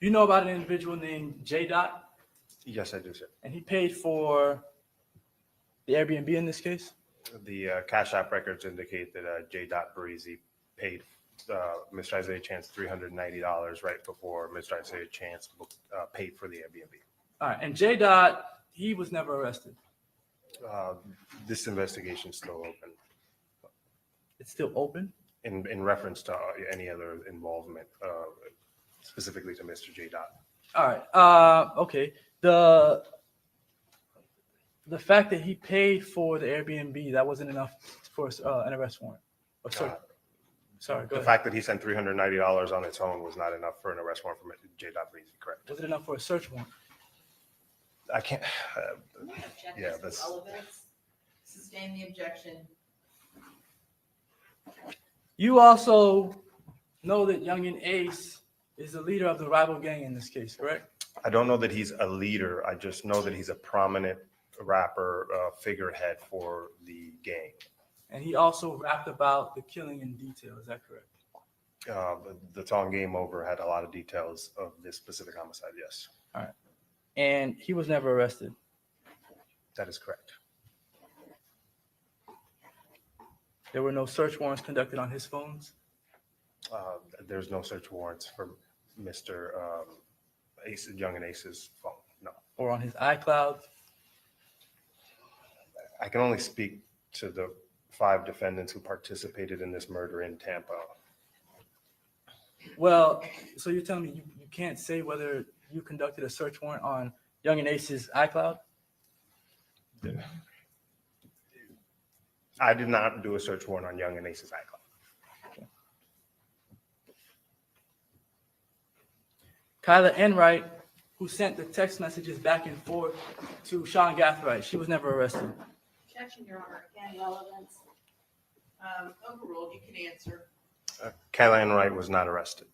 You know about an individual named J. Dot, Yes, I do, sir. and he paid for the Airbnb in this case? The Cash App records indicate that J. Parisi paid Mr. Isaiah Chance $390 right before Mr. Isaiah Chance paid for the Airbnb. All right, and J. Dot, he was never arrested. This investigation is still open It's still open? in reference to any other involvement, specifically to Mr. J. All right, okay. The fact that he paid for the Airbnb, that wasn't enough for an arrest warrant. Oh, sorry, go The ahead. fact that he sent $390 on its own was not enough for an arrest warrant for J. Parisi, correct? Was it enough for a search warrant? I can't. Yeah, that's- relevance. Sustain the objection. You also know that Youngin Ace is the leader of the rival gang in this case, correct? I don't know that he's a leader. I just know that he's a prominent rapper figurehead for the gang. And he also rapped about the killing in detail. Is that correct? The Tong Game Over had a lot of details of this specific homicide, yes. All right. And he was never arrested. That is correct. There were no search warrants conducted on his phones. There's no search warrants for Mr. Ace, Young and Ace's phone, no. Or on his iCloud. I can only speak to the 5 defendants who participated in this murder in Tampa. Well, so you're telling me you can't say whether you conducted a search warrant on Young and Ace's iCloud? I did not do a search warrant on Young and Ace's iCloud. Okay. Kyla Enright, who sent the text messages back and forth to Sean Gathright, she was never arrested. Objection, Your Honor. Again, relevance. Overruled. You can answer. Kayla Wright was not arrested.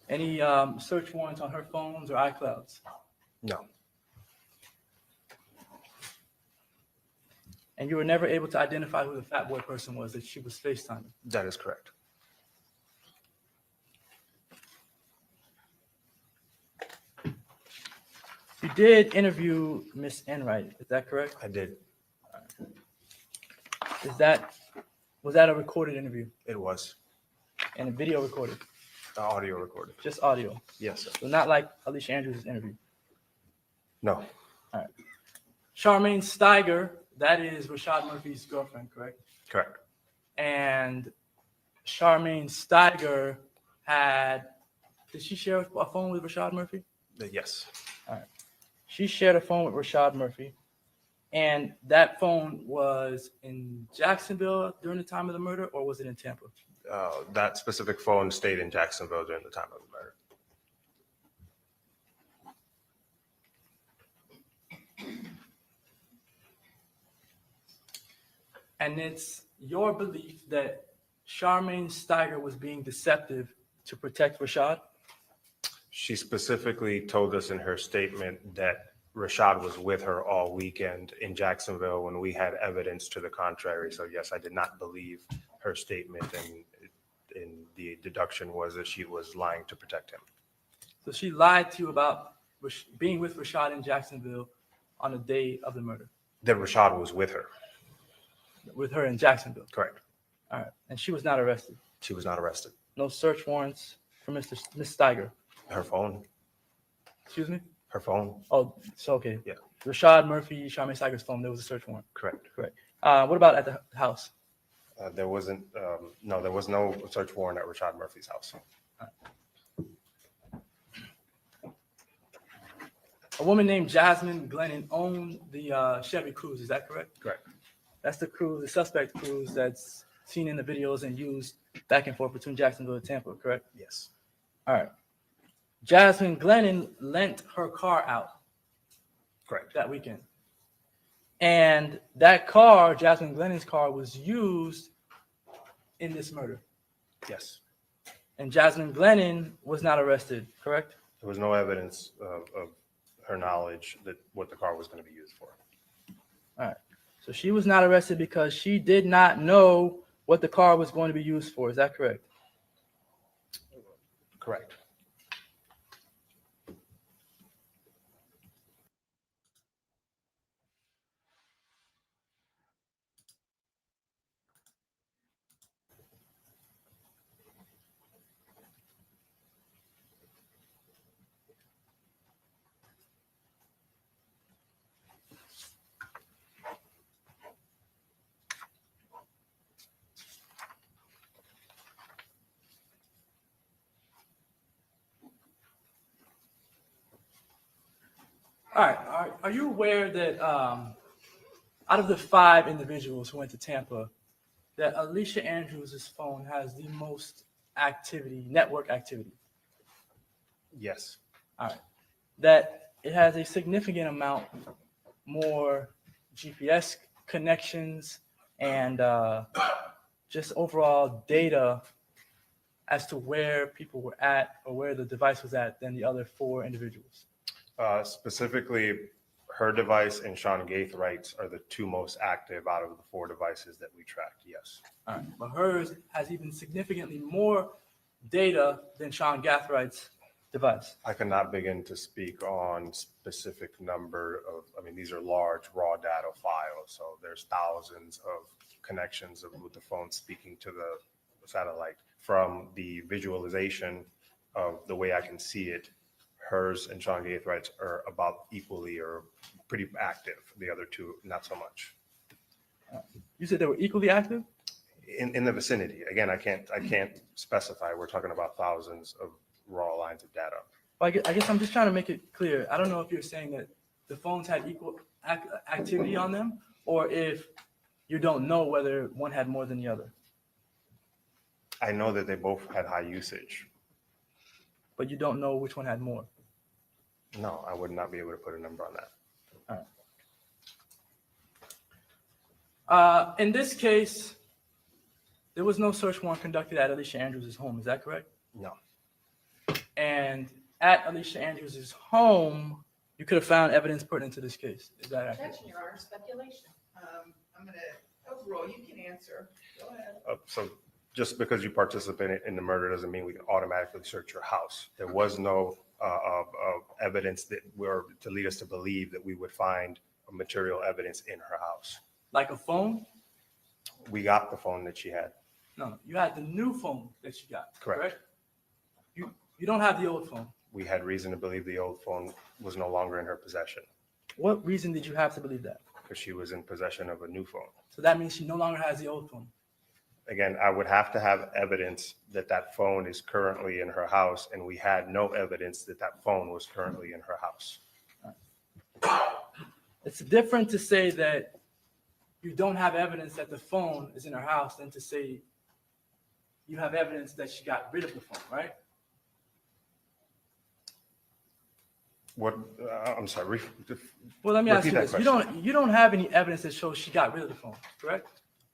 Any search warrants on her phones or iClouds? No. And you were never able to identify who the fat boy person was that she was FaceTiming? That is correct. You did interview Miss Enright, is that correct? I did. Was that a recorded interview It was and a video recorded? audio recorded. Just audio. Yes, sir. So not like Alicia Andrews' interview. No. Charmaine Steiger, that is Rashad Murphy's girlfriend, correct? Correct. And Charmaine Steiger did she share a phone with Rashad Murphy? Yes. She shared a phone with Rashad Murphy. And that phone was in Jacksonville during the time of the murder, or was it in Tampa? That specific phone stayed in Jacksonville during the time of the murder. And it's your belief that Charmaine Steiger was being deceptive to protect Rashad? She specifically told us in her statement that Rashad was with her all weekend in Jacksonville when we had evidence to the contrary. So yes, I did not believe her statement, and the deduction was that she was lying to protect him. So she lied to you about being with Rashad in Jacksonville on the day of the murder, That Rashad was with her. with her in Jacksonville. Correct. All right. And she was not arrested. She was not arrested. No search warrants for Miss Steiger. Her phone. Excuse me? Her phone. Oh, so okay. Yeah. Rashad Murphy, Charmaine Steiger's phone, there was a search warrant. Correct. Correct. What about at the house? There wasn't. No, there was no search warrant at Rashad Murphy's house. A woman named Jasmine Glennon owned the Chevy Cruze. Is that correct? Correct. That's the cruise, the suspect cruise that's seen in the videos and used back and forth between Jacksonville and Tampa, correct? Yes. All right. Jasmine Glennon lent her car out Correct. that weekend. And that car, Jasmine Glennon's car, was used in this murder. Yes. And Jasmine Glennon was not arrested, correct? There was no evidence of her knowledge that what the car was going to be used for. All right. So she was not arrested because she did not know what the car was going to be used for. Is that correct? Correct. All right. Are you aware that out of the 5 individuals who went to Tampa, that Alicia Andrews' phone has the most activity, network activity? Yes. All right. That it has a significant amount more GPS connections and just overall data as to where people were at or where the device was at than the other 4 individuals. Specifically, her device and Sean Gaithwright's are the 2 most active out of the 4 devices that we tracked, yes. All right. But hers has even significantly more data than Sean Gaithwright's device. I cannot begin to speak on specific number of, these are large raw data files, so there's thousands of connections with the phone speaking to the satellite. From the visualization of the way I can see it, hers and Sean Gaithwright's are about equally or pretty active. The other 2, not so much. You said they were equally active? In the vicinity. Again, I can't specify. We're talking about thousands of raw lines of data. Well, I guess I'm just trying to make it clear. I don't know if you're saying that the phones had equal activity on them, or if you don't know whether one had more than the other. I know that they both had high usage. But you don't know which one had more. No, I would not be able to put a number on that. All right. In this case, there was no search warrant conducted at Alicia Andrews' home. Is that correct? No. And at Alicia Andrews' home, you could have found evidence pertinent to this case. Is that accurate? Objection, Your Honor, speculation. I'm going to, overall, you can answer. Go ahead. So just because you participated in the murder doesn't mean we can automatically search your house. There was no evidence that were to lead us to believe that we would find material evidence in her house. Like a phone? We got the phone that she had. No, you had the new phone that you got. Correct. You don't have the old phone. We had reason to believe the old phone was no longer in her possession What reason did you have to believe that? because she was in possession of a new phone. So that means she no longer has the old phone. Again, I would have to have evidence that that phone is currently in her house, and we had no evidence that that phone was currently in her house. It's different to say that you don't have evidence that the phone is in her house than to say you have evidence that she got rid of the phone, right? What, I'm sorry. Well, let me ask you Repeat that this. You don't have any evidence that shows she got rid of the phone, correct?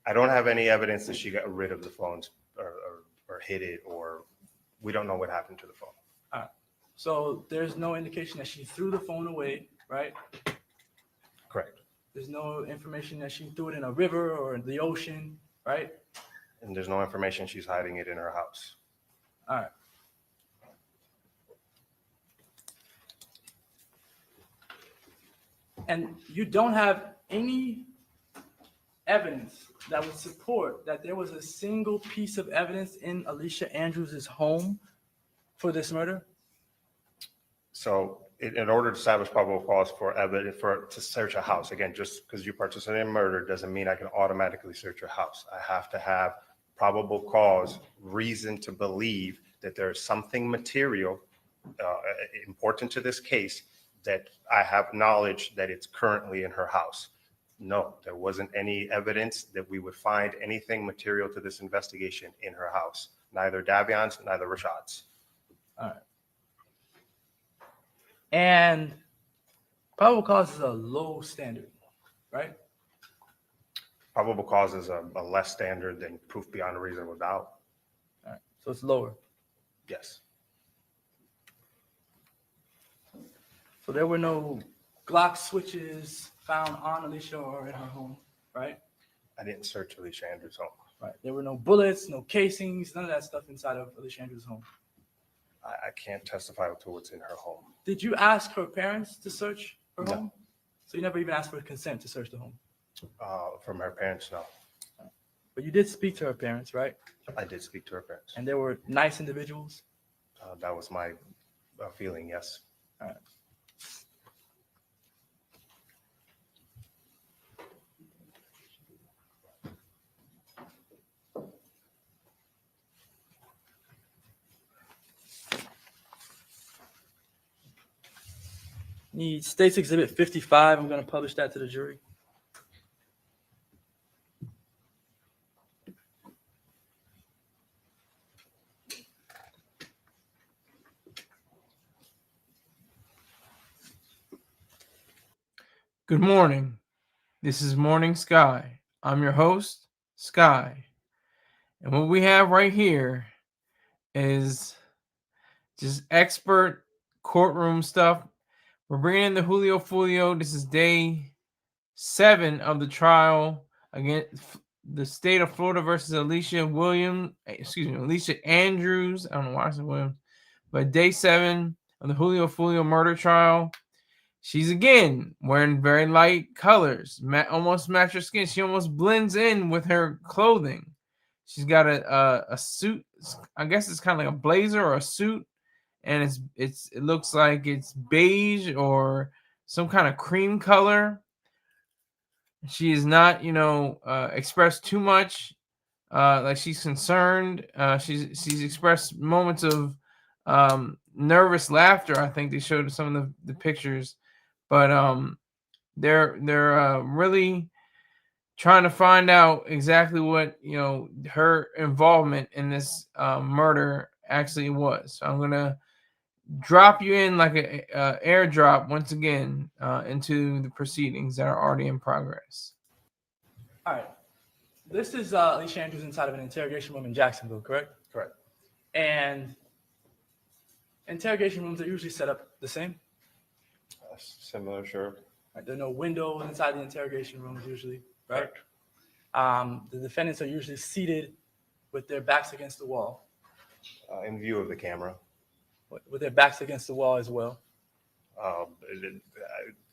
I don't have any evidence that she got rid of the phones or hid it, or we don't know what happened to the phone. All right. So there's no indication that she threw the phone away, right? Correct. There's no information that she threw it in a river or in the ocean, right? And there's no information she's hiding it in her house. All right. And you don't have any evidence that would support that there was a single piece of evidence in Alicia Andrews' home for this murder? So in order to establish probable cause for evidence to search a house, again, just because you participate in murder doesn't mean I can automatically search your house. I have to have probable cause, reason to believe that there's something material important to this case that I have knowledge that it's currently in her house. No, there wasn't any evidence that we would find anything material to this investigation in her house. Neither Davion's, neither Rashad's. All right. And probable cause is a low standard, right? Probable cause is a less standard than proof beyond a reasonable doubt. All right. So it's lower. Yes. So there were no Glock switches found on Alicia or in her home, right? I didn't search Alicia Andrews' home. Right. There were no bullets, no casings, none of that stuff inside of Alicia Andrews' home. I can't testify to what's in her home. Did you ask her parents to search her No. home? So you never even asked for consent to search the home? From her parents, no. But you did speak to her parents, right? I did speak to her parents. And they were nice individuals? That was my feeling, yes. All right. Need State's Exhibit 55. I'm going to publish that to the jury. Good morning. This is Morning Sky. I'm your host, Sky. And what we have right here is just expert courtroom stuff. We're bringing in the Julio Foolio. This is day 7 of the trial against the state of Florida versus Alicia Andrews. I don't know why I said Williams, but day 7 of the Julio Foolio murder trial. She's again wearing very light colors, almost match her skin. She almost blends in with her clothing. She's got a suit. I guess it's kind of like a blazer or a suit, and it looks like it's beige or some kind of cream color. She is not, expressed too much, like she's concerned. She's expressed moments of nervous laughter. I think they showed some of the pictures. But they're really trying to find out exactly what her involvement in this murder actually was. So I'm gonna drop you in like a airdrop once again into the proceedings that are already in progress. All right. This is Alicia Andrews inside of an interrogation room in Jacksonville, correct? Correct. And interrogation rooms are usually set up the same. Similar, sure. Right? There are no windows inside the interrogation rooms usually, right? The defendants are usually seated with their backs against the wall. In view of the camera. With their backs against the wall as well.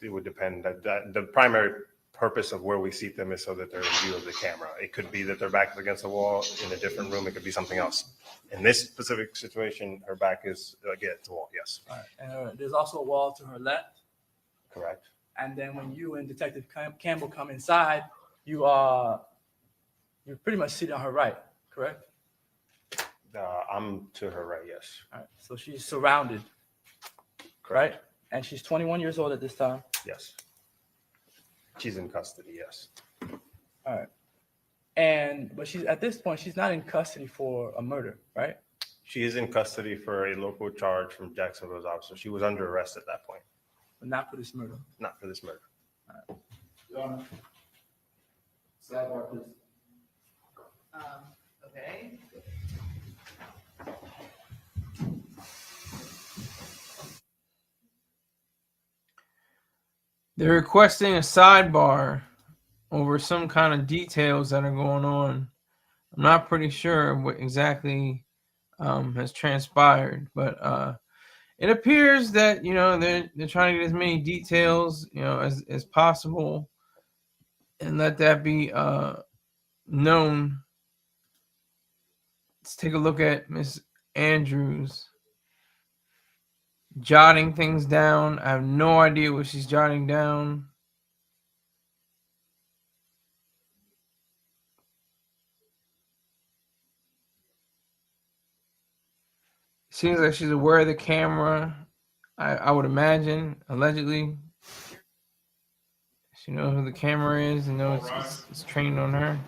It would depend. The primary purpose of where we seat them is so that they're in view of the camera. It could be that their back is against the wall in a different room. It could be something else. In this specific situation, her back is against the wall, yes. All right. And there's also a wall to her left. Correct. And then when you and Detective Campbell come inside, you're pretty much seated on her right, correct? I'm to her right, yes. All right. So she's surrounded, right? And she's 21 years old at this time. Yes. She's in custody, yes. All right. But she's at this point, she's not in custody for a murder, right? She is in custody for a local charge from Jacksonville's officer. She was under arrest at that point. But not for this murder. Not for this murder. Your Honor. Sidebar, please. Okay. They're requesting a sidebar over some kind of details that are going on. I'm not pretty sure what exactly has transpired, but it appears that they're trying to get as many details as possible and let that be known. Let's take a look at Miss Andrews jotting things down. I have no idea what she's jotting down. Seems like she's aware of the camera. I would imagine, allegedly. She knows who the camera is and knows it's trained on her.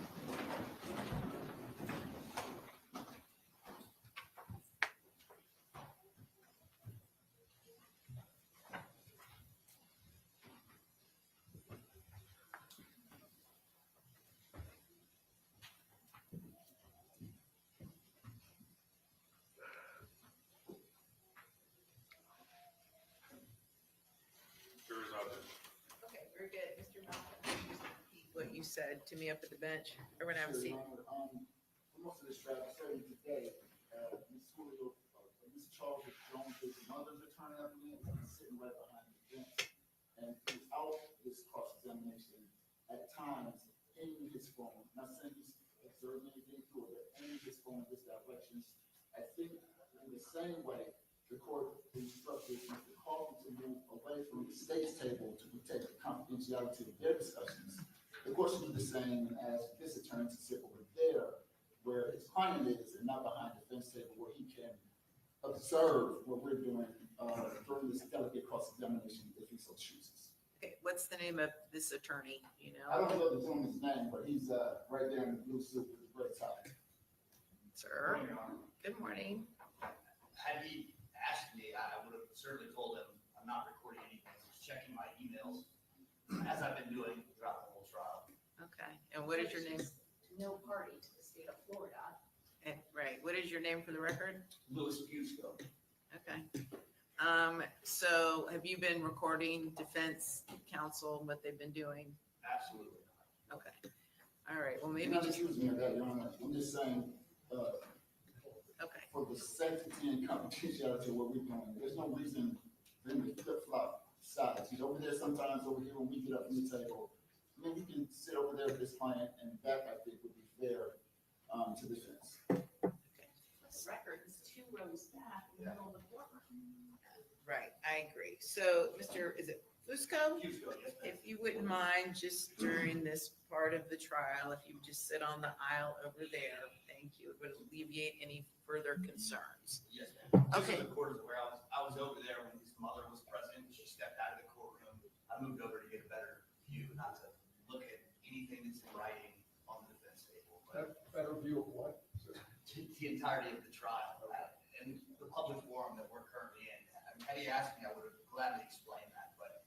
Okay, very good. Mr. Malcolm, can you just repeat what you said to me up at the bench? Everyone have a seat. Most of this trial starting today, Ms. Julio, Ms. Charles Jones, his mother's attorney, I believe, is sitting right behind the bench. And throughout this cross-examination, at times, aiming his phone, not saying he's observing anything through it, but aiming his phone in this direction. I think in the same way, the court instructed Mr. Coffey to move away from the state's table to protect the confidentiality of their discussions. The court should do the same and ask this attorney to sit over there where his client is and not behind the defense table where he can observe what we're doing during this delicate cross-examination if he so chooses. Okay, what's the name of this attorney, you I know? don't know the gentleman's name, but he's right there in the blue suit with the gray tie. Sir, good morning. Had he asked me, I would have certainly told him I'm not recording anything. I was checking my emails as I've been doing throughout the whole trial. Okay, and what is your name? No party to the state of Florida. Right, what is your name for the record? Louis Fusco. Okay. So have you been recording defense counsel, what they've been doing? Absolutely not. Okay. All right, well, You're maybe not just, accusing me of that, Your Honor. I'm just saying, okay. for the safety and confidentiality of what we're doing, there's no reason for him to flip-flop sides. He's over there sometimes, over here when we get up from the table. I mean, we can sit over there with this client, and that, I think, would be fair to the defense. The record is 2 rows back in the middle of the courtroom. Right, I agree. So, is it Fusco? Fusco, yes, ma'am. If you wouldn't mind, just during this part of the trial, if you would just sit on the aisle over there, thank you. It would alleviate any further concerns. Yes, ma'am. Okay. Just so the court is aware, I was over there when his mother was present. She stepped out of the courtroom. I moved over to get a better view, not to look at anything that's in writing on the defense table. But Better view of what? the entirety of the trial and the public forum that we're currently in. I mean, had he asked me, I would have gladly explained that, but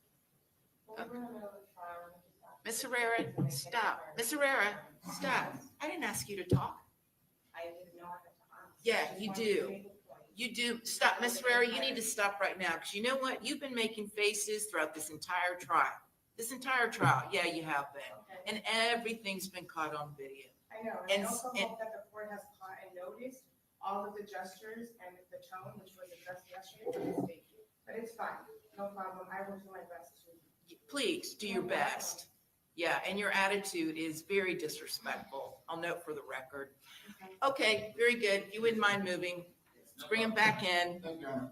Well, we're in the middle of the trial. and we just have to- Miss Herrera, stop. Miss Herrera, stop. I didn't ask you to talk. I didn't know I had to ask. Yeah, I just you wanted do. to make a point. You do. Stop, Miss Herrera, you need to stop right now, because you know what? You've been making faces throughout this entire trial. This entire trial. Yeah, you have been. Okay. And everything's been caught on video. I know, and and I also and- hope that the court has caught and noticed all of the gestures and the tone which was addressed yesterday to the state. But it's fine, no problem, I will do my best to. Please do your best. Yeah, and your attitude is very disrespectful. I'll note for the record. Okay, very good. You wouldn't mind moving. Let's bring him back in. Thank you, Your Honor.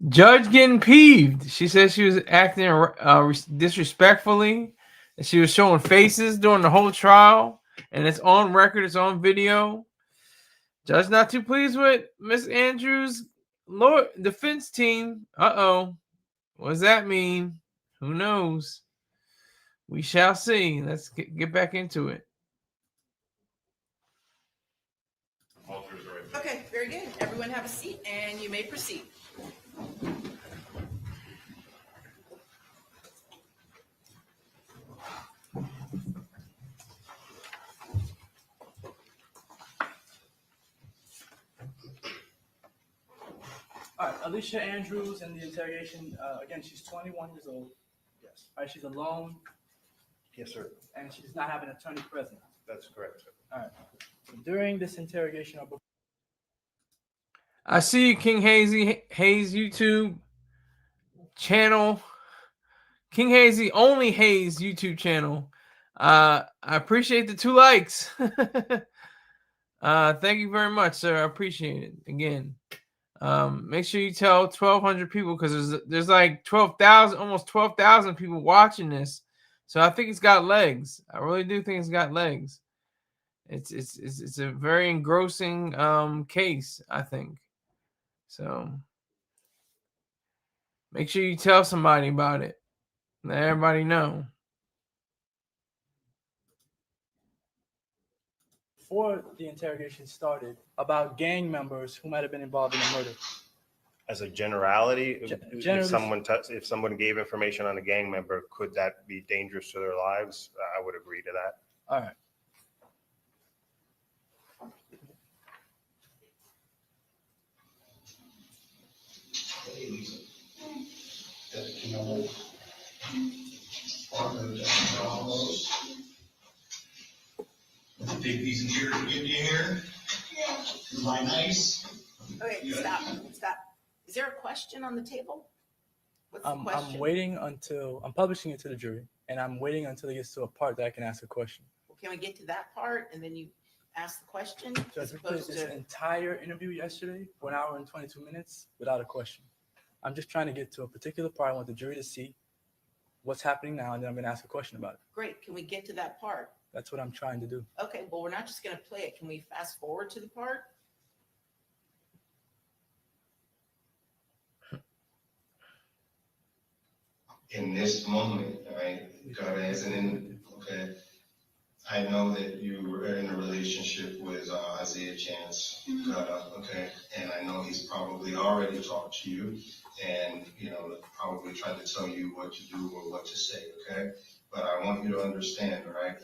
Judge getting peeved. She said she was acting disrespectfully. And she was showing faces during the whole trial. And it's on record. It's on video. Judge not too pleased with Miss Andrews' defense team. Uh-oh. What does that mean? Who knows? We shall see. Let's get back into it. Okay, very good. Everyone have a seat and you may proceed. All right, Alicia Andrews in the interrogation. Again, she's 21 years old. Yes. All right, she's alone, Yes, sir. and she does not have an attorney present. That's correct, sir. All right. During this interrogation, or before, I see you, King Hayes YouTube channel. King Hazy, only Hayes YouTube channel. I appreciate the 2 likes. Thank you very much, sir. I appreciate it. Again, make sure you tell 1,200 people, because there's like 12,000, almost 12,000 people watching this. So I think it's got legs. I really do think it's got legs. It's a very engrossing case, I think. So make sure you tell somebody about it. Let everybody know. before the interrogation started, about gang members who might have been involved in the murder. As a generality, Generally- if someone gave information on a gang member, could that be dangerous to their lives? I would agree to that. All right. Hey, Lisa. That camel partner that almost. Take these in here to get you here. Am I nice? Okay, stop. Is there a question on the table? What's the I'm question? waiting until I'm publishing it to the jury, and I'm waiting until it gets to a part that I can ask a question. Well, can we get to that part and then you ask the question? Judge, As we played opposed this to, entire interview yesterday for 1 hour and 22 minutes without a question. I'm just trying to get to a particular part. I want the jury to see what's happening now, and then I'm going to ask a question about it. Great. Can we get to that part? That's what I'm trying to do. Okay, well, we're not just going to play it. Can we fast forward to the part? In this moment, right, God isn't in, okay, I know that you were in a relationship with Isaiah Chance, okay, and I know he's probably already talked to you and, probably tried to tell you what to do or what to say, okay? But I want you to understand, right,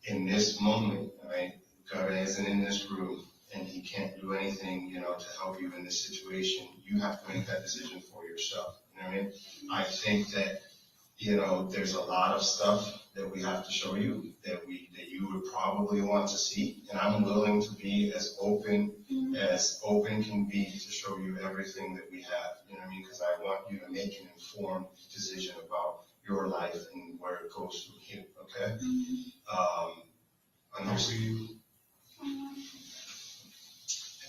in this moment, right, God isn't in this room and he can't do anything, to help you in this situation. You have to make that decision for yourself, you know what I mean? I think that there's a lot of stuff that we have to show you that you would probably want to see. And I'm willing to be as open can be to show you everything that we have. You know what I mean? Because I want you to make an informed decision about your life and where it goes from here. Okay?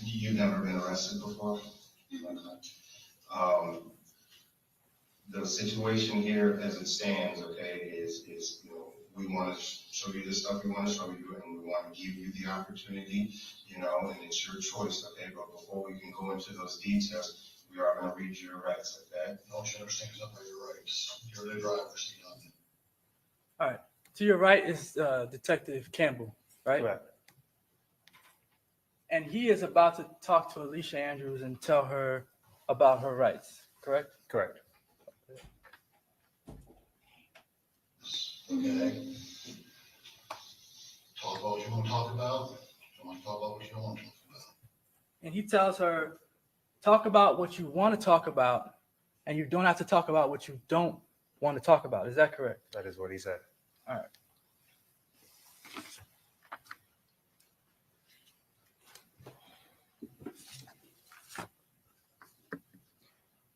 You've never been arrested before? The situation here as it stands, okay, is we want to show you the stuff we want to show you, and we want to give you the opportunity, and it's your choice, okay? But before we can go into those details, we are going to read your rights, okay? Don't you understand something about your rights? You're the driver's seat on it. All right. To your right is Detective Campbell, right? Correct. And he is about to talk to Alicia Andrews and tell her about her rights, correct? Correct. Okay? Talk about what you want to talk about. Don't want to talk about what you don't want to talk about. And he tells her, talk about what you want to talk about, and you don't have to talk about what you don't want to talk about. Is that correct? That is what he said. All right.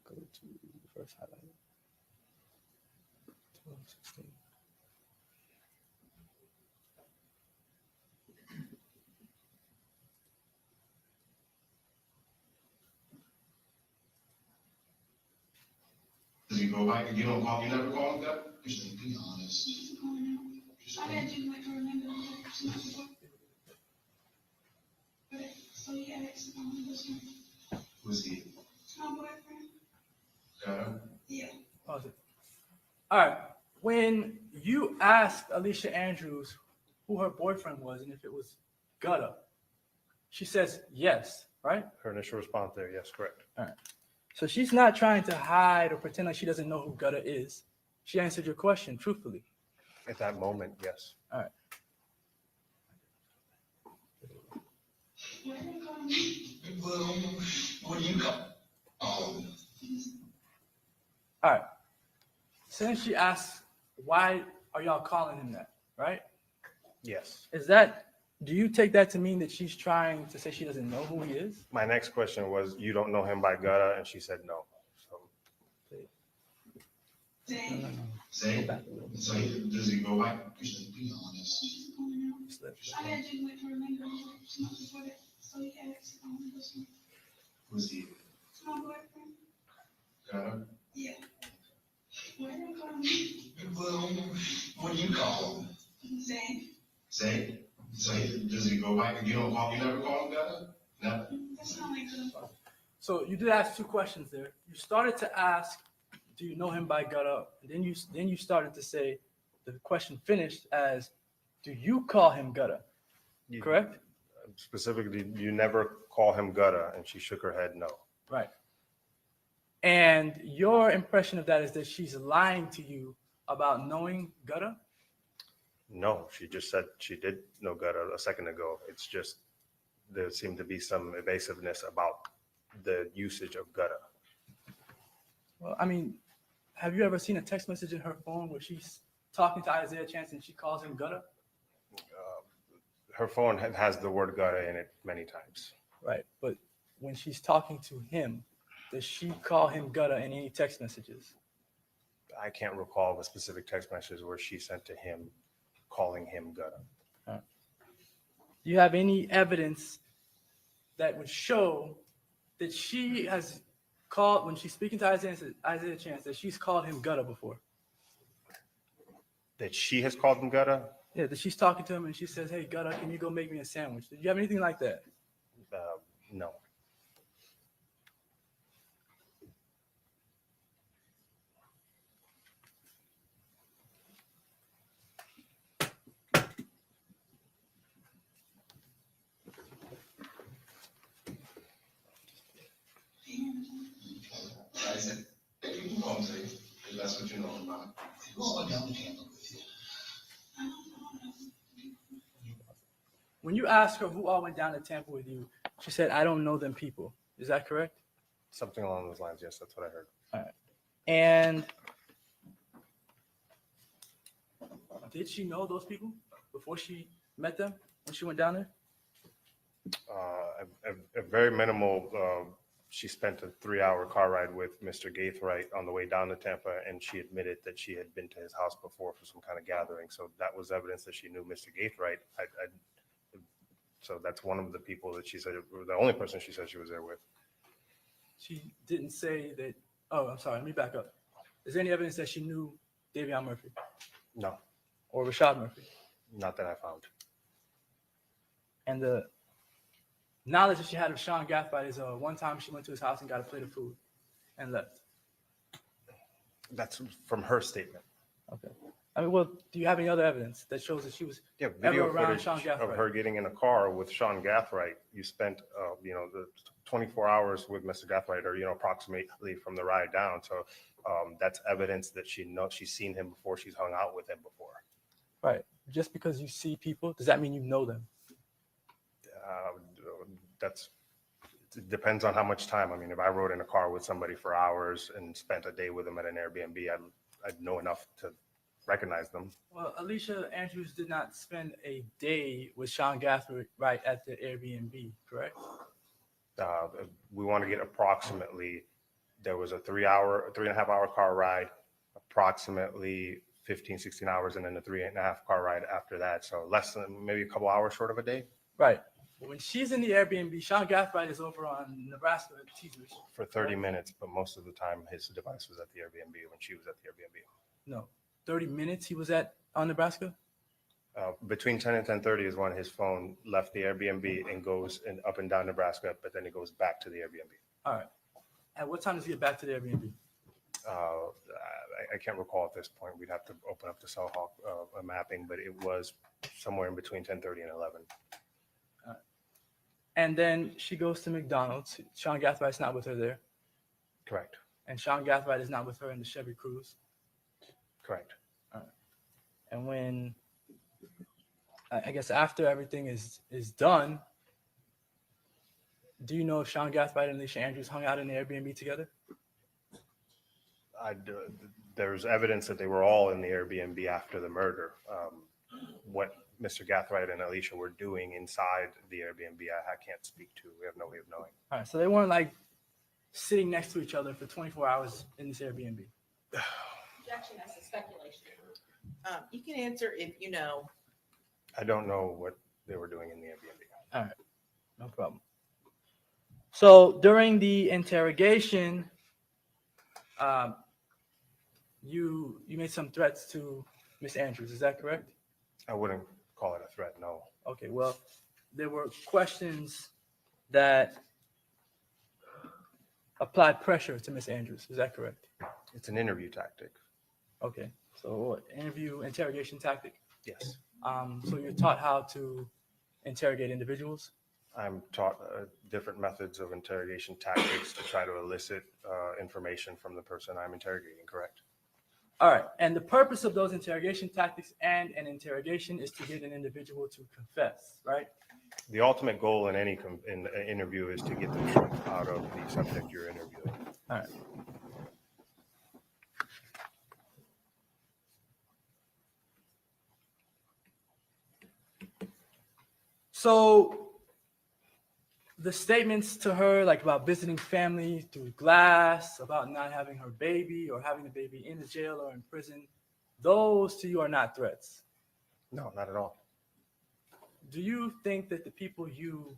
Go to the first highlight. 12:16. Does he go back? You never call him that? Just be honest. Just I had you like remember so he asked Who's he? my boyfriend. Got him? Yeah. Pause it. All right. When you asked Alicia Andrews who her boyfriend was and if it was Gutta, she says yes, right? Her initial response there, yes, correct. All right. So she's not trying to hide or pretend like she doesn't know who Gutta is. She answered your question truthfully. At that moment, yes. All right. Why did you call me? Well, what do you call? All right. Since she asked, why are y'all calling him that, right? Yes. Do you take that to mean that she's trying to say she doesn't know who he is? My next question was, you don't know him by gutta? And she said no. So Dang. Say, so does he go back? Just be honest. I had you like remember before that. So he asked Who's he? my boyfriend. Got him? Yeah. Why did you call me? Well, what do you call him? Zane. Say, so does he go back? You never call him that? No. That's not like good. So you did ask two questions there. You started to ask, do you know him by Gutta? And then you started to say, the question finished as, do you call him Gutta? you- Correct? Specifically, you never call him gutta? And she shook her head no. Right. And your impression of that is that she's lying to you about knowing Gutta? No, she just said she did know gutta a second ago. It's just there seemed to be some evasiveness about the usage of gutta. Well, I mean, have you ever seen a text message in her phone where she's talking to Isaiah Chance and she calls him Gutta? Her phone has the word gutta in it many times. Right. But when she's talking to him, does she call him Gutta in any text messages? I can't recall the specific text message where she sent to him calling him gutta. Do you have any evidence that would show that she has called, when she's speaking to Isaiah Chance, that she's called him Gutta before. That she has called him Gutta? Yeah, that she's talking to him and she says, hey, Gutta, can you go make me a sandwich? Did you have anything like that? No. I said, you can come to if that's what you know about. Who went down to Tampa with you? When you asked her who all went down to Tampa with you, she said, I don't know them people. Is that correct? Something along those lines. Yes, that's what I heard. All right. And did she know those people before she met them when she went down there? A very minimal. She spent a 3-hour car ride with Mr. Gaithright on the way down to Tampa, and she admitted that she had been to his house before for some kind of gathering. So that was evidence that she knew Mr. Gaithright. So that's one of the people that she said, the only person she said she was there with. She didn't say that. Oh, I'm sorry. Let me back up. Is there any evidence that she knew Davion Murphy No, or Rashad Murphy? not that I found. And the knowledge that she had of Sean Gathright is one time she went to his house and got a plate of food and left. That's from her statement. Okay. I mean, well, do you have any other evidence that shows that she was Yeah, ever video around footage Sean of Gathright? her getting in a car with Sean Gathright. You spent, the 24 hours with Mr. Gathright, or approximately from the ride down. So that's evidence that she's seen him before. She's hung out with him before. Right. Just because you see people, does that mean you know them? It depends on how much time. I mean, if I rode in a car with somebody for hours and spent a day with them at an Airbnb, I'd know enough to recognize them. Well, Alicia Andrews did not spend a day with Sean Gathright right at the Airbnb, correct? We want to get approximately, there was a 3.5 hour car ride, approximately 15, 16 hours, and then a 3.5 car ride after that. So less than, maybe a couple hours short of a day. Right. When she's in the Airbnb, Sean Gathright is over on Nebraska Teasers. For 30 minutes, but most of the time his device was at the Airbnb when she was at the Airbnb. No, 30 minutes he was on Nebraska? Between 10 and 10:30 is when his phone left the Airbnb and goes up and down Nebraska, but then it goes back to the Airbnb. All right. At what time does he get back to the Airbnb? I can't recall at this point. We'd have to open up the Cellhawk mapping, but it was somewhere in between 10:30 and 11. And then she goes to McDonald's. Sean Gathwright's not with her there. Correct. And Sean Gathright is not with her in the Chevy Cruze. Correct. All right. And when, I guess after everything is done, do you know if Sean Gathright and Alicia Andrews hung out in the Airbnb together? There's evidence that they were all in the Airbnb after the murder. What Mr. Gathright and Alicia were doing inside the Airbnb, I can't speak to. We have no way of knowing. All right. So they weren't like sitting next to each other for 24 hours in this Airbnb. Objection, that's a speculation. You can answer if you know. I don't know what they were doing in the Airbnb. All right. No problem. So during the interrogation, you made some threats to Miss Andrews. Is that correct? I wouldn't call it a threat, no. Okay. Well, there were questions that applied pressure to Miss Andrews. Is that correct? It's an interview tactic. Okay. So interrogation tactic. Yes. So you're taught how to interrogate individuals. I'm taught different methods of interrogation tactics to try to elicit information from the person I'm interrogating, correct? All right. And the purpose of those interrogation tactics and an interrogation is to get an individual to confess, right? The ultimate goal in any interview is to get the truth out of the subject you're interviewing. All right. So the statements to her, like about visiting family through glass, about not having her baby or having the baby in the jail or in prison, those to you are not threats. No, not at all. Do you think that the people you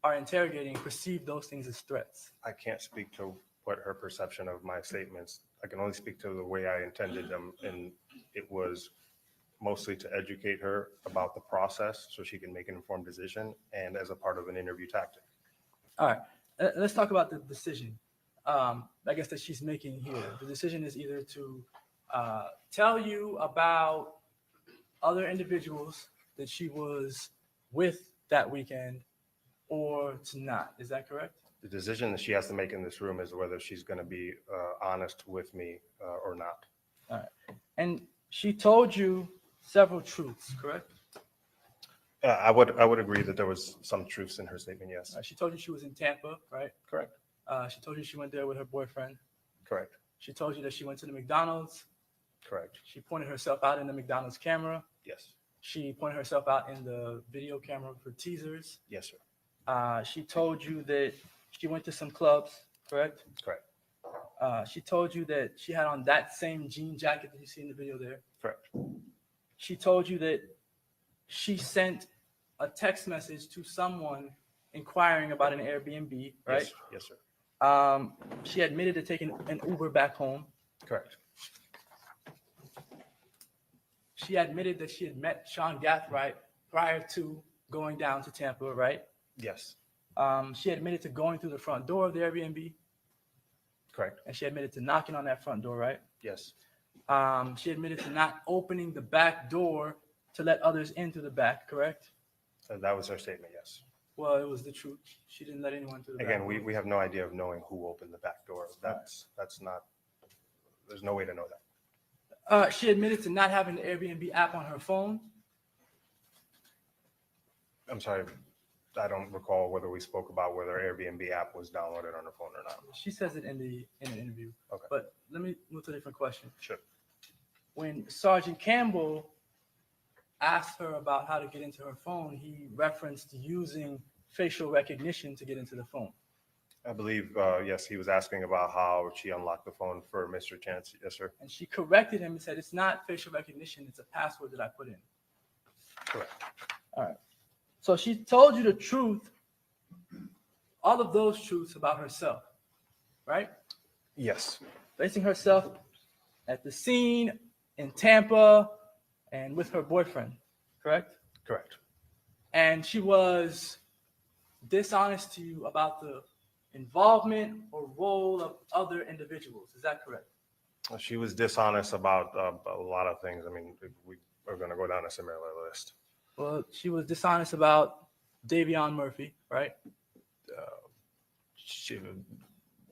are interrogating perceive those things as threats? I can't speak to what her perception of my statements. I can only speak to the way I intended them, and it was mostly to educate her about the process so she can make an informed decision and as a part of an interview tactic. All right, let's talk about the decision. I guess that she's making here. The decision is either to tell you about other individuals that she was with that weekend or to not. Is that correct? The decision that she has to make in this room is whether she's going to be honest with me or not. All right. And she told you several truths, correct? I would agree that there was some truths in her statement, yes. She told you she was in Tampa, right? Correct. She told you she went there with her boyfriend. Correct. She told you that she went to the McDonald's. Correct. She pointed herself out in the McDonald's camera. Yes. She pointed herself out in the video camera for teasers. Yes, sir. She told you that she went to some clubs, correct? Correct. She told you that she had on that same jean jacket that you see in the video there. Correct. She told you that she sent a text message to someone inquiring about an Airbnb, right? Yes, yes, sir. She admitted to taking an Uber back home. Correct. She admitted that she had met Sean Gathright prior to going down to Tampa, right? Yes. She admitted to going through the front door of the Airbnb, Correct. and she admitted to knocking on that front door, right? Yes. She admitted to not opening the back door to let others in through the back, correct? That was her statement, yes. Well, it was the truth. She didn't let anyone through the back Again, door. we have no idea of knowing who opened the back door. That's not, there's no way to know that. She admitted to not having the Airbnb app on her phone. I'm sorry, I don't recall whether we spoke about whether Airbnb app was downloaded on her phone or not. She says it in the interview. Okay. But let me move to a different question. Sure. When Sergeant Campbell asked her about how to get into her phone, he referenced using facial recognition to get into the phone. I believe, yes, he was asking about how she unlocked the phone for Mr. Chance. Yes, sir. And she corrected him and said, it's not facial recognition, it's a password that I put in. Correct. All right. So she told you the truth, all of those truths about herself, right? Yes. Placing herself at the scene in Tampa and with her boyfriend, correct? Correct. And she was dishonest to you about the involvement or role of other individuals. Is that correct? She was dishonest about a lot of things. I mean, we are going to go down a similar list. Well, she was dishonest about Davion Murphy, right? Is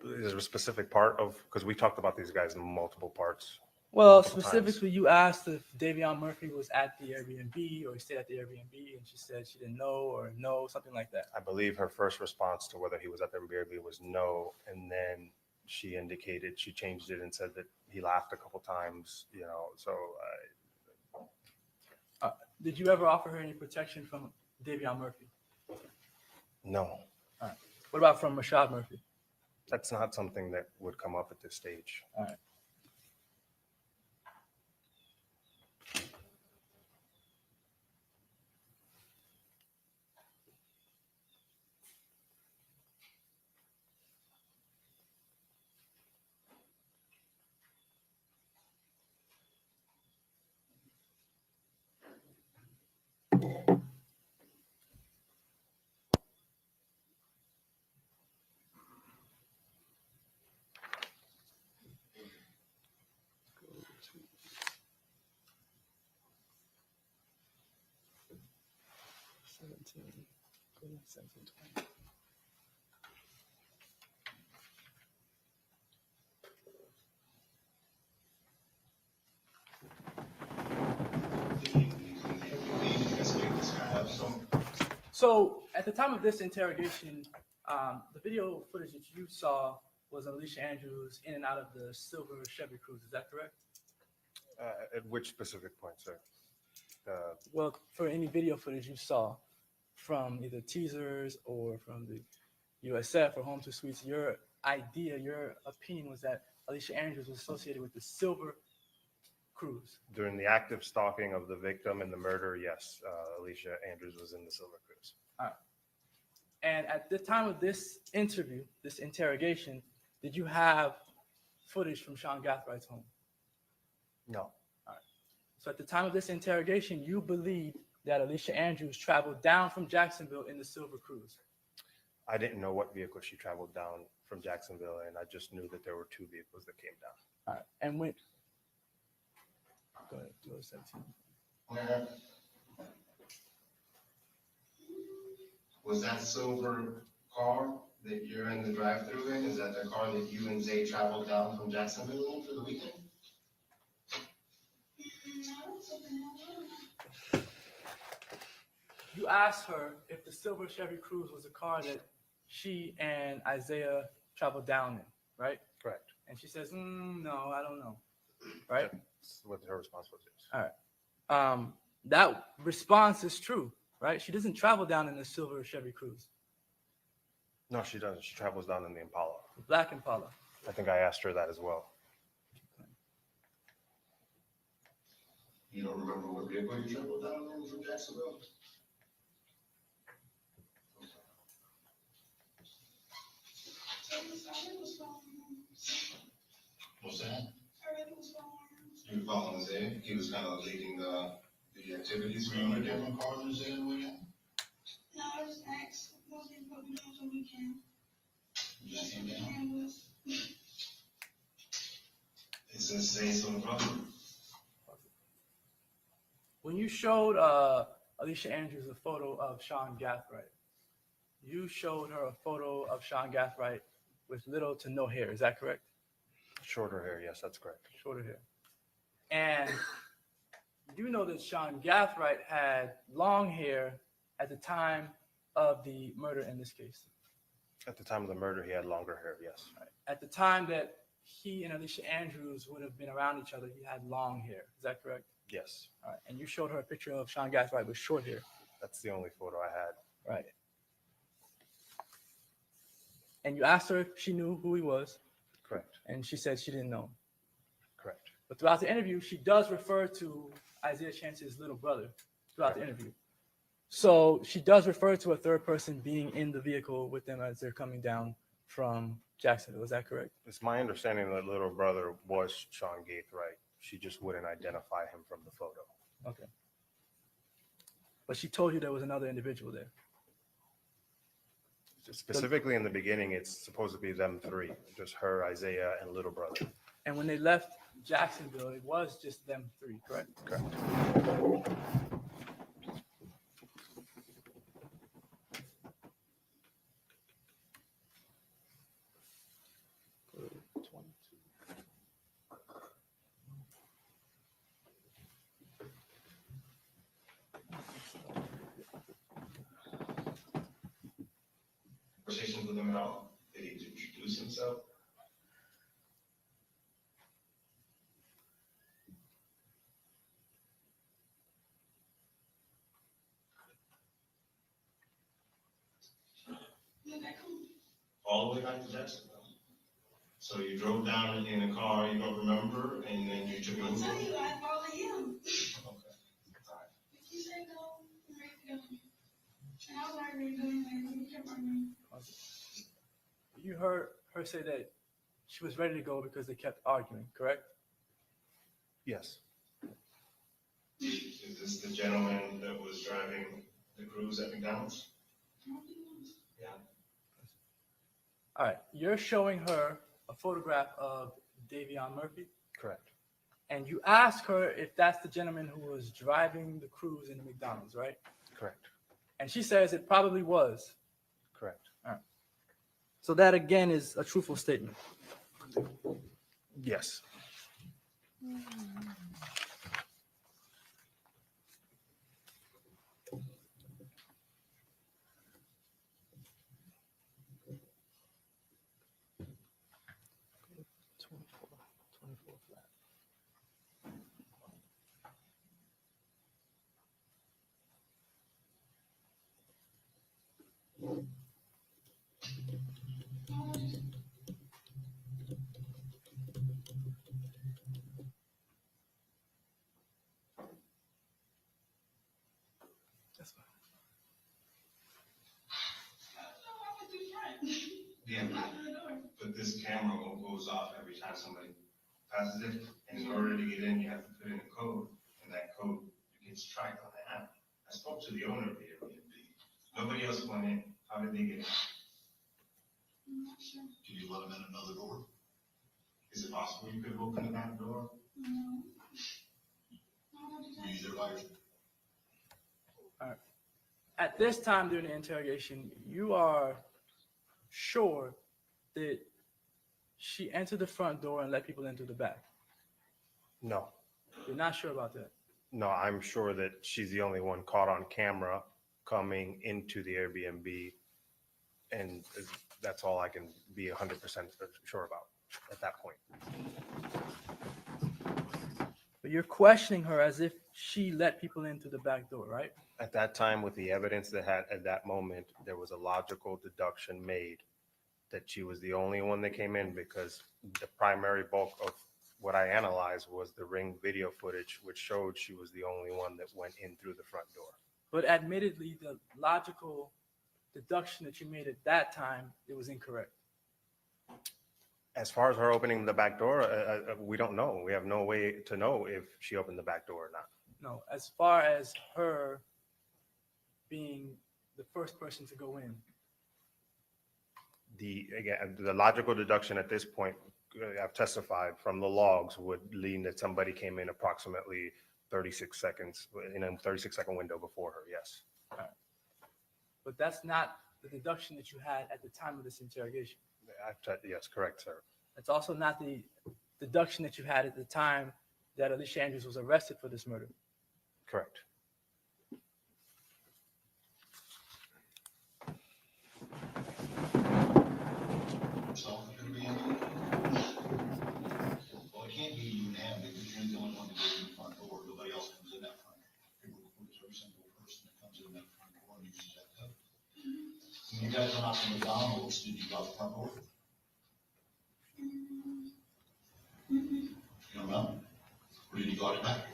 there a specific part of, because we talked about these guys in multiple parts. Well, multiple specifically, you asked if Davion Murphy was at the Airbnb or he stayed at the Airbnb, and she said she didn't know or no, something like that. I believe her first response to whether he was at the Airbnb was no, and then she indicated, she changed it and said that he laughed a couple times, you know, so Did you ever offer her any protection from Davion Murphy? no, What about from Rashad Murphy? that's not something that would come up at this stage. All right. So at the time of this interrogation, the video footage that you saw was Alicia Andrews in and out of the silver Chevy Cruze. Is that correct? At which specific point, sir? Well, for any video footage you saw from either teasers or from the USF or Home to Suites, your idea, your opinion was that Alicia Andrews was associated with the silver Cruze. During the active stalking of the victim and the murder, yes, Alicia Andrews was in the silver Cruze. All right. And at the time of this interview, this interrogation, did you have footage from Sean Gathride's home? No, So at the time of this interrogation, you believed that Alicia Andrews traveled down from Jacksonville in the Silver Cruise. I didn't know what vehicle she traveled down from Jacksonville, and I just knew that there were 2 vehicles that came down. All right. And when, go ahead, go to 17. Was that silver car that you're in the drive-through in, is that the car that you and Zay traveled down from Jacksonville in for the weekend? You asked her if the silver Chevy Cruze was a car that she and Isaiah traveled down in, right? Correct. And she says, no, I don't know, right? That's what her response was. Yes. All right. That response is true, right? She doesn't travel down in the silver Chevy Cruze, No, she doesn't. She travels down in the Impala. the black Impala. I think I asked her that as well. You don't remember what vehicle you traveled down in from Jacksonville? What's that? You were following Zay? He was kind of leading the activities. Were you in a different car than Zay on the weekend? No, I just asked what we doing for the weekend. You just came The down? plan was. Is this Zay's little brother? When you showed Alicia Andrews a photo of Sean Gathright, you showed her a photo of Sean Gathright with little to no hair. Is that correct? Shorter hair. Yes, that's correct. Shorter hair. And you know that Sean Gathright had long hair at the time of the murder in this case. At the time of the murder, he had longer hair. Yes. Right? At the time that he and Alicia Andrews would have been around each other, he had long hair. Is that correct? Yes. All right. And you showed her a picture of Sean Gathright with short hair. That's the only photo I had. Right. And you asked her if she knew who he was, Correct. and she said she didn't know. Correct. But throughout the interview, she does refer to Isaiah Chance's little brother throughout the interview. So she does refer to a third person being in the vehicle with them as they're coming down from Jacksonville. Is that correct? It's my understanding that little brother was Sean Gathright. She just wouldn't identify him from the photo. Okay. But she told you there was another individual there. Specifically in the beginning, it's supposed to be them 3, just her, Isaiah, and little brother. And when they left Jacksonville, it was just them 3, correct? Correct. Conversations with him at all? Did he introduce himself? All the way back to Jacksonville? So you drove down in a car you don't remember, and then you took an I'll Uber? tell you, I followed him. Okay. All right. If you say go, I'm ready to go. And I was already ready to go anyway, so we kept running. You heard her say that she was ready to go because they kept arguing, correct? Yes. Is this the gentleman that was driving the cruise at McDonald's? Yeah. All right. You're showing her a photograph of Davion Murphy, Correct. and you ask her if that's the gentleman who was driving the cruise in the McDonald's, right? Correct. And she says it probably was. Correct. So that again is a truthful statement. Yes. this camera goes off every time somebody passes it, and in order to get in, you have to put in a code, and that code gets tracked on the app. I spoke to the owner of the Airbnb. Nobody else went in. How did they get in? I'm not sure. Can you let them in another door? Is it possible you could have opened the back door? No. How did You use their lights. At this time during the interrogation, you are sure that she entered the front door and let people in through the back. No, You're not sure about that. no, I'm sure that she's the only one caught on camera coming into the Airbnb. And that's all I can be 100% sure about at that point. But you're questioning her as if she let people in through the back door, right? At that time, with the evidence that had at that moment, there was a logical deduction made that she was the only one that came in, because the primary bulk of what I analyzed was the Ring video footage, which showed she was the only one that went in through the front door. But admittedly, the logical deduction that you made at that time, it was incorrect. As far as her opening the back door, we don't know. We have no way to know if she opened the back door or not. No, as far as her being the first person to go in. The logical deduction at this point, I've testified from the logs, would lean that somebody came in approximately 36 seconds, in a 36-second window before her, yes. But that's not the deduction that you had at the time of this interrogation. Yes, correct, sir. It's also not the deduction that you had at the time that Alicia Andrews was arrested for this murder. Correct. Yourself gonna be in? Well, it can't be you and him, because you're the only one that goes in the front door. Nobody else comes in that front door. It records every single person that comes in that front door and uses that code. When you guys went out to McDonald's, did you go out the front door? You don't know? Or did you go out the back door?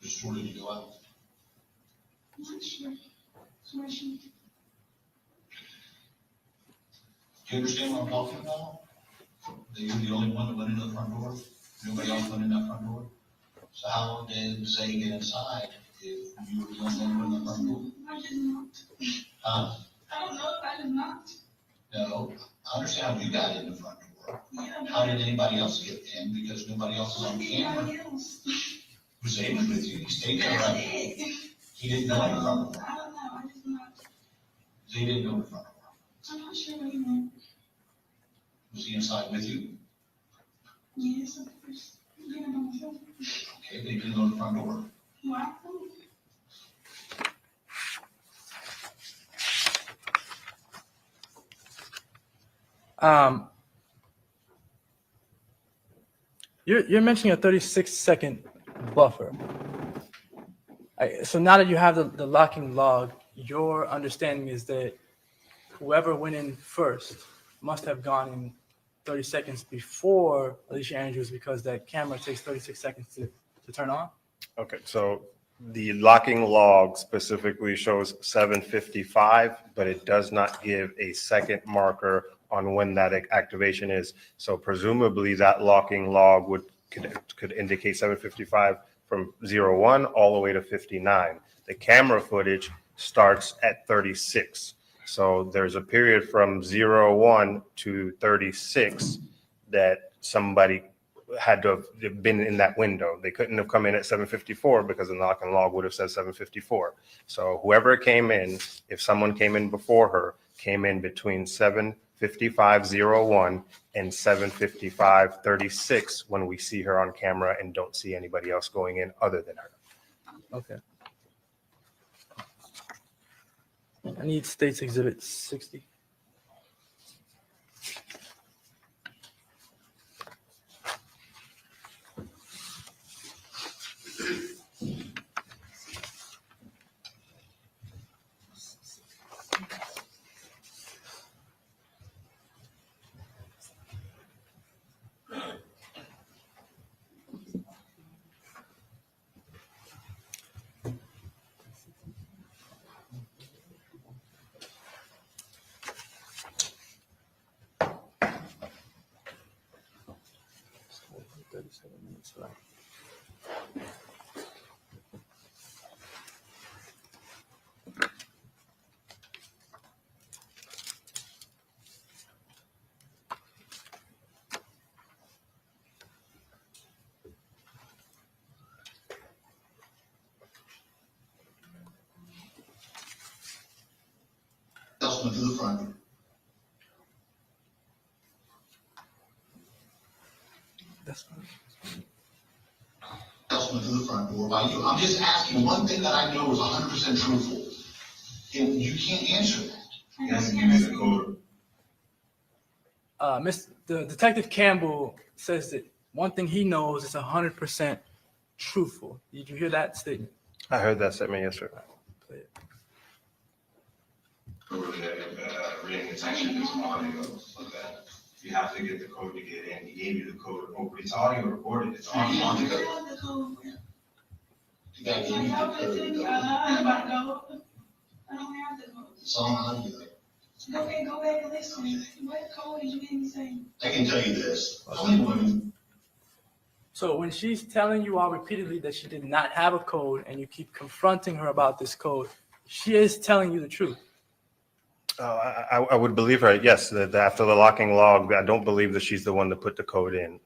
Which door did you go out? I'm not sure. So she. Do you understand what I'm talking about? That you're the only one that went into the front door? Nobody else went in that front door? So how did Zay get inside if you were the only one in the front door? I did not. Huh? I don't know if I did not. No, I understand how you got in the front door. Yeah. How did anybody else get in? Because nobody else is on camera. Nobody else. Zay was with you, he stayed there, Yes, right? it is. He didn't go in the front door. I don't know. I did not. Zay didn't go in the front door. I'm not sure what you meant. Was he inside with you? Yes, of course. Yeah, by myself. Okay, but he didn't go in the front door. Why? You're mentioning a 36-second buffer. So now that you have the locking log, your understanding is that whoever went in first must have gone in 30 seconds before Alicia Andrews, because that camera takes 36 seconds to turn on? Okay, so the locking log specifically shows 7:55, but it does not give a second marker on when that activation is. So presumably that locking log could indicate 7:55 from 01 all the way to 59. The camera footage starts at 36. So there's a period from 01 to 36 that somebody had to have been in that window. They couldn't have come in at 7:54 because the locking log would have said 7:54. So whoever came in, if someone came in before her, came in between 7:55:01 and 7:55:36 when we see her on camera and don't see anybody else going in other than her. Okay. I need State's Exhibit 60. That's right. else went to the front. That's right. Else went to the front door by you. I'm just asking one thing that I know is 100% truthful. And you can't answer that. You have to give me the code. The Detective Campbell says that one thing he knows is 100% truthful. Did you hear that statement? I heard that statement, yes, sir. Play it. Reading it's actually just audio of that. You have to get the code to get in. He gave you the code. Oh, it's audio recorded. It's audio. You want the I code? have the code. You gotta give me the Y'all been code. telling me a lot about code. I don't have the code. It's on audio. Okay, go back and listen. What code did you hear me say? I can tell you this. Only women. So when she's telling you all repeatedly that she did not have a code and you keep confronting her about this code, she is telling you the truth. I would believe her, yes, that after the locking log, I don't believe that she's the one that put the code in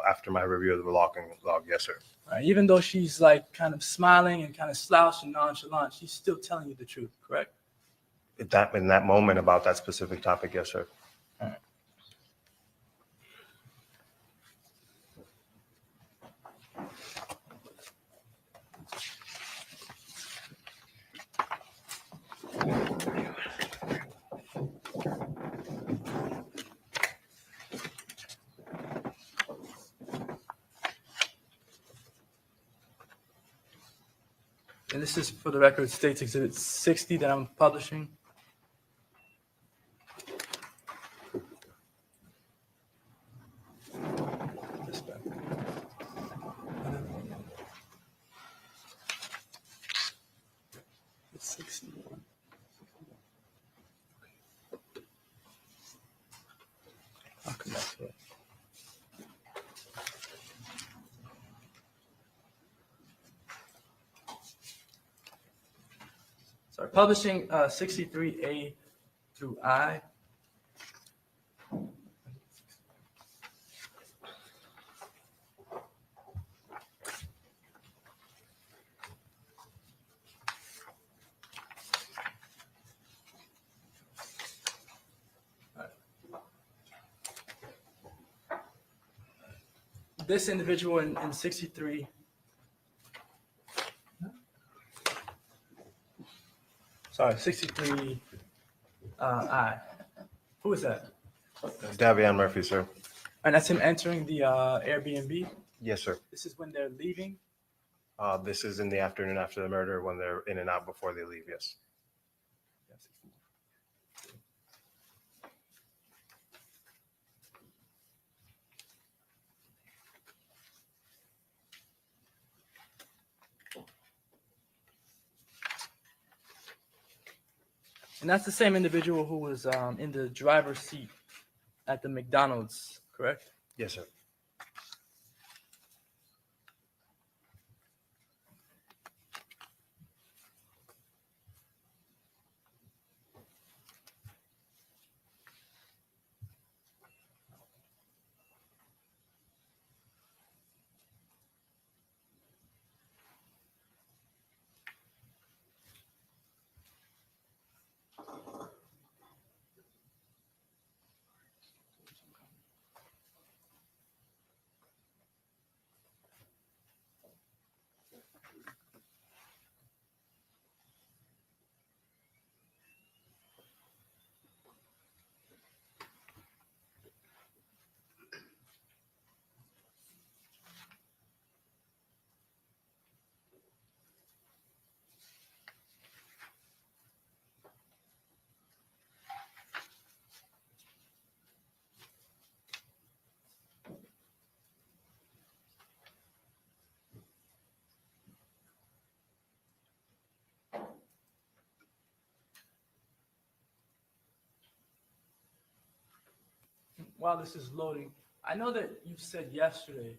after my review of the locking log, yes, sir. Right? Even though she's like kind of smiling and kind of slouching nonchalant, she's still telling you the truth, correct? In that moment about that specific topic, yes, sir. All right. And this is, for the record, States Exhibit 60 that I'm publishing. This back. It's 61. I'll come back to it. Sorry, publishing 63A through I. This individual in 63. Sorry, 63 I. Who is that? Davion Murphy, sir. And that's him entering the Airbnb. Yes, sir. This is when they're leaving. This is in the afternoon after the murder when they're in and out before they leave, yes. And that's the same individual who was in the driver's seat at the McDonald's, correct? Yes, sir. While this is loading, I know that you said yesterday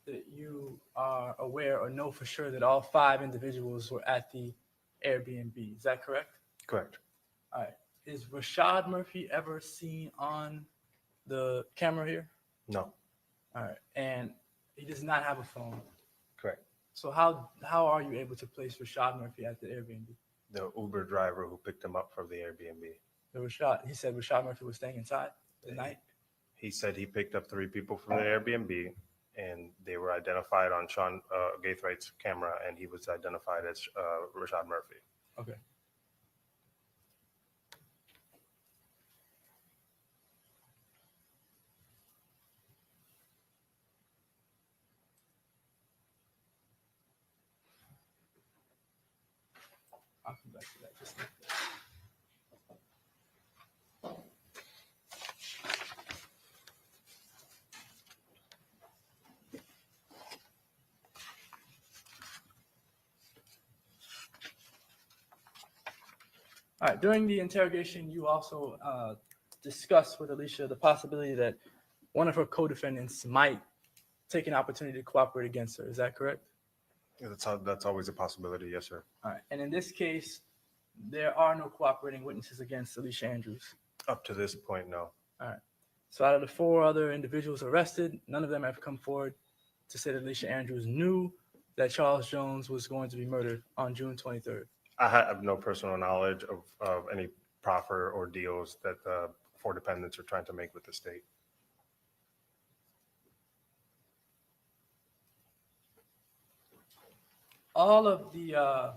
that you are aware or know for sure that all 5 individuals were at the Airbnb. Is that correct? Correct. All right. Is Rashad Murphy ever seen on the camera here? No. All right. And he does not have a phone. Correct. So how are you able to place Rashad Murphy at the Airbnb? The Uber driver who picked him up from the Airbnb. He said Rashad Murphy was staying inside the night. He said he picked up 3 people from the Airbnb, and they were identified on Sean Gaithwaite's camera, and he was identified as Rashad Murphy. Okay. I'll come back to that. Just like that. All right. During the interrogation, you also discussed with Alicia the possibility that one of her co-defendants might take an opportunity to cooperate against her. Is that correct? Yeah, that's always a possibility, yes, sir. All right. And in this case, there are no cooperating witnesses against Alicia Andrews. Up to this point, no. All right. So out of the 4 other individuals arrested, none of them have come forward to say that Alicia Andrews knew that Charles Jones was going to be murdered on June 23rd. I have no personal knowledge of any proffer or deals that the 4 defendants are trying to make with the state. All of the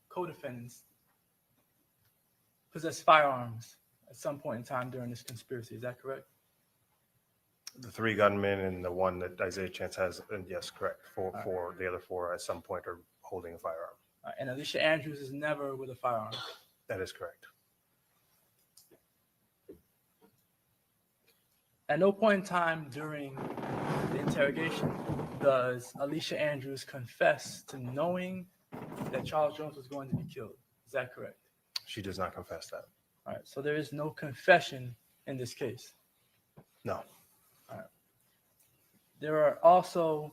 co-defendants possessed firearms at some point in time during this conspiracy. Is that correct? The 3 gunmen and the one that Isaiah Chance has, and yes, correct. For the other 4 at some point are holding a firearm. And Alicia Andrews is never with a firearm. That is correct. At no point in time during the interrogation does Alicia Andrews confess to knowing that Charles Jones was going to be killed. Is that correct? She does not confess that. All right. So there is no confession in this case. No. All right. There are also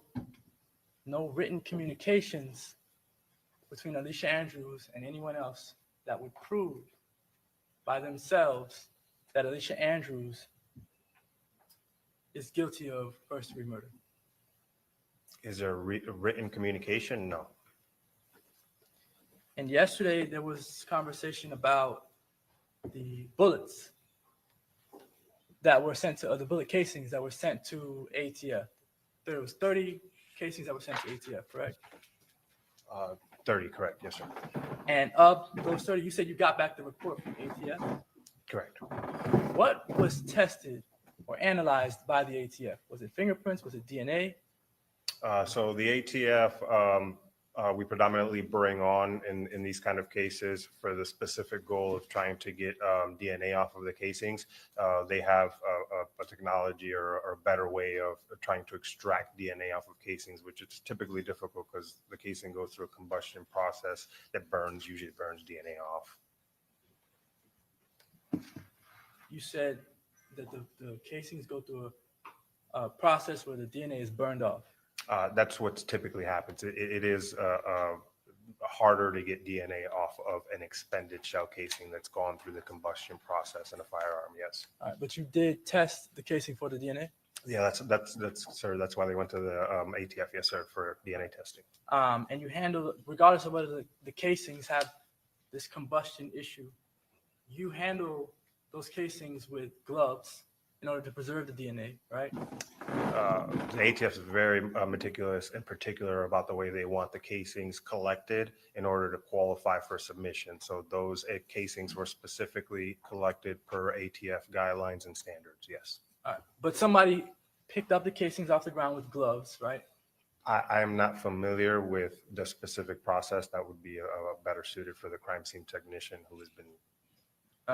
no written communications between Alicia Andrews and anyone else that would prove by themselves that Alicia Andrews is guilty of first-degree murder. Is there a written communication? No. And yesterday there was conversation about the bullets that were sent to the bullet casings that were sent to ATF. There was 30 casings that were sent to ATF, correct? 30, correct. Yes, sir. And of those 30, you said you got back the report from ATF. Correct. What was tested or analyzed by the ATF? Was it fingerprints? Was it DNA? So the ATF, we predominantly bring on in these kind of cases for the specific goal of trying to get DNA off of the casings. They have a technology or a better way of trying to extract DNA off of casings, which is typically difficult because the casing goes through a combustion process that usually burns DNA off. You said that the casings go through a process where the DNA is burned off. That's what typically happens. It is harder to get DNA off of an expended shell casing that's gone through the combustion process in a firearm. Yes. All right, but you did test the casing for the DNA. Yeah, that's sir. That's why they went to the ATF. Yes, sir, for DNA testing. And you handle, regardless of whether the casings have this combustion issue, you handle those casings with gloves in order to preserve the DNA, right? The ATF is very meticulous, in particular about the way they want the casings collected in order to qualify for submission. So those casings were specifically collected per ATF guidelines and standards. Yes. All right. But somebody picked up the casings off the ground with gloves, right? I am not familiar with the specific process. That would be better suited for the crime scene technician who has been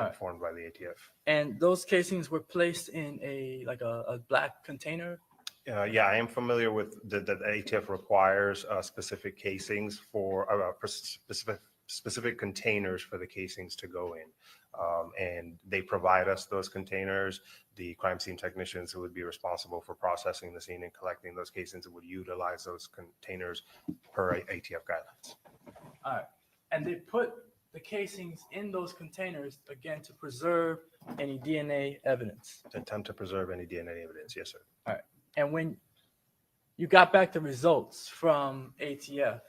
informed by the ATF. And those casings were placed in a black container. Yeah, I am familiar with the ATF requires specific casings for specific containers for the casings to go in. And they provide us those containers. The crime scene technicians who would be responsible for processing the scene and collecting those casings would utilize those containers per ATF guidelines. All right. And they put the casings in those containers, again, to preserve any DNA evidence. To attempt to preserve any DNA evidence, yes, sir. All right. And when you got back the results from ATF,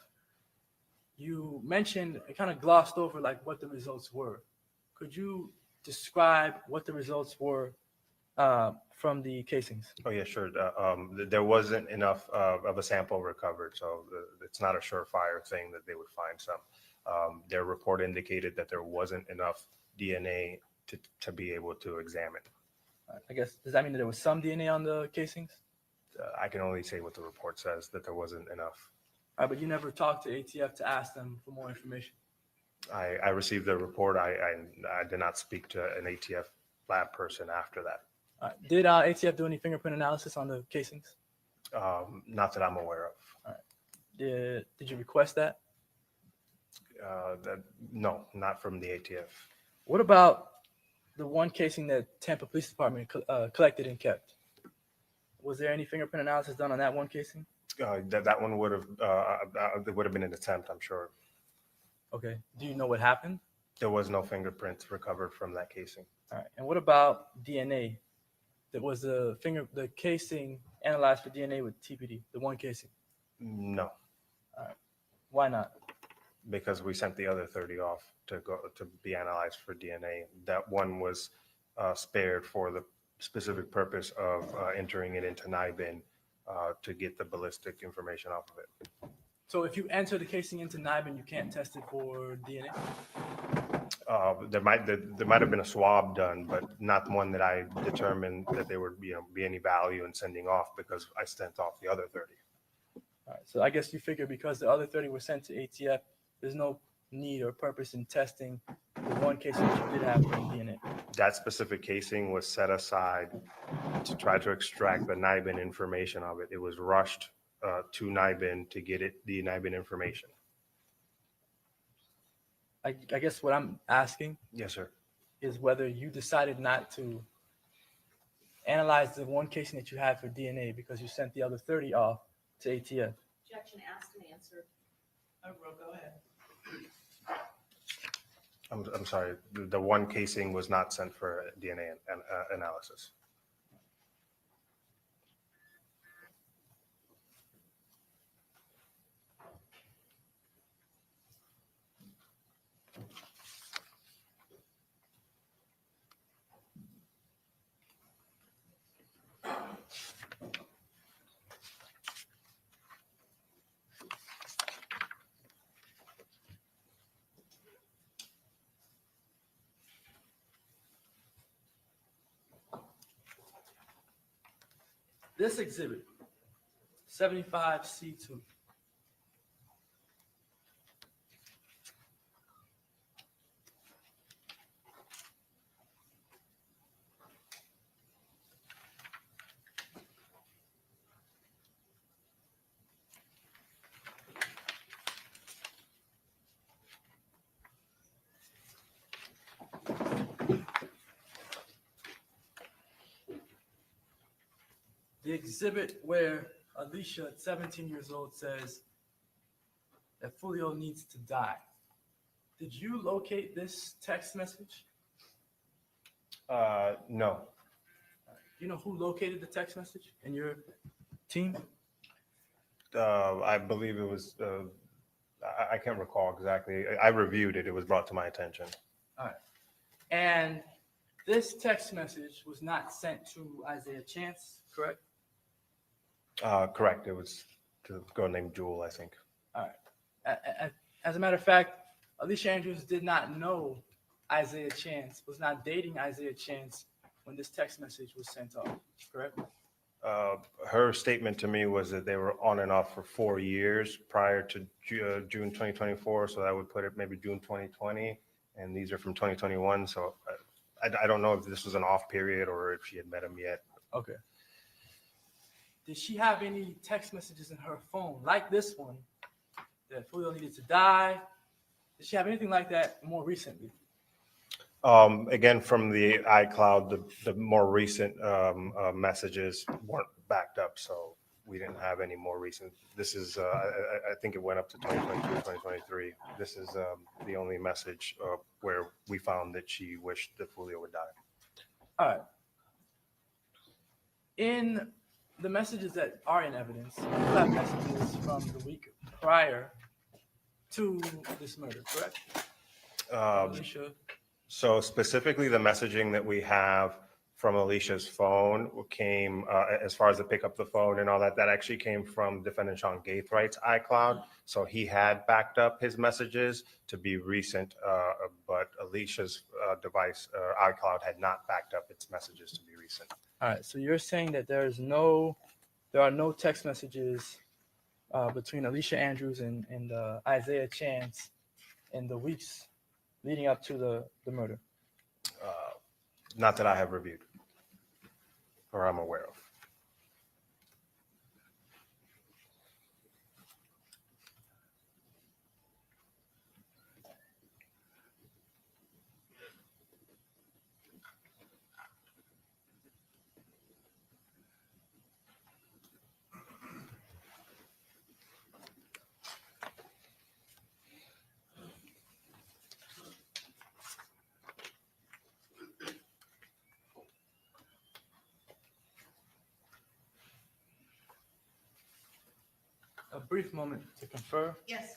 you mentioned, it kind of glossed over like what the results were. Could you describe what the results were from the casings? Oh, yeah, sure. There wasn't enough of a sample recovered, so it's not a surefire thing that they would find some. Their report indicated that there wasn't enough DNA to be able to examine. I guess, does that mean that there was some DNA on the casings? I can only say what the report says, that there wasn't enough. All right, but you never talked to ATF to ask them for more information. I received the report. I did not speak to an ATF lab person after that. All right. Did ATF do any fingerprint analysis on the casings? Not that I'm aware of. Did you request that? No, not from the ATF. What about the one casing that Tampa Police Department collected and kept? Was there any fingerprint analysis done on that one casing? That one would have been an attempt, I'm sure. Okay. Do you know what happened? There was no fingerprints recovered from that casing. All right. And what about DNA? That was the casing analyzed for DNA with TPD, the one casing. No, Why not? because we sent the other 30 off to be analyzed for DNA. That one was spared for the specific purpose of entering it into NIBIN to get the ballistic information off of it. So if you enter the casing into NIBIN, you can't test it for DNA? There might have been a swab done, but not one that I determined that there would be any value in sending off, because I sent off the other 30. All right. So I guess you figure because the other 30 were sent to ATF, there's no need or purpose in testing the one casing that you did have for DNA. That specific casing was set aside to try to extract the NIBIN information of it. It was rushed to NIBIN to get the NIBIN information. I guess what I'm asking Yes, sir. is whether you decided not to analyze the one casing that you had for DNA because you sent the other 30 off to ATF. Objection asked and answered. Oh, go ahead. I'm sorry. The one casing was not sent for DNA analysis. This exhibit, 75C2. The exhibit where Alicia, at 17 years old, says that Foolio needs to die. Did you locate this text message? No. Do you know who located the text message in your team? I believe it was, I can't recall exactly. I reviewed it. It was brought to my attention. All right. And this text message was not sent to Isaiah Chance, correct? Correct. It was to a girl named Jewel, I think. All right. As a matter of fact, Alicia Andrews did not know Isaiah Chance, was not dating Isaiah Chance when this text message was sent off, correct? Her statement to me was that they were on and off for 4 years prior to June 2024. So that would put it maybe June 2020. And these are from 2021. So I don't know if this was an off period or if she had met him yet. Okay. Did she have any text messages in her phone like this one that Foolio needed to die? Did she have anything like that more recently? Again, from the iCloud, the more recent messages weren't backed up, so we didn't have any more recent. This is, I think it went up to 2022, 2023. This is the only message where we found that she wished that Julio would die. All right. In the messages that are in evidence, you have messages from the week prior to this murder, correct? Alicia. So specifically, the messaging that we have from Alicia's phone came, as far as to pick up the phone and all that, that actually came from defendant Sean Gaithwright's iCloud. So he had backed up his messages to be recent, but Alicia's device, iCloud, had not backed up its messages to be recent. All right. So you're saying that there are no text messages between Alicia Andrews and Isaiah Chance in the weeks leading up to the murder? Not that I have reviewed or I'm aware of. A brief moment to confer. Yes.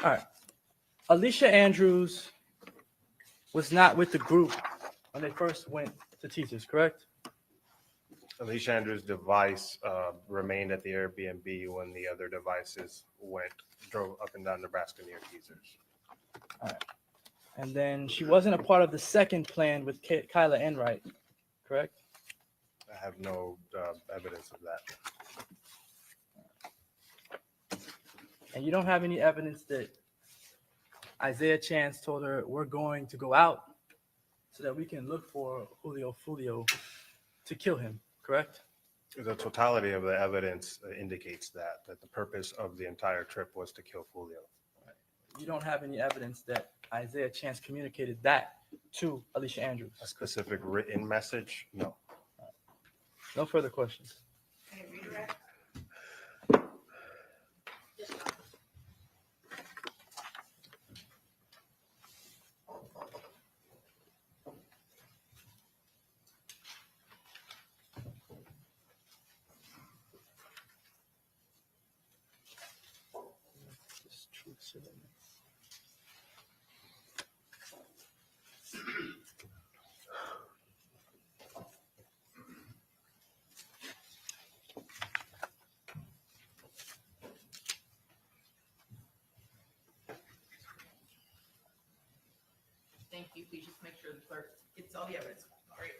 All right. Alicia Andrews was not with the group when they first went to Teachers, correct? Alicia Andrews' device remained at the Airbnb when the other devices drove up and down Nebraska near Teasers. All right. And then she wasn't a part of the second plan with Kyla Enright, correct? I have no evidence of that. And you don't have any evidence that Isaiah Chance told her, we're going to go out so that we can look for Julio Foolio to kill him, correct? The totality of the evidence indicates that the purpose of the entire trip was to kill Julio. You don't have any evidence that Isaiah Chance communicated that to Alicia Andrews. A specific written message? No. No further questions. Can you redirect? Thank you. Please just make sure the clerk gets all the evidence. All right.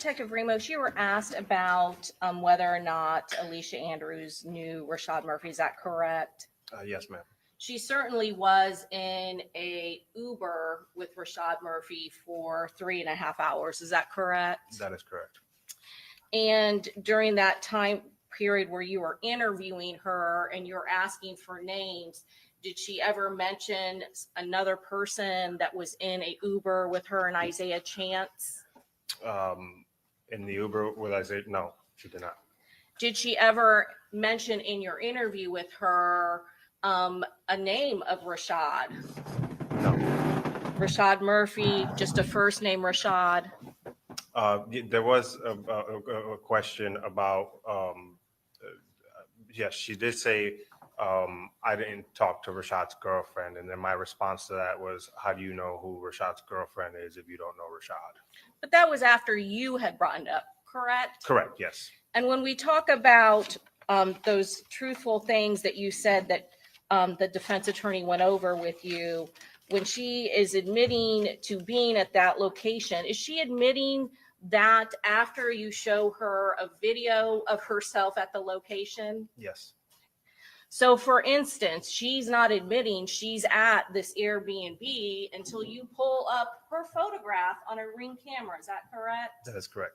Detective Ramos, you were asked about whether or not Alicia Andrews knew Rashad Murphy. Is that correct? Yes, ma'am. She certainly was in a Uber with Rashad Murphy for 3.5 hours. Is that correct? That is correct. And during that time period where you were interviewing her and you're asking for names, did she ever mention another person that was in a Uber with her and Isaiah Chance? In the Uber with Isaiah, no, she did not. Did she ever mention in your interview with her a name of Rashad? No. Rashad Murphy, just a first name Rashad? There was a question about, yes, she did say, I didn't talk to Rashad's girlfriend. And then my response to that was, how do you know who Rashad's girlfriend is if you don't know Rashad? But that was after you had brought it up, correct? Correct, yes. And when we talk about those truthful things that you said that the defense attorney went over with you, when she is admitting to being at that location, is she admitting that after you show her a video of herself at the location? Yes. So for instance, she's not admitting she's at this Airbnb until you pull up her photograph on a Ring camera. Is that correct? That is correct.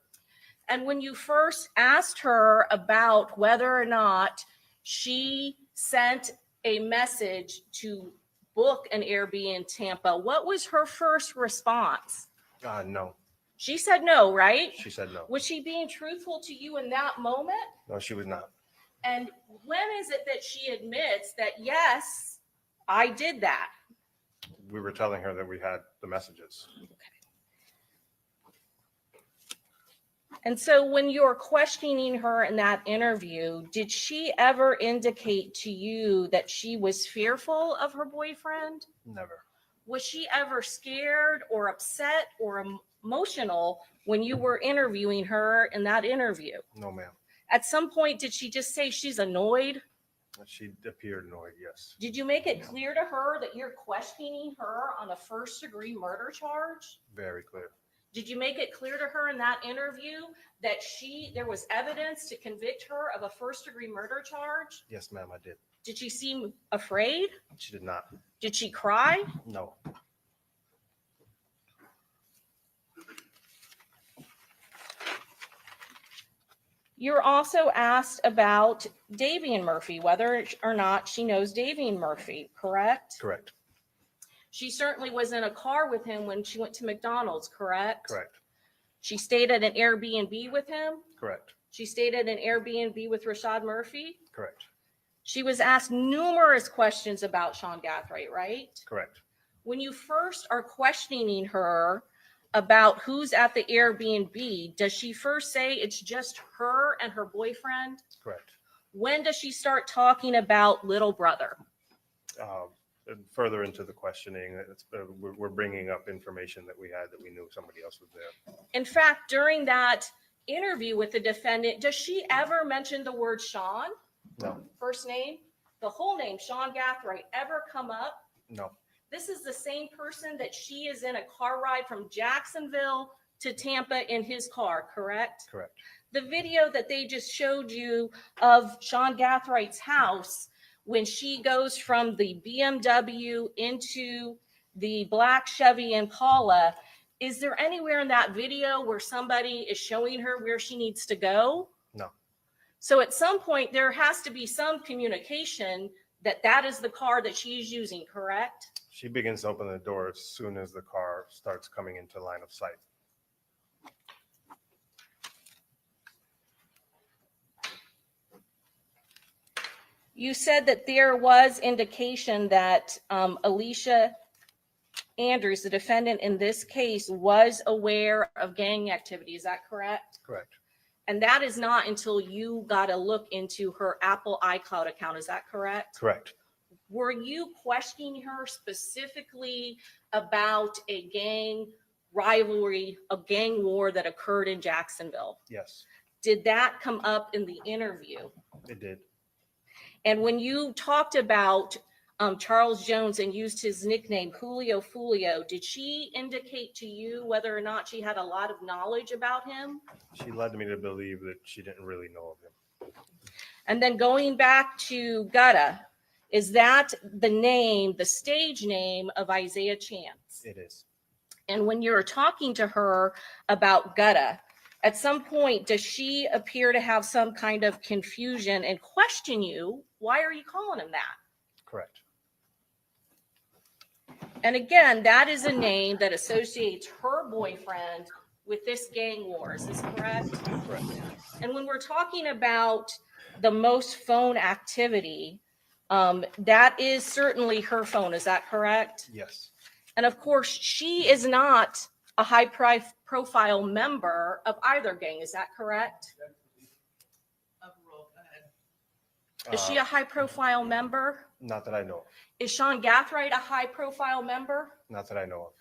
And when you first asked her about whether or not she sent a message to book an Airbnb in Tampa, what was her first response? No. She said no, right? She said no. Was she being truthful to you in that moment? No, she was not. And when is it that she admits that, yes, I did that? We were telling her that we had the messages. And so when you're questioning her in that interview, did she ever indicate to you that she was fearful of her boyfriend? Never. Was she ever scared or upset or emotional when you were interviewing her in that interview? No, ma'am. At some point, did she just say she's annoyed? She appeared annoyed, yes. Did you make it clear to her that you're questioning her on a first-degree murder charge? Very clear. Did you make it clear to her in that interview that there was evidence to convict her of a first-degree murder charge? Yes, ma'am, I did. Did she seem afraid? She did not. Did she cry? No. You're also asked about Davian Murphy, whether or not she knows Davian Murphy, correct? Correct. She certainly was in a car with him when she went to McDonald's, correct? Correct. She stayed at an Airbnb with him? Correct. She stayed at an Airbnb with Rashad Murphy? Correct. She was asked numerous questions about Sean Gathright, right? Correct. When you first are questioning her about who's at the Airbnb, does she first say it's just her and her boyfriend? Correct. When does she start talking about little brother? Further into the questioning, we're bringing up information that we had that we knew somebody else was there. In fact, during that interview with the defendant, does she ever mention the word Sean? No. First name? The whole name, Sean Gathright, ever come up? No. This is the same person that she is in a car ride from Jacksonville to Tampa in his car, correct? Correct. The video that they just showed you of SeanGathright's house when she goes from the BMW into the black Chevy Impala, is there anywhere in that video where somebody is showing her where she needs to go? No. So at some point, there has to be some communication that that is the car that she's using, correct? She begins to open the door as soon as the car starts coming into line of sight. You said that there was indication that Alicia Andrews, the defendant in this case, was aware of gang activity. Is that correct? Correct. And that is not until you got a look into her Apple iCloud account. Is that correct? Correct. Were you questioning her specifically about a gang rivalry, a gang war that occurred in Jacksonville? Yes, Did that come up in the interview? it did. And when you talked about Charles Jones and used his nickname Julio Foolio, did she indicate to you whether or not she had a lot of knowledge about him? She led me to believe that she didn't really know of him. And then going back to Gutta, is that the name, the stage name of Isaiah Chance? It is. And when you're talking to her about Gutta, at some point, does she appear to have some kind of confusion and question you? Why are you calling him that? Correct. And again, that is a name that associates her boyfriend with this gang war. Is this correct? Correct. And when we're talking about the most phone activity, that is certainly her phone. Is that correct? Yes. And of course, she is not a high-profile member of either gang. Is that correct? Overruled. Go ahead. Is she a high-profile member? Not that I know of. Is Sean Gathright a high-profile member? Not that I know of.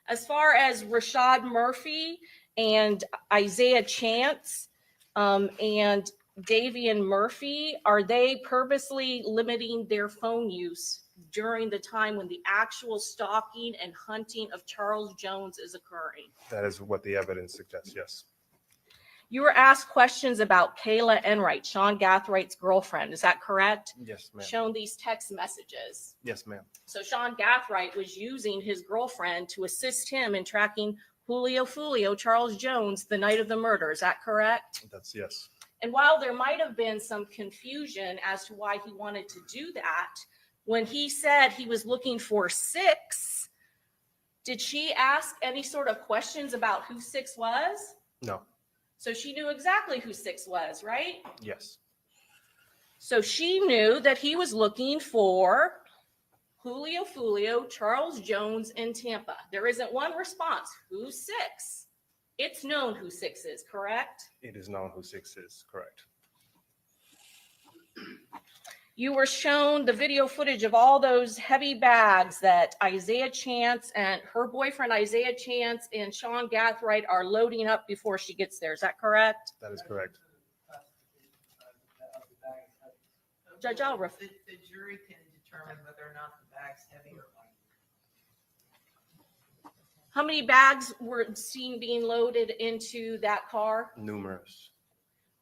As far as Rashad Murphy and Isaiah Chance and Davian Murphy, are they purposely limiting their phone use during the time when the actual stalking and hunting of Charles Jones is occurring? That is what the evidence suggests, yes. You were asked questions about Kayla Enright, SeanGathright's girlfriend. Is that correct? Yes, ma'am. Shown these text messages. Yes, ma'am. So Sean Gathright was using his girlfriend to assist him in tracking Julio Foolio, Charles Jones, the night of the murder. Is that correct? That's yes. And while there might have been some confusion as to why he wanted to do that, when he said he was looking for 6, did she ask any sort of questions about who 6 was? No. So she knew exactly who 6 was, right? Yes. So she knew that he was looking for Julio Foolio, Charles Jones in Tampa. There isn't one response. Who's 6? It's known who 6 is, correct? It is known who 6 is, correct. You were shown the video footage of all those heavy bags that Isaiah Chance and her boyfriend Isaiah Chance and Sean Gathright are loading up before she gets there. Is that correct? That is correct. Judge Alriff. The jury can determine whether or not the bag's heavy or light. How many bags were seen being loaded into that car? Numerous.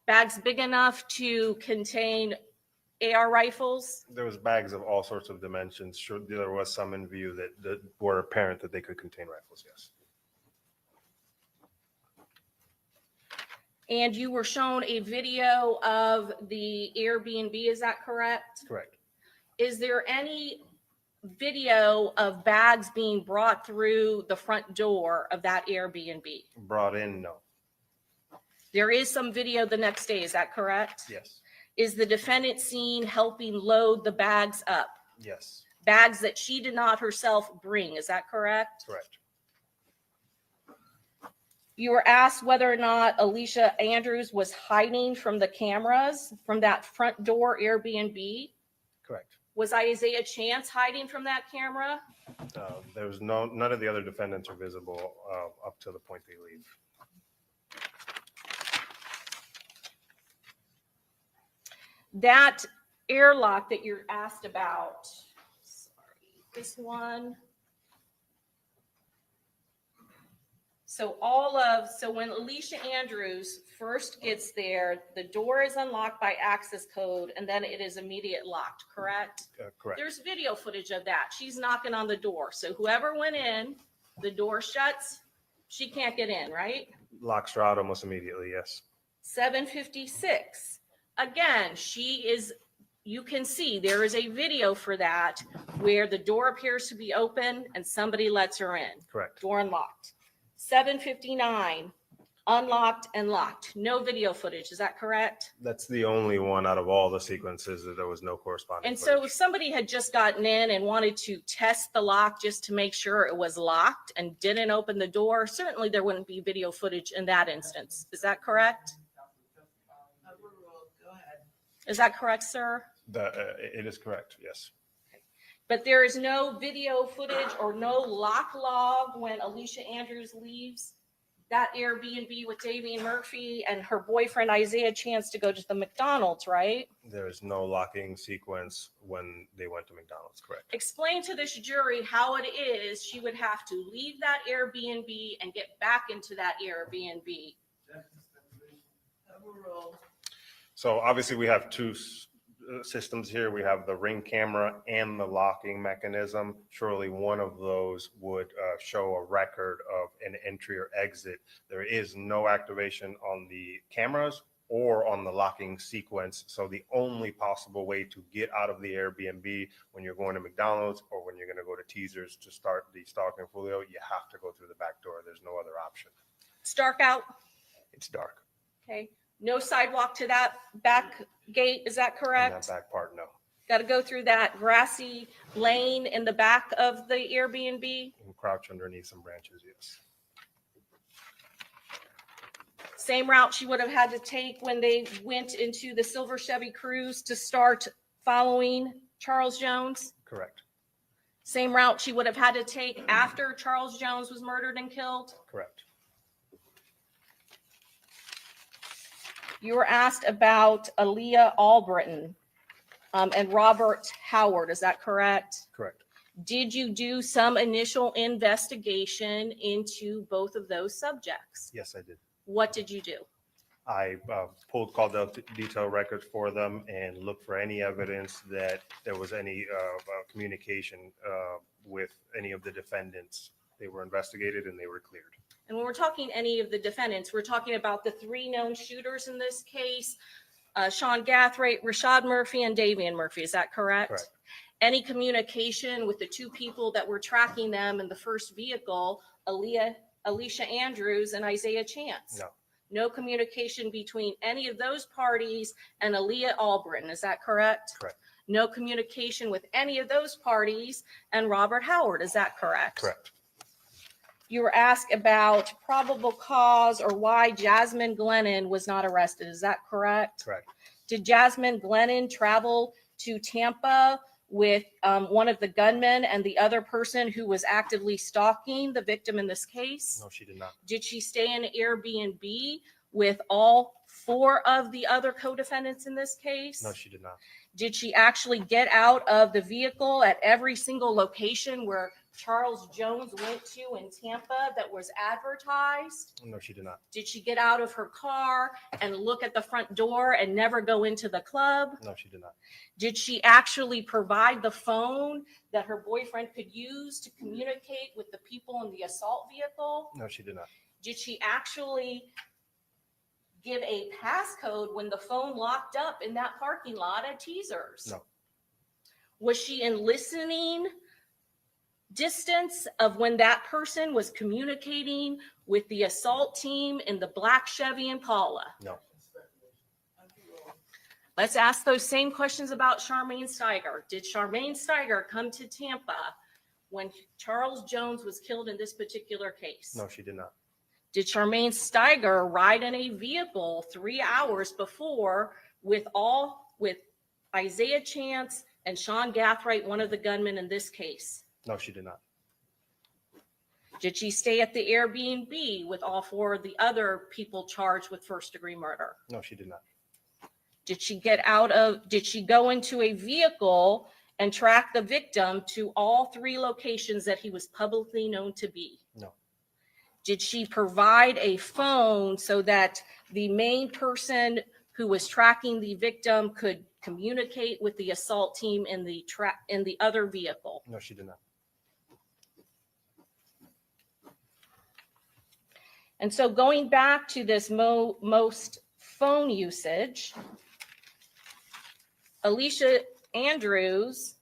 Bags big enough to contain AR rifles? There was bags of all sorts of dimensions. Sure, there was some in view that were apparent that they could contain rifles, yes. And you were shown a video of the Airbnb, is that correct? Correct. Is there any video of bags being brought through the front door of that Airbnb? Brought in, no. There is some video the next day, is that correct? Yes. Is the defendant seen helping load the bags up? Yes. Bags that she did not herself bring, is that correct? Correct. You were asked whether or not Alicia Andrews was hiding from the cameras from that front door Airbnb. Correct. Was Isaiah Chance hiding from that camera? There was none of the other defendants are visible up to the point they leave. That airlock that you're asked about, sorry, this one. So when Alicia Andrews first gets there, the door is unlocked by access code and then it is immediate locked, correct? Correct. There's video footage of that. She's knocking on the door. So whoever went in, the door shuts, she can't get in, right? Locks her out almost immediately, yes. 7:56. Again, you can see there is a video for that where the door appears to be open and somebody lets her in. Correct. Door unlocked. 7:59, unlocked and locked. No video footage, is that correct? That's the only one out of all the sequences that there was no corresponding And so if footage. somebody had just gotten in and wanted to test the lock just to make sure it was locked and didn't open the door, certainly there wouldn't be video footage in that instance. Is that correct? Overruled. Go ahead. Is that correct, sir? It is correct, yes. But there is no video footage or no lock log when Alicia Andrews leaves? that Airbnb with Davian Murphy and her boyfriend Isaiah Chance to go to the McDonald's, right? There is no locking sequence when they went to McDonald's, correct? Explain to this jury how it is she would have to leave that Airbnb and get back into that Airbnb. Overruled. So obviously we have two systems here. We have the Ring camera and the locking mechanism. Surely one of those would show a record of an entry or exit. There is no activation on the cameras or on the locking sequence. So the only possible way to get out of the Airbnb when you're going to McDonald's or when you're going to go to Teasers to start the stalking Julio, you have to go through the back door. There's no other option. It's dark out. It's dark. Okay. No sidewalk to that back gate. Is that In correct? that back part, no. Got to go through that grassy lane in the back of the Airbnb. You can crouch underneath some branches, yes. Same route she would have had to take when they went into the silver Chevy Cruze to start following Charles Jones. Correct. Same route she would have had to take after Charles Jones was murdered and killed. Correct. You were asked about Aaliyah Albritton and Robert Howard. Is that correct? Correct. Did you do some initial investigation into both of those subjects? Yes, I did. What did you do? I pulled called out detail records for them and looked for any evidence that there was any communication with any of the defendants. They were investigated and they were cleared. And when we're talking any of the defendants, we're talking about the three known shooters in this case, Sean Gathright, Rashad Murphy, and Davian Murphy. Is that correct? Correct. Any communication with the two people that were tracking them in the first vehicle, Alicia Andrews and Isaiah Chance? No. No communication between any of those parties and Aaliyah Albritton. Is that correct? Correct. No communication with any of those parties and Robert Howard. Is that correct? Correct. You were asked about probable cause or why Jasmine Glennon was not arrested. Is that correct? Correct. Did Jasmine Glennon travel to Tampa with one of the gunmen and the other person who was actively stalking the victim in this case? No, she did not. Did she stay in an Airbnb with all four of the other co-defendants in this case? No, she did not. Did she actually get out of the vehicle at every single location where Charles Jones went to in Tampa that was advertised? No, she did not. Did she get out of her car and look at the front door and never go into the club? No, she did not. Did she actually provide the phone that her boyfriend could use to communicate with the people in the assault vehicle? No, she did not. Did she actually give a passcode when the phone locked up in that parking lot at Teasers? No. Was she in listening distance of when that person was communicating with the assault team in the black Chevy Impala? No. Let's ask those same questions about Charmaine Steiger. Did Charmaine Steiger come to Tampa when Charles Jones was killed in this particular case? No, she did not. Did Charmaine Steiger ride in a vehicle 3 hours before with Isaiah Chance and Sean Gathright, one of the gunmen in this case? No, she did not. Did she stay at the Airbnb with all four of the other people charged with first-degree murder? No, she did not. Did she go into a vehicle and track the victim to all three locations that he was publicly known to be? No. Did she provide a phone so that the main person who was tracking the victim could communicate with the assault team in the other vehicle? No, she did not. And so going back to this most phone usage, Alicia Andrews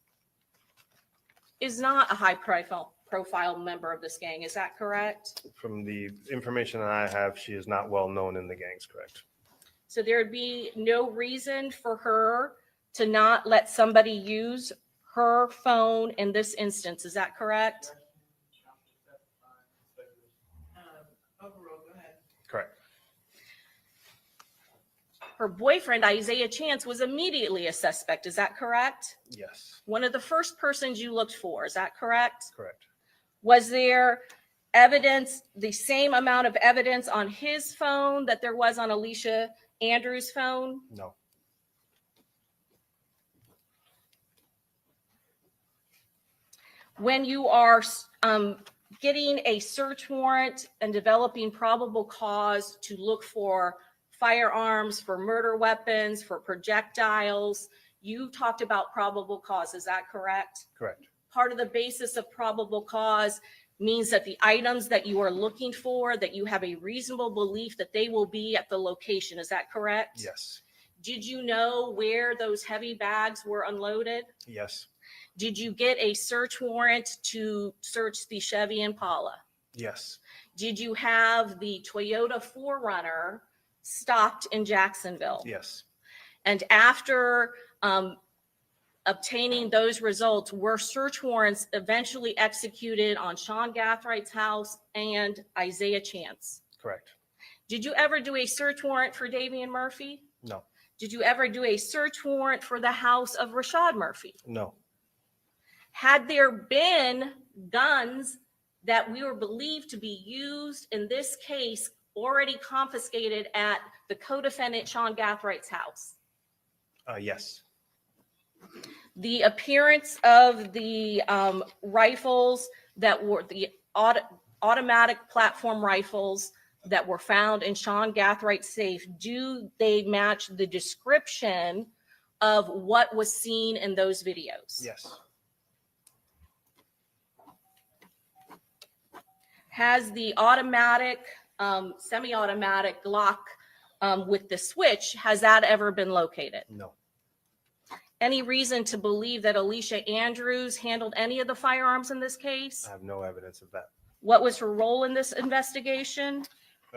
is not a high profile member of this gang. Is that correct? From the information that I have, she is not well known in the gangs, correct? So there would be no reason for her to not let somebody use her phone in this instance. Is that correct? Overruled, go ahead. Correct. Her boyfriend, Isaiah Chance, was immediately a suspect. Is that correct? Yes, One of the first persons you looked for. Is that correct? correct. Was there evidence, the same amount of evidence on his phone that there was on Alicia Andrews' phone? No. When you are getting a search warrant and developing probable cause to look for firearms, for murder weapons, for projectiles, you talked about probable cause. Is that correct? Correct. Part of the basis of probable cause means that the items that you are looking for, that you have a reasonable belief that they will be at the location. Is that correct? Yes. Did you know where those heavy bags were unloaded? Yes. Did you get a search warrant to search the Chevy Impala? Yes. Did you have the Toyota 4Runner stopped in Jacksonville? Yes. And after obtaining those results, were search warrants eventually executed on Sean Gathrights' house and Isaiah Chance? Correct. Did you ever do a search warrant for Davian Murphy? No. Did you ever do a search warrant for the house of Rashad Murphy? No. Had there been guns that we were believed to be used in this case already confiscated at the co-defendant Sean Gathrights' house? Yes. The appearance of the rifles that were the automatic platform rifles that were found in Sean Gathrights' safe, do they match the description of what was seen in those videos? Yes. Has the automatic, semi-automatic Glock with the switch, has that ever been located? No. Any reason to believe that Alicia Andrews handled any of the firearms in this case? I have no evidence of that. What was her role in this investigation?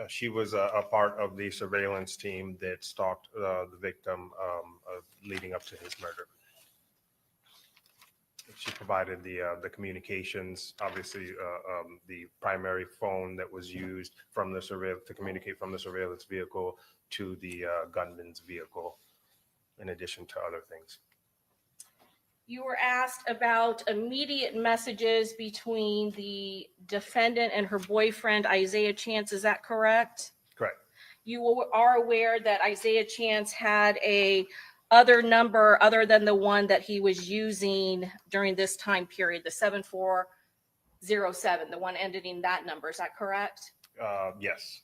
She was a part of the surveillance team that stalked the victim leading up to his murder. She provided the communications, obviously the primary phone that was used from the to communicate from the surveillance vehicle to the gunman's vehicle, in addition to other things. You were asked about immediate messages between the defendant and her boyfriend, Isaiah Chance. Is that correct? Correct. You are aware that Isaiah Chance had a other number other than the one that he was using during this time period, the 7407, the one ending in that number. Is that correct? Yes.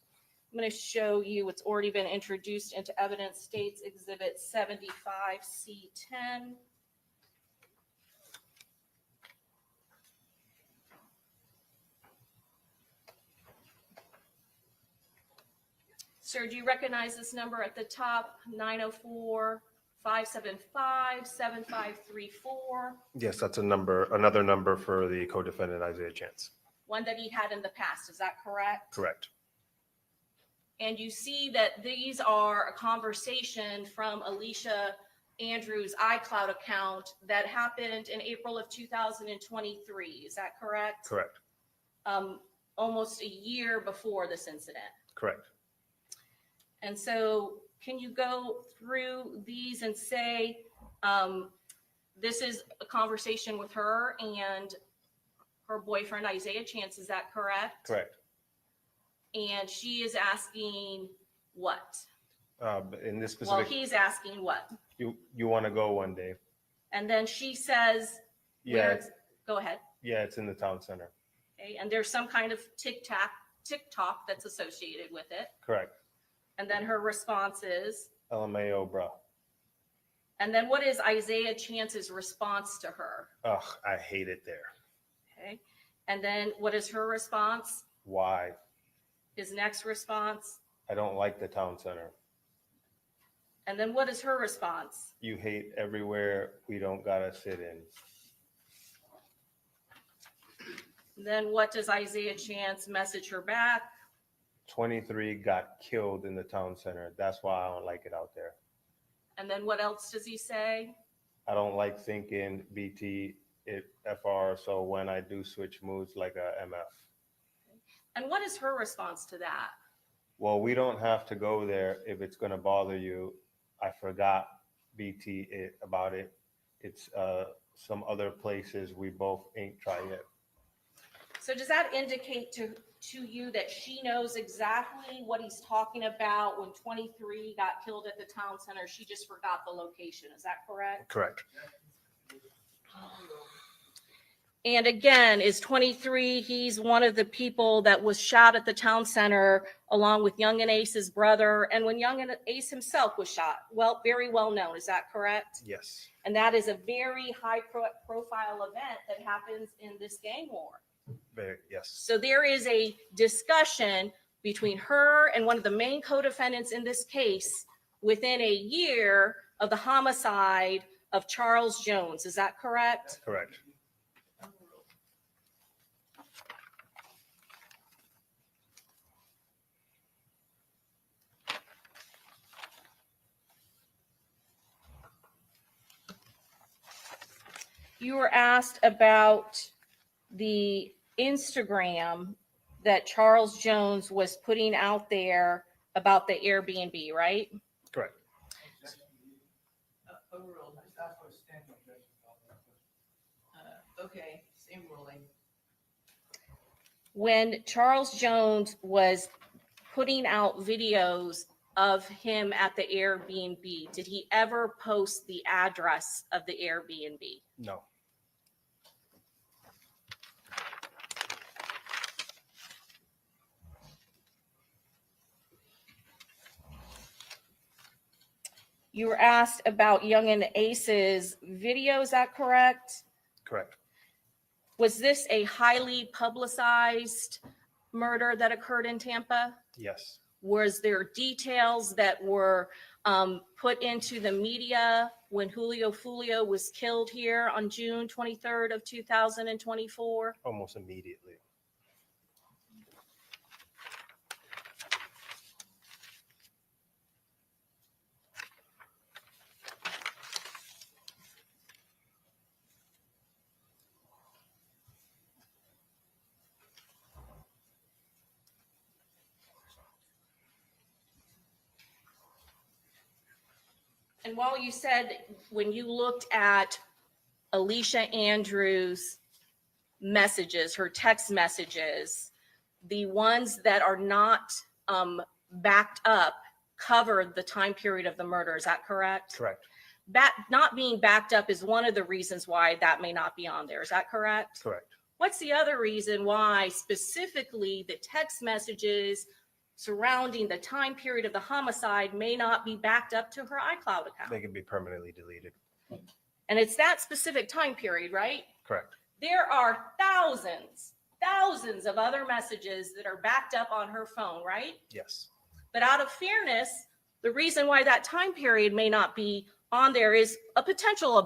I'm going to show you, it's already been introduced into evidence, States Exhibit 75C10. Sir, do you recognize this number at the top, 904-575-7534? Yes, that's another number for the co-defendant Isaiah Chance. One that he had in the past, is that correct? Correct. And you see that these are a conversation from Alicia Andrews' iCloud account that happened in April of 2023. Is that correct? Correct. Almost a year before this incident. Correct. And so can you go through these and say, this is a conversation with her and her boyfriend, Isaiah Chance, is that correct? Correct. And she is asking what? In this Well, specific, he's asking what? you want to go one day? And then she says, Yeah. Go ahead. Yeah, it's in the town center. Okay. And there's some kind of TikTok that's associated with it. Correct. And then her response is, LMAO, bro. and then what is Isaiah Chance's response to her? Ugh, I hate it there. Okay. And then what is her response? Why? His next response. I don't like the town center. And then what is her response? You hate everywhere we don't gotta sit in. And then what does Isaiah Chance message her back? 23 got killed in the town center. That's why I don't like it out there. And then what else does he say? I don't like thinking BT FR, so when I do switch moods like a MF. And what is her response to that? Well, we don't have to go there if it's gonna bother you. I forgot BT about it. It's some other places we both ain't tried yet. So does that indicate to you that she knows exactly what he's talking about when 23 got killed at the town center? She just forgot the location. Is that correct? Correct. And again, is 23, he's one of the people that was shot at the town center along with Young and Ace's brother, and when Young and Ace himself was shot. Well, very well known. Is that correct? Yes. And that is a very high profile event that happens in this gang war. Yes. So there is a discussion between her and one of the main co-defendants in this case within a year of the homicide of Charles Jones. Is that correct? Correct. You were asked about the Instagram that Charles Jones was putting out there about the Airbnb, right? Correct. Overruled. Okay, same ruling. When Charles Jones was putting out videos of him at the Airbnb, did he ever post the address of the Airbnb? No. You were asked about Young and Ace's video, is that correct? Correct. Was this a highly publicized murder that occurred in Tampa? Yes. Was there details that were put into the media when Julio Foolio was killed here on June 23rd of 2024? Almost immediately. And while you said when you looked at Alicia Andrews' messages, her text messages, the ones that are not backed up covered the time period of the murder, is that correct? Correct. Not being backed up is one of the reasons why that may not be on there, is that correct? Correct. What's the other reason why specifically the text messages surrounding the time period of the homicide may not be backed up to her iCloud account? They can be permanently deleted. And it's that specific time period, right? Correct. There are thousands of other messages that are backed up on her phone, right? Yes. But out of fairness, the reason why that time period may not be on there is a potential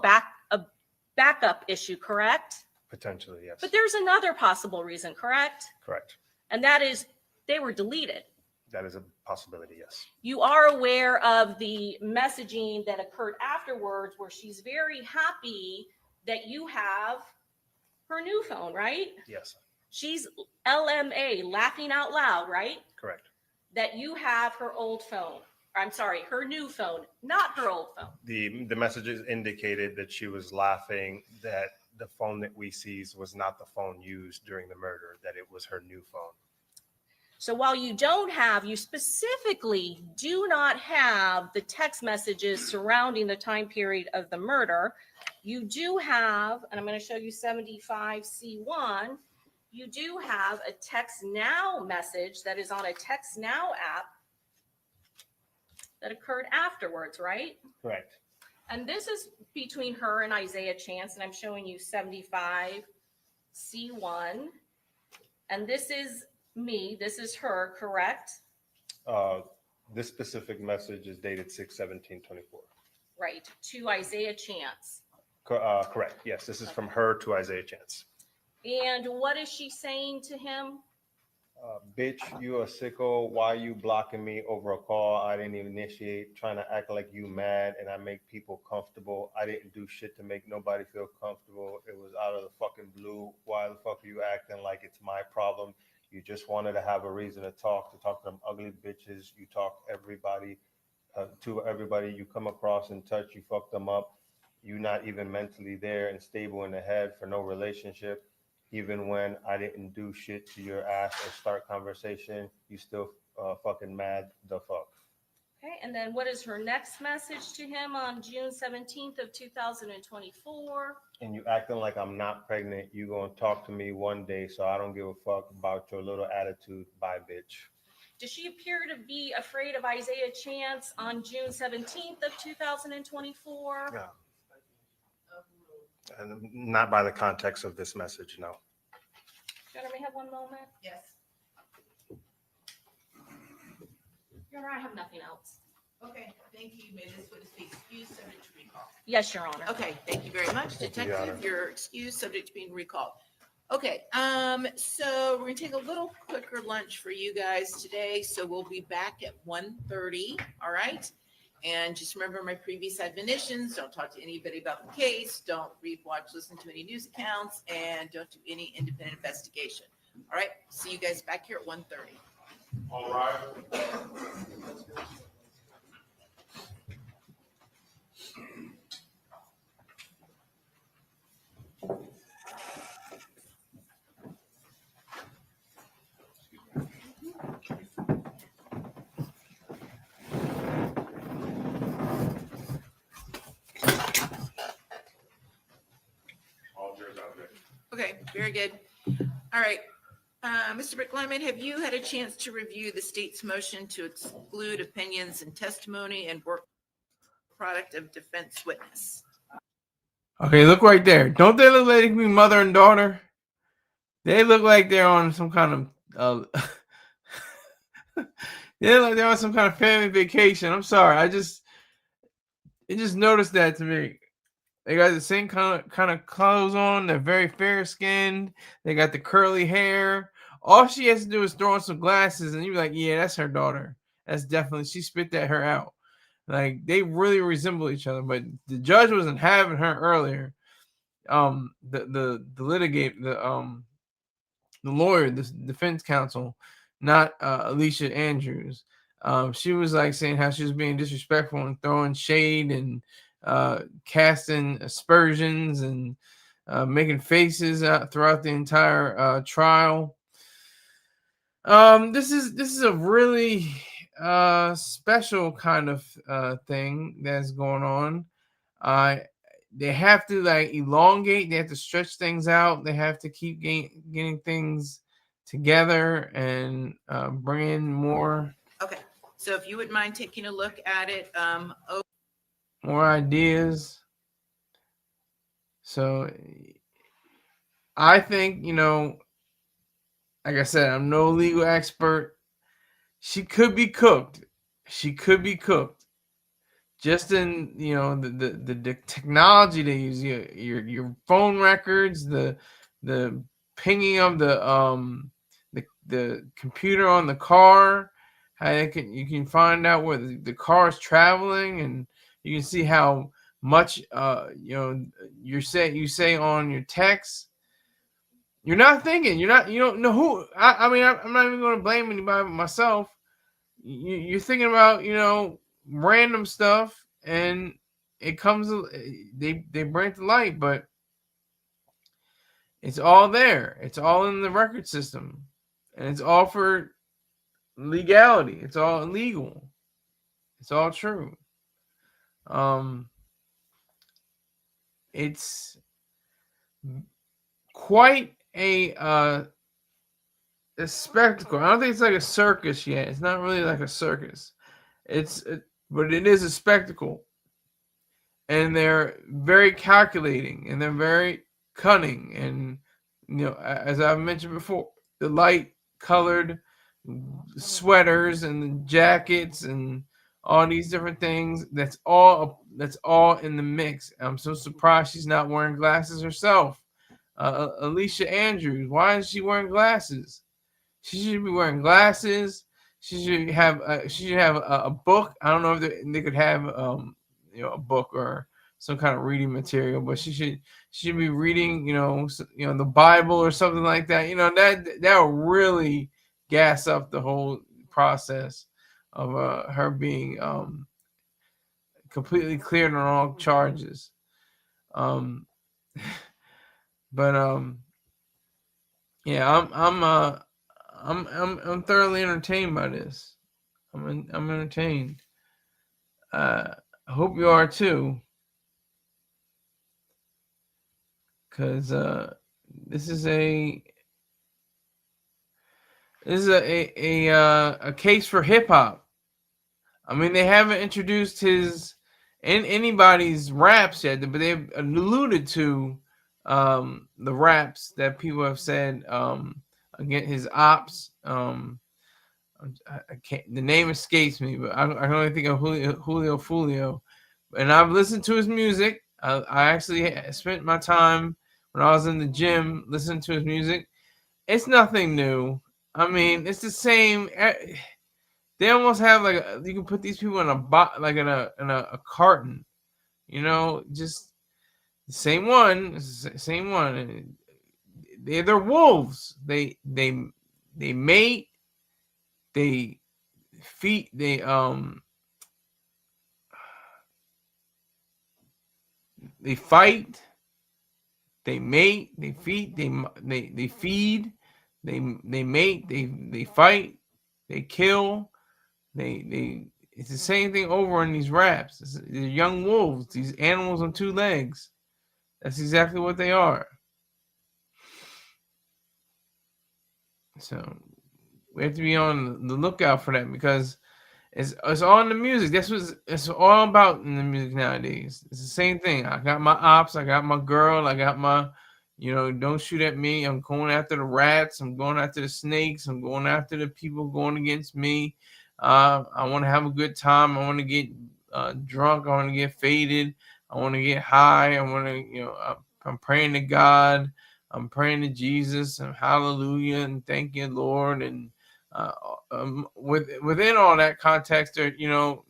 backup issue, correct? Potentially, yes. But there's another possible reason, correct? Correct. And that is they were deleted. That is a possibility, yes. You are aware of the messaging that occurred afterwards where she's very happy that you have her new phone, right? Yes. She's LMA, laughing out loud, right? Correct. That you have her old phone. I'm sorry, her new phone, not her old phone. The messages indicated that she was laughing, that the phone that we seized was not the phone used during the murder, that it was her new phone. So while you specifically do not have the text messages surrounding the time period of the murder, you do have, and I'm going to show you 75C1, you do have a text now message that is on a text now app that occurred afterwards, right? Correct. And this is between her and Isaiah Chance, and I'm showing you 75C1. And this is me, this is her, correct? This specific message is dated 6/17/24. Right, to Isaiah Chance. Correct. Yes, this is from her to Isaiah Chance. And what is she saying to him? Bitch, you a sicko. Why you blocking me over a call I didn't even initiate, trying to act like you mad and I make people comfortable. I didn't do shit to make nobody feel comfortable. It was out of the fucking blue. Why the fuck are you acting like it's my problem? You just wanted to have a reason to talk to them ugly bitches. You talk everybody to everybody you come across and touch. You fuck them up. You not even mentally there and stable in the head for no relationship. even when I didn't do shit to your ass or start conversation, you still fucking mad the fuck. Okay, and then what is her next message to him on June 17th of 2024? And you acting like I'm not pregnant. You gonna talk to me one day, so I don't give a fuck about your little attitude. Bye, bitch. Does she appear to be afraid of Isaiah Chance on June 17th of 2024? Yeah. And not by the context of this message, no. Jennifer, may I have one moment? Yes. Your Honor, I have nothing else. Okay, thank you. You made this witness be excused, subject to recall. Yes, Your Honor. Okay, thank you very much, Thank you, Your Detective. Honor. You're excused, subject to being recalled. Okay, so we're gonna take a little quicker lunch for you guys today, so we'll be back at 1:30. All right? And just remember my previous admonitions, don't talk to anybody about the case, don't read, watch, listen to any news accounts, and don't do any independent investigation. All right, see you guys back here at 1:30. All right. Okay, very good. All right. Mr. Bricklyman, have you had a chance to review the state's motion to exclude opinions and testimony and work product of defense witness? Okay, look right there. Don't they look like me, mother and daughter? They look like they're on some kind of they look like they're on some kind of family vacation. I'm sorry. I just noticed that to me. They got the same kind of clothes on. They're very fair skinned. They got the curly hair. All she has to do is throw on some glasses, and you're like, yeah, that's her daughter. That's definitely, she spit that her out. Like, they really resemble each other. But the judge wasn't having her earlier. The lawyer, the defense counsel, not Alicia Andrews. She was like saying how she was being disrespectful and throwing shade and casting aspersions and making faces throughout the entire trial. This is a really special kind of thing that's going on. They have to like elongate. They have to stretch things out. They have to keep getting things together and bring in more. Okay, so if you wouldn't mind taking a look at it, More ideas. So I think, like I said, I'm no legal expert. She could be cooked. She could be cooked. Just in, the technology they use, your phone records, the pinging of the computer on the car, how you can find out where the car is traveling, and you can see how much you say on your text. You're not thinking. You don't know who. I mean, I'm not even going to blame anybody but myself. You're thinking about random stuff, and it comes. They bring it to light, but it's all there. It's all in the record system, and it's all for legality. It's all legal. It's all true. It's quite a spectacle. I don't think it's like a circus yet. It's not really like a circus. But it is a spectacle. And they're very calculating, and they're very cunning. And as I've mentioned before, the light colored sweaters and the jackets and all these different things. That's all in the mix. I'm so surprised she's not wearing glasses herself. Alicia Andrews, why is she wearing glasses? She should be wearing glasses. She should have a book. I don't know if they could have a book or some kind of reading material, but she should be reading the Bible or something like that. That will really gas up the whole process of her being completely cleared on all charges. But Yeah, I'm thoroughly entertained by this. I'm entertained. I hope you are too, because this is a a case for hip hop. I mean, they haven't introduced his in anybody's raps yet, but they've alluded to the raps that people have said against his ops. I can't. The name escapes me, but I can only think of Julio Foolio. And I've listened to his music. I actually spent my time when I was in the gym listening to his music. It's nothing new. I mean, it's the same. They almost have like you can put these people in a like in a carton, you know, just the same one, same one. They're wolves. They mate. They feed. They fight. They mate. They feed. They feed. They mate. They fight. They kill. They it's the same thing over in these raps. They're young wolves, these animals on two legs. That's exactly what they are. So we have to be on the lookout for that because it's all in the music. That's what it's all about in the music nowadays. It's the same thing. I got my ops, I got my girl, I got my, don't shoot at me. I'm going after the rats. I'm going after the snakes. I'm going after the people going against me. I want to have a good time. I want to get drunk. I want to get faded. I want to get high. I want to, I'm praying to God. I'm praying to Jesus and hallelujah and thank you, Lord. And within all that context, they're talking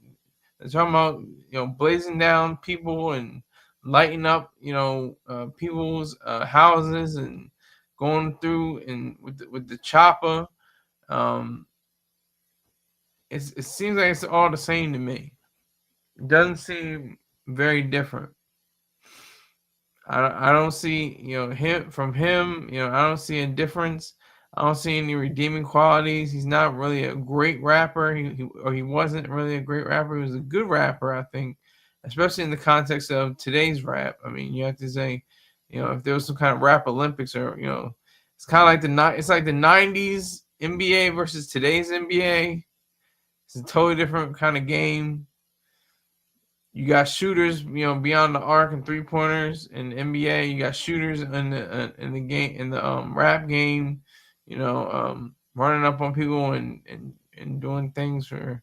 about, blazing down people and lighting up, people's houses and going through and with the chopper. It seems like it's all the same to me. It doesn't seem very different. I don't see him from him. I don't see a difference. I don't see any redeeming qualities. He's not really a great rapper. He wasn't really a great rapper. He was a good rapper, I think, especially in the context of today's rap. I mean, you have to say, if there was some kind of rap Olympics or it's kind of like it's like the '90s NBA versus today's NBA. It's a totally different kind of game. You got shooters, beyond the arc and 3-pointers in the NBA. You got shooters in the game, in the rap game. Running up on people and doing things for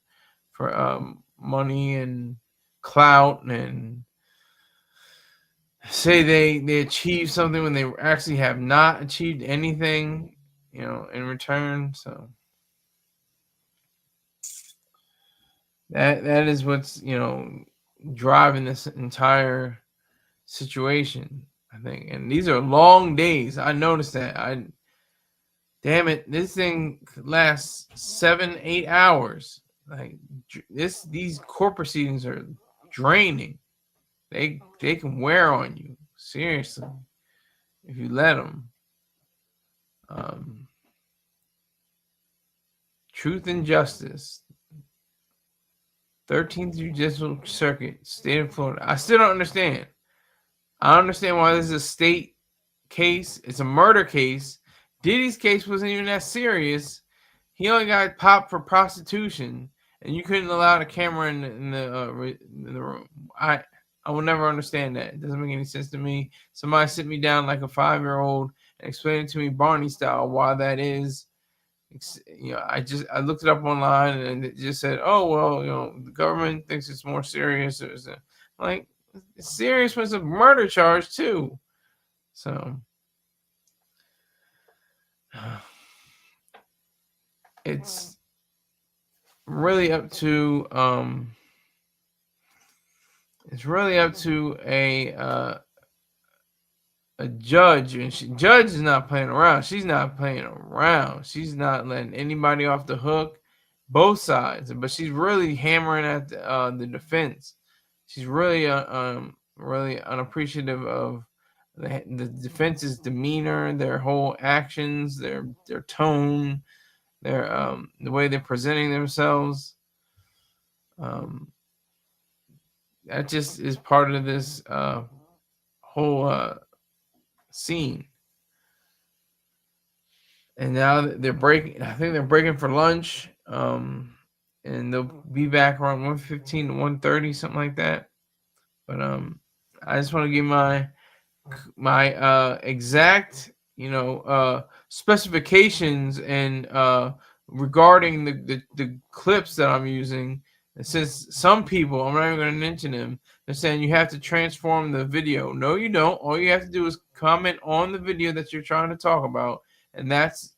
money and clout and say they achieve something when they actually have not achieved anything, in return. So that is what's driving this entire situation, I think. And these are long days. I noticed that. Damn it, this thing lasts 7-8 hours. Like these court proceedings are draining. They can wear on you, seriously, if you let them. Truth and Justice, 13th Judicial Circuit, State of Florida. I still don't understand. I don't understand why this is a state case. It's a murder case. Diddy's case wasn't even that serious. He only got popped for prostitution, and you couldn't allow the camera in the room. I will never understand that. It doesn't make any sense to me. Somebody sit me down like a 5-year-old and explain it to me Barney style why that is. I looked it up online and it just said, oh, well, the government thinks it's more serious. Like, it's serious when it's a murder charge too. So it's really up to a judge, and judge is not playing around. She's not playing around. She's not letting anybody off the hook, both sides. But she's really hammering at the defense. She's really really unappreciative of the defense's demeanor, their whole actions, their tone, their the way they're presenting themselves. That just is part of this whole scene. And now they're breaking. I think they're breaking for lunch. And they'll be back around 1:15 to 1:30, something like that. But I just want to give my exact, specifications and regarding the clips that I'm using. And since some people, I'm not even going to mention them, they're saying you have to transform the video. No, you don't. All you have to do is comment on the video that you're trying to talk about, and that's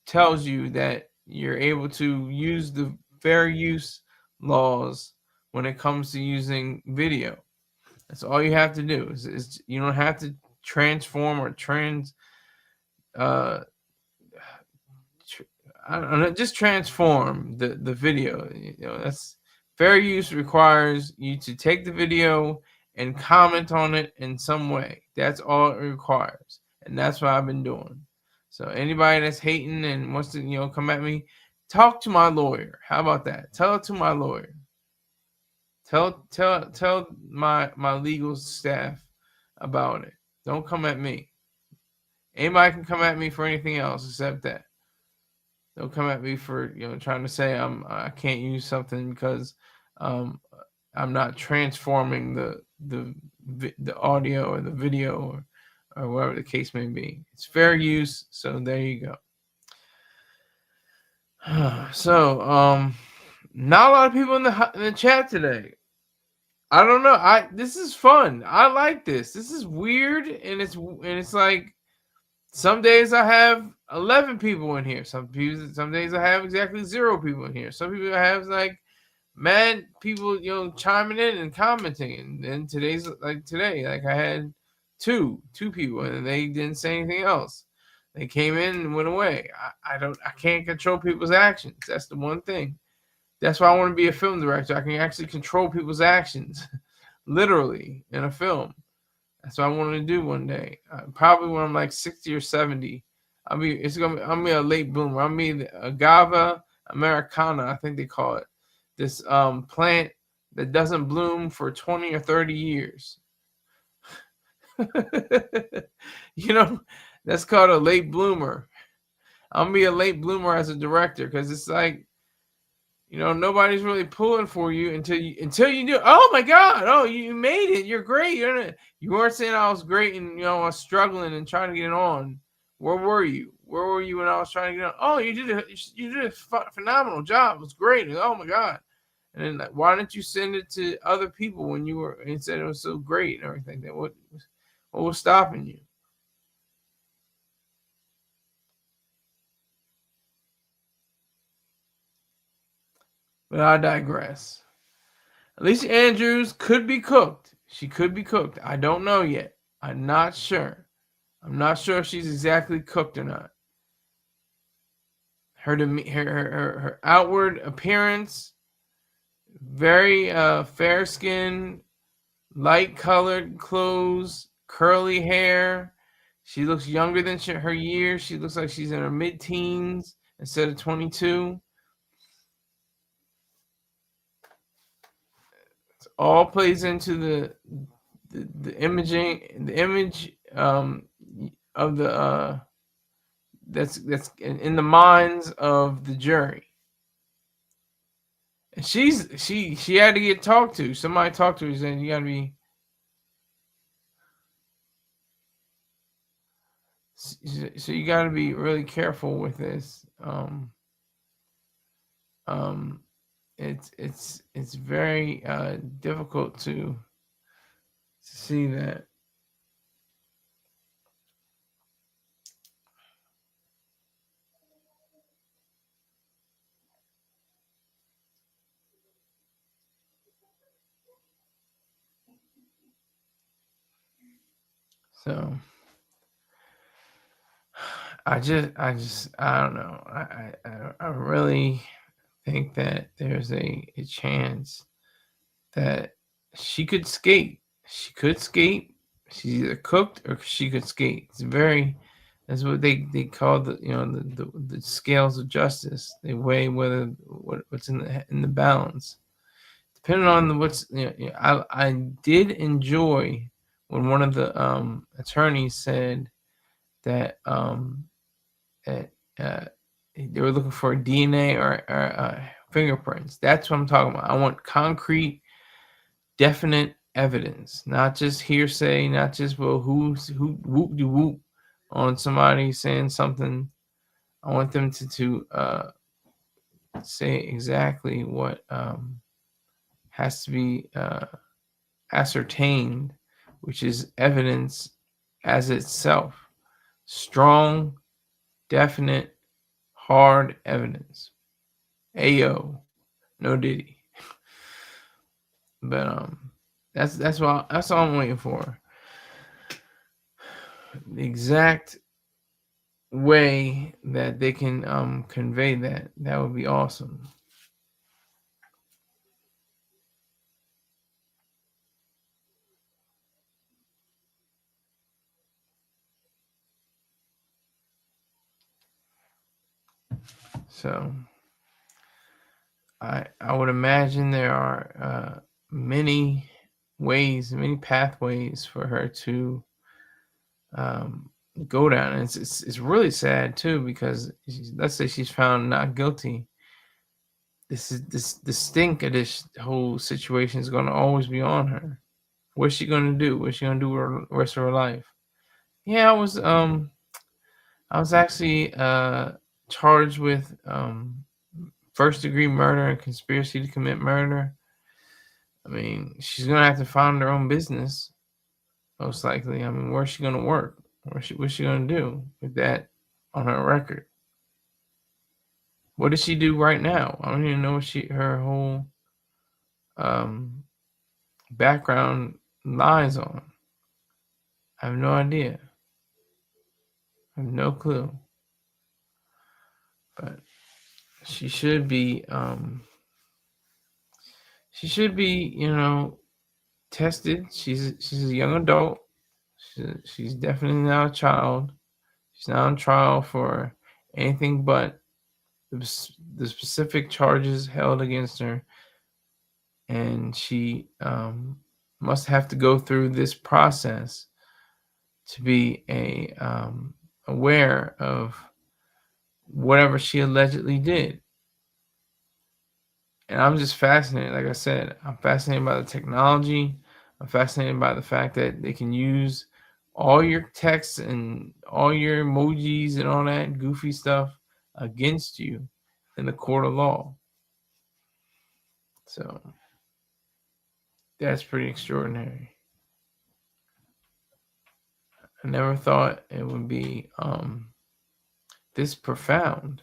tells you that you're able to use the fair use laws when it comes to using video. That's all you have to do. Is you don't have to transform or I don't know, just transform the video. That's fair use requires you to take the video and comment on it in some way. That's all it requires, and that's what I've been doing. So anybody that's hating and wants to come at me, talk to my lawyer. How about that? Tell it to my lawyer. Tell my legal staff about it. Don't come at me. Anybody can come at me for anything else except that. Don't come at me for trying to say I can't use something because I'm not transforming the audio or the video or whatever the case may be. It's fair use, so there you go. So not a lot of people in the chat today. I don't know. This is fun. I like this. This is weird, and it's like some days I have 11 people in here. Some days I have exactly 0 people in here. Some people I have like mad people, chiming in and commenting. And then today's like today, like I had two people, and they didn't say anything else. They came in and went away. I can't control people's actions. That's the one thing. That's why I want to be a film director. I can actually control people's actions, literally, in a film. That's what I want to do one day. Probably when I'm like 60 or 70. I'm be a late bloomer. I'll be the agave americana, I think they call it. This plant that doesn't bloom for 20 or 30 years. That's called a late bloomer. I'm gonna be a late bloomer as a director because it's like, nobody's really pulling for you until you do. Oh my God! Oh, you made it! You're great. You weren't saying I was great and I was struggling and trying to get it on. Where were you? Where were you when I was trying to get on? Oh, you did a phenomenal job. It was great. Oh my God! And then why didn't you send it to other people when you were and said it was so great and everything? Then what was stopping you? But I digress. Alicia Andrews could be cooked. She could be cooked. I don't know yet. I'm not sure. I'm not sure if she's exactly cooked or not. Her outward appearance, very fair skin, light colored clothes, curly hair. She looks younger than her years. She looks like she's in her mid-teens instead of 22. All plays into the imaging, the image of the that's in the minds of the jury. And she had to get talked to. Somebody talked to her saying you gotta be. So you gotta be really careful with this. It's very difficult to see that. So I don't know. I really think that there's a chance that she could skate. She could skate. She's either cooked or she could skate. It's very, that's what they call the scales of justice. They weigh what's in the balance. Depending on I did enjoy when one of the attorneys said that that they were looking for DNA or fingerprints. That's what I'm talking about. I want concrete, definite evidence, not just hearsay, not just who whoop de whoop on somebody saying something. I want them to say exactly what has to be ascertained, which is evidence as itself. Strong, definite, hard evidence. Ayo, no diddy. But that's all I'm waiting for. The exact way that they can convey that would be awesome. So I would imagine there are many ways, many pathways for her to go down. And it's really sad too, because let's say she's found not guilty. The stink of this whole situation is going to always be on her. What's she going to do? What's she going to do with the rest of her life? Yeah, I was actually charged with first degree murder and conspiracy to commit murder. I mean, she's gonna have to find her own business, most likely. I mean, where's she gonna work? What's she gonna do with that on her record? What does she do right now? I don't even know what her whole background lies on. I have no idea. I have no clue. But she should be tested. She's a young adult. She's definitely not a child. She's not on trial for anything but the specific charges held against her, and she must have to go through this process to be aware of whatever she allegedly did. And I'm just fascinated. Like I said, I'm fascinated by the technology. I'm fascinated by the fact that they can use all your texts and all your emojis and all that goofy stuff against you in the court of law. So that's pretty extraordinary. I never thought it would be this profound.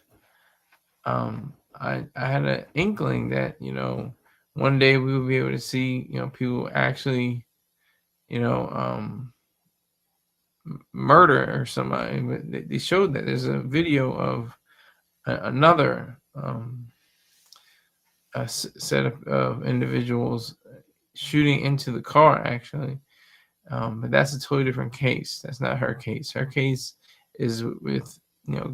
I had an inkling that, one day we would be able to see, people actually, murder or somebody. But they showed that there's a video of another a set of individuals shooting into the car, actually. But that's a totally different case. That's not her case. Her case is with,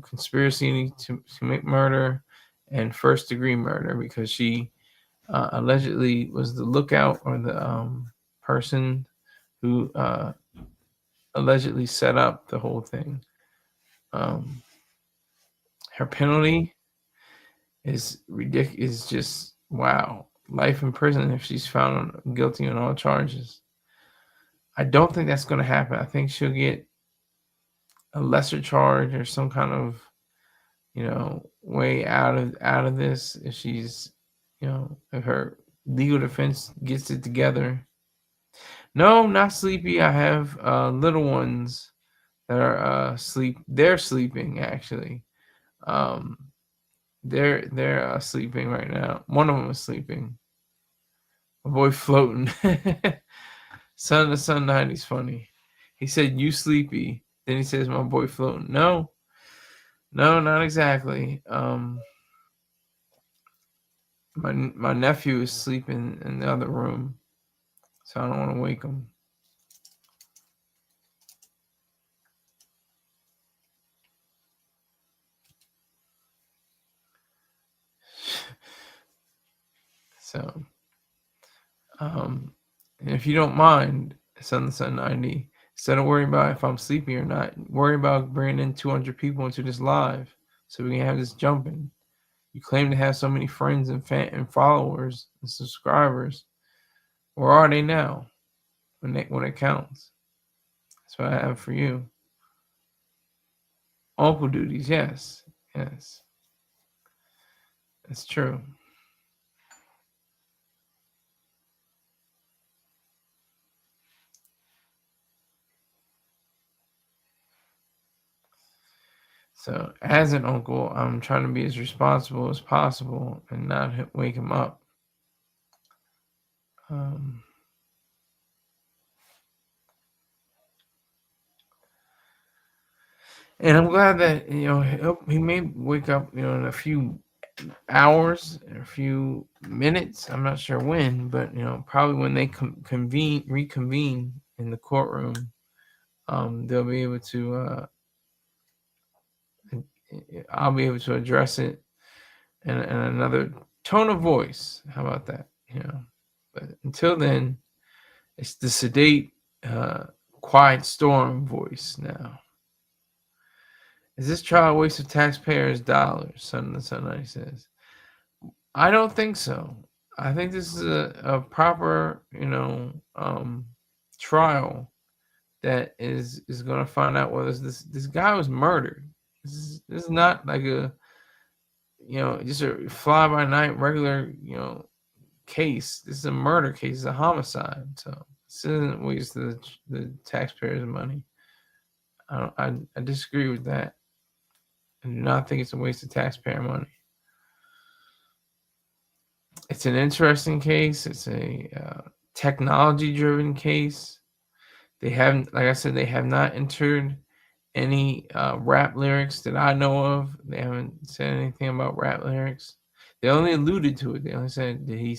conspiracy to commit murder and first degree murder, because she allegedly was the lookout or the person who allegedly set up the whole thing. Her penalty is ridiculous. Is just wow, life in prison if she's found guilty on all charges. I don't think that's going to happen. I think she'll get a lesser charge or some kind of, way out of this if she's, if her legal defense gets it together. No, not sleepy. I have little ones that are They're sleeping actually. They're sleeping right now. One of them is sleeping. My boy floating. Son of Sun 90's funny. He said, "You sleepy?" Then he says, "My boy floating." No, not exactly. My nephew is sleeping in the other room, so I don't want to wake him. So, and if you don't mind, Son the Sun 90, instead of worrying about if I'm sleepy or not, worry about bringing in 200 people into this live so we can have this jumping. You claim to have so many friends and followers and subscribers. Where are they now when it counts? That's what I have for you. Uncle duties, yes. Yes. That's true. So, as an uncle, I'm trying to be as responsible as possible and not wake him up. And I'm glad that he may wake up in a few hours, a few minutes. I'm not sure when, but probably when they reconvene in the courtroom, they'll be able to. I'll be able to address it in another tone of voice. How about that? But until then, it's the sedate, quiet storm voice now. Is this trial a waste of taxpayers' dollars? Son of the Sun says. I don't think so. I think this is a proper, trial that is going to find out whether this guy was murdered. This is not like a, just a fly by night regular, case. This is a murder case. It's a homicide. So this isn't a waste of the taxpayers' money. I disagree with that. I do not think it's a waste of taxpayer money. It's an interesting case. It's a technology-driven case. They haven't, like I said, they have not entered any rap lyrics that I know of. They haven't said anything about rap lyrics. They only alluded to it. They only said, did he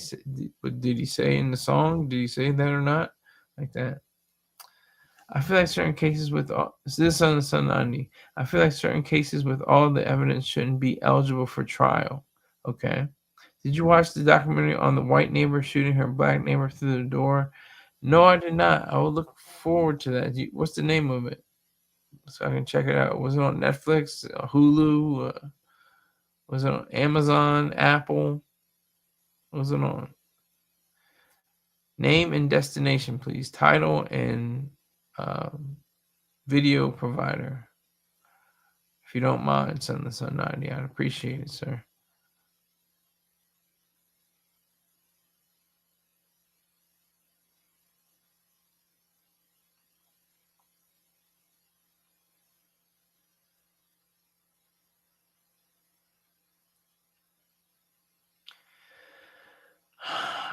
say in the song? Did he say that or not? Like that. I feel like certain cases with this on the Sun 90. I feel like certain cases with all the evidence shouldn't be eligible for trial. Okay. Did you watch the documentary on the white neighbor shooting her black neighbor through the door? No, I did not. I will look forward to that. What's the name of it? So I can check it out. Was it on Netflix, Hulu? Was it on Amazon, Apple? What was it on? Name and destination, please. Title and video provider. If you don't mind, Son the Sun 90, I'd appreciate it, sir.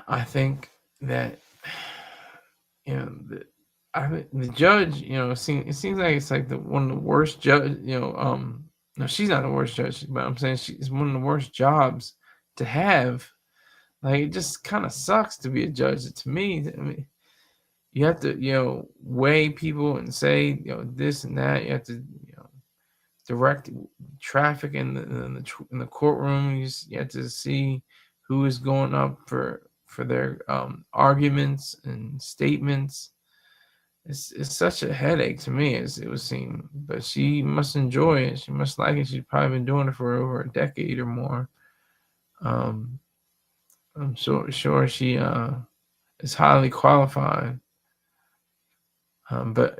I think that the judge, it seems like it's like one of the worst judge. No, she's not the worst judge, but I'm saying she's one of the worst jobs to have. Like, it just kind of sucks to be a judge. To me, I mean, you have to weigh people and say this and that. You have to direct traffic in the courtroom. You have to see who is going up for their arguments and statements. It's such a headache to me, as it would seem. But she must enjoy it. She must like it. She's probably been doing it for over a decade or more. I'm sure she is highly qualified. But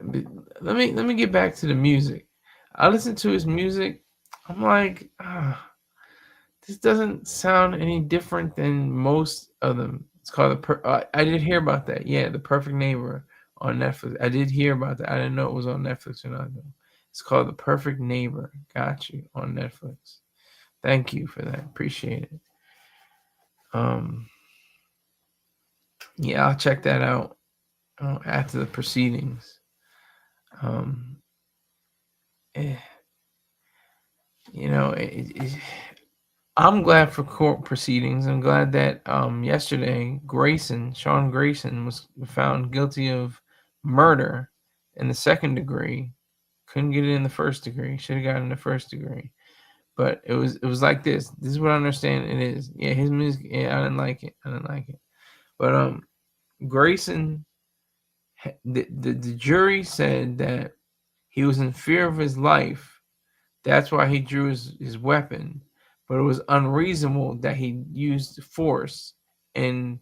let me get back to the music. I listened to his music. I'm like, this doesn't sound any different than most of them. It's called I did hear about that. Yeah, The Perfect Neighbor on Netflix. I did hear about that. I didn't know it was on Netflix or not. It's called The Perfect Neighbor. Got you, on Netflix. Thank you for that. Appreciate it. Yeah, I'll check that out after the proceedings. I'm glad for court proceedings. I'm glad that yesterday Sean Grayson was found guilty of murder in the second degree. Couldn't get it in the first degree. Should have gotten in the first degree. But it was like this. This is what I understand it is. Yeah, his music. Yeah, I didn't like it. But Grayson, the jury said that he was in fear of his life. That's why he drew his weapon. But it was unreasonable that he used force in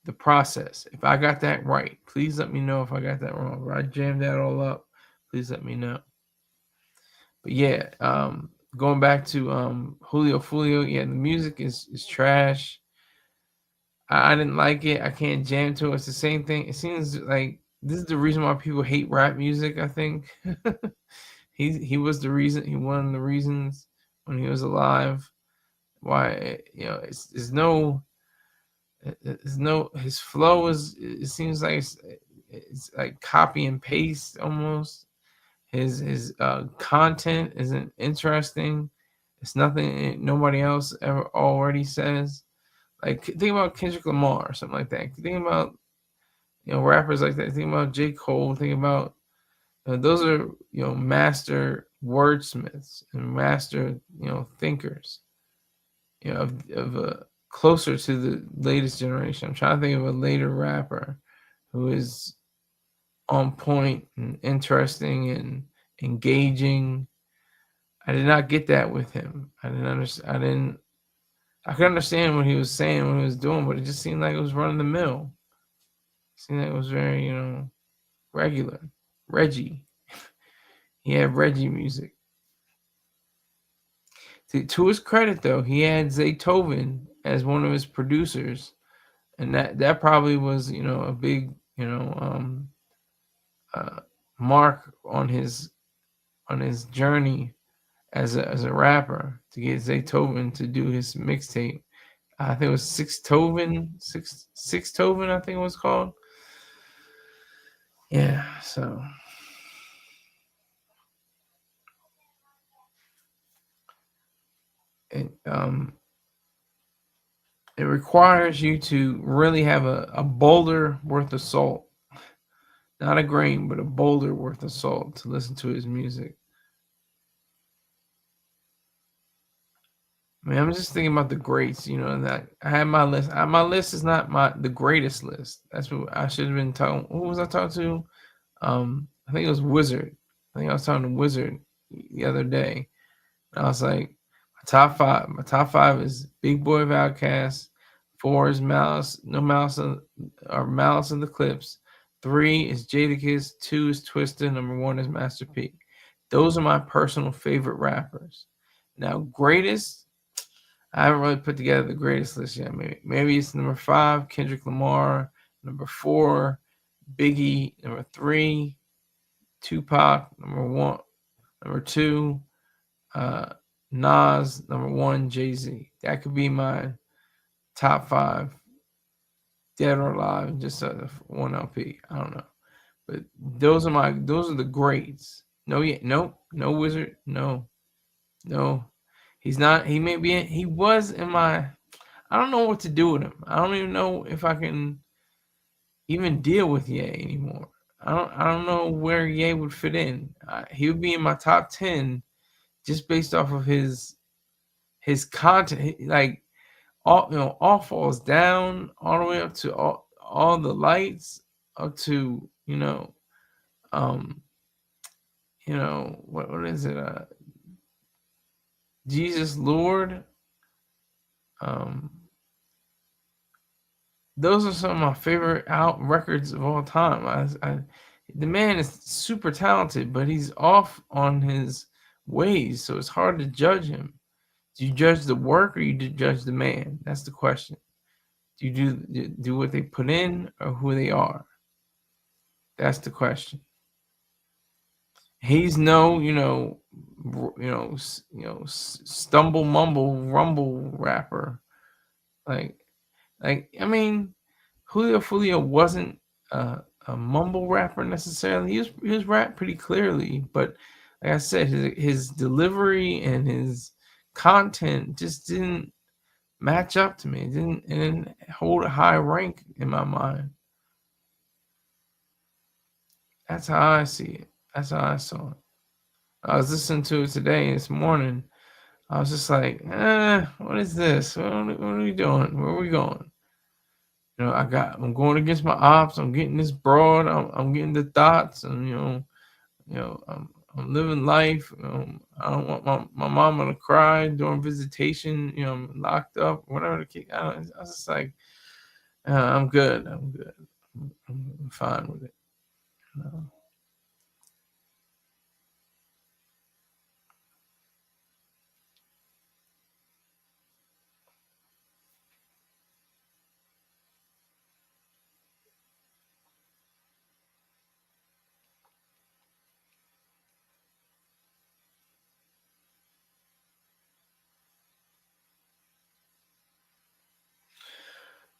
the process. If I got that right, please let me know if I got that wrong. If I jammed that all up, please let me know. But yeah, going back to Julio Foolio, yeah, the music is trash. I didn't like it. I can't jam to it. It's the same thing. It seems like this is the reason why people hate rap music, I think. He was the reason, he one of the reasons when he was alive why, it's no his flow is, it seems like it's like copy and paste almost. His content isn't interesting. It's nothing nobody else ever already says. Like, think about Kendrick Lamar or something like that. Think about rappers like that. Think about J. Cole. Think about those are master wordsmiths and master thinkers. Of closer to the latest generation. I'm trying to think of a later rapper who is on point and interesting and engaging. I did not get that with him. I didn't understand. I could understand what he was saying, what he was doing, but it just seemed like it was running the mill. It seemed like it was very, regular. Reggie. He had Reggie music. To his credit, though, he had Zaytoven as one of his producers, and that probably was, a big, mark on his journey as a rapper to get Zaytoven to do his mixtape. I think it was Sixtoven, I think it was called. Yeah, so it requires you to really have a boulder worth of salt, not a grain, but a boulder worth of salt to listen to his music. I mean, I'm just thinking about the greats, that I had my list. My list is not the greatest list. That's what I should have been talking. Who was I talking to? I think it was Wizard. I think I was talking to Wizard the other day. And I was like, my top five. My top five is Big Boy of Outkast. 4 is Malice, no Malice, or Malice in the Clips. 3 is Jadakiss. 2 is Twista. Number 1 is Master P. Those are my personal favorite rappers. Now, greatest. I haven't really put together the greatest list yet. Maybe it's number 5, Kendrick Lamar. Number 4, Biggie. Number 3, Tupac. Number 1. Number 2, Nas. Number 1, Jay-Z. That could be my top 5, dead or alive, just one LP. I don't know, but those are the greats. No Wizard. No. He's not. He was in my. I don't know what to do with him. I don't even know if I can even deal with Ye anymore. I don't know where Ye would fit in. He would be in my top 10 just based off of his content. Like all falls down all the way up to all the lights up to what is it? Jesus Lord. Those are some of my favorite records of all time. The man is super talented, but he's off on his ways, so it's hard to judge him. Do you judge the work or you judge the man? That's the question. Do you do what they put in or who they are? That's the question. He's no, stumble mumble rumble rapper. Like I mean, Julio Foolio wasn't a mumble rapper necessarily. He was rap pretty clearly, but like I said, his delivery and his content just didn't match up to me. It didn't hold a high rank in my mind. That's how I see it. That's how I saw it. I was listening to it this morning. I was just like, what is this? What are we doing? Where are we going? I'm going against my ops. I'm getting this broad. I'm getting the thoughts, and I'm living life. I don't want my mama to cry during visitation. I'm locked up, whatever the case. I was just like, I'm good. I'm good. I'm fine with it.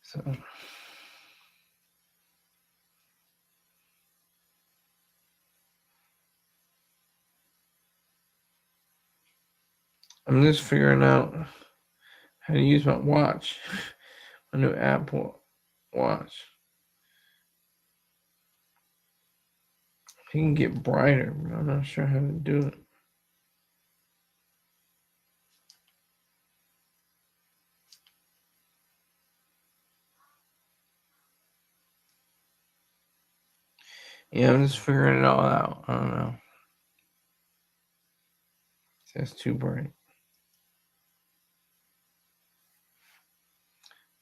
So I'm just figuring out how to use my watch, my new Apple Watch. It can get brighter, but I'm not sure how to do it. Yeah, I'm just figuring it all out. I don't know. That's too bright.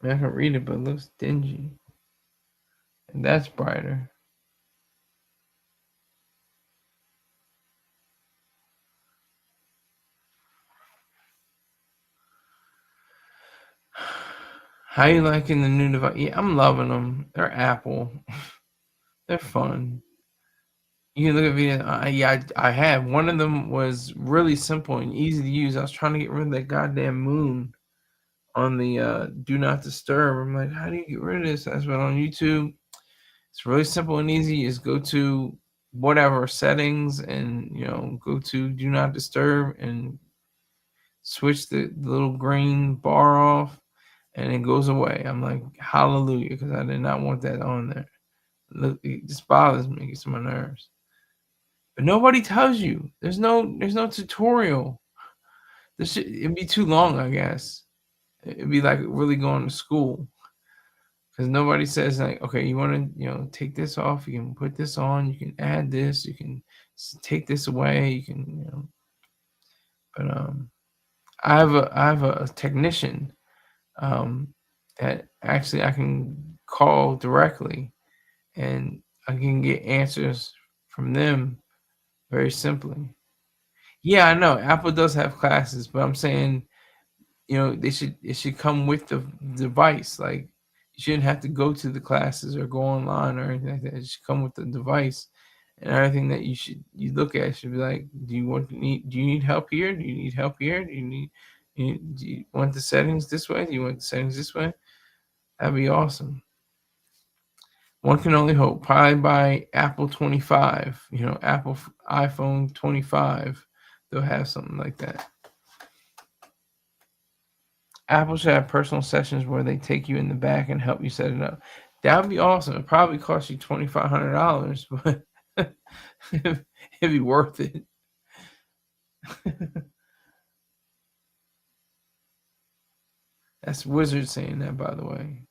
I can read it, but it looks dingy. And that's brighter. How you liking the new device? Yeah, I'm loving them. They're Apple. They're fun. You can look at video. Yeah, I had one of them was really simple and easy to use. I was trying to get rid of that goddamn moon on the do not disturb. I'm like, how do you get rid of this? That's what on YouTube. It's really simple and easy. You just go to whatever settings and go to do not disturb and switch the little green bar off, and it goes away. I'm like, hallelujah, because I did not want that on there. Look, it just bothers me, gets on my nerves. But nobody tells you. There's no tutorial. It'd be too long, I guess. It'd be like really going to school. Because nobody says like, okay, you want to take this off, you can put this on, you can add this, you can take this away, you can. But I have a technician that actually I can call directly, and I can get answers from them very simply. Yeah, I know Apple does have classes, but I'm saying it should come with the device. Like you shouldn't have to go to the classes or go online or anything like that. It should come with the device, and everything that you look at should be like, do you need help here? Do you need help here? Do you want the settings this way? Do you want the settings this way? That'd be awesome. One can only hope. Probably by Apple 25, Apple iPhone 25, they'll have something like that. Apple should have personal sessions where they take you in the back and help you set it up. That would be awesome. It'd probably cost you $2,500, but it'd be worth it. That's Wizard saying that, by the way.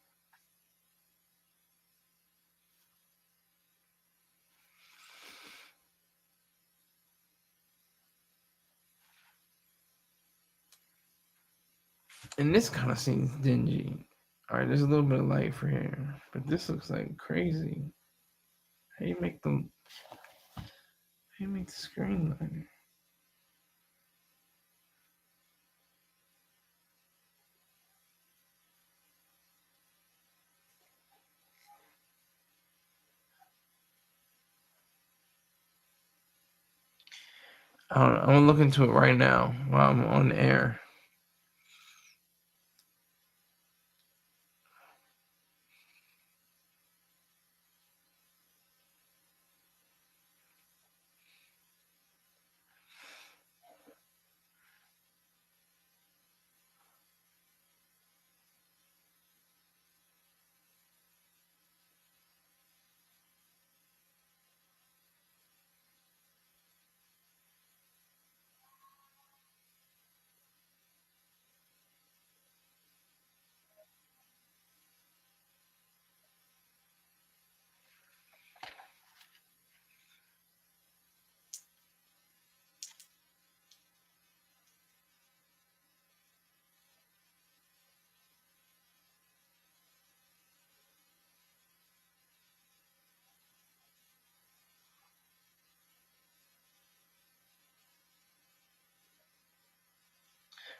And this kind of seems dingy. All right, there's a little bit of light for here, but this looks like crazy. How you make the screen lighter? I don't know. I'm gonna look into it right now while I'm on air.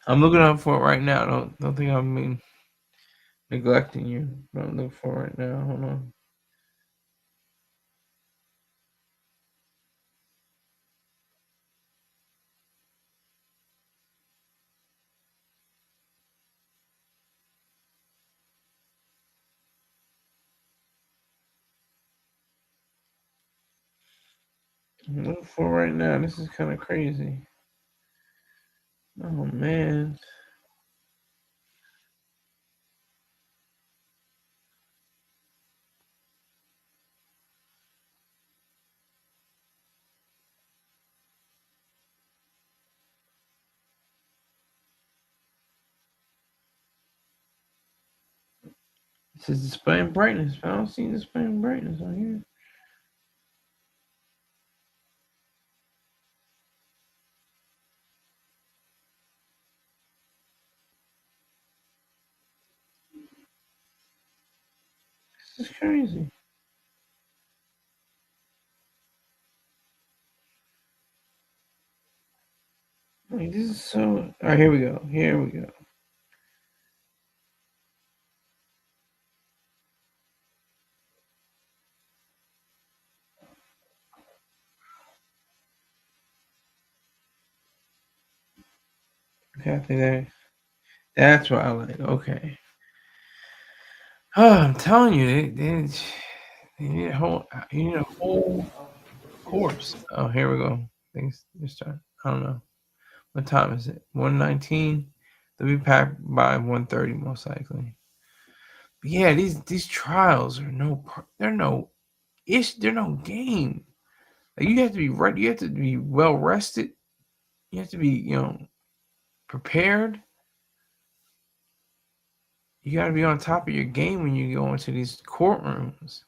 I'm looking up for it right now. Don't think I'm neglecting you. But I'm looking for it right now. Hold on. I'm looking for it right now. This is kind of crazy. Oh man. It says displaying brightness. I don't see displaying brightness on here. This is crazy. Like, this is so. All right, here we go. Here we go. Okay, I think that's what I like. Okay. Oh, I'm telling you, they need a whole. You need a whole course. Oh, here we go. Things just start. I don't know. What time is it? 1:19. They'll be packed by 1:30 most likely. But yeah, these trials are they're no game. Like, you have to be right. You have to be well rested. You have to be prepared. You got to be on top of your game when you go into these courtrooms.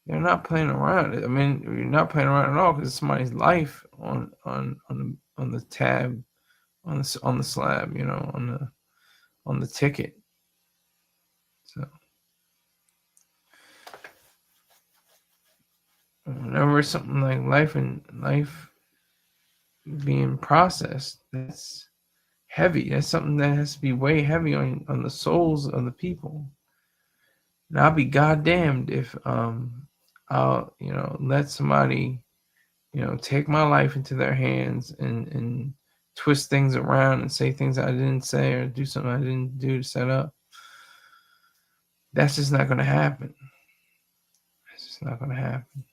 You're not playing around. I mean, you're not playing around at all because it's somebody's life on the tab, on the slab, on the ticket. So whenever it's something like life being processed, that's heavy. That's something that has to be way heavy on the souls of the people. And I'll be goddamned if I'll let somebody take my life into their hands and twist things around and say things I didn't say or do something I didn't do to set up. That's just not going to happen. It's just not going to happen.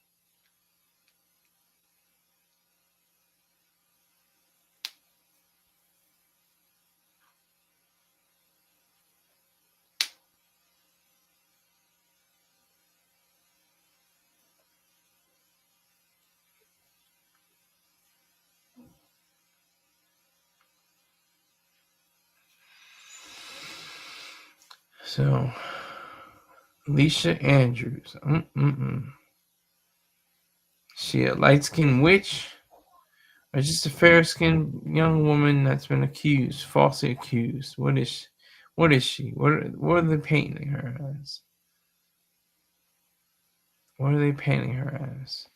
So, Alicia Andrews. She a light-skinned witch or just a fair-skinned young woman that's been accused, falsely accused? What is she? What is she? What are they painting her as? What are they painting her as?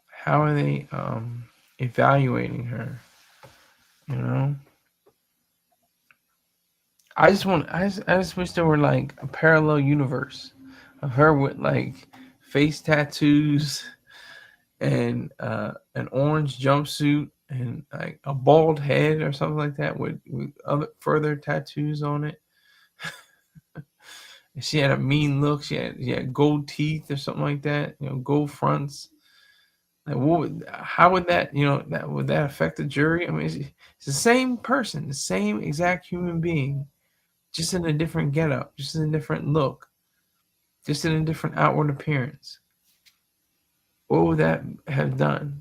How are they evaluating her? You know? I just wish there were like a parallel universe of her with like face tattoos and an orange jumpsuit and like a bald head or something like that with other further tattoos on it. She had a mean look. She had gold teeth or something like that. Gold fronts. Like, how would that would that affect the jury? I mean, it's the same person, the same exact human being, just in a different getup, just in a different look, just in a different outward appearance. What would that have done?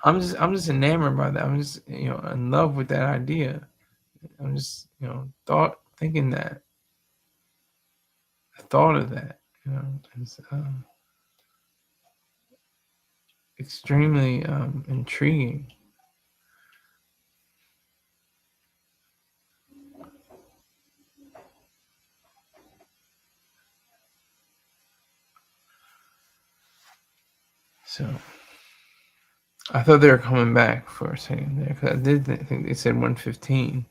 I'm just enamored by that. I'm just in love with that idea. I'm just thinking that. I thought of that. It's extremely intriguing. So I thought they were coming back for a second there because I did think they said 115.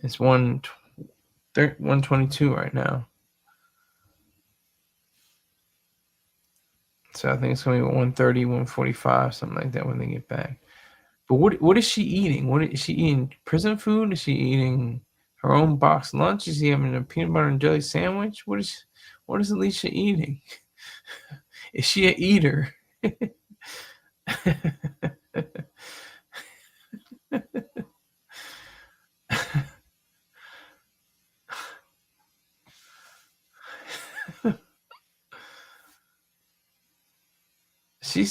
It's 122 right now. So I think it's going to be 130, 145, something like that when they get back. But what is she eating? Is she eating prison food? Is she eating her own box lunch? Is she having a peanut butter and jelly sandwich? What is Alicia eating? Is she an eater? She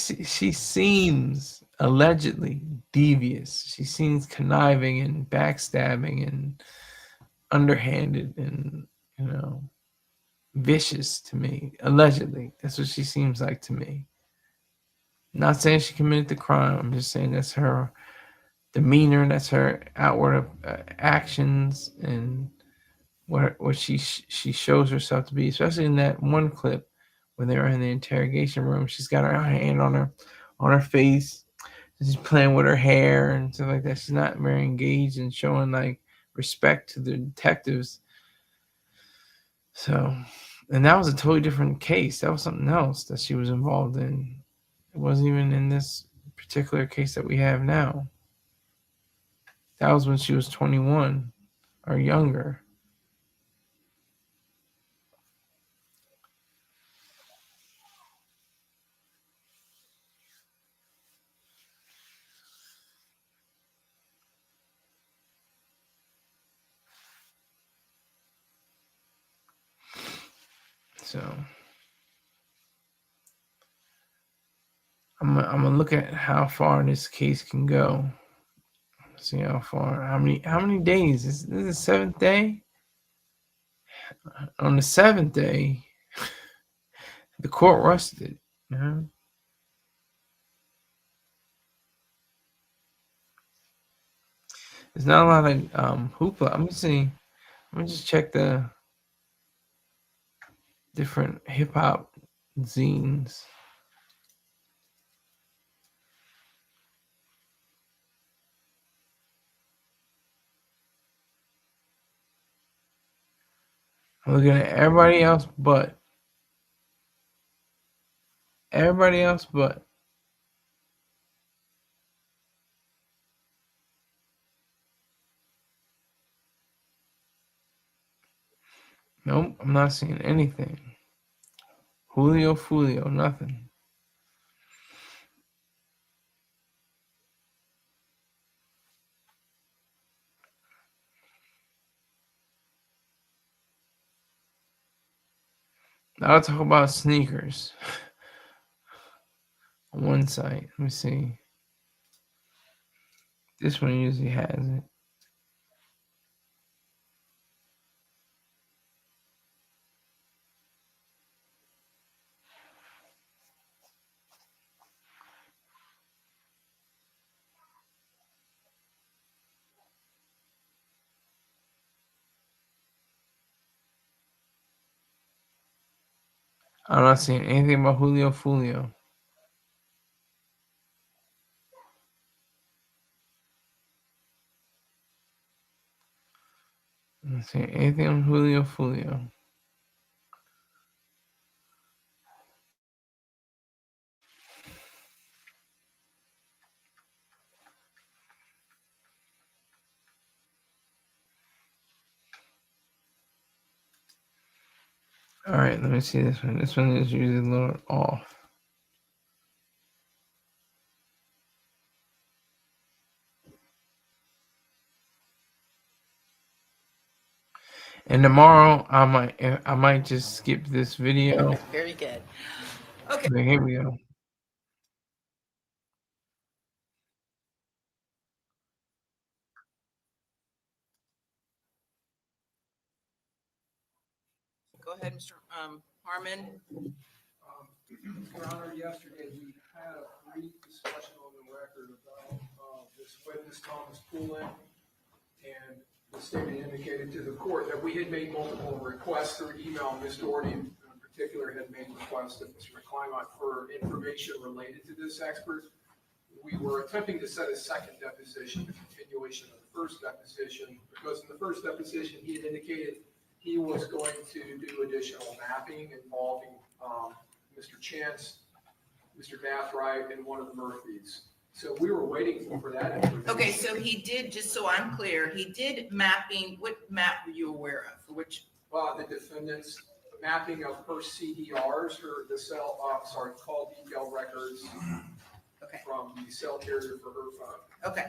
seems allegedly devious. She seems conniving and backstabbing and underhanded and vicious to me. Allegedly, that's what she seems like to me. Not saying she committed the crime. I'm just saying that's her demeanor. That's her outward actions and what she shows herself to be. Especially in that one clip when they were in the interrogation room, she's got her hand on her face. She's playing with her hair and stuff like that. She's not very engaged and showing like respect to the detectives. So, and that was a totally different case. That was something else that she was involved in. It wasn't even in this particular case that we have now. That was when she was 21 or younger. So I'm gonna look at how far this case can go. See how far. How many days? This is the 7th day. On the 7th day, the court rested. There's not a lot of hoopla. Let me see. Let me just check the different hip hop zines. I'm looking at everybody else but. Everybody else but. Nope, I'm not seeing anything. Julio Foolio, nothing. Now I'll talk about sneakers. On one site, let me see. This one usually has it. I'm not seeing anything about Julio Foolio. I'm not seeing anything on Julio Foolio. All right, let me see this one. This one is usually a little off. And tomorrow I might just skip this video. Very good. Okay. Okay, here we go. Go ahead, Mr. Harmon. Your Honor, yesterday we had a brief discussion on the record about this witness, Thomas Poulin, and the state had indicated to the court that we had made multiple requests through email. Ms. Doherty in particular had made requests of Mr. McClymont for information related to this expert. We were attempting to set a second deposition, the continuation of the first deposition, because in the first deposition, he had indicated he was going to do additional mapping involving Mr. Chance, Mr. Bathright, and one of the Murphys. So we were waiting for that information. Okay, so he did, just so I'm clear, he did mapping. What map were you aware of? For which? The defendant's mapping of her CDRs, call detail records from the cell carrier for her phone. Okay,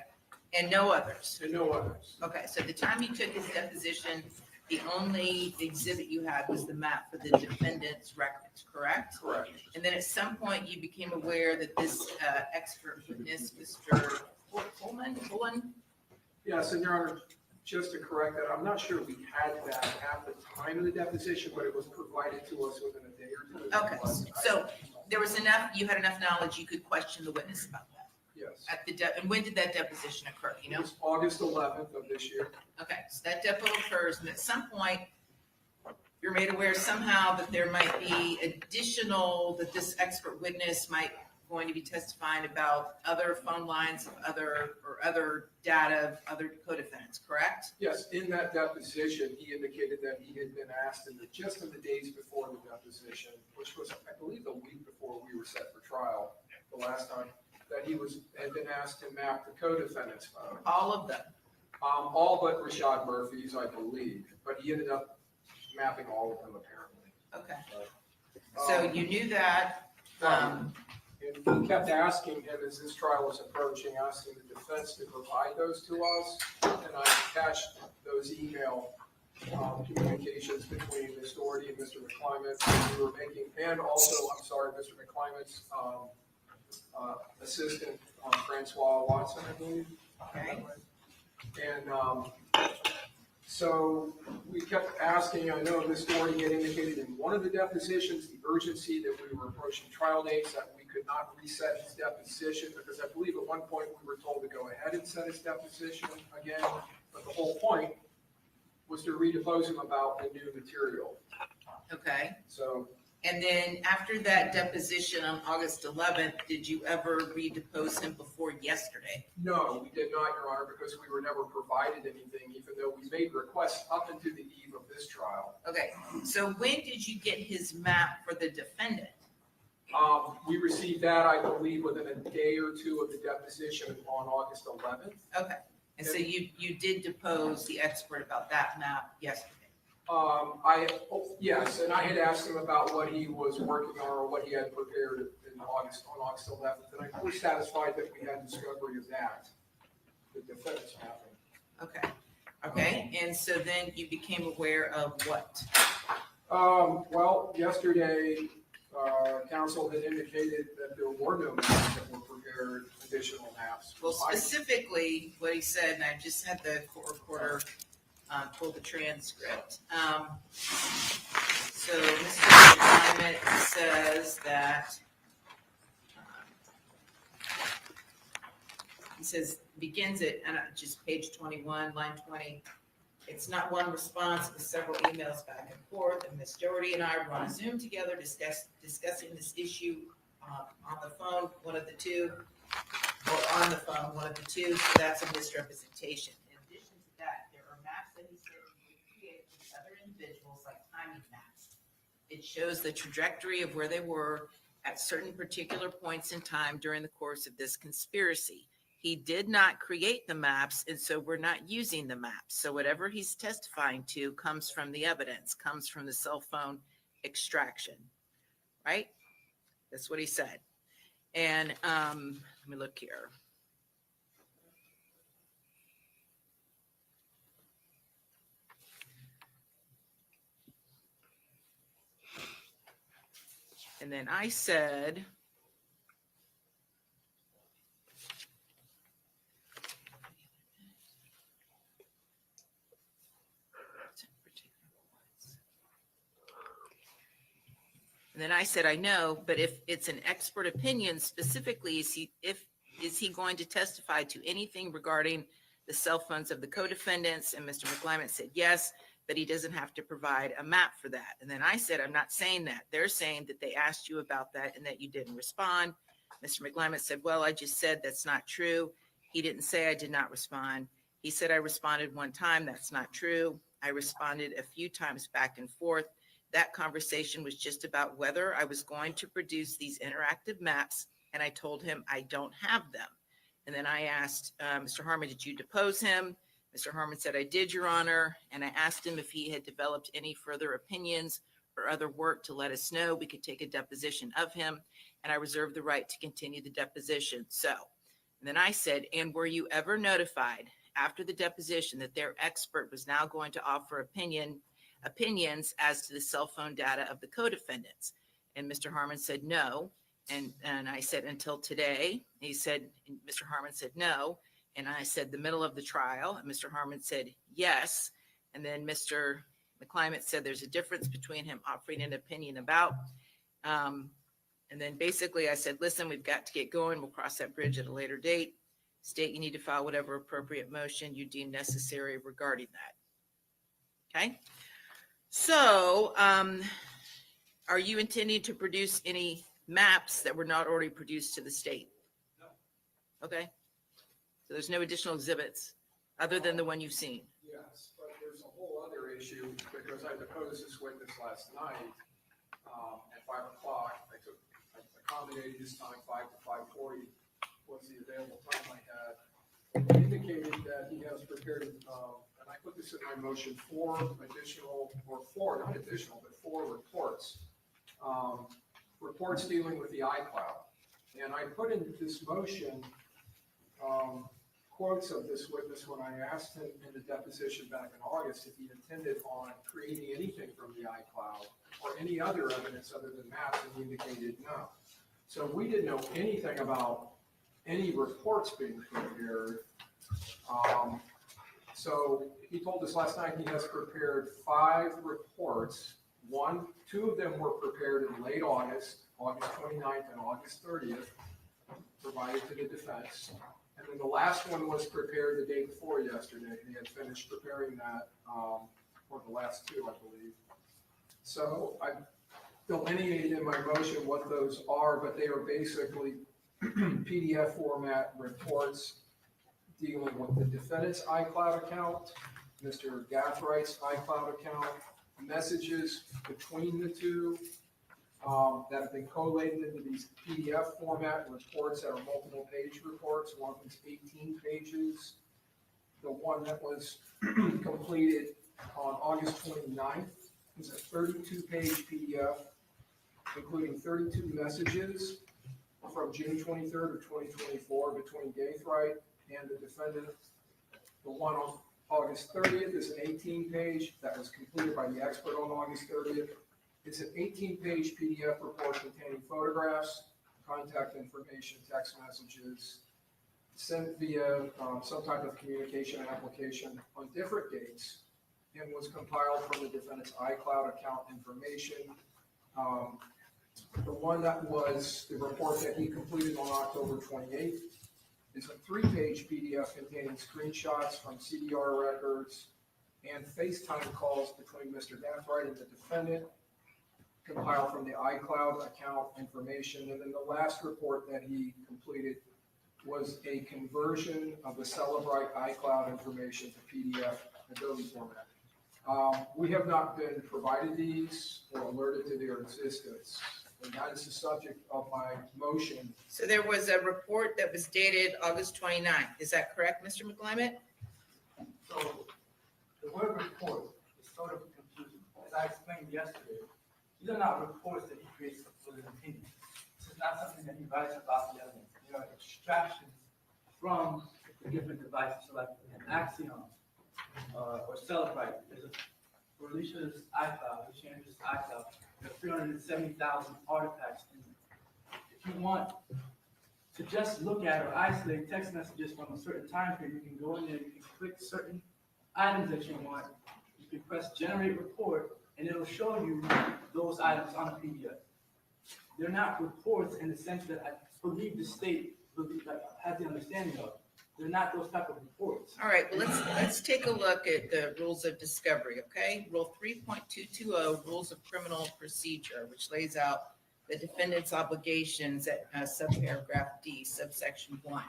and no others? And no others. Okay, so the time you took his deposition, the only exhibit you had was the map for the defendant's records, correct? Correct. And then at some point, you became aware that this expert witness, Mr. Pullman? Yes, and Your Honor, just to correct that, I'm not sure we had that at the time of the deposition, but it was provided to us within a day or two. Okay, so there was enough, you had enough knowledge, you could question the witness about that? Yes. At the and when did that deposition occur, you It know? was August 11th of this year. Okay, so that depo occurs, and at some point, you're made aware somehow that there might be additional, that this expert witness might going to be testifying about other phone lines of other data of other co-defendants, correct? Yes, in that deposition, he indicated that he had been asked just in the days before the deposition, which was, I believe, the week before we were set for trial the last time, that he had been asked to map the co-defendant's phone. All of them? All but Rashad Murphy's, I believe, but he ended up mapping all of them apparently. Okay. So you knew that. And we kept asking him as this trial was approaching, asking the defense to provide those to us. And I attached those email communications between Ms. Doherty and Mr. McClymont. We were making, and also, I'm sorry, Mr. McClymont's assistant, Francois Watson, I believe. Okay. And so we kept asking, I know Ms. Doherty had indicated in one of the depositions, the urgency that we were approaching trial dates, that we could not reset his deposition, because I believe at one point we were told to go ahead and set his deposition again, but the whole point was to redepose him about the new material. Okay. So. And then after that deposition on August 11th, did you ever redepose him before yesterday? No, we did not, Your Honor, because we were never provided anything, even though we made requests up into the eve of this trial. Okay, so when did you get his map for the defendant? We received that, I believe, within a day or two of the deposition on August 11th. Okay, and so you did depose the expert about that map yesterday? Yes, and I had asked him about what he was working on or what he had prepared on August 11th, and I was satisfied that we had discovery of that, the defense mapping. Okay, and so then you became aware of what? Well, yesterday, counsel had indicated that there were no maps that were prepared, additional maps. Well, specifically, what he said, and I just had the court reporter pull the transcript. So Mr. Climate says that, he says, begins at just page 21, line 20. It's not one response, but several emails back and forth, and Ms. Doherty and I were on Zoom together discussing this issue on the phone, one of the two, or on the phone, one of the two, so that's a misrepresentation. In addition to that, there are maps that he said he would create with other individuals, like timing maps. It shows the trajectory of where they were at certain particular points in time during the course of this conspiracy. He did not create the maps, and so we're not using the maps. So whatever he's testifying to comes from the evidence, comes from the cell phone extraction, right? That's what he said. And let me look here. And then I said, and then I said, I know, but if it's an expert opinion, specifically, is he going to testify to anything regarding the cell phones of the co-defendants? And Mr. McClymont said yes. that he doesn't have to provide a map for that. And then I said, I'm not saying that. They're saying that they asked you about that and that you didn't respond. Mr. McClimate said, well, I just said that's not true. He didn't say I did not respond. He said I responded one time. That's not true. I responded a few times back and forth. That conversation was just about whether I was going to produce these interactive maps, and I told him I don't have them. And then I asked Mr. Harmon, did you depose him? Mr. Harmon said, I did, Your Honor. And I asked him if he had developed any further opinions or other work to let us know. We could take a deposition of him, and I reserved the right to continue the deposition. So, and then I said, and were you ever notified after the deposition that their expert was now going to offer opinions as to the cell phone data of the co-defendants? And Mr. Harmon said, no. And I said, until today. He said, Mr. Harmon said, no. And I said, the middle of the trial. And Mr. Harmon said, yes. And then Mr. McClimate said there's a difference between him offering an opinion about. And then basically I said, listen, we've got to get going. We'll cross that bridge at a later date. State you need to file whatever appropriate motion you deem necessary regarding that. Okay. So are you intending to produce any maps that were not already produced to the state? No. Okay. So there's no additional exhibits other than the one you've seen. Yes, but there's a whole other issue because I deposed this witness last night at 5 o'clock. I accommodated his time, 5 to 5:40 was the available time I had. He indicated that he has prepared, and I put this in my motion, four reports. Reports dealing with the iCloud. And I put in this motion quotes of this witness when I asked him in the deposition back in August if he intended on creating anything from the iCloud or any other evidence other than maps, and he indicated no. So we didn't know anything about any reports being prepared. So he told us last night he has prepared 5 reports. Two of them were prepared in late August, August 29th and August 30th, provided to the defense. And then the last one was prepared the day before yesterday. He had finished preparing that for the last 2, I believe. So I delineated in my motion what those are, but they are basically PDF format reports dealing with the defendant's iCloud account, Mr. Gathwright's iCloud account, messages between the two that have been collated into these PDF format reports that are multiple page reports. One was 18 pages. The one that was completed on August 29th is a 32-page PDF, including 32 messages from June 23rd of 2024 between Gathwright and the defendant. The one on August 30th is an 18-page that was completed by the expert on August 30th. It's an 18-page PDF report containing photographs, contact information, text messages, sent via some type of communication application on different dates, and was compiled from the defendant's iCloud account information. The one that was the report that he completed on October 28th is a 3-page PDF containing screenshots from CDR records and FaceTime calls between Mr. Gathwright and the defendant, compiled from the iCloud account information. And then the last report that he completed was a conversion of the Celebrite iCloud information to PDF Adobe format. We have not been provided these or alerted to their existence. And that is the subject of my motion. So there was a report that was dated August 29th. Is that correct, Mr. McClimate? So the word report is sort of confusing. As I explained yesterday, these are not reports that he creates with his opinion. This is not something that he writes about the evidence. They are extractions from the different devices, so like an Axiom or Celebrite. There's for Alicia's iCloud, Alicia Andrews' iCloud, there are 370,000 artifacts in it. If you want to just look at or isolate text messages from a certain time period, you can go in there, you can click certain items that you want, you can press generate report, and it'll show you those items on the PDF. They're not reports in the sense that I believe the state has the understanding of. they're not those type of reports. All right, well, let's take a look at the rules of discovery, okay? Rule 3.220, Rules of Criminal Procedure, which lays out the defendant's obligations at subparagraph D, subsection 1.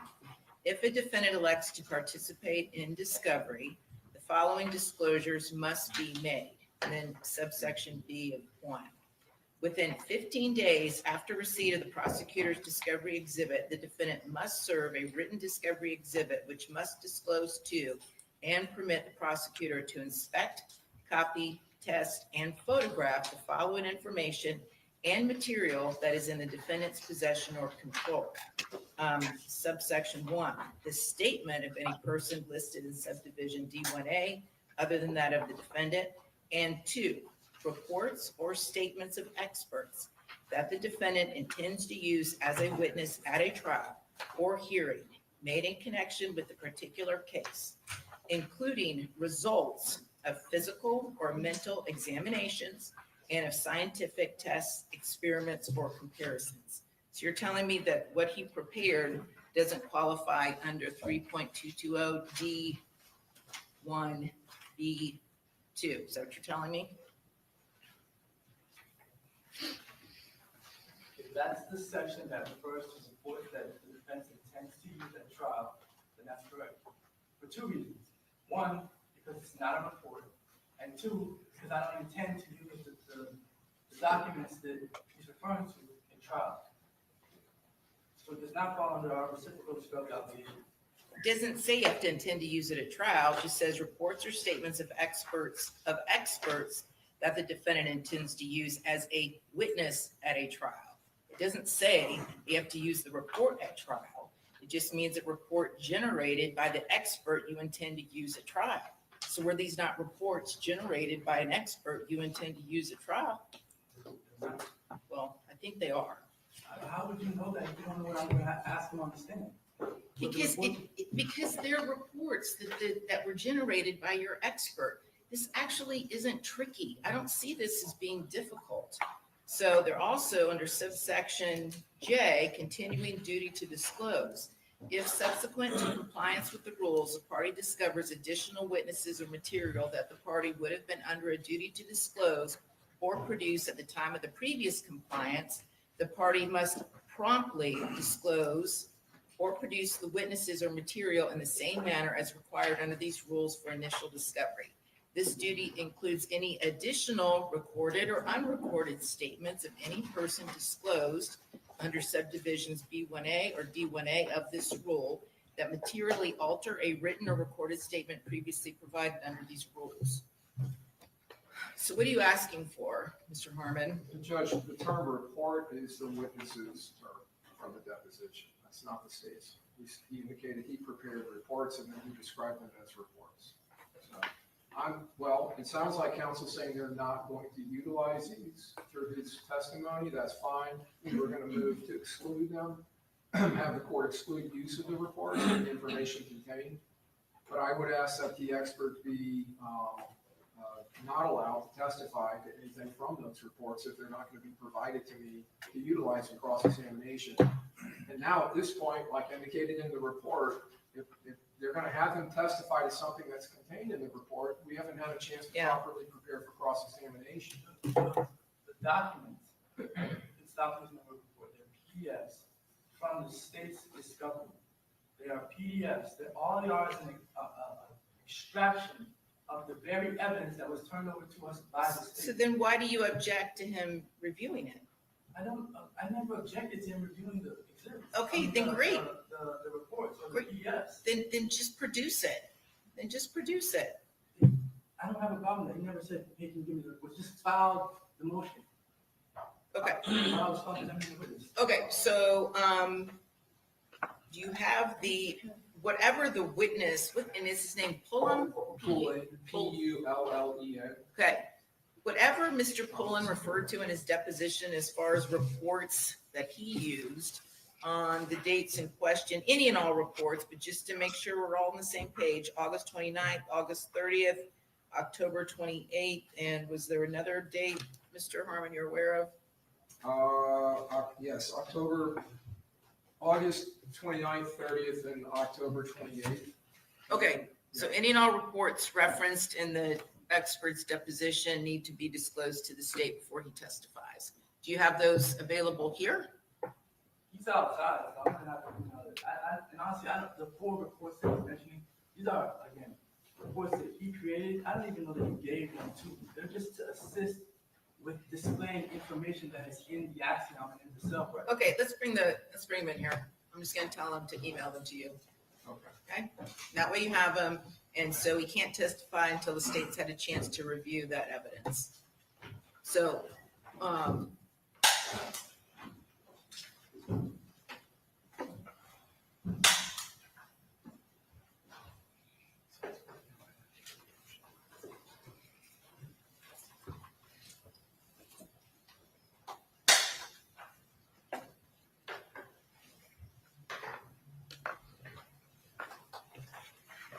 If a defendant elects to participate in discovery, the following disclosures must be made. And then subsection B of 1. Within 15 days after receipt of the prosecutor's discovery exhibit, the defendant must serve a written discovery exhibit which must disclose to and permit the prosecutor to inspect, copy, test, and photograph the following information and material that is in the defendant's possession or control. Subsection 1, the statement of any person listed in subdivision D1A other than that of the defendant, and 2, reports or statements of experts that the defendant intends to use as a witness at a trial or hearing made in connection with the particular case, including results of physical or mental examinations and of scientific tests, experiments, or comparisons. So you're telling me that what he prepared doesn't qualify under 3.220 D1B2. Is that what you're telling me? If that's the section that refers to reports that the defense intends to use at trial, then that's correct. For 2 reasons. 1, because it's not a report, and 2, because I don't intend to use the documents that he's referring to in trial. So it does not fall under our reciprocal discovery obligation. It doesn't say you have to intend to use it at trial. It just says reports or statements of experts that the defendant intends to use as a witness at a trial. It doesn't say you have to use the report at trial. It just means a report generated by the expert you intend to use at trial. So were these not reports generated by an expert you intend to use at trial? Well, I think they are. How would you know that? You don't know what I'm going to ask him on the stand. Because they're reports that were generated by your expert. This actually isn't tricky. I don't see this as being difficult. So they're also under subsection J, continuing duty to disclose. If subsequent to compliance with the rules, the party discovers additional witnesses or material that the party would have been under a duty to disclose or produce at the time of the previous compliance, the party must promptly disclose or produce the witnesses or material in the same manner as required under these rules for initial discovery. This duty includes any additional recorded or unrecorded statements of any person disclosed under subdivisions B1A or D1A of this rule that materially alter a written or recorded statement previously provided under these rules. So what are you asking for, Mr. Harmon? Judge, the term report is the witnesses from the deposition. That's not the state's. He indicated he prepared reports and then he described them as reports. So it sounds like counsel's saying they're not going to utilize these through his testimony. That's fine. We're going to move to exclude them, have the court exclude use of the reports and the information contained. But I would ask that the expert be not allowed to testify to anything from those reports if they're not going to be provided to me to utilize in cross-examination. And now at this point, like indicated in the report, if they're going to have them testify to something that's contained in the report, we haven't had a chance to properly prepare for cross-examination. The documents, it's documents in the report, they're PDFs from the state's discovery. They are PDFs. That all they are is an extraction of the very evidence that was turned over to us by the state. So then why do you object to him reviewing it? I never objected to him reviewing the exhibits. Okay, then great. The reports or the PDFs. Then just produce it. Then just produce it. I don't have a problem with that. He never said, hey, can you give me the report? Just filed the motion. Okay. I was talking to him in the witness. Okay, so do you have whatever the witness, and is his name Pullen? Pullen, P-U-L-L-E-N. Okay. Whatever Mr. Pullen referred to in his deposition as far as reports that he used on the dates in question, any and all reports, but just to make sure we're all on the same page, August 29th, August 30th, October 28th, and was there another date, Mr. Harmon, you're aware of? Yes, October August 29th, 30th, and October 28th. Okay, so any and all reports referenced in the expert's deposition need to be disclosed to the state before he testifies. Do you have those available here? He's outside, so I'm gonna have to, and honestly, the 4 reports that he's mentioning, these are, again, reports that he created. I don't even know that he gave them to me. They're just to assist with displaying information that is in the axiom and in the cell record. Okay, let's bring them in here. I'm just gonna tell him to email them to you. Okay? That way you have them, and so he can't testify until the state's had a chance to review that evidence. So,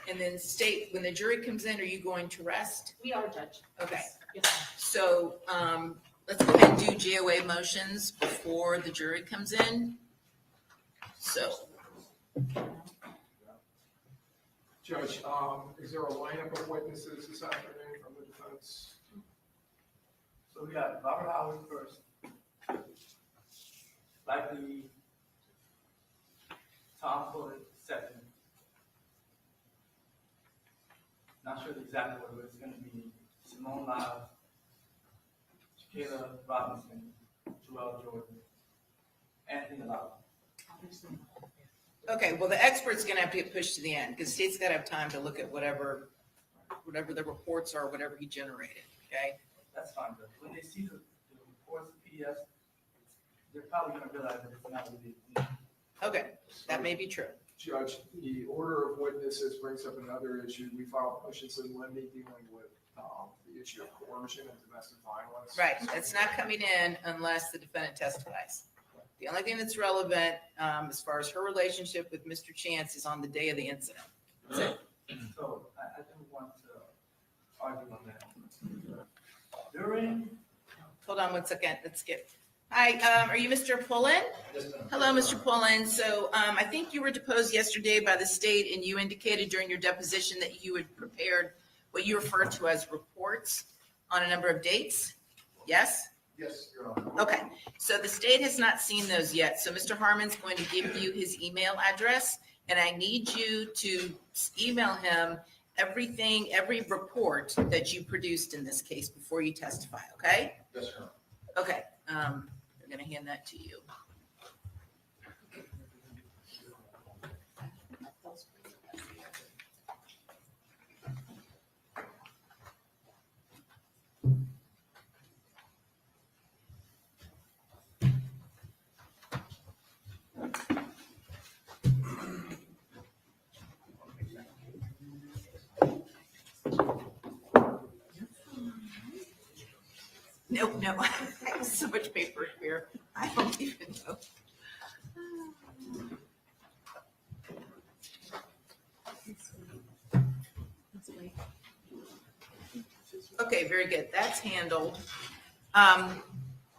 and then state, when the jury comes in, are you going to rest? We are, Judge. Okay. Yes, ma'am. So, let's go ahead and do GOA motions before the jury comes in. So, Judge, is there a lineup of witnesses this afternoon from the defense? So we got Robert Howard first. Likely Tom Fuller second. Not sure the exact order, but it's gonna be Simone Lyles, Kayla Robinson, Joel Jordan, Anthony Lala. okay, well, the expert's gonna have to get pushed to the end, because state's gotta have time to look at whatever the reports are, whatever he generated, okay? That's fine, but when they see the reports, the PDFs, they're probably gonna realize that it's not really. Okay, that may be true. Judge, the order of witnesses brings up another issue. We filed motions in limine dealing with the issue of coercion and domestic violence. Right, that's not coming in unless the defendant testifies. The only thing that's relevant, as far as her relationship with Mr. Chance is on the day of the incident. That's it. So I do want to argue on that. During, Hold on one second, let's skip. Hi, are you Mr. Pullen? Hello, Mr. Pullen. So I think you were deposed yesterday by the state, and you indicated during your deposition that you had prepared what you refer to as reports on a number of dates. Yes? Yes, Your Honor. Okay, so the state has not seen those yet. So Mr. Harmon's going to give you his email address, and I need you to email him everything, every report that you produced in this case before you testify, okay? Yes, Your Honor. Okay, I'm gonna hand that to you. No, I have so much paper here. I don't even know. Okay, very good. That's handled.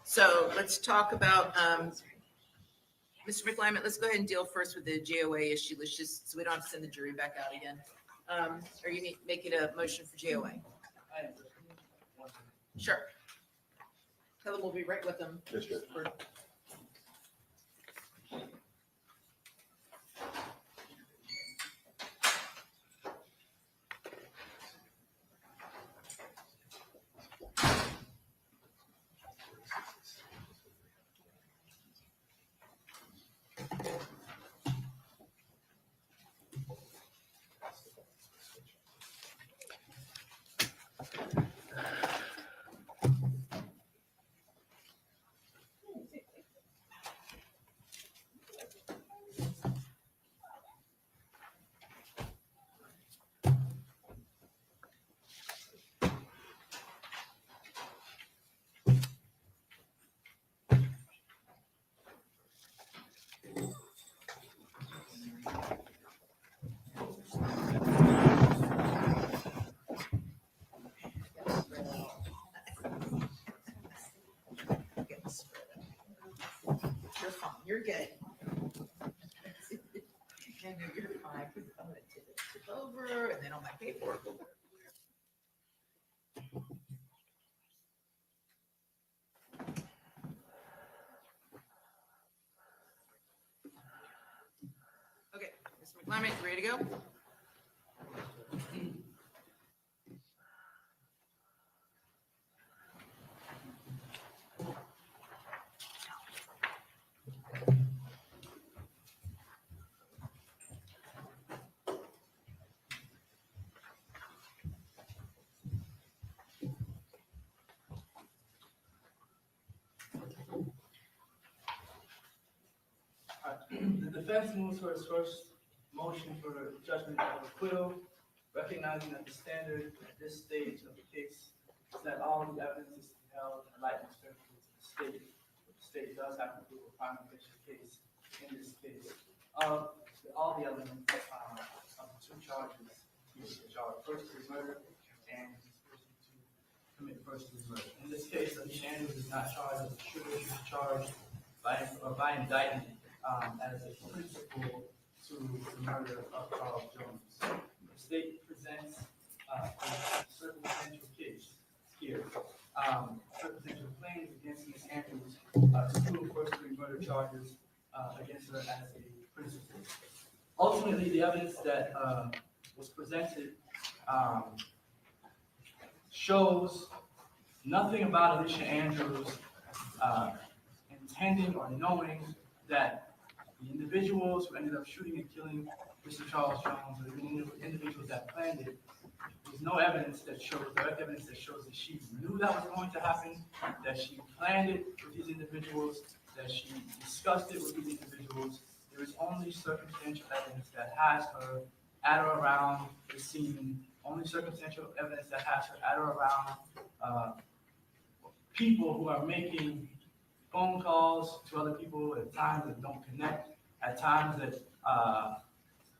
So let's talk about, Mr. McLyman, let's go ahead and deal first with the GOA issue. Let's just, so we don't have to send the jury back out again. Are you making a motion for GOA? Sure. Tell them we'll be right with them. Yes, Judge. You're fine. You're good. And then you're fine, because I'm gonna tip over, and then all my paperwork will. Okay, Mr. McCormick, you ready to go? The defense moves for its first motion for judgment of acquittal, recognizing that the standard at this stage of the case is that all the evidence is to be held in light and favorable to the state. The state does have to prove a prima facie case in this case of all the elements of the two charges, which are first degree murder and conspiracy to commit first degree murder. In this case, Alicia Andrews is not charged as a shooter; she's charged by indictment as a principal to the murder of Charles Jones. The state presents a circumstantial case here, circumstantial claims against Ms. Andrews to prove first-degree murder charges against her as a principal. Ultimately, the evidence that was presented shows nothing about Alicia Andrews intending or knowing that the individuals who ended up shooting and killing Mr. Charles Jones, or the individuals that planned it, there's no evidence that shows, direct evidence that shows that she knew that was going to happen, that she planned it with these individuals, that she discussed it with these individuals. There is only circumstantial evidence that has her at or around the scene, only circumstantial evidence that has her at or around people who are making phone calls to other people at times that don't connect, at times that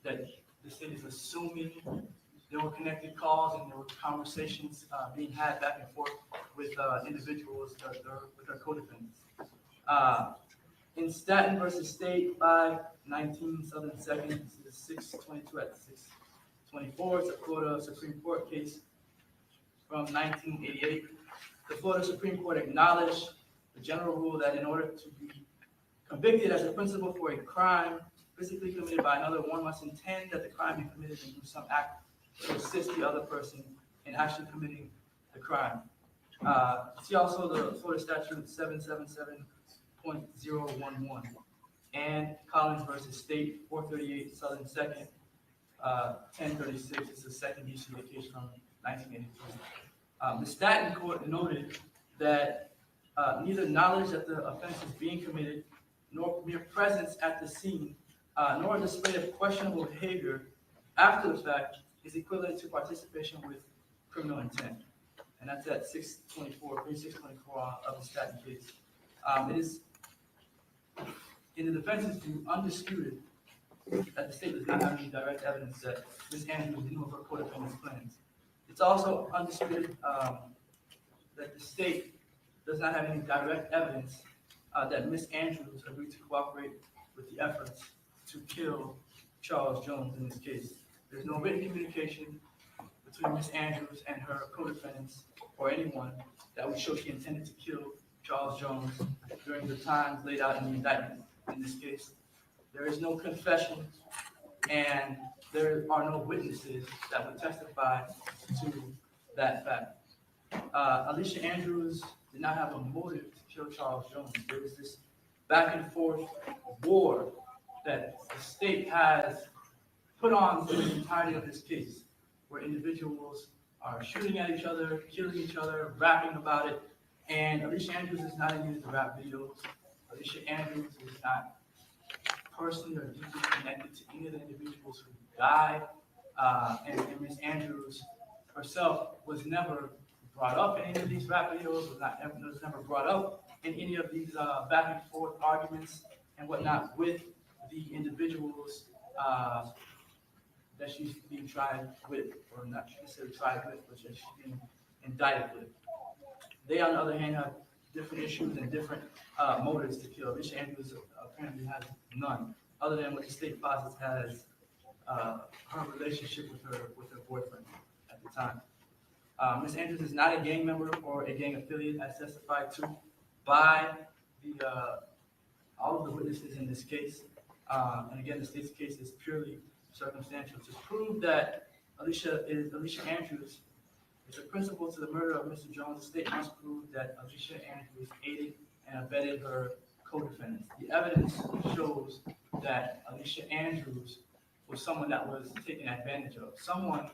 that the state is assuming there were connected calls and there were conversations being had back and forth with individuals, with their co-defendants. In Staten versus State, 519 Southern 2nd, this is 622 at 624. It's a Florida Supreme Court case from 1988. The Florida Supreme Court acknowledged the general rule that in order to be convicted as a principal for a crime physically committed by another, one must intend that the crime be committed and do some act to assist the other person in actually committing the crime. See also the Florida statute 777.011 and Collins versus State, 438 Southern 2nd, 1036. It's the second use of the case from 1983. The Staten court noted that neither knowledge that the offense is being committed, nor mere presence at the scene, nor display of questionable behavior after the fact is equivalent to participation with criminal intent. And that's at 624, page 624 of the Staten case. It is, in the defense's view, undisputed that the state does not have any direct evidence that Ms. Andrews knew of her co-defendant's plans. It's also undisputed that the state does not have any direct evidence that Ms. Andrews agreed to cooperate with the efforts to kill Charles Jones in this case. There's no written communication between Ms. Andrews and her co-defendants or anyone that would show she intended to kill Charles Jones during the times laid out in the indictment in this case. There is no confession, and there are no witnesses that would testify to that fact. Alicia Andrews did not have a motive to kill Charles Jones. There was this back and forth war that the state has put on through the entirety of this case, where individuals are shooting at each other, killing each other, rapping about it, and Alicia Andrews is not immune to rap videos. Alicia Andrews is not personally or deeply connected to any of the individuals who died, and Ms. Andrews herself was never brought up in any of these rap videos, was never brought up in any of these back and forth arguments and whatnot with the individuals that she's being tried with, or not necessarily tried with, but she's being indicted with. They, on the other hand, have different issues and different motives to kill. Alicia Andrews apparently has none, other than what the state posits as her relationship with her boyfriend at the time. Ms. Andrews is not a gang member or a gang affiliate as testified to by all of the witnesses in this case. And again, the state's case is purely circumstantial. To prove that Alicia Andrews is a principal to the murder of Mr. Jones, the state must prove that Alicia Andrews aided and abetted her co-defendants. The evidence shows that Alicia Andrews was someone that was taken advantage of, someone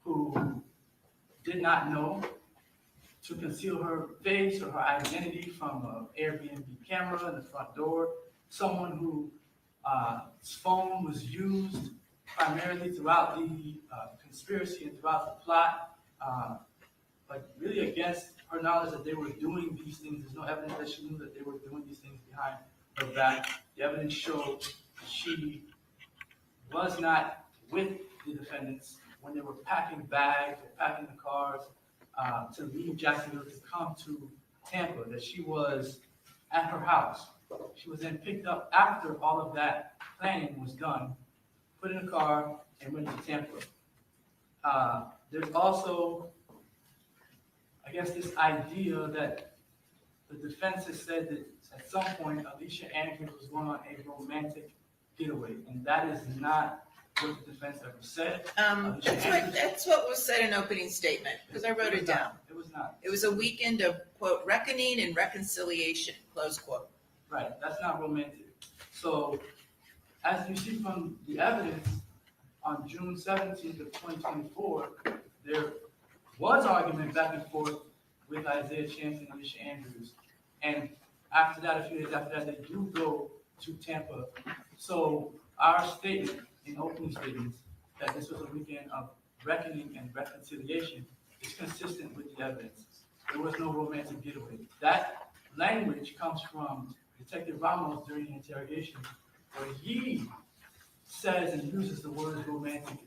who did not know to conceal her face or her identity from an Airbnb camera in the front door, someone whose phone was used primarily throughout the conspiracy and throughout the plot, but really against her knowledge that they were doing these things. There's no evidence that she knew that they were doing these things behind her back. The evidence shows she was not with the defendants when they were packing bags or packing the cars to leave Jacksonville to come to Tampa, that she was at her house. She was then picked up after all of that planning was done, put in a car, and went to Tampa. There's also, I guess, this idea that the defense has said that at some point Alicia Andrews was going on a romantic getaway, and that is not what the defense ever said. That's what was said in opening statement, because I wrote it down. It was not. It was a weekend of, quote, reckoning and reconciliation, close quote. Right, that's not romantic. So, as you see from the evidence, on June 17th of 2024, there was argument back and forth with Isaiah Chance and Alicia Andrews. And after that, a few days after that, they do go to Tampa. So our statement in opening statements that this was a weekend of reckoning and reconciliation is consistent with the evidence. There was no romantic getaway. That language comes from Detective Ramos during the interrogation, where he says and uses the word romantic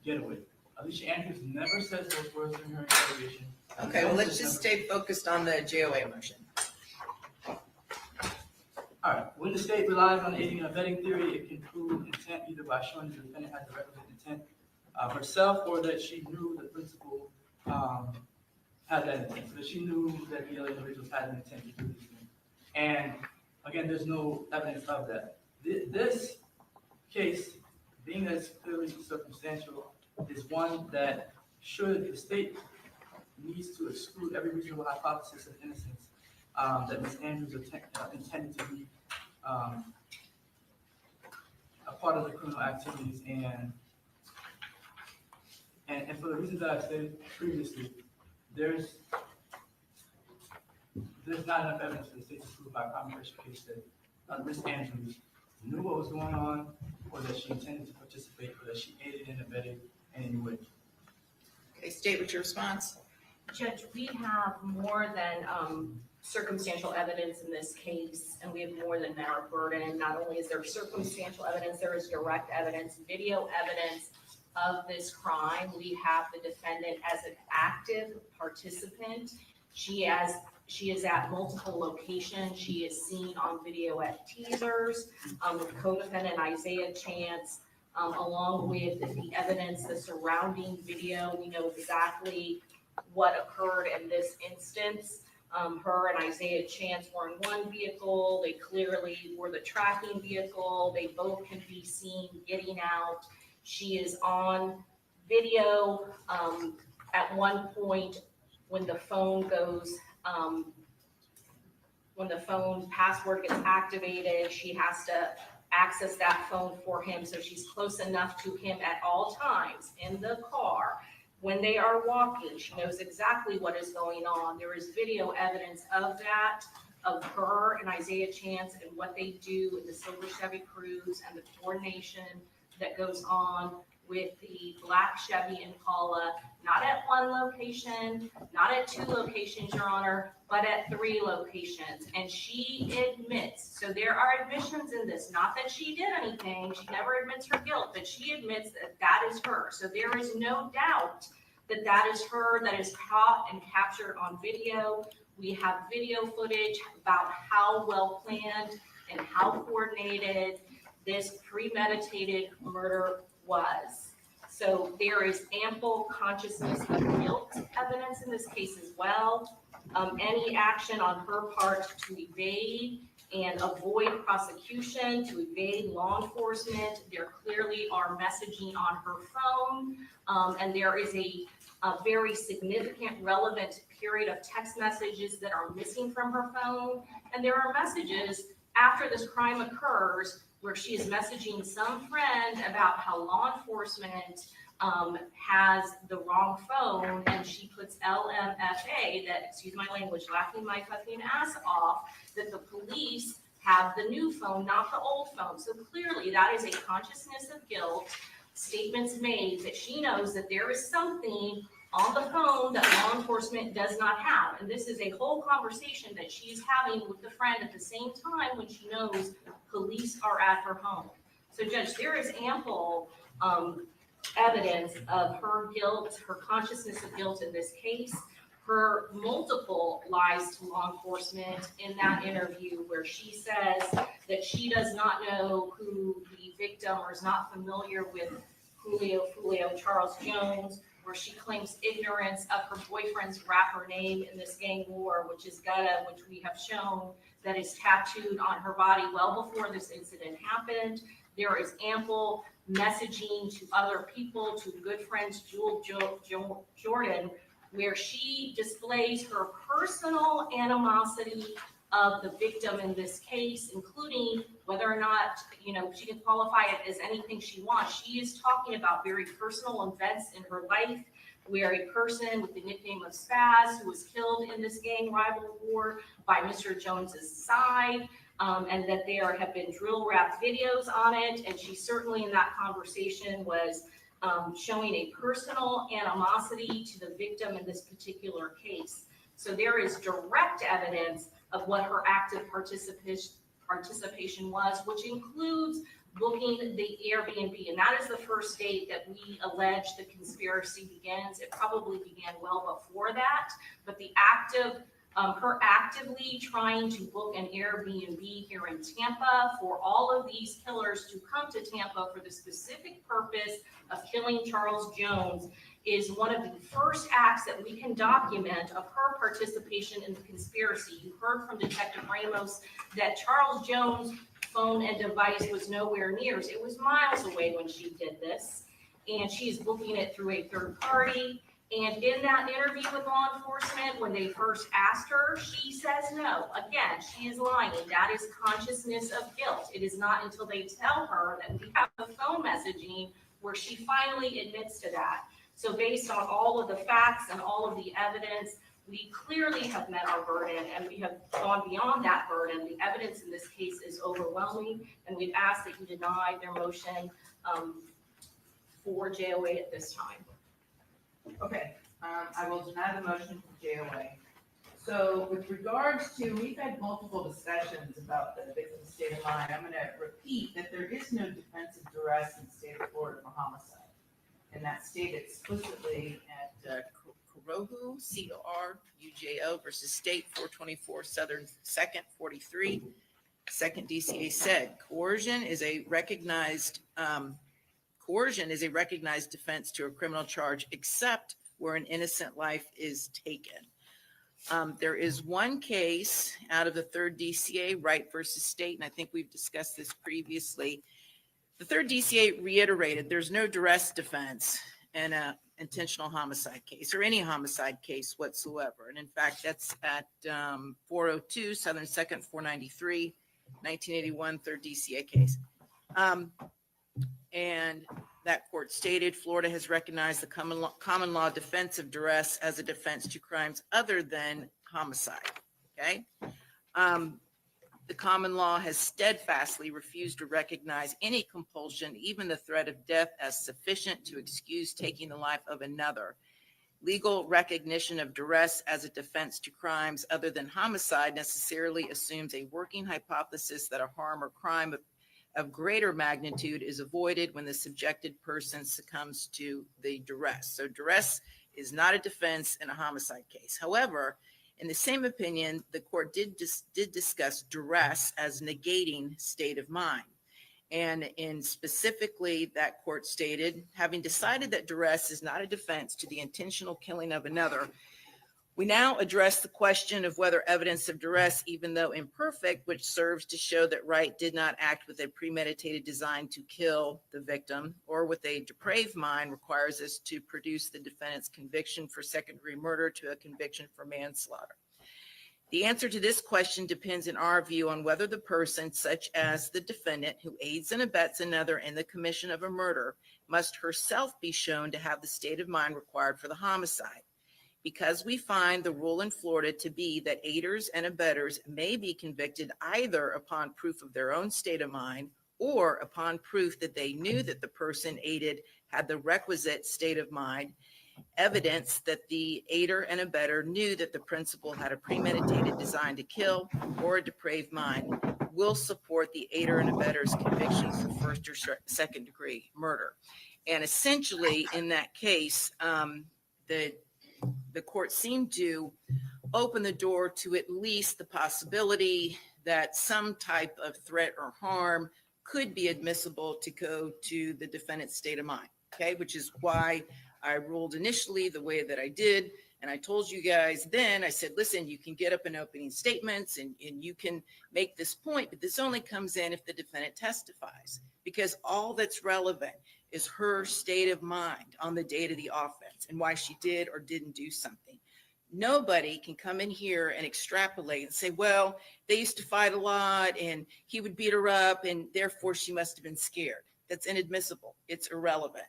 getaway. Alicia Andrews never says those words during her interrogation. Okay, well, let's just stay focused on the JOA motion. All right, when the state relies on aiding and abetting theory, it can prove intent either by showing the defendant had the requisite intent herself, or that she knew the principal had that intent, so that she knew that the other individuals had an intent to do these things. And again, there's no evidence of that. This case, being that it's clearly circumstantial, is one that should the state needs to exclude every reasonable hypothesis of innocence that Ms. Andrews intended to be a part of the criminal activities, and for the reasons that I stated previously, there's not enough evidence for the state to prove by a prima facie case that Ms. Andrews knew what was going on, or that she intended to participate, or that she aided and abetted in any way. Okay, state what's your response? Judge, we have more than circumstantial evidence in this case, and we have more than our burden. Not only is there circumstantial evidence, there is direct evidence, video evidence of this crime. We have the defendant as an active participant. She is at multiple locations. She is seen on video at teasers with co-defendant Isaiah Chance, along with the evidence, the surrounding video. We know exactly what occurred in this instance. Her and Isaiah Chance were in one vehicle. They clearly were the tracking vehicle. They both can be seen getting out. She is on video at one point when the phone goes, when the phone password gets activated, she has to access that phone for him. So she's close enough to him at all times in the car. When they are walking, she knows exactly what is going on. There is video evidence of that, of her and Isaiah Chance and what they do in the Silver Chevy Cruze and the coordination that goes on with the black Chevy Impala, not at one location, not at two locations, Your Honor, but at 3 locations. And she admits, so there are admissions in this, not that she did anything, she never admits her guilt, but she admits that that is her. So there is no doubt that that is her, that is caught and captured on video. We have video footage about how well planned and how coordinated this premeditated murder was. So there is ample consciousness of guilt evidence in this case as well. Any action on her part to evade and avoid prosecution, to evade law enforcement, there clearly are messaging on her phone, and there is a very significant relevant period of text messages that are missing from her phone. And there are messages after this crime occurs where she is messaging some friend about how law enforcement has the wrong phone, and she puts LMFA, that, excuse my language, laughing my fucking ass off, that the police have the new phone, not the old phone. So clearly that is a consciousness of guilt, statements made that she knows that there is something on the phone that law enforcement does not have. And this is a whole conversation that she is having with the friend at the same time when she knows police are at her home. So Judge, there is ample evidence of her guilt, her consciousness of guilt in this case, her multiple lies to law enforcement in that interview where she says that she does not know who the victim or is not familiar with Julio Foolio, Charles Jones, where she claims ignorance of her boyfriend's rapper name in this gang war, which is Gutta, which we have shown that is tattooed on her body well before this incident happened. There is ample messaging to other people, to good friends, Jordan, where she displays her personal animosity of the victim in this case, including whether or not, she can qualify it as anything she wants. She is talking about very personal events in her life, where a person with the nickname of Spaz, who was killed in this gang rival war by Mr. Jones's side, and that there have been drill rap videos on it. And she certainly in that conversation was showing a personal animosity to the victim in this particular case. So there is direct evidence of what her active participation was, which includes booking the Airbnb. And that is the first date that we allege the conspiracy begins. It probably began well before that, but the her actively trying to book an Airbnb here in Tampa for all of these killers to come to Tampa for the specific purpose of killing Charles Jones is one of the first acts that we can document of her participation in the conspiracy. You heard from Detective Ramos that Charles Jones' phone and device was nowhere near. It was miles away when she did this, and she's booking it through a third party. And in that interview with law enforcement, when they first asked her, she says no. Again, she is lying. That is consciousness of guilt. It is not until they tell her that we have the phone messaging where she finally admits to that. So based on all of the facts and all of the evidence, we clearly have met our burden, and we have gone beyond that burden. The evidence in this case is overwhelming, and we've asked that you deny their motion for JOA at this time. Okay, I will deny the motion for JOA. So with regards to, we've had multiple discussions about the victim's state of mind. I'm going to repeat that there is no defense of duress in the state of Florida for homicide. And that's stated explicitly at Corojo, C-O-R-U-J-O versus State 424 Southern 2nd 43. Second DCA said coercion is a recognized defense to a criminal charge, except where an innocent life is taken. There is one case out of the third DCA, Wright versus State, and I think we've discussed this previously. The third DCA reiterated there's no duress defense in an intentional homicide case or any homicide case whatsoever. And in fact, that's at 402 Southern 2nd 493, 1981 third DCA case. And that court stated Florida has recognized the common law defense of duress as a defense to crimes other than homicide. Okay. The common law has steadfastly refused to recognize any compulsion, even the threat of death, as sufficient to excuse taking the life of another. Legal recognition of duress as a defense to crimes other than homicide necessarily assumes a working hypothesis that a harm or crime of greater magnitude is avoided when the subjected person succumbs to the duress. So duress is not a defense in a homicide case. However, in the same opinion, the court did discuss duress as negating state of mind. And in specifically, that court stated, having decided that duress is not a defense to the intentional killing of another, we now address the question of whether evidence of duress, even though imperfect, which serves to show that Wright did not act with a premeditated design to kill the victim or with a depraved mind, requires us to produce the defendant's conviction for second-degree murder to a conviction for manslaughter. The answer to this question depends in our view on whether the person, such as the defendant who aids and abets another in the commission of a murder, must herself be shown to have the state of mind required for the homicide. Because we find the rule in Florida to be that aiders and abettors may be convicted either upon proof of their own state of mind or upon proof that they knew that the person aided had the requisite state of mind, evidence that the aider and abettor knew that the principal had a premeditated design to kill or a depraved mind, will support the aider and abettor's conviction for first or second degree murder. And essentially, in that case, the court seemed to open the door to at least the possibility that some type of threat or harm could be admissible to go to the defendant's state of mind, okay? Which is why I ruled initially the way that I did. And I told you guys then, I said, listen, you can get up in opening statements and you can make this point, but this only comes in if the defendant testifies, because all that's relevant is her state of mind on the date of the offense and why she did or didn't do something. Nobody can come in here and extrapolate and say, well, they used to fight a lot and he would beat her up and therefore she must have been scared. That's inadmissible. It's irrelevant.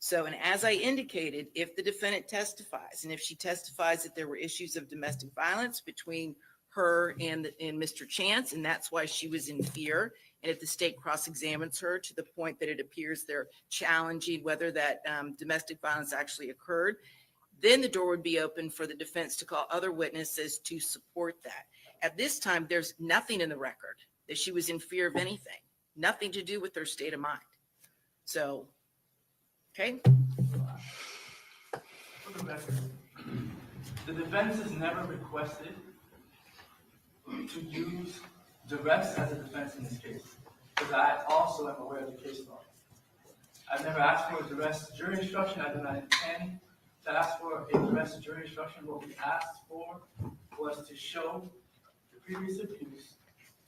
So, and as I indicated, if the defendant testifies and if she testifies that there were issues of domestic violence between her and Mr. Chance, and that's why she was in fear, and if the state cross-examines her to the point that it appears they're challenging whether that domestic violence actually occurred, then the door would be open for the defense to call other witnesses to support that. At this time, there's nothing in the record that she was in fear of anything, nothing to do with her state of mind. So, okay. For the record, the defense has never requested to use duress as a defense in this case, because I also am aware of the case law. I've never asked for a duress jury instruction. I do not intend to ask for a duress jury instruction. What we asked for was to show the previous abuse,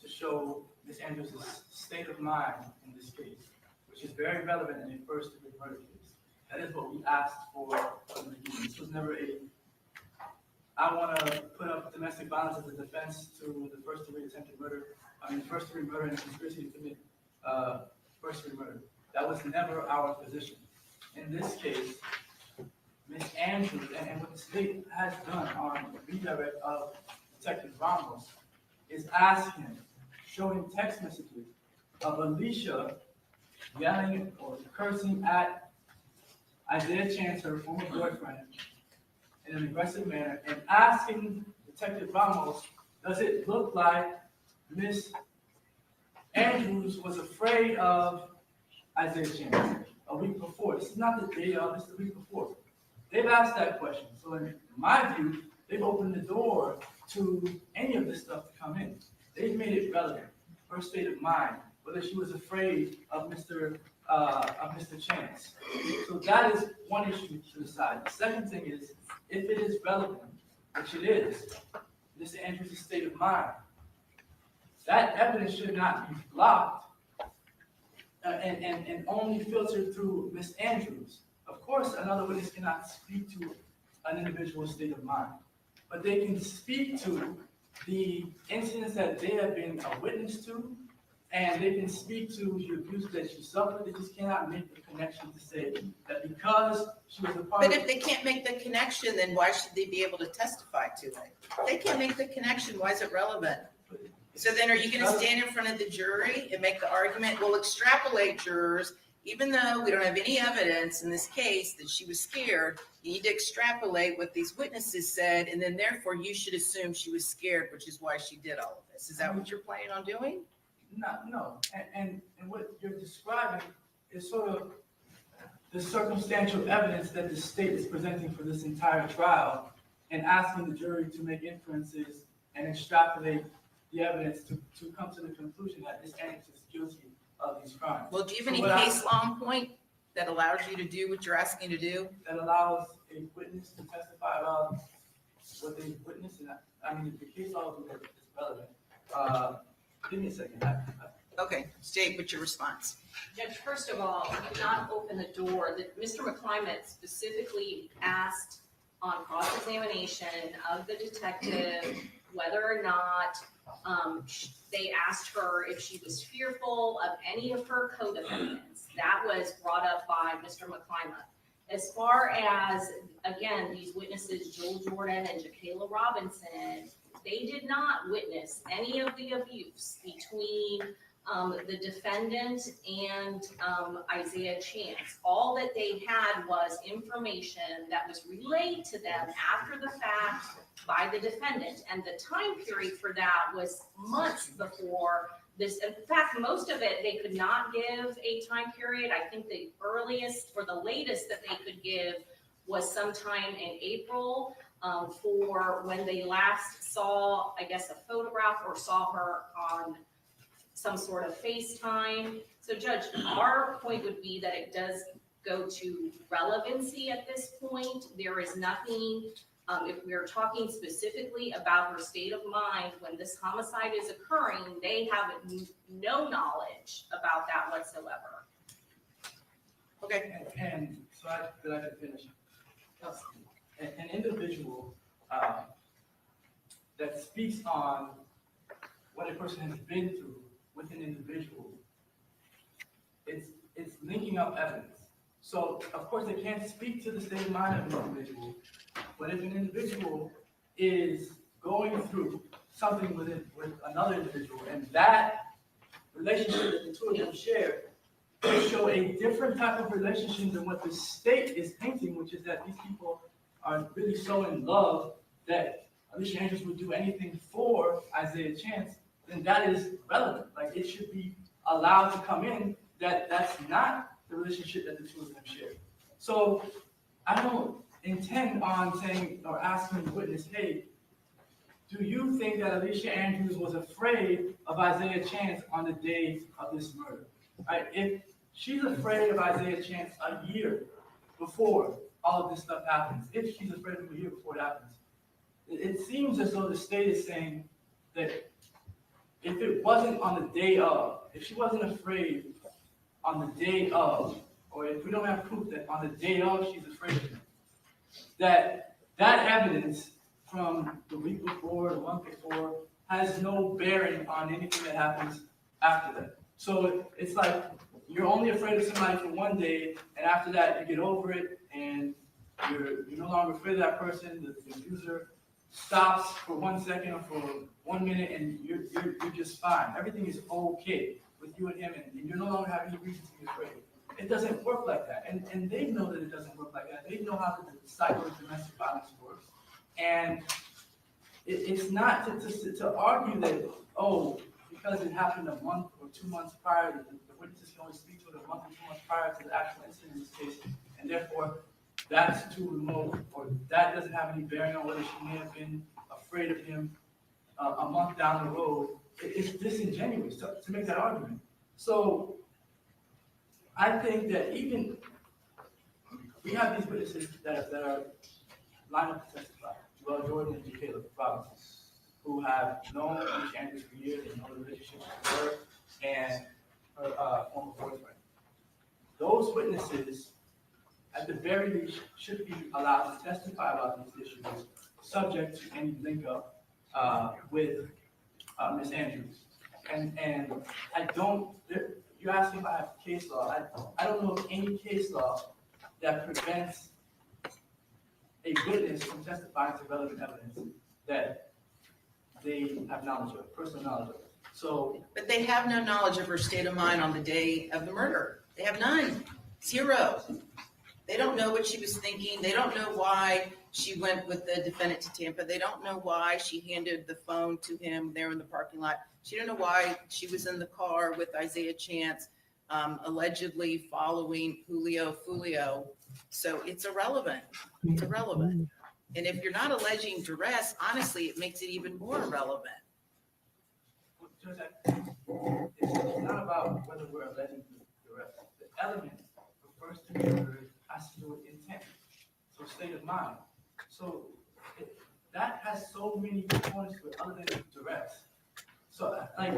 to show Ms. Andrews' state of mind in this case, which is very relevant in a first-degree murder case. That is what we asked for from the beginning. This was never I want to put up domestic violence as a defense to the first-degree attempted murder. First-degree murder and a conspiracy to commit first-degree murder. That was never our position. In this case, Ms. Andrews, and what the state has done on the redirect of Detective Ramos, is asking, showing text messages of Alicia yelling or cursing at Isaiah Chance, her former boyfriend, in an aggressive manner, and asking Detective Ramos, does it look like Ms. Andrews was afraid of Isaiah Chance a week before? This is not the day of, this is the week before. They've asked that question. So in my view, they've opened the door to any of this stuff to come in. They've made it relevant, her state of mind, whether she was afraid of Mr. Chance. So that is one issue to decide. The second thing is, if it is relevant, which it is, Ms. Andrews' state of mind, that evidence should not be blocked and only filtered through Ms. Andrews. Of course, another witness cannot speak to an individual's state of mind, but they can speak to the incidents that they have been a witness to, and they can speak to the abuse that she suffered. They just cannot make the connection to say that because she was a part of. But if they can't make the connection, then why should they be able to testify to it? If they can't make the connection, why is it relevant? So then are you going to stand in front of the jury and make the argument, we'll extrapolate jurors, even though we don't have any evidence in this case that she was scared, you need to extrapolate what these witnesses said, and then therefore you should assume she was scared, which is why she did all of this. Is that what you're planning on doing? No. And what you're describing is sort of the circumstantial evidence that the state is presenting for this entire trial and asking the jury to make inferences and extrapolate the evidence to come to the conclusion that Ms. Andrews is guilty of these crimes. Well, do you have any What I- case law in point that allows you to do what you're asking to do? That allows a witness to testify about what they witnessed, and I mean, the case law is relevant. Give me a second. Okay, state what's your response. Judge, first of all, you cannot open the door. That Mr. McClimate specifically asked on cross-examination of the detective whether or not they asked her if she was fearful of any of her co-defendants. That was brought up by Mr. McClimate. As far as, again, these witnesses, Joel Jordan and Jakayla Robinson, they did not witness any of the abuse between the defendant and Isaiah Chance. All that they had was information that was relayed to them after the fact by the defendant. And the time period for that was months before this. In fact, most of it, they could not give a time period. I think the earliest or the latest that they could give was sometime in April for when they last saw, I guess, a photograph or saw her on some sort of FaceTime. So Judge, our point would be that it does go to relevancy at this point. There is nothing, if we're talking specifically about her state of mind when this homicide is occurring, they have no knowledge about that whatsoever. Okay. And so I can finish. An individual that speaks on what a person has been through with an individual, it's linking up evidence. So of course they can't speak to the state of mind of an individual, but if an individual is going through something with another individual, and that relationship that the two of them share they show a different type of relationship than what the state is painting, which is that these people are really so in love that Alicia Andrews would do anything for Isaiah Chance, then that is relevant. Like, it should be allowed to come in that that's not the relationship that the two of them share. So I don't intend on saying or asking the witness, hey, do you think that Alicia Andrews was afraid of Isaiah Chance on the day of this murder? Right? If she's afraid of Isaiah Chance a year before all of this stuff happens, if she's afraid of him a year before it happens, it seems as though the state is saying that if it wasn't on the day of, if she wasn't afraid on the day of, or if we don't have proof that on the day of she's afraid of him, that evidence from the week before, the month before, has no bearing on anything that happens after that. So it's like you're only afraid of somebody for one day, and after that you get over it, and you're no longer afraid of that person. The abuser stops for 1 second or for 1 minute, and you're just fine. Everything is okay with you and him, and you no longer have any reason to be afraid. It doesn't work like that, and they know that it doesn't work like that. They know how the cycle of domestic violence works, and it's not to argue that, oh, because it happened a month or 2 months prior, the witnesses can only speak to it a month or 2 months prior to the actual incident in this case, and therefore that's too remote, or that doesn't have any bearing on whether she may have been afraid of him a month down the road. It's disingenuous to make that argument. So I think that even we have these witnesses that are lined up to testify. Joel Jordan and Jakayla Robinson, who have known Alicia Andrews for years and know the relationship with her and her former boyfriend. Those witnesses, at the very least, should be allowed to testify about these issues, subject to any link up with Ms. Andrews. And I don't, you're asking if I have case law. I don't know of any case law that prevents a witness from testifying to relevant evidence that they have knowledge of, personal knowledge of. So, But they have no knowledge of her state of mind on the day of the murder. They have none. Zero. They don't know what she was thinking. They don't know why she went with the defendant to Tampa. They don't know why she handed the phone to him there in the parking lot. She don't know why she was in the car with Isaiah Chance, allegedly following Julio Foolio. So it's irrelevant. It's irrelevant. And if you're not alleging duress, honestly, it makes it even more irrelevant. Judge, it's not about whether we're alleging duress. The element of first degree murder has to do with intent, so state of mind. So that has so many components to it other than duress. So like,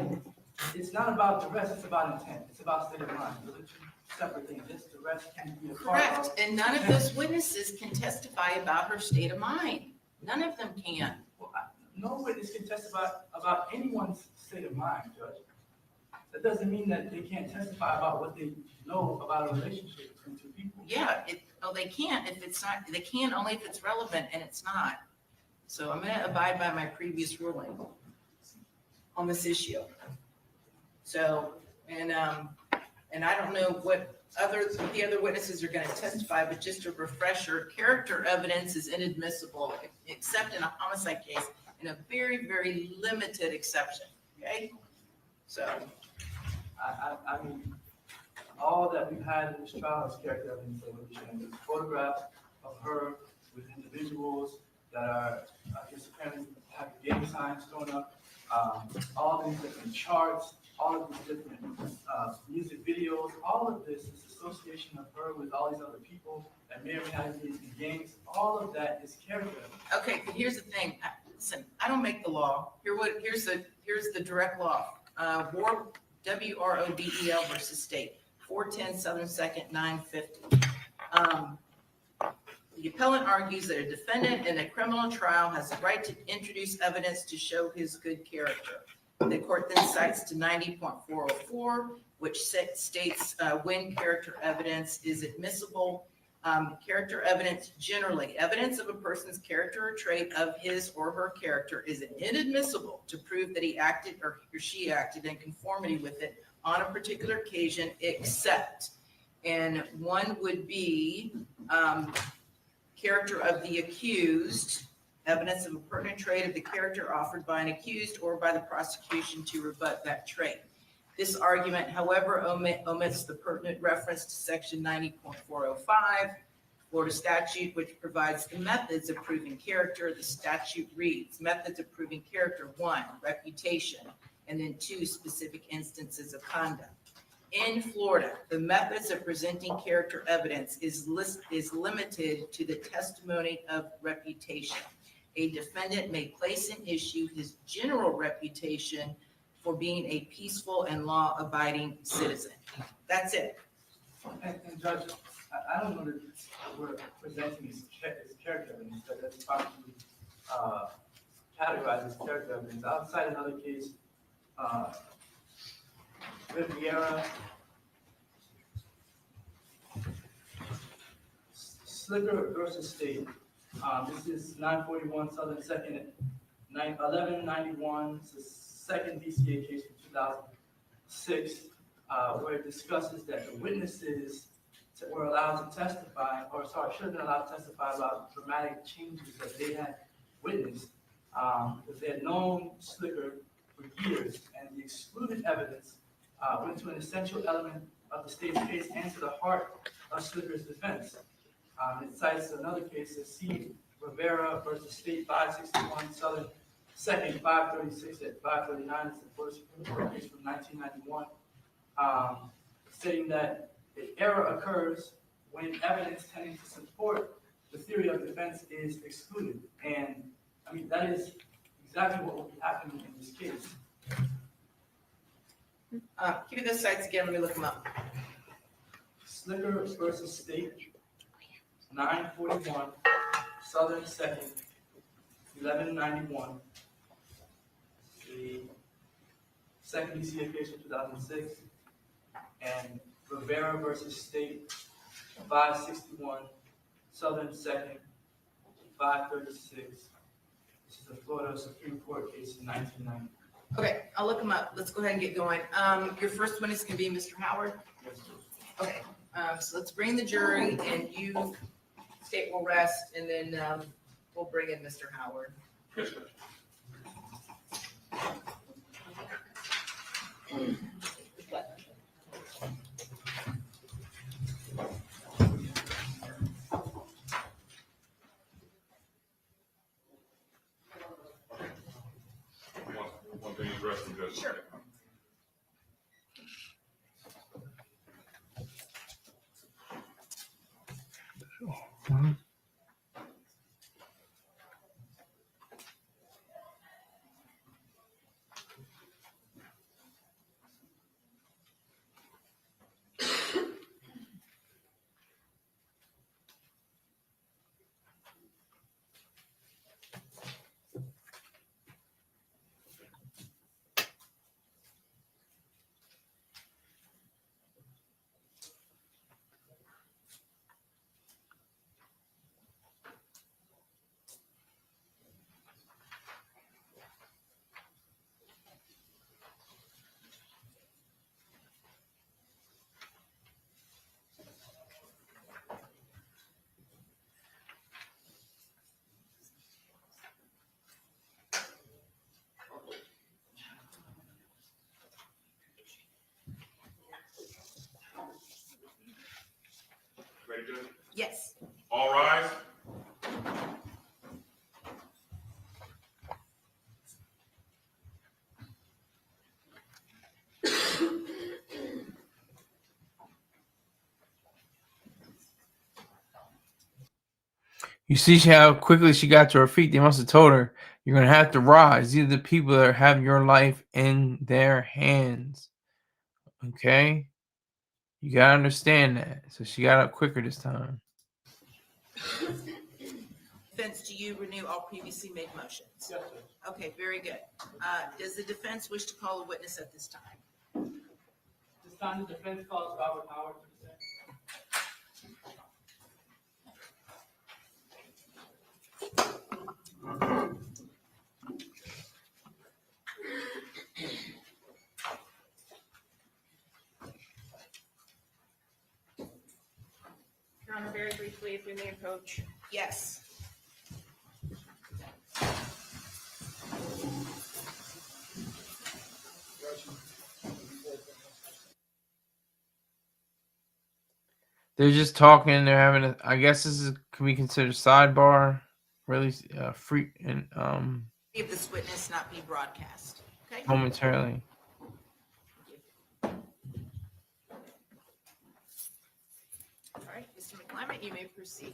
it's not about duress, it's about intent. It's about state of mind. Those are two separate things. This duress can be a part of. Correct, and none of those witnesses can testify about her state of mind. None of them can. Well, no witness can testify about anyone's state of mind, Judge. That doesn't mean that they can't testify about what they know about a relationship between two people. Yeah, they can't if it's not, they can only if it's relevant, and it's not. So I'm gonna abide by my previous ruling on this issue. So, and I don't know what the other witnesses are gonna testify, but just a refresher, character evidence is inadmissible except in a homicide case in a very, very limited exception, okay? So, I mean, all that we've had in this trial is character evidence, and there's photographs of her with individuals that are, I guess, apparently have gang signs thrown up, all these different charts, all of these different music videos, all of this is association of her with all these other people that may or may not be in gangs. All of that is character. okay, but here's the thing. Listen, I don't make the law. Here's the direct law. WRODEL versus state, 410 Southern 2nd, 950. The appellant argues that a defendant in a criminal trial has the right to introduce evidence to show his good character. The court then cites to 90.404, which states when character evidence is admissible. Character evidence generally, evidence of a person's character or trait of his or her character is inadmissible to prove that he acted or she acted in conformity with it on a particular occasion, except, and one would be character of the accused, evidence of a pertinent trait of the character offered by an accused or by the prosecution to rebut that trait. This argument, however, omits the pertinent reference to section 90.405, Florida statute, which provides the methods of proving character. The statute reads, methods of proving character: 1, reputation, and then 2, specific instances of conduct. In Florida, the methods of presenting character evidence is limited to the testimony of reputation. A defendant may place in issue his general reputation for being a peaceful and law-abiding citizen. That's it. And Judge, I don't know that we're presenting as character evidence, that that's probably categorized as character evidence. Outside another case, Riviera, Slicker versus State. This is 941 Southern 2nd, 1191. It's the second DCA case from 2006, where it discusses that the witnesses were allowed to testify, should have been allowed to testify about dramatic changes that they had witnessed, because they had known Slicker for years, and the excluded evidence went to an essential element of the state's case and to the heart of Slicker's defense. It cites another case, the C. Rivera versus State, 561 Southern 2nd, 536 at 539. It's the first court case from 1991, stating that the error occurs when evidence tending to support the theory of defense is excluded. And I mean, that is exactly what will be happening in this case. Give me those sites again. Let me look them up. Slicker versus State, 941 Southern 2nd, 1191. The second DCA case from 2006, and Rivera versus State, 561 Southern 2nd, 536. This is the Florida Supreme Court case in 1990. Okay, I'll look them up. Let's go ahead and get going. Your first one is going to be Mr. Howard. Okay, so let's bring the jury, and you, state will rest, and then we'll bring in Mr. Howard. One thing is resting, Judge. Sure. Ready, Judge? Yes. All rise. You see how quickly she got to her feet. They must have told her, you're going to have to rise. These are the people that have your life in their hands. Okay? You got to understand that. So she got up quicker this time. Defense, do you renew all previously made motions? Yes, sir. Okay, very good. Does the defense wish to call a witness at this time? This time the defense calls Robert Howard to present. Your Honor, very briefly, if we may approach. Yes. They're just talking. They're having a, I guess this can be considered sidebar. Really free and If this witness not be broadcast. Okay? momentarily. All right, Mr. McClement, you may proceed.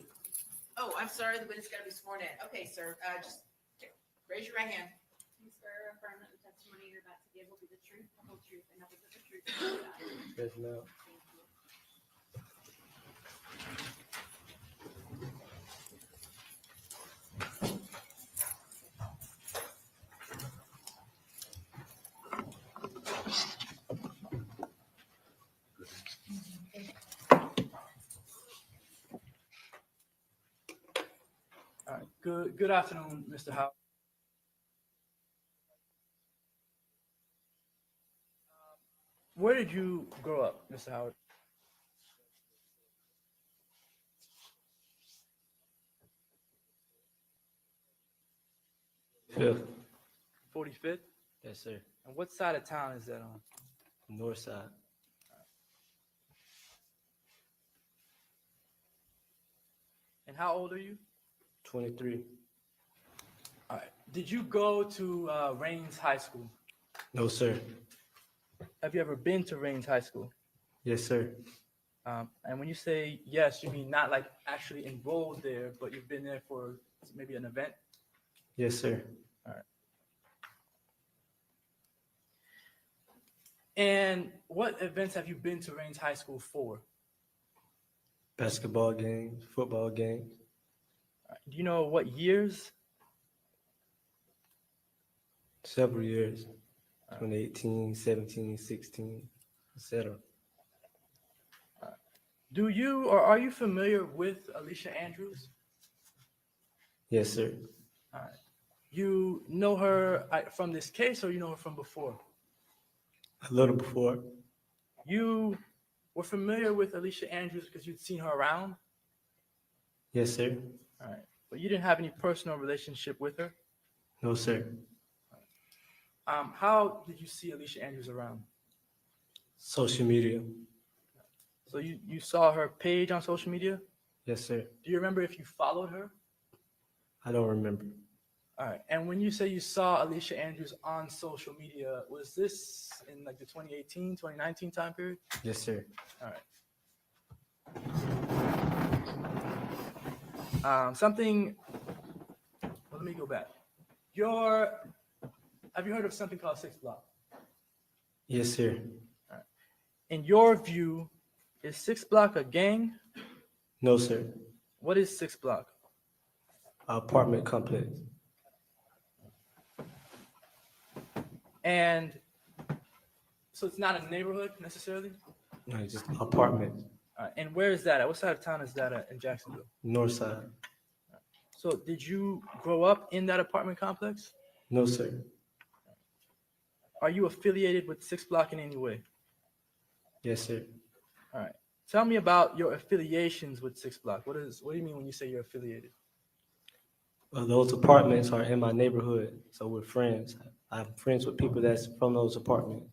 Oh, I'm sorry, the witness got to be sworn in. Okay, sir, just raise your right hand. You swear or affirm that the testimony you're about to give will be the truth, the whole truth, and nothing but the truth. So help you God. Yes, ma'am. Thank you. All right. Good afternoon, Mr. Howard. Where did you grow up, Mr. Howard? Fifth. 45th? Yes, sir. And what side of town is that on? North side. And how old are you? 23. All right. Did you go to Rains High School? No, sir. Have you ever been to Rains High School? Yes, sir. And when you say yes, you mean not like actually enrolled there, but you've been there for maybe an event? Yes, sir. All right. And what events have you been to Rains High School for? Basketball games, football games. All right. Do you know what years? Several years. 2018, 17, 16, etc. Do you or are you familiar with Alicia Andrews? Yes, sir. All right. You know her from this case or you know her from before? A little before. You were familiar with Alicia Andrews because you'd seen her around? Yes, sir. All right. But you didn't have any personal relationship with her? No, sir. How did you see Alicia Andrews around? Social media. So you saw her page on social media? Yes, sir. Do you remember if you followed her? I don't remember. All right. And when you say you saw Alicia Andrews on social media, was this in like the 2018, 2019 time period? Yes, sir. All right. Something. Well, let me go back. Have you heard of something called 6 Block? Yes, sir. In your view, is 6 Block a gang? No, sir. What is 6 Block? Apartment complex. And so it's not a neighborhood necessarily? No, it's just apartments. And where is that at? What side of town is that at in Jacksonville? North side. So did you grow up in that apartment complex? No, sir. Are you affiliated with 6 Block in any way? Yes, sir. All right. Tell me about your affiliations with 6 Block. What do you mean when you say you're affiliated? Well, those apartments are in my neighborhood, so we're friends. I'm friends with people that's from those apartments.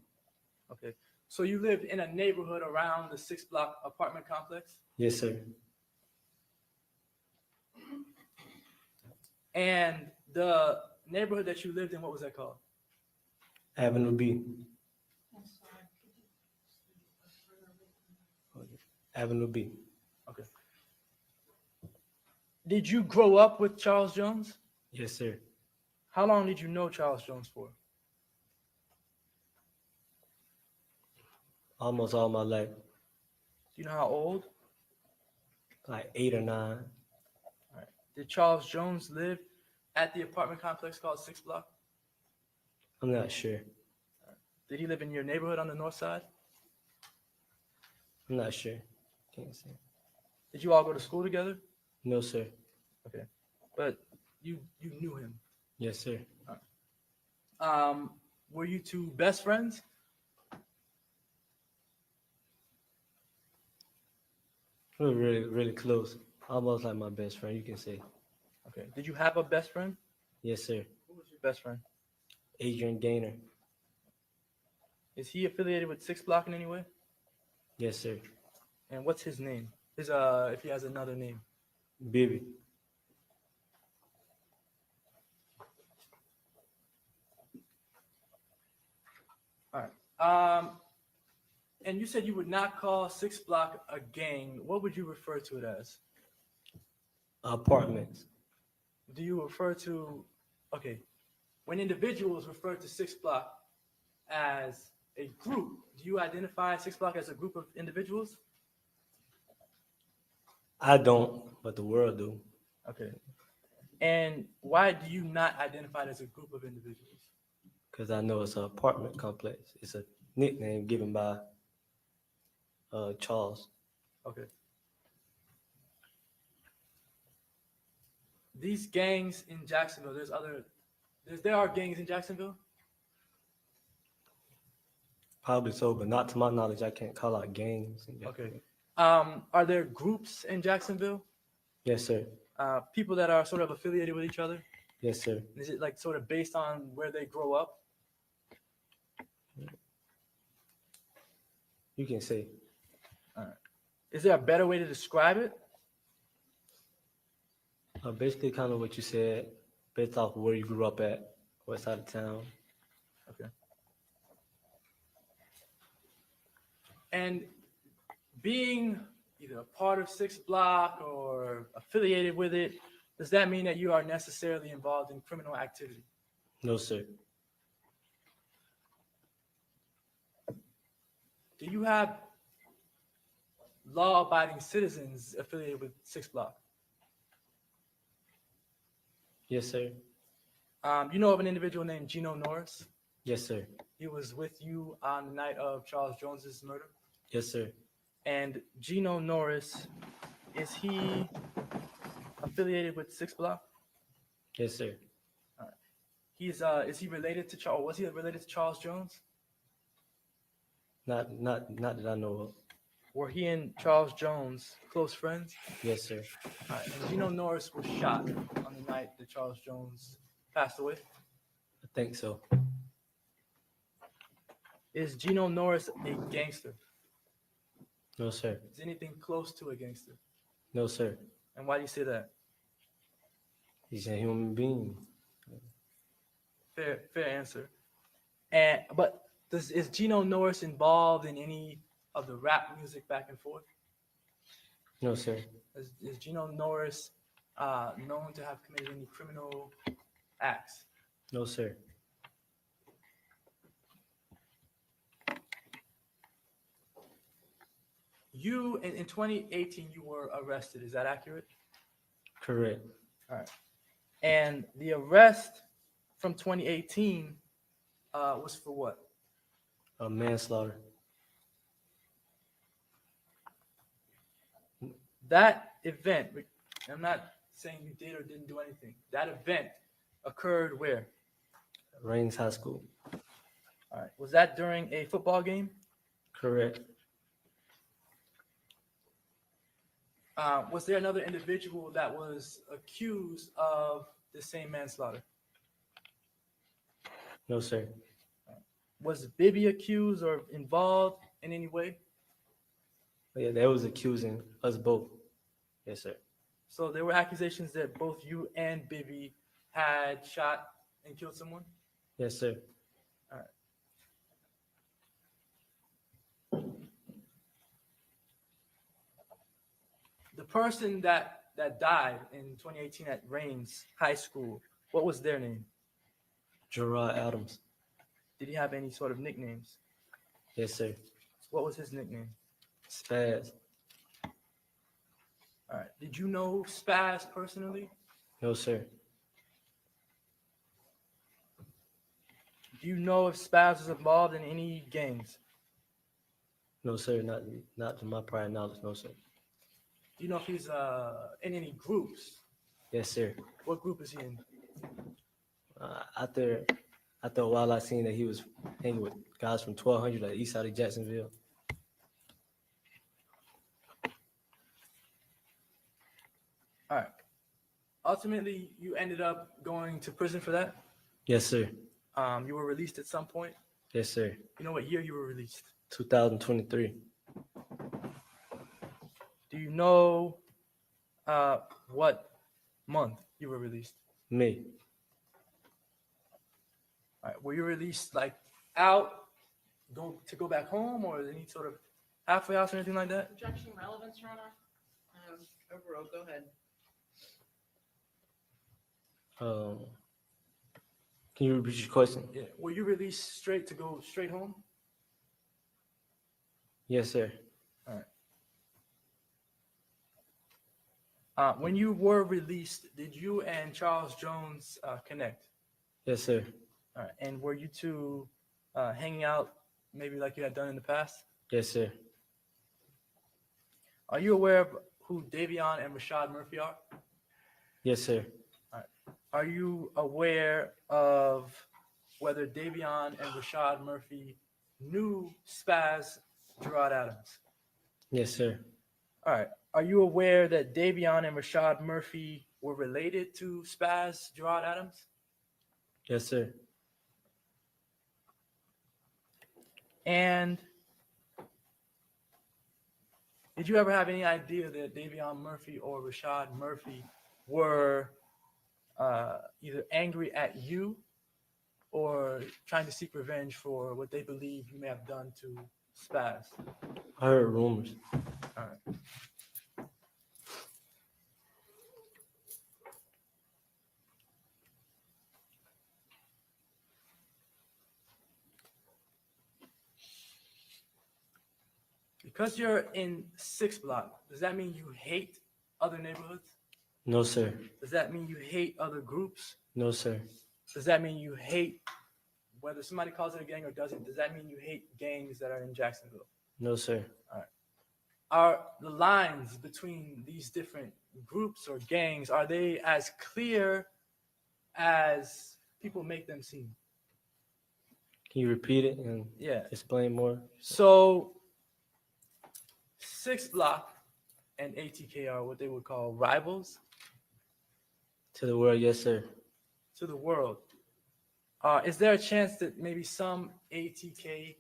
Okay. So you lived in a neighborhood around the 6 Block apartment complex? Yes, sir. And the neighborhood that you lived in, what was that called? Avenue B. Avenue B. Okay. Did you grow up with Charles Jones? Yes, sir. How long did you know Charles Jones for? Almost all my life. Do you know how old? Like 8 or 9. All right. Did Charles Jones live at the apartment complex called 6 Block? I'm not sure. Did he live in your neighborhood on the north side? I'm not sure. Can't say. Did you all go to school together? No, sir. Okay. But you knew him. Yes, sir. Were you two best friends? We were really, really close. Almost like my best friend, you can say. Okay. Did you have a best friend? Yes, sir. Who was your best friend? Adrian Gaynor. Is he affiliated with 6 Block in any way? Yes, sir. And what's his name? If he has another name. Bibby. All right. And you said you would not call 6 Block a gang. What would you refer to it as? Apartments. Do you refer to, okay, when individuals refer to 6 Block as a group, do you identify 6 Block as a group of individuals? I don't, but the world do. Okay. And why do you not identify it as a group of individuals? Because I know it's an apartment complex. It's a nickname given by Charles. Okay. These gangs in Jacksonville, there are gangs in Jacksonville? Probably so, but not to my knowledge. I can't call out gangs. Okay. Are there groups in Jacksonville? Yes, sir. People that are sort of affiliated with each other? Yes, sir. Is it like sort of based on where they grow up? You can say. All right. Is there a better way to describe it? Basically, kind of what you said, based off of where you grew up at, what side of town. Okay. And being either a part of 6 Block or affiliated with it, does that mean that you are necessarily involved in criminal activity? No, sir. Do you have law-abiding citizens affiliated with 6 Block? Yes, sir. You know of an individual named Gino Norris? Yes, sir. He was with you on the night of Charles Jones's murder. Yes, sir. And Gino Norris, is he affiliated with 6 Block? Yes, sir. All right. Is he related to Charles? Was he related to Charles Jones? Not that I know of. Were he and Charles Jones close friends? Yes, sir. All right. And Gino Norris was shot on the night that Charles Jones passed away. I think so. Is Gino Norris a gangster? No, sir. Is anything close to a gangster? No, sir. And why do you say that? He's a human being. Fair answer. But is Gino Norris involved in any of the rap music back and forth? No, sir. Is Gino Norris known to have committed any criminal acts? No, sir. You, in 2018, you were arrested. Is that accurate? Correct. All right. And the arrest from 2018 was for what? Manslaughter. That event, I'm not saying you did or didn't do anything. That event occurred where? Rains High School. All right. Was that during a football game? Correct. Was there another individual that was accused of the same manslaughter? No, sir. Was Bibby accused or involved in any way? Yeah, they was accusing us both. Yes, sir. So there were accusations that both you and Bibby had shot and killed someone? Yes, sir. All right. The person that died in 2018 at Rains High School, what was their name? Gerard Adams. Did he have any sort of nicknames? Yes, sir. What was his nickname? Spaz. All right. Did you know Spaz personally? No, sir. Do you know if Spaz was involved in any gangs? No, sir. Not to my prior knowledge. No, sir. Do you know if he's in any groups? Yes, sir. What group is he in? After a while, I seen that he was hanging with guys from 1200 at the east side of Jacksonville. All right. Ultimately, you ended up going to prison for that? Yes, sir. You were released at some point? Yes, sir. You know what year you were released? 2023. Do you know what month you were released? May. All right. Were you released like out, go back home, or any sort of halfway house or anything like that? Objection relevance, Your Honor. Overall, go ahead. Can you repeat your question? Yeah. Were you released straight to go straight home? Yes, sir. All right. When you were released, did you and Charles Jones connect? Yes, sir. All right. And were you two hanging out maybe like you had done in the past? Yes, sir. Are you aware of who Davion and Rashad Murphy are? Yes, sir. All right. Are you aware of whether Davion and Rashad Murphy knew Spaz Gerard Adams? Yes, sir. All right. Are you aware that Davion and Rashad Murphy were related to Spaz Gerard Adams? Yes, sir. And did you ever have any idea that Davion Murphy or Rashad Murphy were either angry at you or trying to seek revenge for what they believe you may have done to Spaz? I heard rumors. All right. Because you're in 6th block, does that mean you hate other neighborhoods? No, sir. Does that mean you hate other groups? No, sir. Does that mean you hate, whether somebody calls it a gang or doesn't, does that mean you hate gangs that are in Jacksonville? No, sir. All right. Are the lines between these different groups or gangs, are they as clear as people make them seem? Can you repeat it and explain more? So 6th block and ATK are what they would call rivals To the world, yes, sir. to the world. Is there a chance that maybe some ATK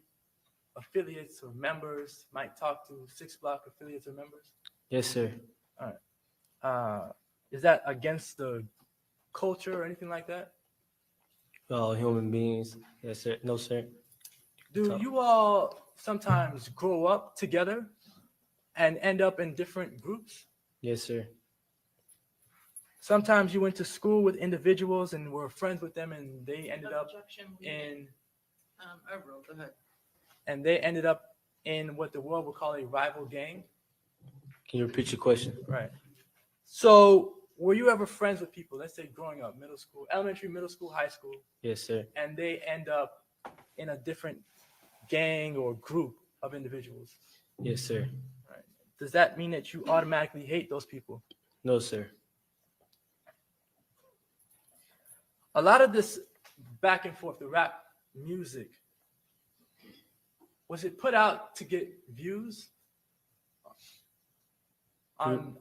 affiliates or members might talk to 6th block affiliates or members? Yes, sir. All right. Is that against the culture or anything like that? All human beings. Yes, sir. No, sir. Do you all sometimes grow up together and end up in different groups? Yes, sir. sometimes you went to school with individuals and were friends with them, and they ended up in Overall, go ahead. what the world would call a rival gang. Can you repeat your question? Right. So were you ever friends with people, let's say growing up, middle school, elementary, middle school, high school, Yes, sir. and they end up in a different gang or group of individuals? Yes, sir. Right. Does that mean that you automatically hate those people? No, sir. A lot of this back and forth, the rap music, was it put out to get views on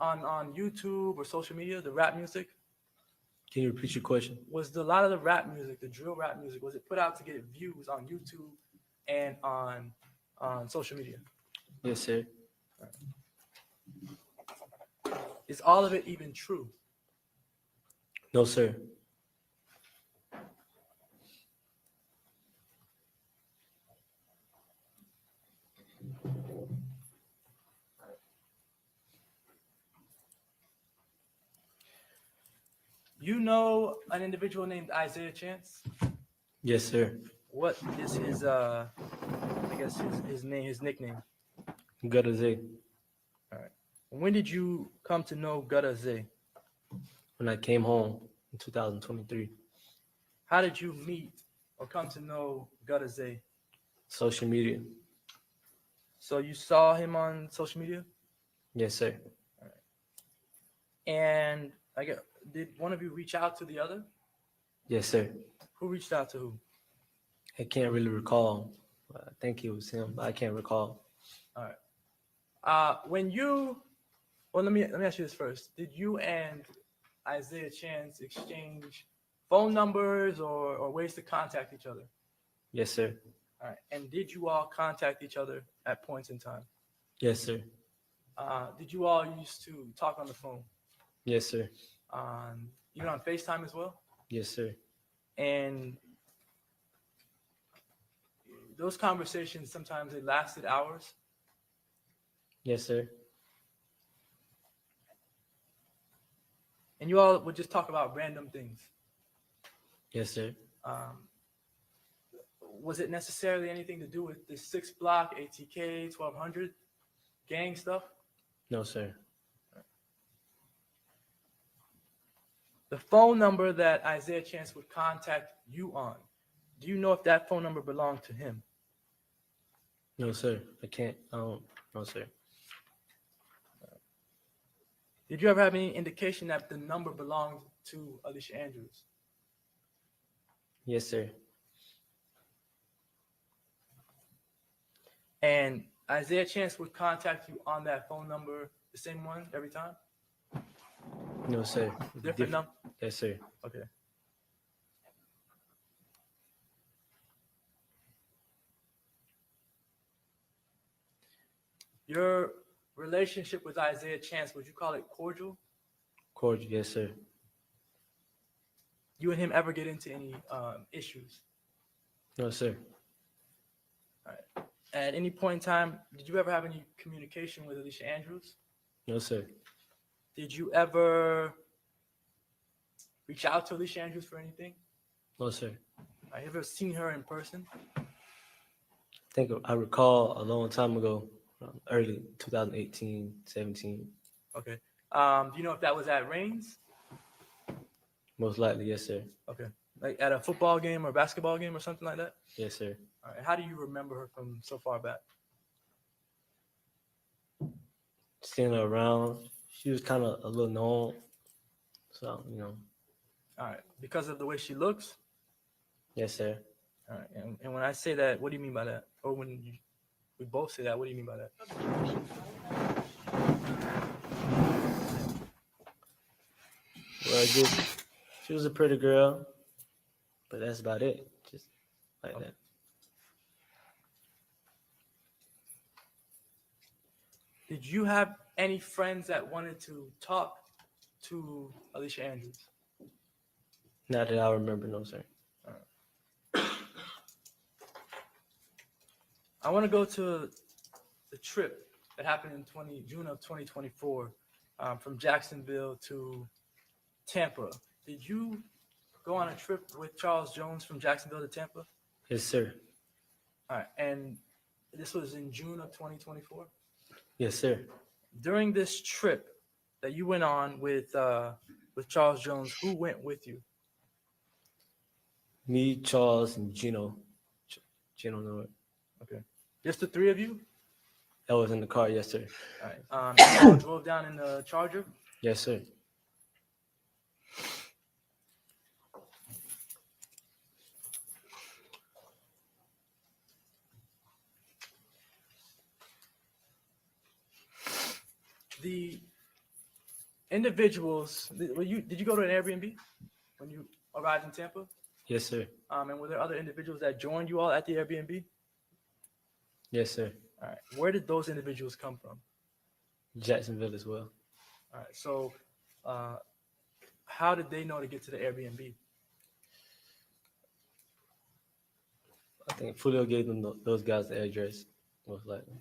YouTube or social media, the rap music? Can you repeat your question? Was a lot of the rap music, the drill rap music, was it put out to get views on YouTube and on social media? Yes, sir. Is all of it even true? No, sir. You know an individual named Isaiah Chance? Yes, sir. What is his his name, his nickname? Gutter Z. All right. When did you come to know Gutta Z? When I came home in 2023. How did you meet or come to know Gutta Z? Social media. So you saw him on social media? Yes, sir. And did one of you reach out to the other? Yes, sir. Who reached out to who? I can't really recall. I think it was him, but I can't recall. All right. Let me ask you this first. Did you and Isaiah Chance exchange phone numbers or ways to contact each other? Yes, sir. All right. And did you all contact each other at points in time? Yes, sir. Did you all used to talk on the phone? Yes, sir. Even on FaceTime as well? Yes, sir. And those conversations, sometimes they lasted hours. Yes, sir. And you all would just talk about random things. Yes, sir. Was it necessarily anything to do with the 6 block, ATK, 1200 gang stuff? No, sir. The phone number that Isaiah Chance would contact you on, do you know if that phone number belonged to him? No, sir. I can't. No, sir. Did you ever have any indication that the number belonged to Alicia Andrews? Yes, sir. And Isaiah Chance would contact you on that phone number, the same one every time? No, sir. Different number? Yes, sir. Okay. Your relationship with Isaiah Chance, would you call it cordial? Cordial. Yes, sir. You and him ever get into any issues? No, sir. All right. At any point in time, did you ever have any communication with Alicia Andrews? No, sir. Did you ever reach out to Alicia Andrews for anything? No, sir. Have you ever seen her in person? I think I recall a long time ago, early 2018, 17. Okay. Do you know if that was at Reigns? Most likely, yes, sir. Okay. Like at a football game or basketball game or something like that? Yes, sir. All right. How do you remember her from so far back? Seeing her around, she was kind of a little known. So, All right. Because of the way she looks? Yes, sir. All right. And when I say that, what do you mean by that? Or when we both say that, what do you mean by that? Well, she was a pretty girl, but that's about it. Just like that. Did you have any friends that wanted to talk to Alicia Andrews? Not that I remember, no, sir. I want to go to the trip that happened in June of 2024 from Jacksonville to Tampa. Did you go on a trip with Charles Jones from Jacksonville to Tampa? Yes, sir. All right, and this was in June of 2024. Yes, sir. During this trip that you went on with Charles Jones, who went with you? Me, Charles, and Gino. Gino Norwood. Okay, just the three of you. That was in the car. Yes, sir. All right. You all drove down in the Charger. Yes, sir. The individuals. Did you go to an Airbnb when you arrived in Tampa? Yes, sir. And were there other individuals that joined you all at the Airbnb? Yes, sir. All right. Where did those individuals come from? Jacksonville as well. All right. So, how did they know to get to the Airbnb? I think Julio gave them those guys the address, most likely.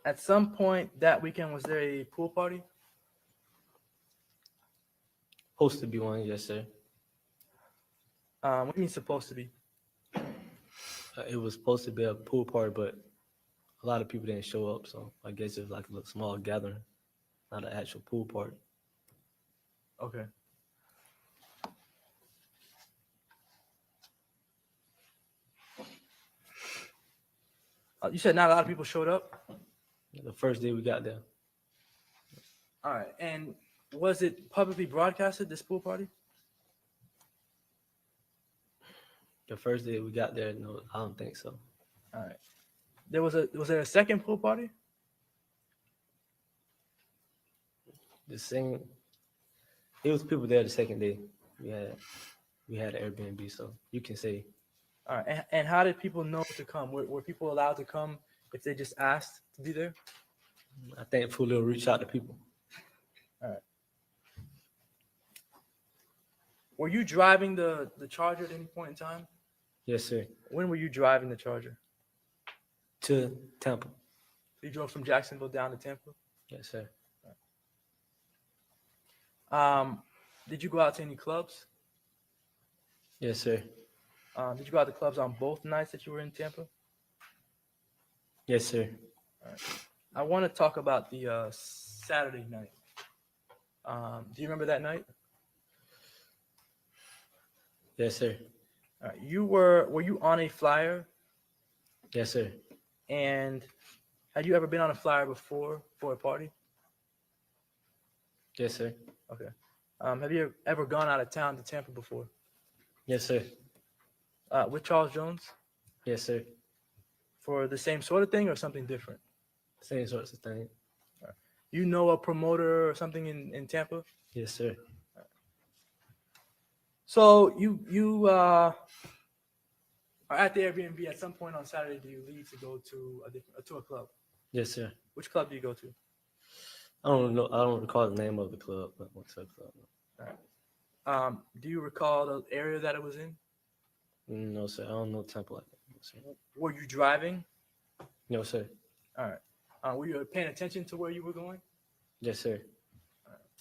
At some point that weekend, was there a pool party? Supposed to be one, yes, sir. What do you mean supposed to be? It was supposed to be a pool party, but a lot of people didn't show up, so I guess it was like a small gathering, not an actual pool party. Okay. You said not a lot of people showed up? The first day we got there. All right. And was it publicly broadcasted, this pool party? The first day we got there, no, I don't think so. All right. Was there a second pool party? The same, it was people there the second day. We had an Airbnb, so you can say. All right. And how did people know to come? Were people allowed to come if they just asked to be there? I think Julio reached out to people. All right. Were you driving the Charger at any point in time? Yes, sir. When were you driving the Charger? To Tampa. You drove from Jacksonville down to Tampa? Yes, sir. Did you go out to any clubs? Yes, sir. Did you go out to clubs on both nights that you were in Tampa? Yes, sir. All right. I want to talk about the Saturday night. Do you remember that night? Yes, sir. All right. Were you on a flyer? Yes, sir. And had you ever been on a flyer before for a party? Yes, sir. Okay. Have you ever gone out of town to Tampa before? Yes, sir. With Charles Jones? Yes, sir. For the same sort of thing or something different? Same sorts of thing. You know a promoter or something in Tampa? Yes, sir. So you are at the Airbnb at some point on Saturday. Do you leave to go to a club? Yes, sir. Which club do you go to? I don't know. I don't recall the name of the club, but what's the club? All right. Do you recall the area that it was in? No, sir. I don't know Tampa like that. No, sir. Were you driving? No, sir. All right. Were you paying attention to where you were going? Yes, sir.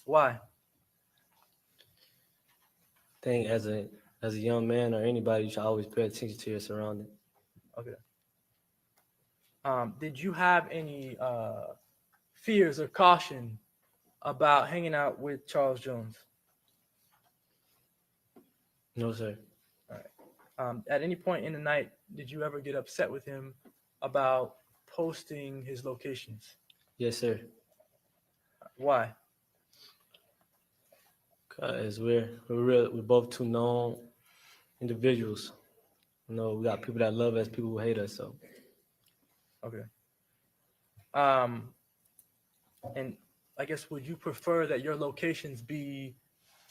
Why? I think as a young man or anybody, you should always pay attention to your surroundings. Okay. Did you have any fears or caution about hanging out with Charles Jones? No, sir. At any point in the night, did you ever get upset with him about posting his locations? Yes, sir. Why? Because we're both two known individuals. You know, we got people that love us, people who hate us. So. Okay. And I guess, would you prefer that your locations be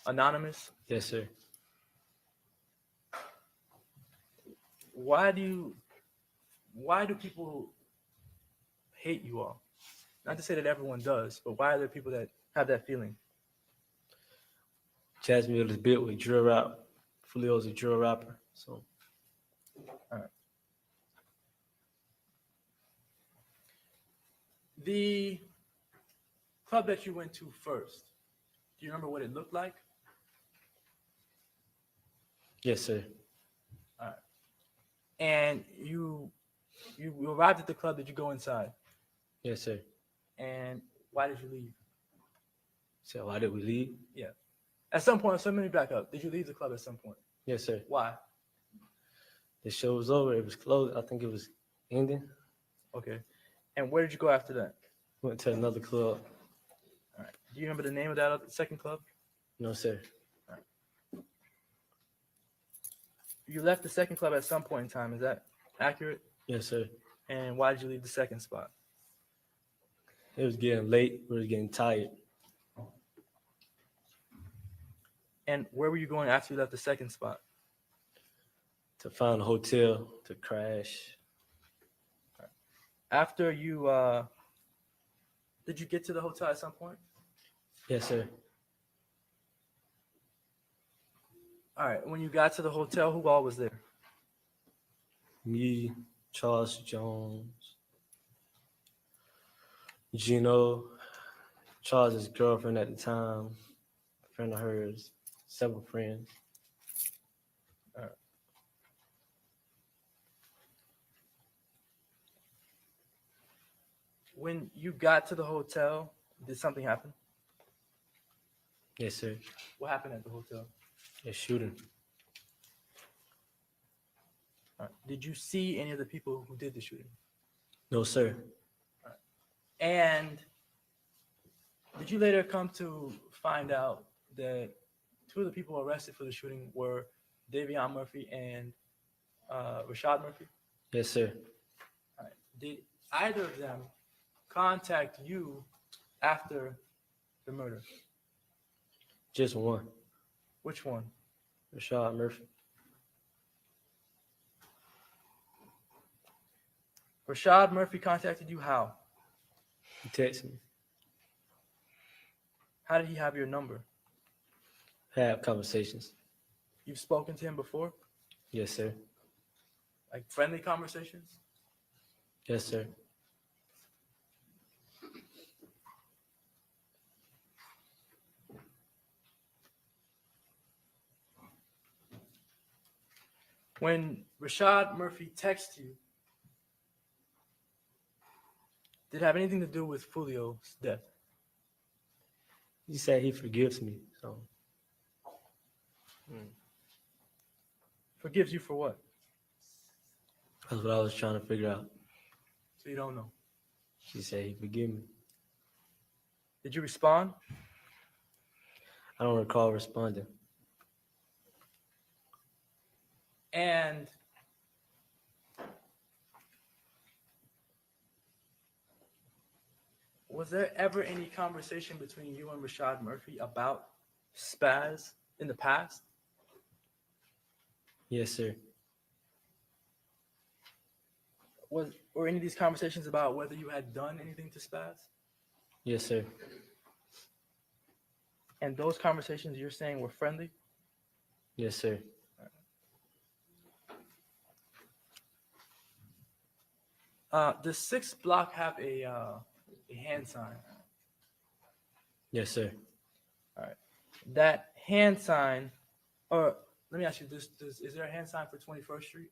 anonymous? Yes, sir. Why do people hate you all? Not to say that everyone does, but why are there people that have that feeling? Jacksonville is built with drill rap. Julio's a drill rapper. So. All right. The club that you went to first, do you remember what it looked like? Yes, sir. And you arrived at the club. Did you go inside? Yes, sir. And why did you leave? So why did we leave? Yeah. At some point, so let me back up. Did you leave the club at some point? Yes, sir. Why? The show was over. It was closed. I think it was ending. Okay. And where did you go after that? Went to another club. All right. Do you remember the name of that second club? No, sir. You left the second club at some point in time. Is that accurate? Yes, sir. And why did you leave the second spot? It was getting late. We were getting tired. And where were you going after you left the second spot? To find a hotel to crash. After you, did you get to the hotel at some point? Yes, sir. All right. When you got to the hotel, who all was there? Me, Charles Jones, Gino, Charles's girlfriend at the time, a friend of hers, several friends. When you got to the hotel, did something happen? Yes, sir. What happened at the hotel? A shooting. All right. Did you see any of the people who did the shooting? No, sir. And did you later come to find out that two of the people arrested for the shooting were Davion Murphy and Rashad Murphy? Yes, sir. All right. Did either of them contact you after the murder? Just one. Which one? Rashad Murphy. Rashad Murphy contacted you how? He texted me. How did he have your number? Had conversations. You've spoken to him before? Yes, sir. Like friendly conversations? Yes, sir. When Rashad Murphy texted you, did it have anything to do with Fulio's death? He said he forgives me. So Forgives you for what? that's what I was trying to figure out. So you don't know. She said he forgive me. Did you respond? I don't recall responding. And was there ever any conversation between you and Rashad Murphy about Spaz in the past? Yes, sir. Were any of these conversations about whether you had done anything to Spaz? Yes, sir. And those conversations you're saying were friendly? Yes, sir. Does 6 block have a hand sign? Yes, sir. All right. That hand sign, or let me ask you this: is there a hand sign for 21st Street?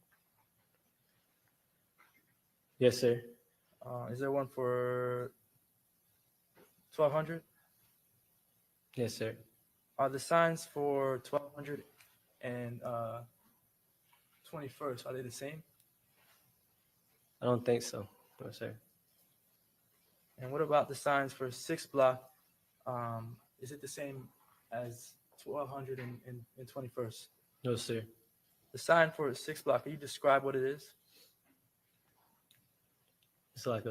Yes, sir. Is there one for 1200? Yes, sir. Are the signs for 1200 and 21st, are they the same? I don't think so. No, sir. And what about the signs for 6 block? Is it the same as 1200 and 21st? No, sir. The sign for 6 block, can you describe what it is? It's like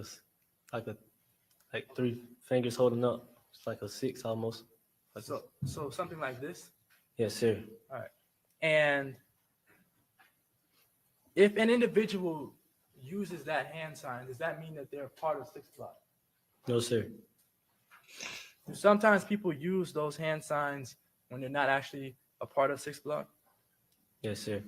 like 3 fingers holding up. It's like a 6 almost. Like So something like this? yes, sir. All right. And if an individual uses that hand sign, does that mean that they're part of 6 block? No, sir. Sometimes people use those hand signs when they're not actually a part of 6 block. Yes, sir.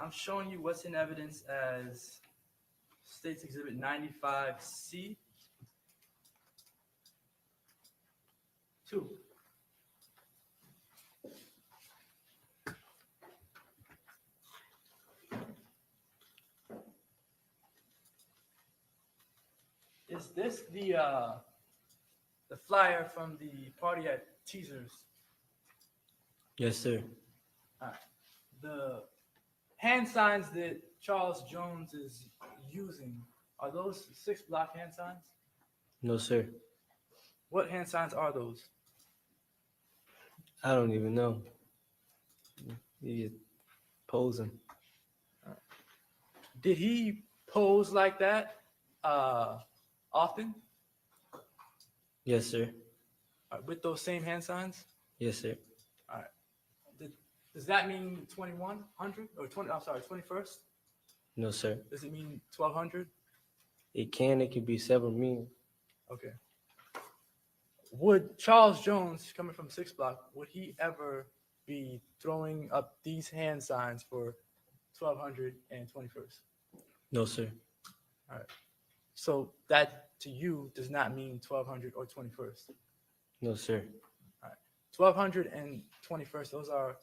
I'm showing you what's in evidence as State's Exhibit 95C. 2. Is this the flyer from the party at Teasers? Yes, sir. The hand signs that Charles Jones is using, are those 6 block hand signs? No, sir. What hand signs are those? I don't even know. He posing. Did he pose like that often Yes, sir. with those same hand signs? Yes, sir. Does that mean 2100 or 20? I'm sorry, 21st? No, sir. Does it mean 1200? It could be several meanings. Okay. Would Charles Jones, coming from 6 block, would he ever be throwing up these hand signs for 1200 and 21st? No, sir. All right. So that to you does not mean 1200 or 21st. No, sir. 1200 and 21st, those are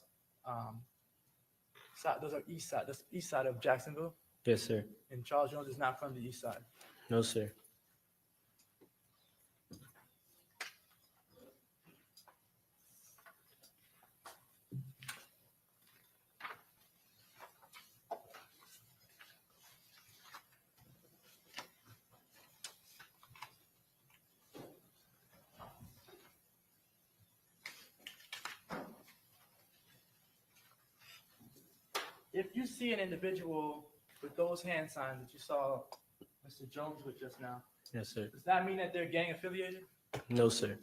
east side. That's east side of Jacksonville. Yes, sir. And Charles Jones is not from the east side. No, sir. If you see an individual with those hand signs that you saw Mr. Jones with just now, Yes, sir. does that mean that they're gang affiliated? No, sir.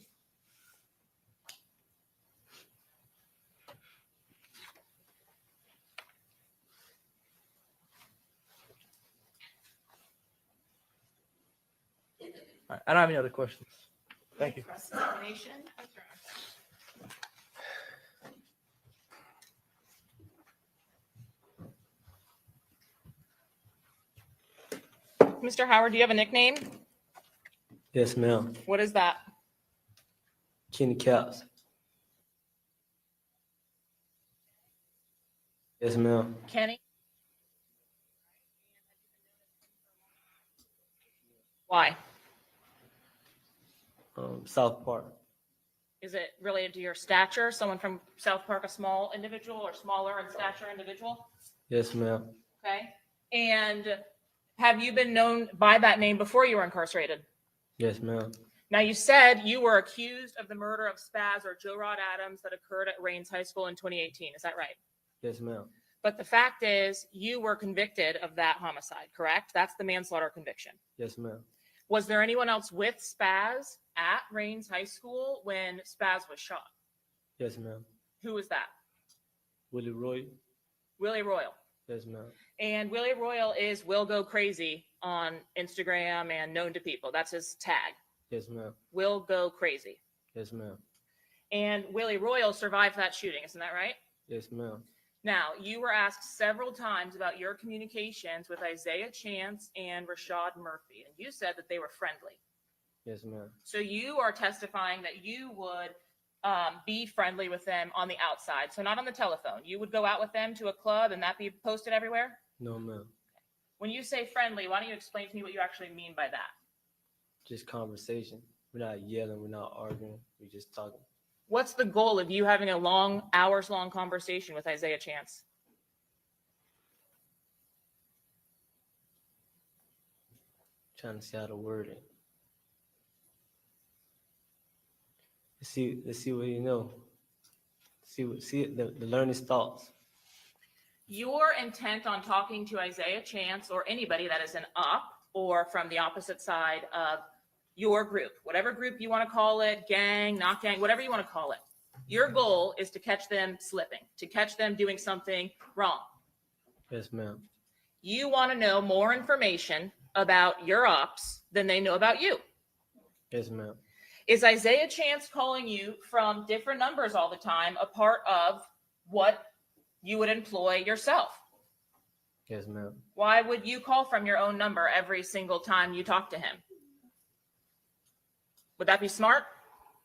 All right, I don't have any other questions. Thank you. Cross-examination. Mr. Howard, do you have a nickname? Yes, ma'am. What is that? Kenny Caps. Yes, ma'am. Kenny? Why? South Park. Is it related to your stature? Someone from South Park, a small individual or smaller in stature individual? Yes, ma'am. Okay. And have you been known by that name before you were incarcerated? Yes, ma'am. Now, you said you were accused of the murder of Spaz or Joe Rod Adams that occurred at Rains High School in 2018. Is that right? Yes, ma'am. But the fact is, you were convicted of that homicide, correct? That's the manslaughter conviction. Yes, ma'am. Was there anyone else with Spaz at Rains High School when Spaz was shot? Yes, ma'am. Who was that? Willie Roy. Willie Royal. Yes, ma'am. And Willie Royal is Will Go Crazy on Instagram and known to people. That's his tag. Yes, ma'am. Will Go Crazy. Yes, ma'am. And Willie Royal survived that shooting. Isn't that right? Yes, ma'am. Now, you were asked several times about your communications with Isaiah Chance and Rashad Murphy, and you said that they were friendly. Yes, ma'am. So you are testifying that you would be friendly with them on the outside, so not on the telephone. You would go out with them to a club and that be posted everywhere? No, ma'am. When you say friendly, why don't you explain to me what you actually mean by that? Just conversation. We're not yelling. We're not arguing. We're just talking. What's the goal of you having a long, hours-long conversation with Isaiah Chance? Trying to see how to word it. Let's see what you know. See the learn his thoughts. Your intent on talking to Isaiah Chance or anybody that is an up or from the opposite side of your group, whatever group you want to call it, gang, not gang, whatever you want to call it. Your goal is to catch them slipping, to catch them doing something wrong. Yes, ma'am. You want to know more information about your ops than they know about you. Yes, ma'am. Is Isaiah Chance calling you from different numbers all the time a part of what you would employ yourself? Yes, ma'am. Why would you call from your own number every single time you talk to him? Would that be smart?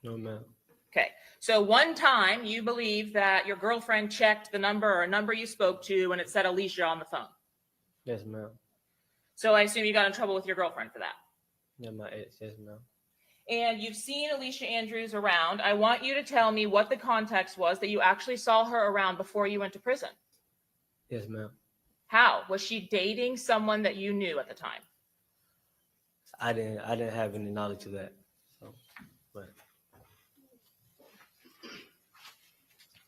No, ma'am. Okay. So one time you believe that your girlfriend checked the number or a number you spoke to and it said Alicia on the phone. Yes, ma'am. So I assume you got in trouble with your girlfriend for that. Yeah, my ex. Yes, ma'am. And you've seen Alicia Andrews around. I want you to tell me what the context was that you actually saw her around before you went to prison. Yes, ma'am. How? Was she dating someone that you knew at the time? I didn't have any knowledge of that. So, but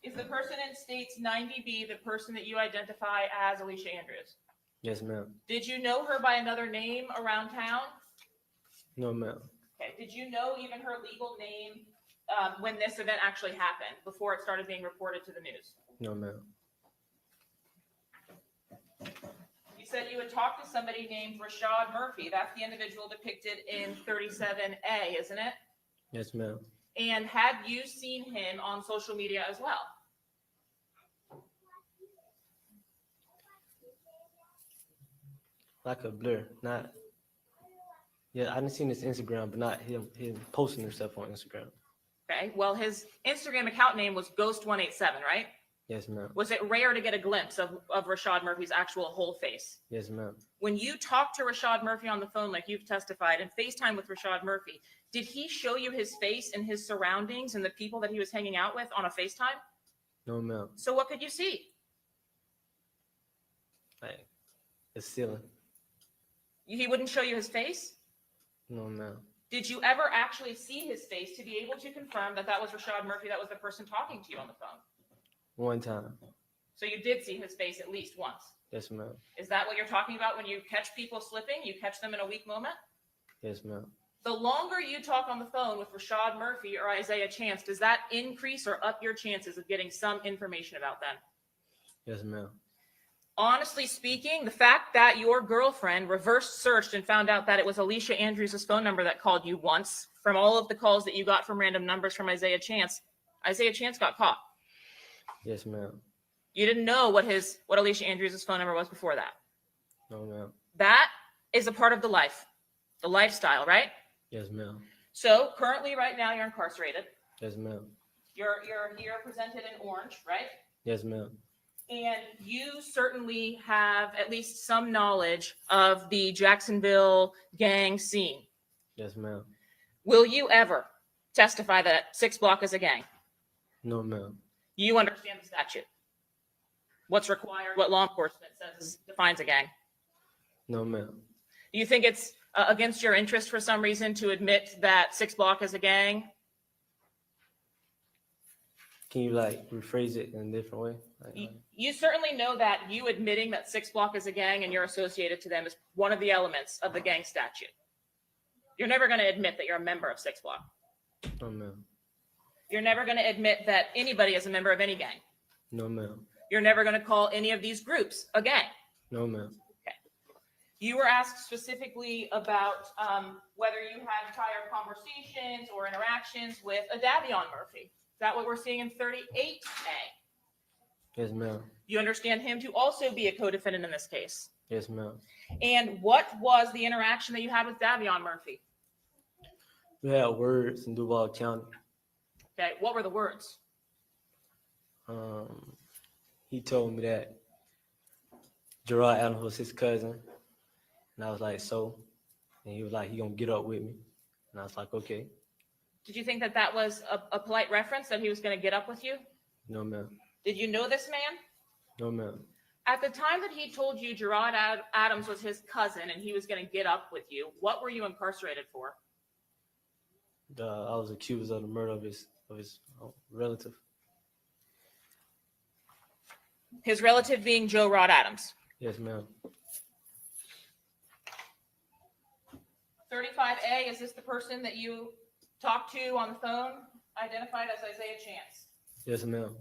Is the person in States 90B the person that you identify as Alicia Andrews? yes, ma'am. Did you know her by another name around town? No, ma'am. Okay. Did you know even her legal name when this event actually happened, before it started being reported to the news? No, ma'am. You said you had talked to somebody named Rashad Murphy. That's the individual depicted in 37A, isn't it? Yes, ma'am. And had you seen him on social media as well? Like a blur, not. Yeah, I didn't see his Instagram, but not him posting himself on Instagram. Okay. Well, his Instagram account name was Ghost187, right? Yes, ma'am. Was it rare to get a glimpse of Rashad Murphy's actual whole face? Yes, ma'am. When you talked to Rashad Murphy on the phone, like you've testified, and FaceTime with Rashad Murphy, did he show you his face and his surroundings and the people that he was hanging out with on a FaceTime? No, ma'am. So what could you see? Like the ceiling. He wouldn't show you his face? No, ma'am. Did you ever actually see his face to be able to confirm that that was Rashad Murphy, that was the person talking to you on the phone? One time. So you did see his face at least once. Yes, ma'am. Is that what you're talking about when you catch people slipping? You catch them in a weak moment? Yes, ma'am. The longer you talk on the phone with Rashad Murphy or Isaiah Chance, does that increase or up your chances of getting some information about them? Yes, ma'am. Honestly speaking, the fact that your girlfriend reverse searched and found out that it was Alicia Andrews' phone number that called you once, from all of the calls that you got from random numbers from Isaiah Chance got caught. Yes, ma'am. You didn't know what Alicia Andrews' phone number was before that. No, ma'am. That is a part of the lifestyle, right? Yes, ma'am. So currently, right now, you're incarcerated. Yes, ma'am. You're here presented in orange, right? Yes, ma'am. And you certainly have at least some knowledge of the Jacksonville gang scene. Yes, ma'am. Will you ever testify that 6 Block is a gang? No, ma'am. You understand the statute. What's required, what law enforcement says defines a gang. No, ma'am. Do you think it's against your interest for some reason to admit that 6 Block is a gang? Can you like rephrase it in a different way? You certainly know that you admitting that 6 Block is a gang and you're associated to them is one of the elements of the gang statute. You're never going to admit that you're a member of 6 Block. No, ma'am. You're never going to admit that anybody is a member of any gang. No, ma'am. You're never going to call any of these groups a gang. No, ma'am. Okay. You were asked specifically about whether you had prior conversations or interactions with a Davion Murphy. Is that what we're seeing in 38A? Yes, ma'am. You understand him to also be a co-defendant in this case. Yes, ma'am. And what was the interaction that you had with Davion Murphy? We had words in Duval County. Okay, what were the words? He told me that Gerard Adams was his cousin. And I was like, so? And he was like, he gonna get up with me. And I was like, okay. Did you think that that was a polite reference, that he was going to get up with you? No, ma'am. Did you know this man? No, ma'am. At the time that he told you Gerard Adams was his cousin and he was going to get up with you, what were you incarcerated for? I was accused of the murder of his relative. His relative being Joe Rod Adams. Yes, ma'am. 35A, is this the person that you talked to on the phone, identified as Isaiah Chance? Yes, ma'am.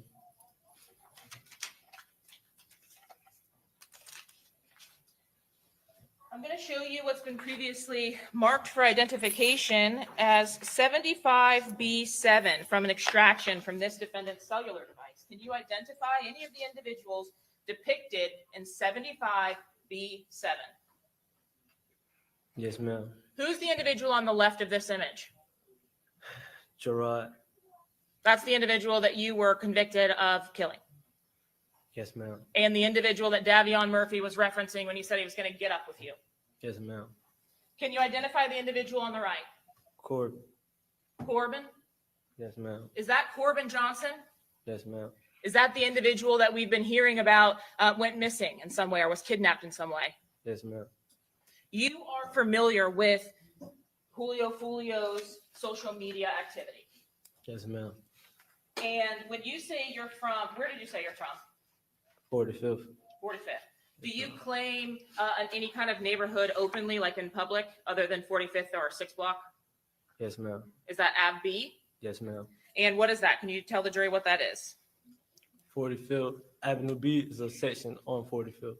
I'm going to show you what's been previously marked for identification as 75B7 from an extraction from this defendant's cellular device. Can you identify any of the individuals depicted in 75B7? Yes, ma'am. Who's the individual on the left of this image? Gerard. That's the individual that you were convicted of killing. Yes, ma'am. And the individual that Davion Murphy was referencing when he said he was going to get up with you. Yes, ma'am. Can you identify the individual on the right? Corbin. Corbin? Yes, ma'am. Is that Corbin Johnson? Yes, ma'am. Is that the individual that we've been hearing about went missing in some way or was kidnapped in some way? Yes, ma'am. You are familiar with Julio Foolio's social media activity. Yes, ma'am. And when you say you're from, where did you say you're from? 45th. 45th. Do you claim any kind of neighborhood openly, like in public, other than 45th or 6th block? Yes, ma'am. Is that Ave B? Yes, ma'am. And what is that? Can you tell the jury what that is? 45th Avenue B is a section on 45th.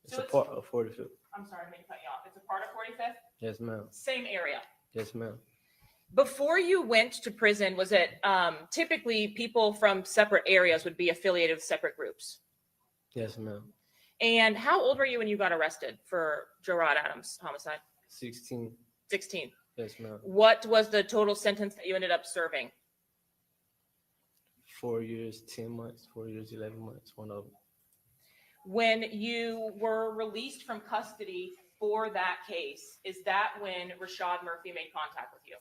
It's So a part of 45th. I'm sorry, I may cut you off. It's a part of 45th? Yes, ma'am. Same area. Yes, ma'am. Before you went to prison, was it typically people from separate areas would be affiliated with separate groups? Yes, ma'am. And how old were you when you got arrested for Gerard Adams' homicide? 16. 16. Yes, ma'am. What was the total sentence that you ended up serving? 4 years, 10 months, 4 years, 11 months, one of them. When you were released from custody for that case, is that when Rashad Murphy made contact with you?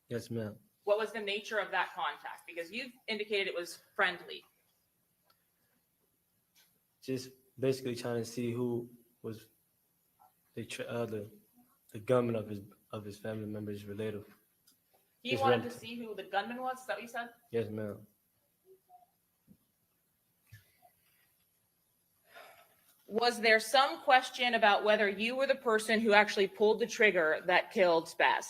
Yes, ma'am. What was the nature of that contact? Because you've indicated it was friendly. Just basically trying to see who was the gunman of his family members relative. He His wanted to relative. see who the gunman was? Is that what you said? Yes, ma'am. Was there some question about whether you were the person who actually pulled the trigger that killed Spaz,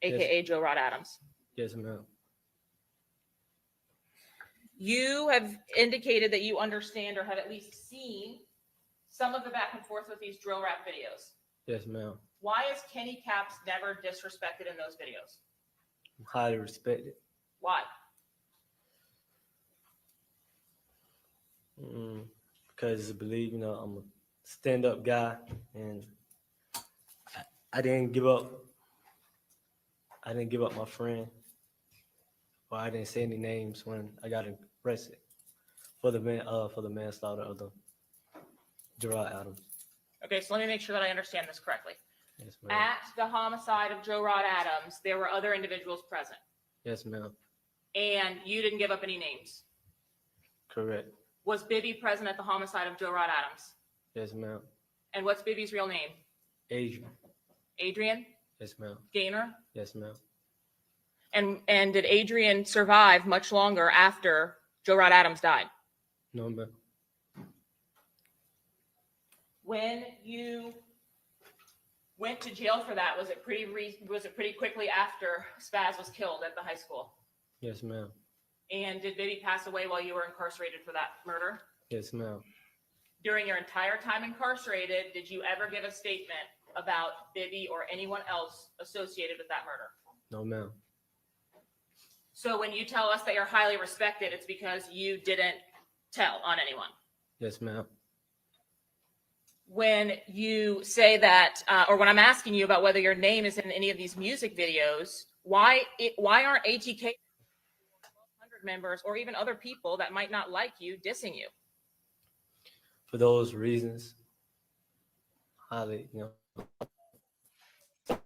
aka Joe Rod Adams? Yes, ma'am. You have indicated that you understand or have at least seen some of the back and forth with these drill rap videos. Yes, ma'am. Why is Kenny Caps never disrespected in those videos? I'm highly respected. Why? Because I believe, I'm a stand-up guy, and I didn't give up. I didn't give up my friend, or I didn't say any names when I got arrested for the manslaughter of the Gerard Adams. Okay, so let me make sure that I understand this correctly. Yes, ma'am. At the homicide of Joe Rod Adams, there were other individuals present, Yes, ma'am. and you didn't give up any names. Correct. Was Bibby present at the homicide of Joe Rod Adams? Yes, ma'am. And what's Bibby's real name? Adrian. Adrian Yes, ma'am. Gaynor? Yes, ma'am. And did Adrian survive much longer after Joe Rod Adams died? No, ma'am. When you went to jail for that, was it pretty quickly after Spaz was killed at the high school? Yes, ma'am. And did Bibby pass away while you were incarcerated for that murder? Yes, ma'am. During your entire time incarcerated, did you ever give a statement about Bibby or anyone else associated with that murder? No, ma'am. So when you tell us that you're highly respected, it's because you didn't tell on anyone. Yes, ma'am. When you say that, or when I'm asking you about whether your name is in any of these music videos, why aren't ATK 100 members or even other people that might not like you dissing you? For those reasons, highly, a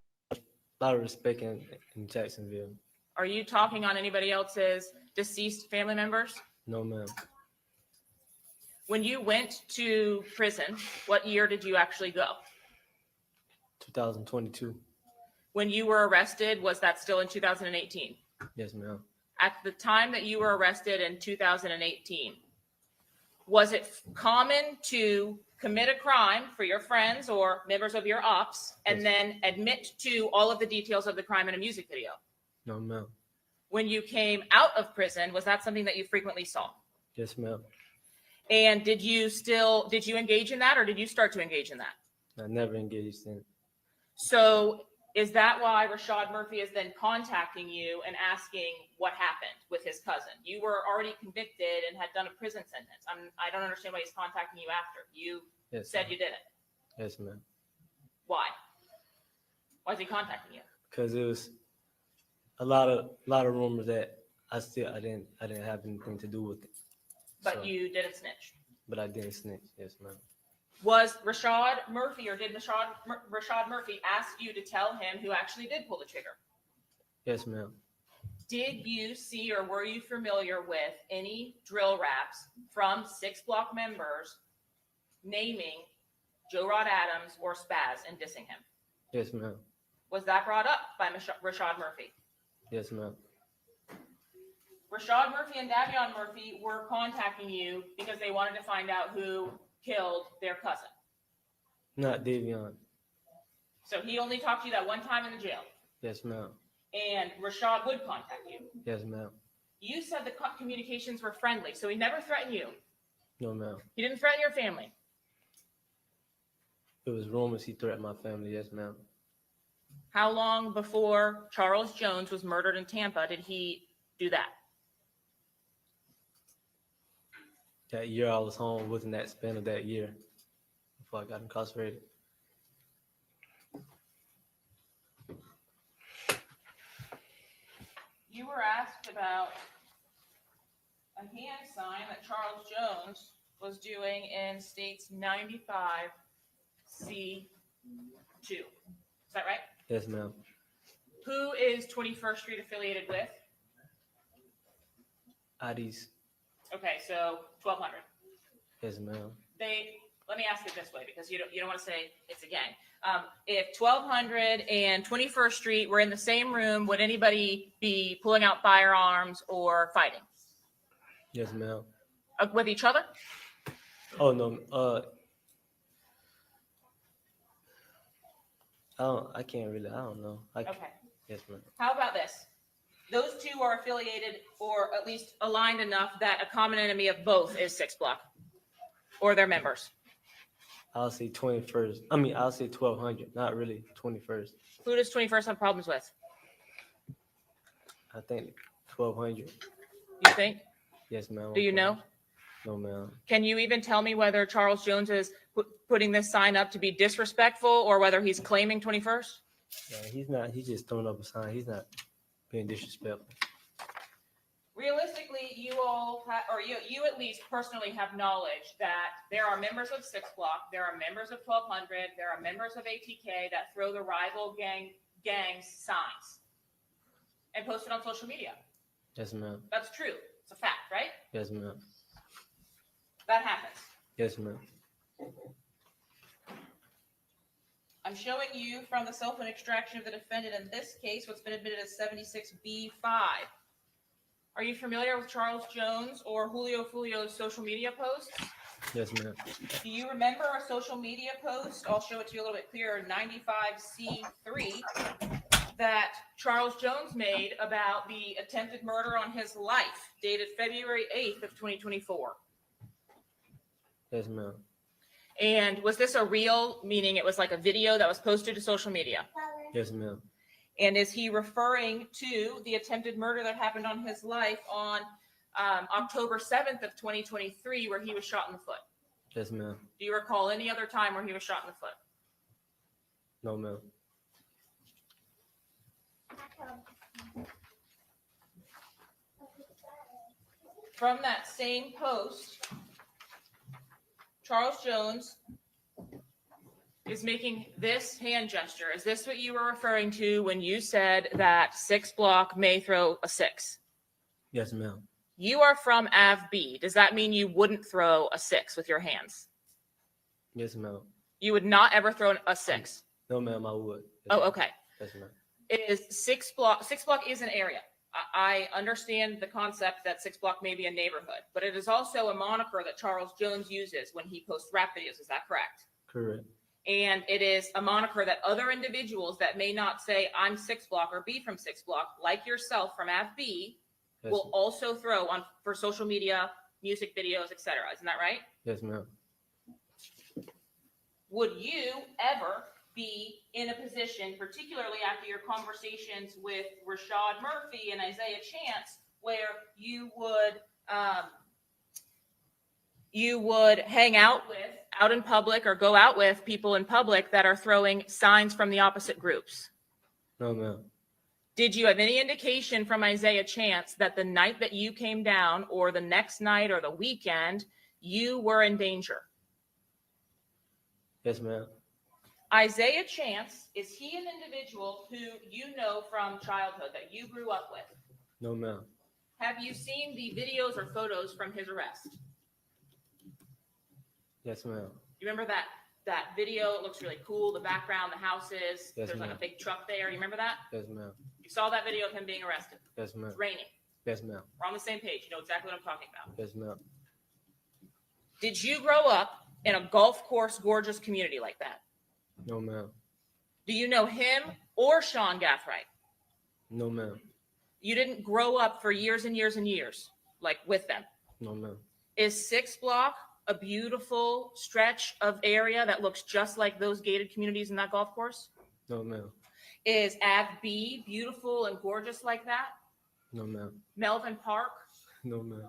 lot of respect in Jacksonville. Are you talking on anybody else's deceased family members? No, ma'am. When you went to prison, what year did you actually go? 2022. When you were arrested, was that still in 2018? Yes, ma'am. At the time that you were arrested in 2018, was it common to commit a crime for your friends or members of your ops and Yes. then admit to all of the details of the crime in a music video? No, ma'am. When you came out of prison, was that something that you frequently saw? Yes, ma'am. And did you engage in that, or did you start to engage in that? I never engaged in it. So Is that why Rashad Murphy is then contacting you and asking what happened with his cousin? You were already convicted and had done a prison sentence. I don't understand why he's contacting you after. You Yes, said ma'am. you did it. Yes, ma'am. Why? Why is he contacting you? Because it was a lot of rumors that I didn't have anything to do with it. But So- you didn't snitch. But I didn't snitch. Yes, ma'am. Was Rashad Murphy, or did Rashad Murphy ask you to tell him who actually did pull the trigger? Yes, ma'am. Did you see or were you familiar with any drill raps from 6 Block members naming Joe Rod Adams or Spaz and dissing him? Yes, ma'am. Was that brought up by Rashad Murphy? Yes, ma'am. Rashad Murphy and Davion Murphy were contacting you because they wanted to find out who killed their cousin. Not Davion. So he only talked to you that one time in the jail. Yes, ma'am. And Rashad would contact you. Yes, ma'am. You said the communications were friendly, so he never threatened you. No, ma'am. He didn't threaten your family. It was rumors he threatened my family. Yes, ma'am. How long before Charles Jones was murdered in Tampa did he do that? That year I was home within that span of that year before I got incarcerated. You were asked about a hand sign that Charles Jones was doing in States 95 C2. Is that right? Yes, ma'am. Who is 21st Street affiliated with? IDs. Okay, so 1200. Yes, ma'am. Let me ask it this way, because you don't want to say it's a gang. If 1200 and 21st Street were in the same room, would anybody be pulling out firearms or fighting Yes, ma'am. with each other? Oh no. I can't really. I don't know. Okay. Yes, ma'am. How about this? Those two are affiliated, or at least aligned enough that a common enemy of both is 6 Block or their members. I'll say 21st. I'll say 1200. Not really 21st. Who does 21st have problems with? I think 1200. You think? Yes, ma'am. Do you know? No, ma'am. Can you even tell me whether Charles Jones is putting this sign up to be disrespectful or whether he's claiming 21st? Yeah, he's not. He's just throwing up a sign. He's not being disrespectful. Realistically, you at least personally have knowledge that there are members of 6 Block, there are members of 1200, there are members of ATK that throw the rival gangs signs and post it on social media. Yes, ma'am. That's true. It's a fact, right? Yes, ma'am. That happens. Yes, ma'am. I'm showing you from the cell phone extraction of the defendant in this case what's been admitted as 76B5. Are you familiar with Charles Jones or Julio Foolio's social media posts? Yes, ma'am. Do you remember a social media post? I'll show it to you a little bit clearer. 95C3 that Charles Jones made about the attempted murder on his life, dated February 8th of 2024. Yes, ma'am. And was this a reel, meaning it was like a video that was posted to social media? Yes, ma'am. And is he referring to the attempted murder that happened on his life on October 7th of 2023, where he was shot in the foot? Yes, ma'am. Do you recall any other time where he was shot in the foot? No, ma'am. From that same post, Charles Jones is making this hand gesture. Is this what you were referring to when you said that 6 Block may throw a 6? Yes, ma'am. You are from AVB. Does that mean you wouldn't throw a 6 with your hands? Yes, ma'am. You would not ever throw a 6? No, ma'am, I would. Yes, Oh, ma'am. okay. Yes, ma'am. Is 6 Block, 6 Block is an area. I understand the concept that 6 Block may be a neighborhood, but it is also a moniker that Charles Jones uses when he posts rap videos. Is that correct? Correct. And it is a moniker that other individuals that may not say I'm 6 Block or be from 6 Block, like yourself from AVB, Yes, will also throw on for social media, music videos, etc. Isn't that right? yes, ma'am. Would you ever be in a position, particularly after your conversations with Rashad Murphy and Isaiah Chance, where you would hang out with, out in public, or go out with people in public that are throwing signs from the opposite groups? No, ma'am. Did you have any indication from Isaiah Chance that the night that you came down, or the next night, or the weekend, you were in danger? Yes, ma'am. Isaiah Chance, is he an individual who you know from childhood, that you grew up with? No, ma'am. Have you seen the videos or photos from his arrest? Yes, ma'am. You remember that video? It looks really cool. The background, the houses, Yes, there's like a ma'am. big truck there. You remember that? Yes, ma'am. You saw that video of him being arrested. Yes, ma'am. It's raining. Yes, ma'am. We're on the same page. You know exactly what I'm talking about. Yes, ma'am. Did you grow up in a golf course, gorgeous community like that? No, ma'am. Do you know him or Sean Gathright? No, ma'am. You didn't grow up for years and years and years, like with them. No, ma'am. Is 6 Block a beautiful stretch of area that looks just like those gated communities in that golf course? No, ma'am. Is Ave B beautiful and gorgeous like that? No, ma'am. Melvin Park? No, ma'am.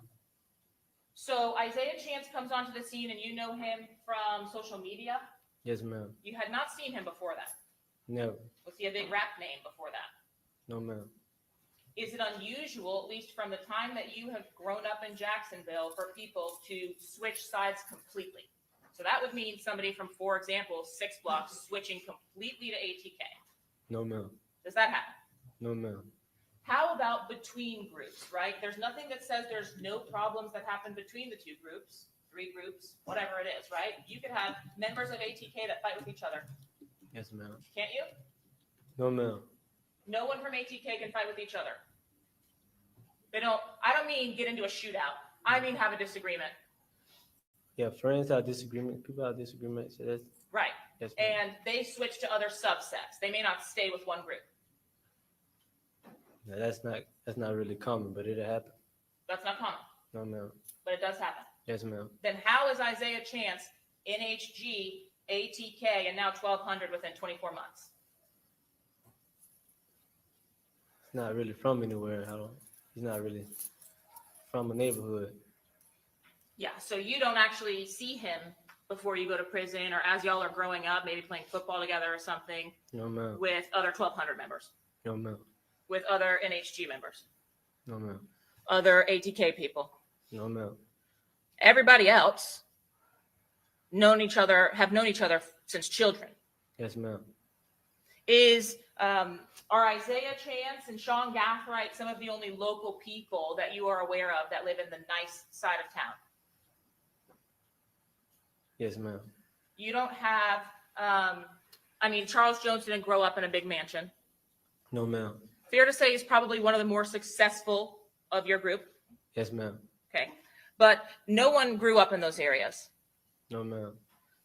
So Isaiah Chance comes onto the scene and you know him from social media. Yes, ma'am. You had not seen him before that. Never. Was he a big rap name before that? No, ma'am. Is it unusual, at least from the time that you have grown up in Jacksonville, for people to switch sides completely? So that would mean somebody from, for example, 6 Block switching completely to ATK. No, ma'am. Does that happen? No, ma'am. How about between groups, right? There's nothing that says there's no problems that happen between the two groups, 3 groups, whatever it is, right? You could have members of ATK that fight with each other. Yes, ma'am. Can't you? No, ma'am. No one from ATK can fight with each other. I don't mean get into a shootout. I mean have a disagreement. Yeah, friends have disagreements. People have disagreements. So that's, Right. yes, ma'am. And they switch to other subsets. They may not stay with one group. Now, that's not really common, but it'll happen. That's not common, No, ma'am. but it does happen. Yes, ma'am. Then how is Isaiah Chance, NHG, ATK, and now 1200 within 24 months? He's not really from anywhere. He's not really from a neighborhood. Yeah, so you don't actually see him before you go to prison, or as y'all are growing up, maybe playing football together or something, No, ma'am. with other 1200 members, No, ma'am. with other NHG members, No, ma'am. other ATK people. No, ma'am. Everybody else have known each other since children. Yes, ma'am. Are Isaiah Chance and Sean Gathright some of the only local people that you are aware of that live in the nice side of town? Yes, ma'am. You don't have, Charles Jones didn't grow up in a big mansion. No, ma'am. Fair to say he's probably one of the more successful of your group. Yes, ma'am. Okay. But no one grew up in those areas. No, ma'am.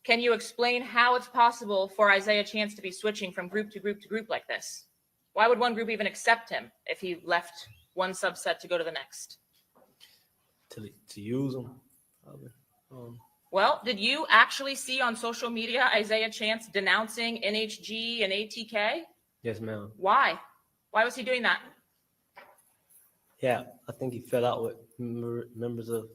Can you explain how it's possible for Isaiah Chance to be switching from group to group to group like this? Why would one group even accept him if he left one subset to go to the next? To use them. Well, did you actually see on social media Isaiah Chance denouncing NHG and ATK? Yes, ma'am. Why? Why was he doing that? Yeah, I think he fell out with members of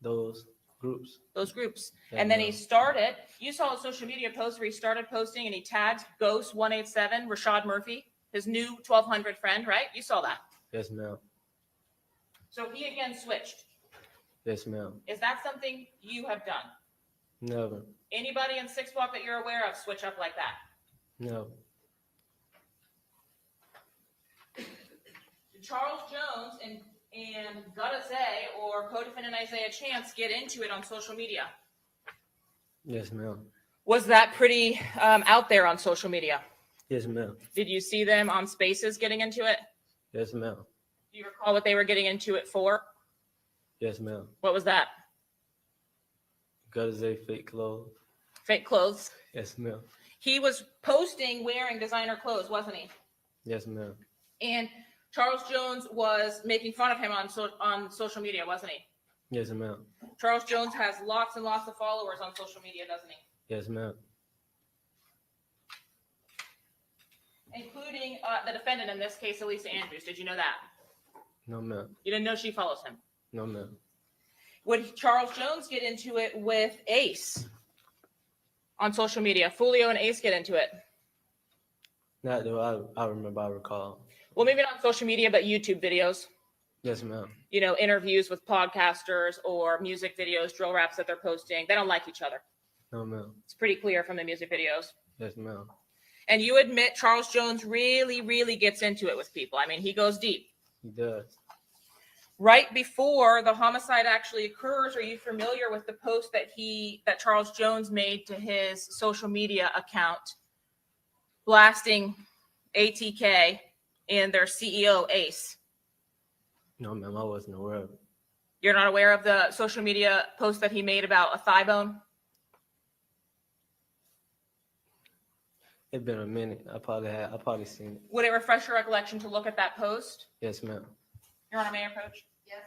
those groups. Those groups. Yeah, And then ma'am. he started, you saw a social media post where he started posting and he tagged Ghost187, Rashad Murphy, his new 1200 friend, right? You saw that. Yes, ma'am. So he again switched. Yes, ma'am. Is that something you have done? Never. Anybody in 6 Block that you're aware of switch up like that? No. Did Charles Jones and Gutazay or co-defendant Isaiah Chance get into it on social media? Yes, ma'am. Was that pretty out there on social media? Yes, ma'am. Did you see them on Spaces getting into it? Yes, ma'am. Do you recall what they were getting into it for? Yes, ma'am. What was that? Gotta say fake clothes. Fake clothes. Yes, ma'am. He was posting wearing designer clothes, wasn't he? Yes, ma'am. And Charles Jones was making fun of him on social media, wasn't he? Yes, ma'am. Charles Jones has lots and lots of followers on social media, doesn't he? Yes, ma'am. including the defendant in this case, Alicia Andrews. Did you know that? No, ma'am. You didn't know she follows him. No, ma'am. Would Charles Jones get into it with Ace on social media? Foolio and Ace get into it. Not though. I remember. I recall. Well, maybe not on social media, but YouTube videos. Yes, ma'am. You know, interviews with podcasters or music videos, drill raps that they're posting. They don't like each other. No, ma'am. It's pretty clear from the music videos. Yes, ma'am. And you admit Charles Jones really, really gets into it with people. I mean, he goes deep. He does. Right before the homicide actually occurs, are you familiar with the post that Charles Jones made to his social media account blasting ATK and their CEO Ace? No, ma'am. I wasn't aware of it. You're not aware of the social media post that he made about a thigh bone? It's been a minute. I probably seen it. Would it refresh your recollection to look at that post? Yes, ma'am. Your Honor, may I approach? Yes.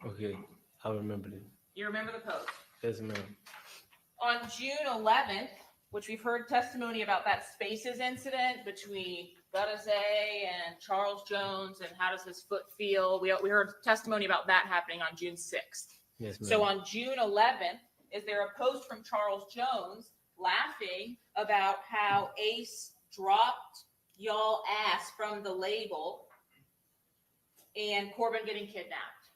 Okay. I remember it. You remember the post? Yes, ma'am. On June 11th, which we've heard testimony about that Spaces incident between Gutase and Charles Jones and how does his foot feel. We heard testimony about that happening on June 6th. Yes, ma'am. So on June 11th, is there a post from Charles Jones laughing about how Ace dropped y'all ass from the label and Corbin getting kidnapped?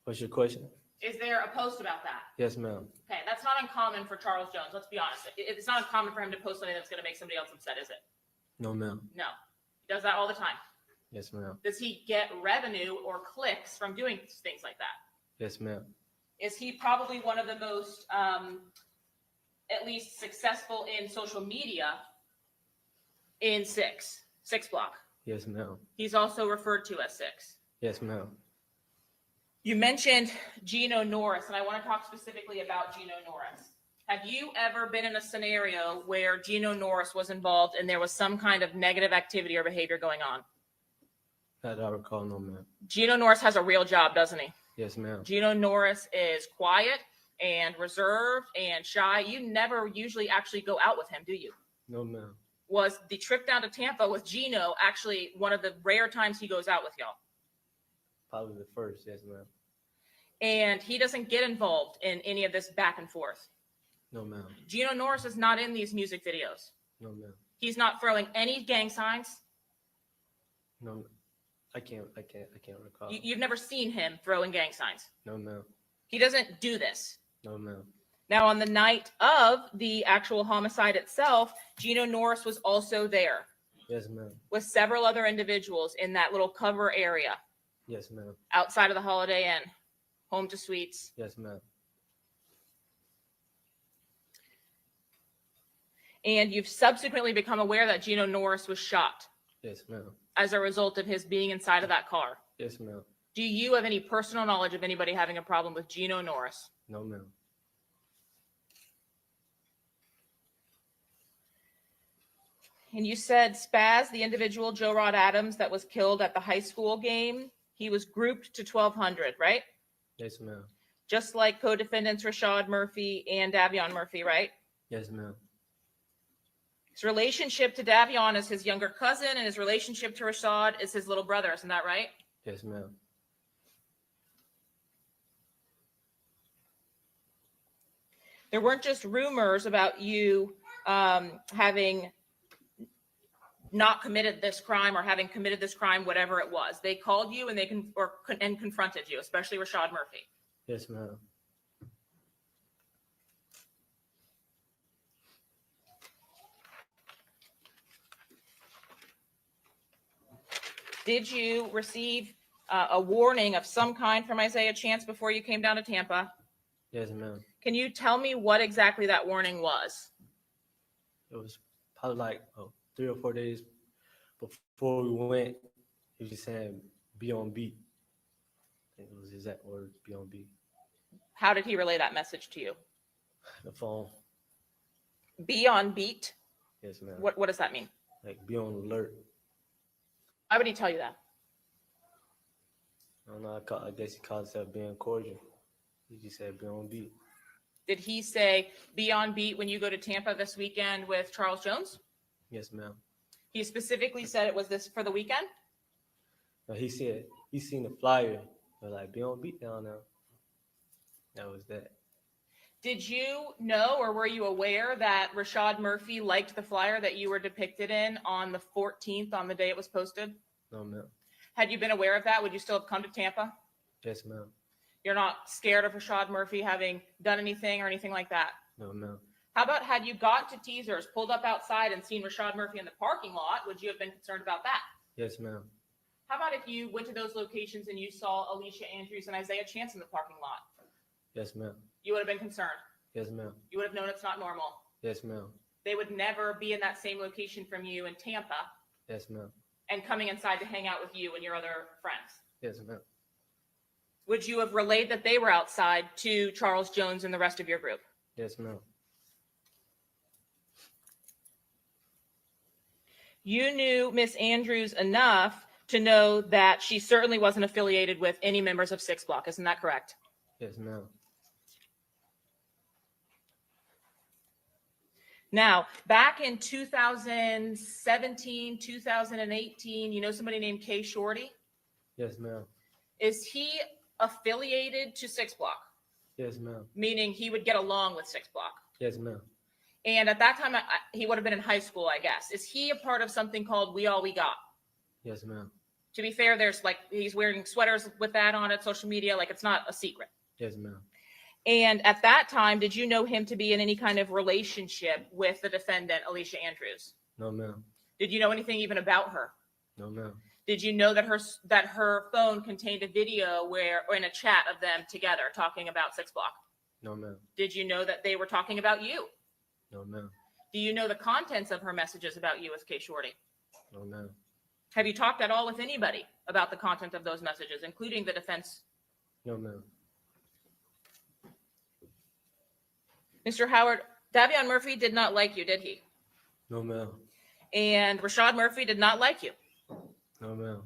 What's your question? Is there a post about that? Yes, ma'am. Okay, that's not uncommon for Charles Jones. Let's be honest. It's not uncommon for him to post something that's going to make somebody else upset, is it? No, ma'am. No. He does that all the time. Yes, ma'am. Does he get revenue or clicks from doing things like that? Yes, ma'am. Is he probably one of the most, at least successful in social media in Six Block? Yes, ma'am. He's also referred to as Six. Yes, ma'am. You mentioned Gino Norris, and I want to talk specifically about Gino Norris. Have you ever been in a scenario where Gino Norris was involved and there was some kind of negative activity or behavior going on? Not that I recall, no, ma'am. Gino Norris has a real job, doesn't he? Yes, ma'am. Gino Norris is quiet and reserved and shy. You never usually actually go out with him, do you? No, ma'am. Was the trip down to Tampa with Gino actually one of the rare times he goes out with y'all? Probably the first, yes, ma'am. And he doesn't get involved in any of this back and forth. No, ma'am. Gino Norris is not in these music videos. No, ma'am. He's not throwing any gang signs. No, I can't recall. You've never seen him throwing gang signs. No, ma'am. He doesn't do this. No, ma'am. Now, on the night of the actual homicide itself, Gino Norris was also there Yes, ma'am. with several other individuals in that little cover area Yes, ma'am. outside of the Holiday Inn, home to suites. Yes, ma'am. And you've subsequently become aware that Gino Norris was shot Yes, ma'am. as a result of his being inside of that car. Yes, ma'am. Do you have any personal knowledge of anybody having a problem with Gino Norris? No, ma'am. And you said Spaz, the individual, Joe Rod Adams, that was killed at the high school game, he was grouped to 1,200, right? Yes, ma'am. Just like co-defendants Rashad Murphy and Davion Murphy, right? Yes, ma'am. His relationship to Davion is his younger cousin, and his relationship to Rashad is his little brother. Isn't that right? Yes, ma'am. There weren't just rumors about you having not committed this crime or having committed this crime, whatever it was. They called you and and confronted you, especially Rashad Murphy. Yes, ma'am. Did you receive a warning of some kind from Isaiah Chance before you came down to Tampa? Yes, ma'am. Can you tell me what exactly that warning was? It was probably like 3 or 4 days before we went. He was just saying, "Be on beat." I think it was his exact words, "Be on beat." How did he relay that message to you? The phone. Be on beat. Yes, ma'am. What does that mean? Like be on alert. Why would he tell you that? I don't know. I guess he called himself being cordial. He just said be on beat. Did he say be on beat when you go to Tampa this weekend with Charles Jones? Yes, ma'am. He specifically said it was this for the weekend? No, he said he seen the flyer. But like be on beat down there. That was that. Did you know or were you aware that Rashad Murphy liked the flyer that you were depicted in on the 14th on the day it was posted? No, ma'am. Had you been aware of that, would you still have come to Tampa? Yes, ma'am. You're not scared of Rashad Murphy having done anything or anything like that? No, ma'am. How about had you got to Teasers, pulled up outside and seen Rashad Murphy in the parking lot, would you have been concerned about that? Yes, ma'am. How about if you went to those locations and you saw Alicia Andrews and Isaiah Chance in the parking lot? Yes, ma'am. You would have been concerned. Yes, ma'am. You would have known it's not normal. Yes, ma'am. They would never be in that same location from you in Tampa Yes, ma'am. and coming inside to hang out with you and your other friends. Yes, ma'am. Would you have relayed that they were outside to Charles Jones and the rest of your group? Yes, ma'am. You knew Miss Andrews enough to know that she certainly wasn't affiliated with any members of Six Block. Isn't that correct? Yes, ma'am. Now, back in 2017, 2018, you know somebody named Kay Shorty? Yes, ma'am. Is he affiliated to Six Block? Yes, ma'am. Meaning he would get along with Six Block. Yes, ma'am. And at that time, he would have been in high school, I guess. Is he a part of something called We All We Got? Yes, ma'am. To be fair, there's like, he's wearing sweaters with that on it, social media, like it's not a secret. Yes, ma'am. And at that time, did you know him to be in any kind of relationship with the defendant, Alicia Andrews? No, ma'am. Did you know anything even about her? No, ma'am. Did you know that her phone contained a video or in a chat of them together talking about Six Block? No, ma'am. Did you know that they were talking about you? No, ma'am. Do you know the contents of her messages about you with Kay Shorty? No, ma'am. Have you talked at all with anybody about the content of those messages, including the defense? No, ma'am. Mr. Howard, Davion Murphy did not like you, did he? No, ma'am. And Rashad Murphy did not like you. No, ma'am.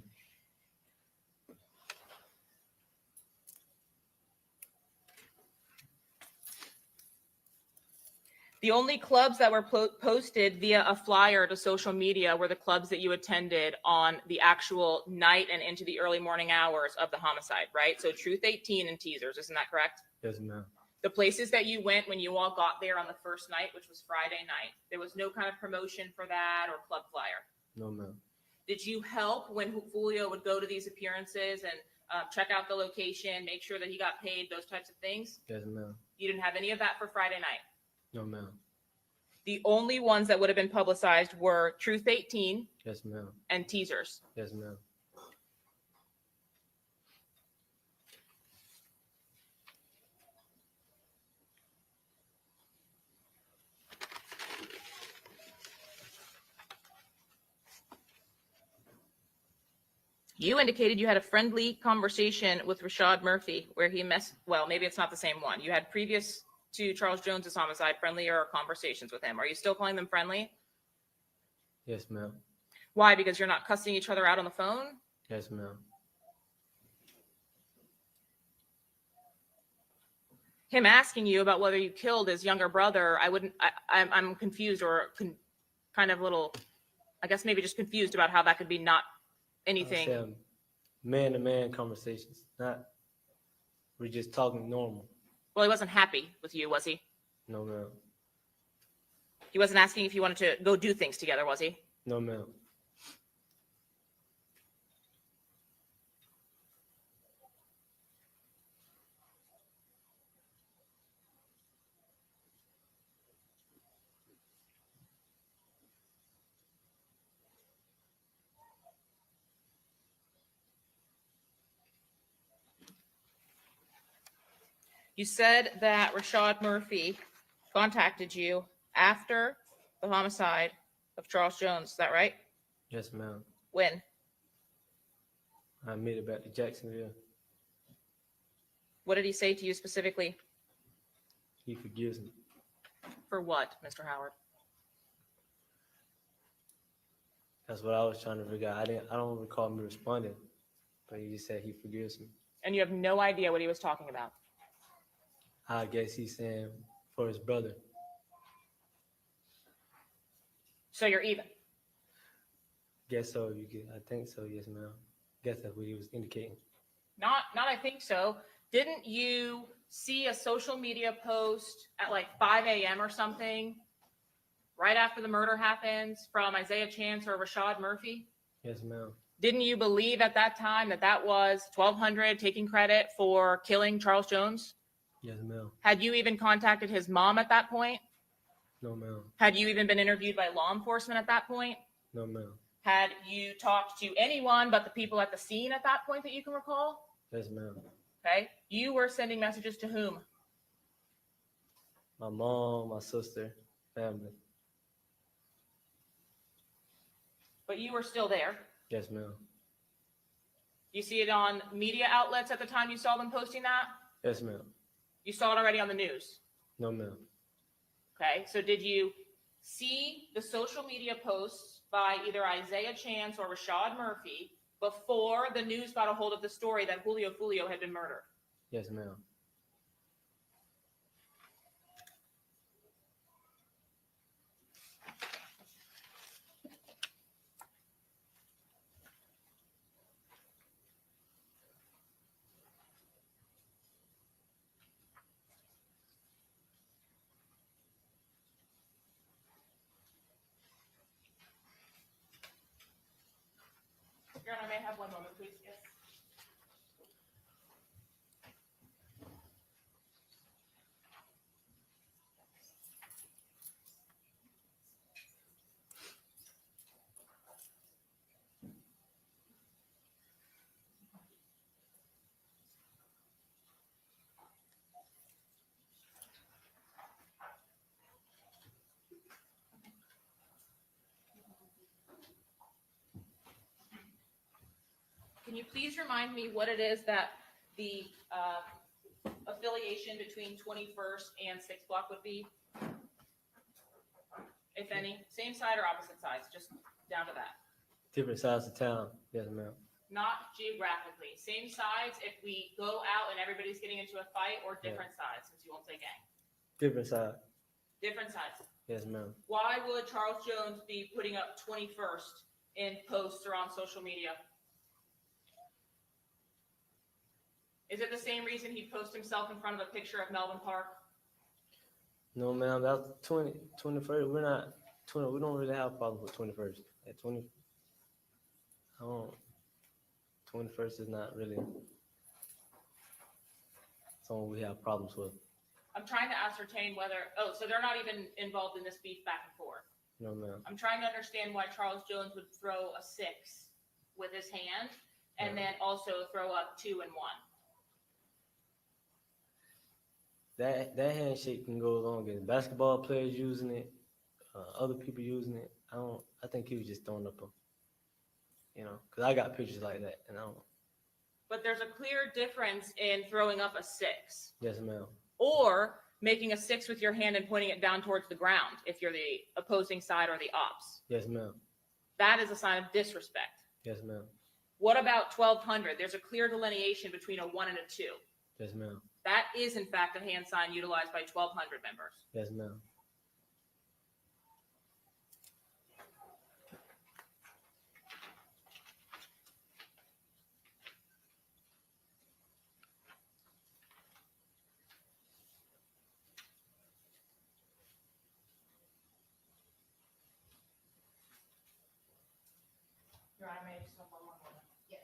The only clubs that were posted via a flyer to social media were the clubs that you attended on the actual night and into the early morning hours of the homicide, right? So Truth 18 and Teasers, isn't that correct? Yes, ma'am. The places that you went when you all got there on the first night, which was Friday night, there was no kind of promotion for that or club flyer. No, ma'am. Did you help when Julio would go to these appearances and check out the location, make sure that he got paid, those types of things? Yes, ma'am. You didn't have any of that for Friday night. No, ma'am. The only ones that would have been publicized were Truth 18 Yes, ma'am. and Teasers. Yes, ma'am. You indicated you had a friendly conversation with Rashad Murphy where he well, maybe it's not the same one. You had previous to Charles Jones's homicide, friendlier conversations with him. Are you still calling them friendly? Yes, ma'am. Why? Because you're not cussing each other out on the phone? Yes, ma'am. Him asking you about whether you killed his younger brother, I'm confused or kind of little, I guess maybe just confused about how that could be not anything. Man-to-man conversations, not we're just talking normal. Well, he wasn't happy with you, was he? No, ma'am. He wasn't asking if you wanted to go do things together, was he? No, ma'am. You said that Rashad Murphy contacted you after the homicide of Charles Jones. Is that right? Yes, ma'am. When? I made it back to Jacksonville. What did he say to you specifically? He forgives me. For what, Mr. Howard? That's what I was trying to figure out. I don't recall me responding, but he just said he forgives me. And you have no idea what he was talking about. I guess he's saying for his brother. So you're even. Guess so. I think so. Yes, ma'am. Guess that's what he was indicating. Not I think so. Didn't you see a social media post at like 5 a.m. or something right after the murder happens from Isaiah Chance or Rashad Murphy? Yes, ma'am. Didn't you believe at that time that was 1200 taking credit for killing Charles Jones? Yes, ma'am. Had you even contacted his mom at that point? No, ma'am. Had you even been interviewed by law enforcement at that point? No, ma'am. Had you talked to anyone but the people at the scene at that point that you can recall? Yes, ma'am. Okay. You were sending messages to whom? My mom, my sister, family. But you were still there. Yes, ma'am. You see it on media outlets at the time you saw them posting that? Yes, ma'am. You saw it already on the news. No, ma'am. Okay. So did you see the social media posts by either Isaiah Chance or Rashad Murphy before the news got a hold of the story that Julio Foolio had been murdered? Yes, ma'am. Your Honor, may I have one moment, please? Yes. Can you please remind me what it is that the affiliation between 21st and 6th Block would be? If any, same side or opposite sides, just down to that. Different sides of town. Yes, ma'am. Not geographically, same sides if we go out and everybody's getting into a fight, or different sides since you won't say gang? Different side. Different sides. Yes, ma'am. Why would Charles Jones be putting up 21st in posts or on social media? Is it the same reason he'd post himself in front of a picture of Melvin Park? No, ma'am. That's 21st. We're not 20. We don't really have problems with 21st. At 20, I don't. 21st is not really someone we have problems with. I'm trying to ascertain whether, so they're not even involved in this beef back and forth. No, ma'am. I'm trying to understand why Charles Jones would throw a 6 with his hand and then also throw up 2 and 1. That handshake can go along with basketball players using it, other people using it. I think he was just throwing up because I got pictures like that, and I don't. But there's a clear difference in throwing up a 6 Yes, ma'am. or making a 6 with your hand and pointing it down towards the ground if you're the opposing side or the ops. Yes, ma'am. That is a sign of disrespect. Yes, ma'am. What about 1200? There's a clear delineation between a 1 and a 2. Yes, ma'am. That is, in fact, a hand sign utilized by 1200 members. Yes, ma'am. Your Honor, may I just have one more moment? Yes.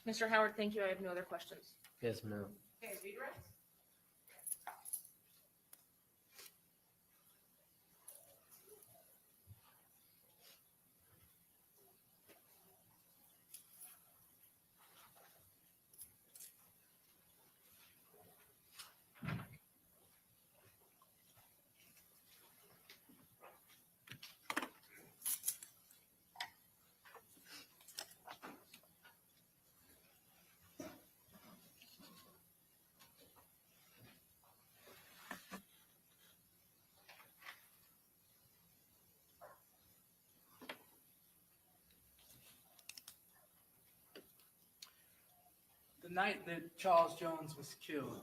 Mr. Howard, thank you. I have no other questions. Yes, ma'am. Okay, redirect. night that Charles Jones was killed,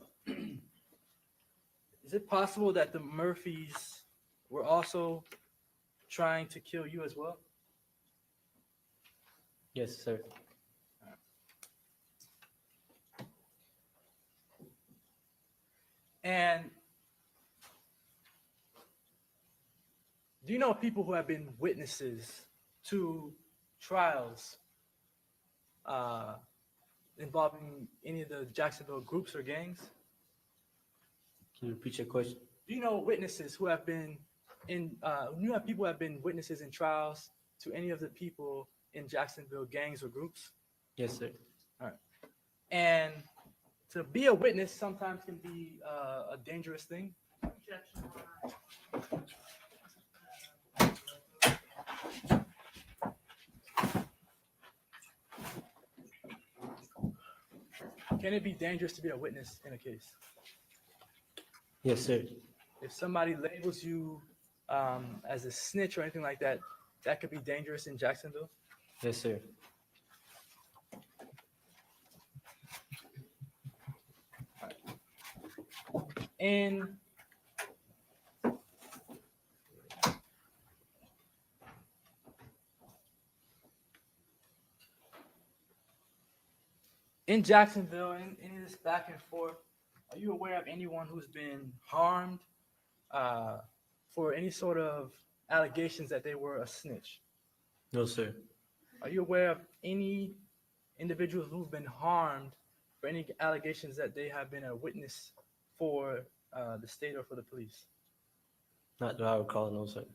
is it possible that the Murphys were also trying to kill you as well? Yes, sir. And do you know people who have been witnesses to trials involving any of the Jacksonville groups or gangs? Can you repeat your question? Do you know witnesses who have been you have people who have been witnesses in trials to any of the people in Jacksonville gangs or groups? Yes, sir. All right. And to be a witness sometimes can be a dangerous thing. Can it be dangerous to be a witness in a case? Yes, sir. If somebody labels you as a snitch or anything like that, that could be dangerous in Jacksonville. Yes, sir. In Jacksonville, in this back and forth, are you aware of anyone who's been harmed for any sort of allegations that they were a snitch? No, sir. Are you aware of any individuals who've been harmed for any allegations that they have been a witness for the state or for the police? Not that I recall, no, sir.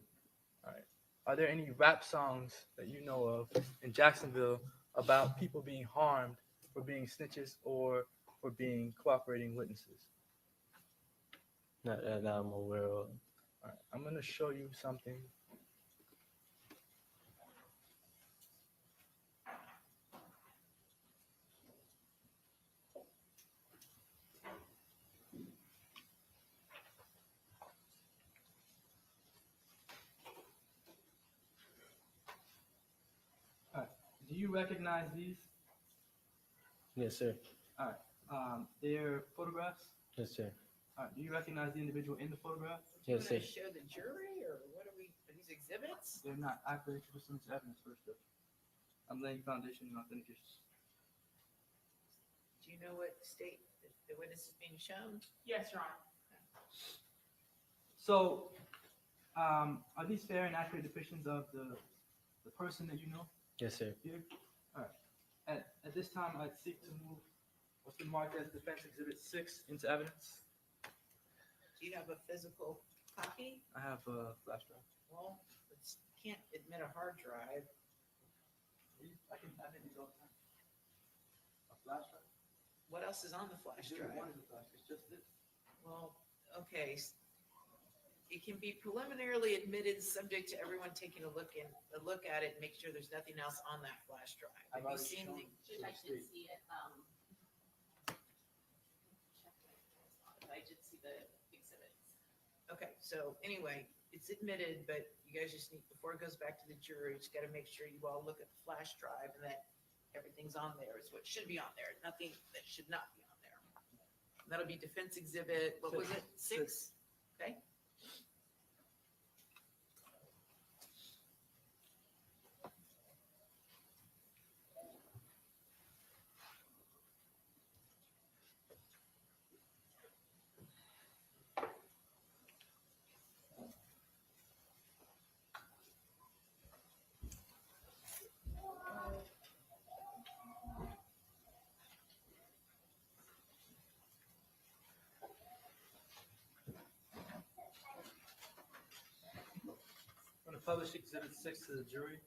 All right. Are there any rap songs that you know of in Jacksonville about people being harmed for being snitches or for being cooperating witnesses? Not that I'm aware of. All right. I'm going to show you something. Do you recognize these? Yes, sir. All right. They're photographs. Yes, sir. All right. Do you recognize the individual in the photograph? Yes, sir. Show the jury, or what are these exhibits? They're not. I have to introduce them to evidence first, though. I'm laying foundation and authentication. Do you know what state the witness is being shown? Yes, Your Honor. So, are these fair and accurate depictions of the person that you know Yes, sir. here? All right. At this time, I'd seek to move what's been marked as Defense Exhibit 6 into evidence. Do you have a physical copy? I have a flash drive. Well, can't admit a hard drive. I think these all the time. A flash drive? What else is on the flash drive? One is a flash. It's just this. Well, okay. It can be preliminarily admitted, subject to everyone taking a look at it and make sure there's nothing else on that flash drive. I've Have you already seen shown the? it. I did see it. I did see the exhibits. Okay, so anyway, it's admitted, but you guys just need, before it goes back to the jury, just gotta make sure you all look at the flash drive and that everything's on there is what should be on there, nothing that should not be on there. That'll be defense exhibit, what was it, 6? Okay. I'm going to publish Exhibit 6 to the jury.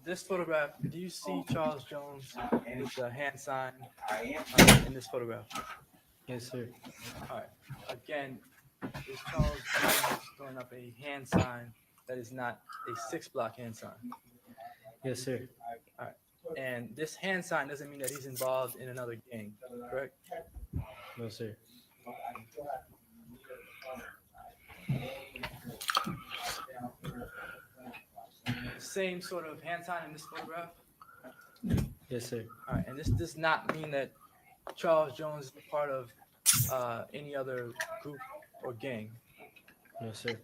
This photograph, do you see Charles Jones with the hand sign in this photograph? Yes, sir. All right. Again, is Charles Jones throwing up a hand sign that is not a 6-block hand sign. Yes, sir. All right. And this hand sign doesn't mean that he's involved in another gang, correct? No, sir. Same sort of hand sign in this photograph. Yes, sir. All right. And this does not mean that Charles Jones is part of any other group or gang. No, sir.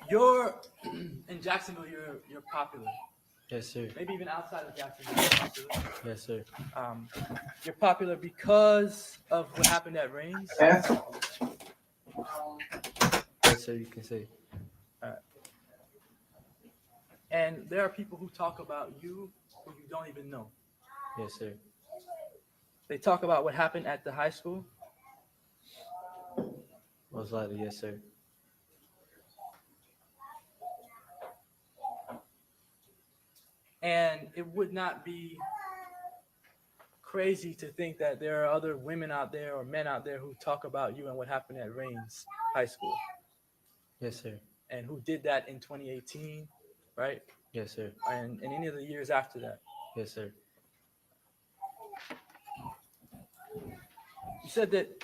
You're in Jacksonville. You're popular. Yes, sir. Maybe even outside of Jacksonville, you're popular. Yes, sir. You're popular because of what happened at Reigns. Yes, sir. You can say. And there are people who talk about you who you don't even know. Yes, sir. They talk about what happened at the high school. Most likely, yes, sir. And it would not be crazy to think that there are other women out there or men out there who talk about you and what happened at Reigns High School. Yes, sir. And who did that in 2018, right? Yes, sir. And any of the years after that. Yes, sir. You said that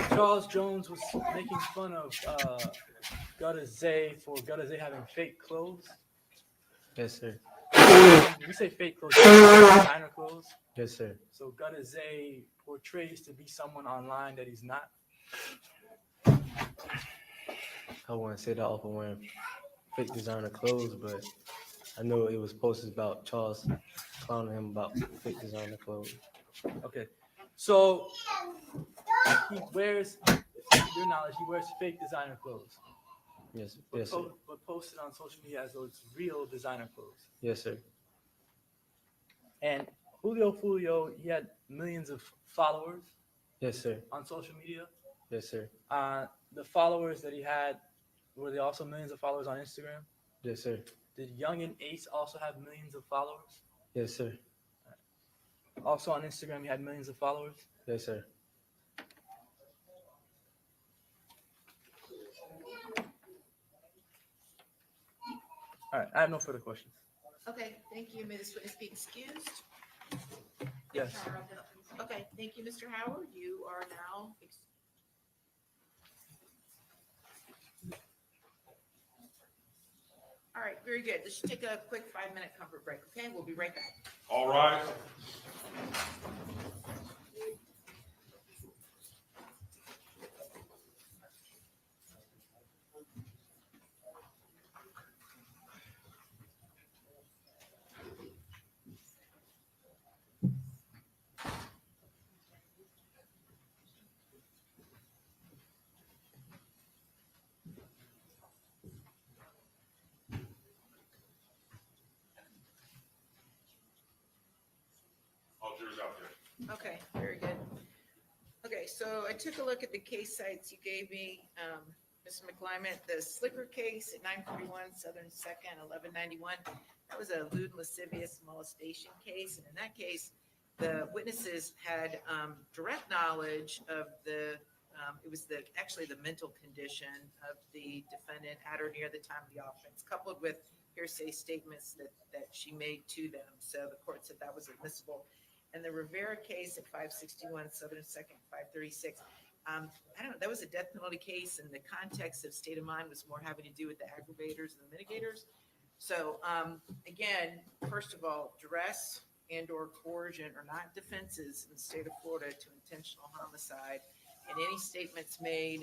Charles Jones was making fun of Gutta Zay for Gutta Zay having fake clothes. Yes, sir. When we say fake clothes, designer clothes. Yes, sir. So Gutta Zay portrays to be someone online that he's not. I wouldn't say that off of wearing fake designer clothes, but I know it was posted about Charles clowning him about fake designer clothes. Okay. So he wears, to your knowledge, he wears fake designer clothes. Yes, yes, sir. But posted on social media as though it's real designer clothes. Yes, sir. And Julio Foolio, he had millions of followers. Yes, sir. On social media. Yes, sir. The followers that he had, were they also millions of followers on Instagram? Yes, sir. Did Young and Ace also have millions of followers? Yes, sir. Also on Instagram, he had millions of followers? Yes, sir. All right, I have no further questions. Okay, thank you. May this witness be excused? Yes. Okay, thank you, Mr. Howard. You are now excused. All right, very good. Let's take a quick 5-minute comfort break, okay? We'll be right back. All rise. All jurors out there. Okay, very good. Okay, so I took a look at the case sites you gave me, Mr. McClimate, the Slicker case at 941 Southern 2nd, 1191. That was a lewd and lascivious molestation case. And in that case, the witnesses had direct knowledge of it was actually the mental condition of the defendant at or near the time of the offense, coupled with hearsay statements that she made to them. So the court said that was admissible. And the Rivera case at 561 Southern 2nd, 536, I don't know, that was a death penalty case, and the context of state of mind was more having to do with the aggravators and the mitigators. So again, first of all, duress and or coercion are not defenses in the state of Florida to intentional homicide. And any statements made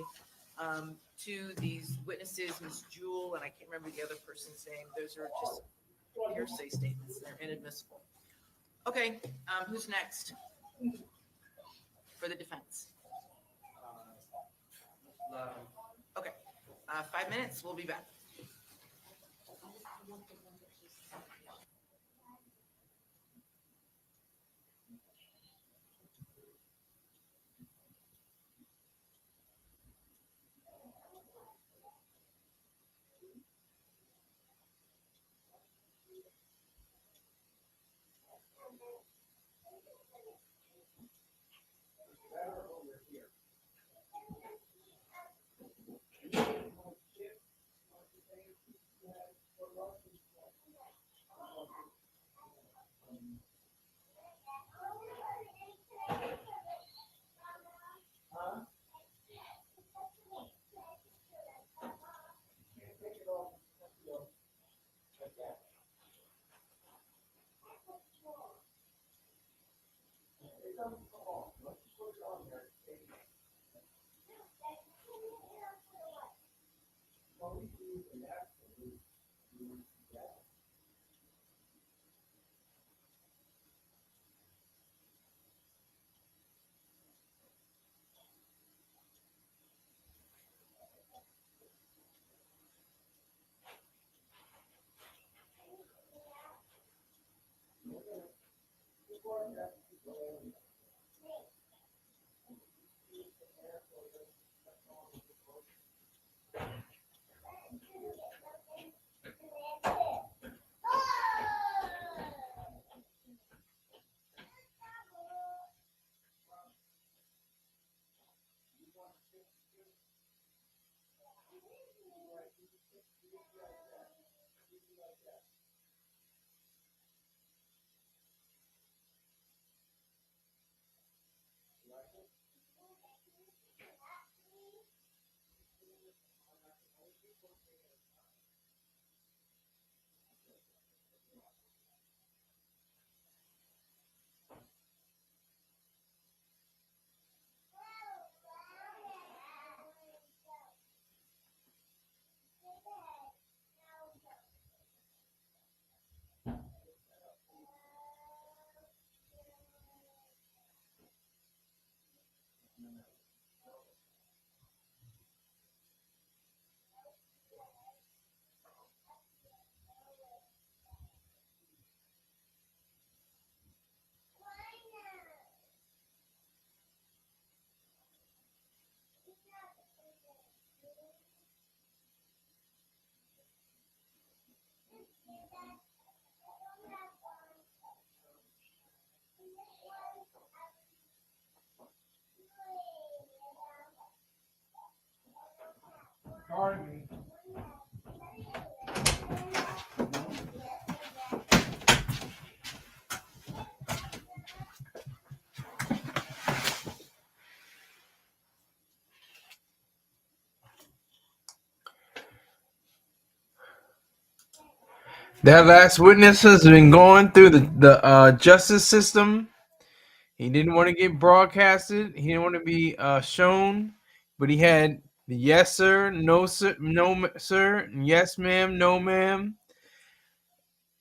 to these witnesses, Ms. Jewell, and I can't remember the other person's name, those are just hearsay statements. They're inadmissible. Okay, who's next for the defense? Okay, 5 minutes, we'll be back. Pardon me. That last witness has been going through the justice system. He didn't want to get broadcasted. He didn't want to be shown, but he had the yes sir, no sir, no sir, yes ma'am, no ma'am.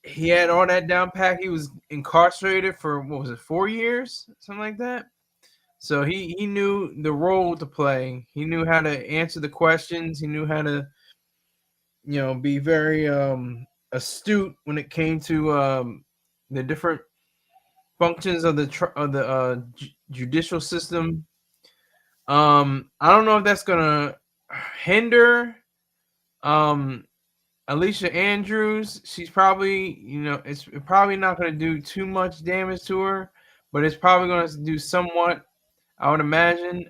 He had all that down pat. He was incarcerated for what was it, 4 years, something like that. So he knew the role to play. He knew how to answer the questions. He knew how to, be very astute when it came to the different functions of the judicial system. I don't know if that's gonna hinder Alicia Andrews. She's probably, it's probably not gonna do too much damage to her, but it's probably gonna do somewhat, I would imagine.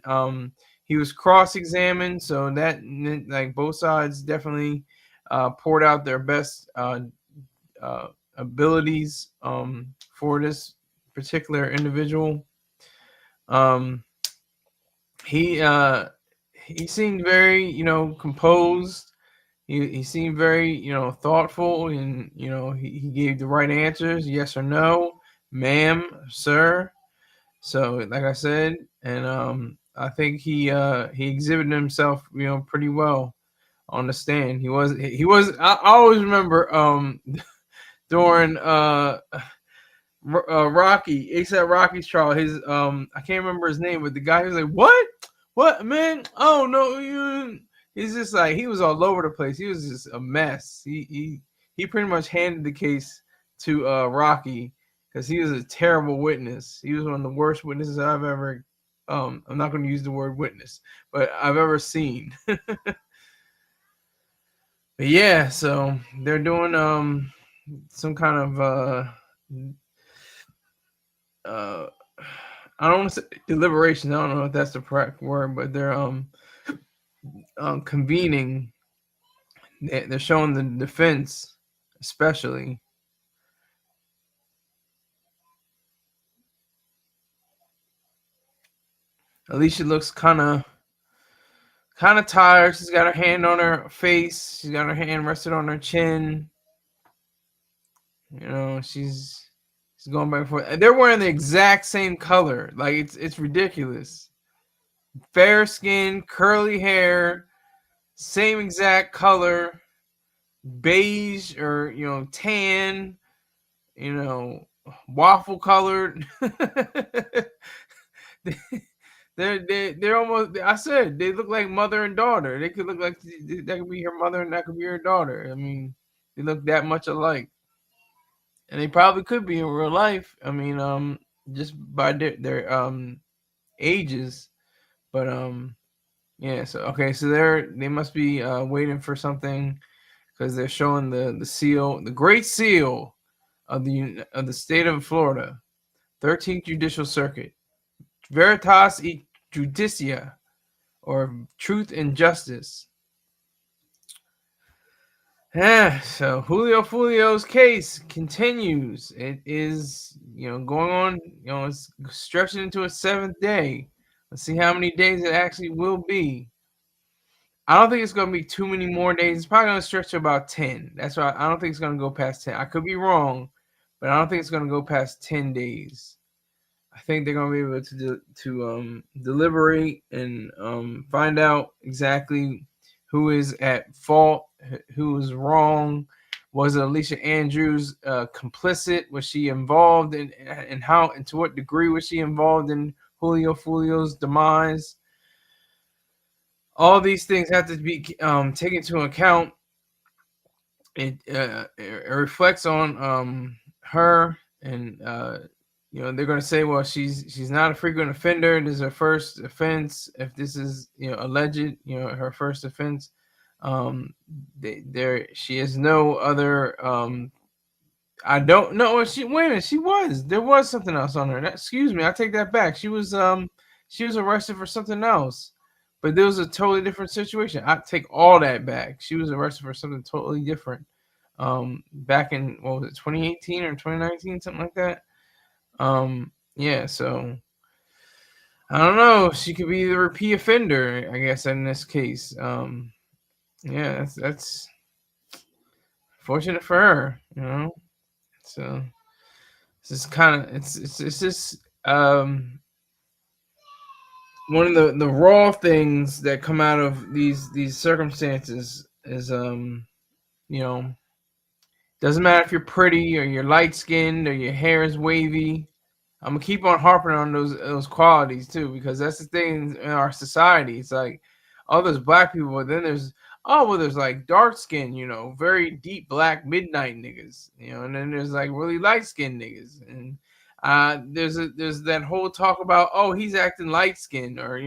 He was cross-examined, so that, like, both sides definitely poured out their best abilities for this particular individual. He seemed very, composed. He seemed very, thoughtful, and he gave the right answers, yes or no, ma'am, sir. So, like I said, and I think he exhibited himself, pretty well on the stand. He was. I always remember during Rocky, ASAP Rocky's trial. His I can't remember his name, but the guy was like, "What, man? Oh no, you." He's just like, he was all over the place. He was just a mess. He pretty much handed the case to Rocky because he was a terrible witness. He was one of the worst witnesses I've ever. I'm not going to use the word witness, but I've ever seen. But yeah, so they're doing some kind of I I don't want to say deliberations. I don't know if that's the correct word, but they're convening. They're showing the defense, especially. Alicia looks kind of tired. She's got her hand on her face. She's got her hand rested on her chin. You know, she's going back and forth. They're wearing the exact same color. Like it's ridiculous. Fair skin, curly hair, same exact color, beige or tan, waffle colored. They're almost. I said they look like mother and daughter. They could look like that could be her mother and that could be her daughter. I mean, they look that much alike, and they probably could be in real life. I mean, just by their ages, but yeah. So okay, so they must be waiting for something because they're showing the seal, the Great Seal of the state of Florida, 13th Judicial Circuit. Veritas et Justitia, or truth and justice. So Julio Foolio's case continues. It is, going on, it's stretching into its 7th day. Let's see how many days it actually will be. I don't think it's going to be too many more days. It's probably going to stretch to about 10. That's why I don't think it's going to go past 10. I could be wrong, but I don't think it's going to go past 10 days. I think they're going to be able to deliberate and find out exactly who is at fault, who is wrong. Was Alicia Andrews complicit? Was she involved in, and how and to what degree was she involved in Julio Foolio's demise? All these things have to be taken into account. It reflects on her, and they're going to say, well, she's not a frequent offender. This is her first offense. If this is alleged, her first offense, she has no other. I don't know. Wait a minute. There was something else on her. Excuse me. I take that back. She was arrested for something else, but there was a totally different situation. I take all that back. She was arrested for something totally different. Back in, what was it, 2018 or 2019, something like that. Yeah, so I don't know. She could be the repeat offender, I guess, in this case. Yeah, that's fortunate for her, So this is kind of it's just one of the raw things that come out of these circumstances is doesn't matter if you're pretty or you're light skinned or your hair is wavy. I'm gonna keep on harping on those qualities too, because that's the thing in our society. It's like, oh, there's black people, but then there's like dark skin, very deep black midnight niggas, and then there's like really light skinned niggas, and there's that whole talk about, oh, he's acting light skinned, or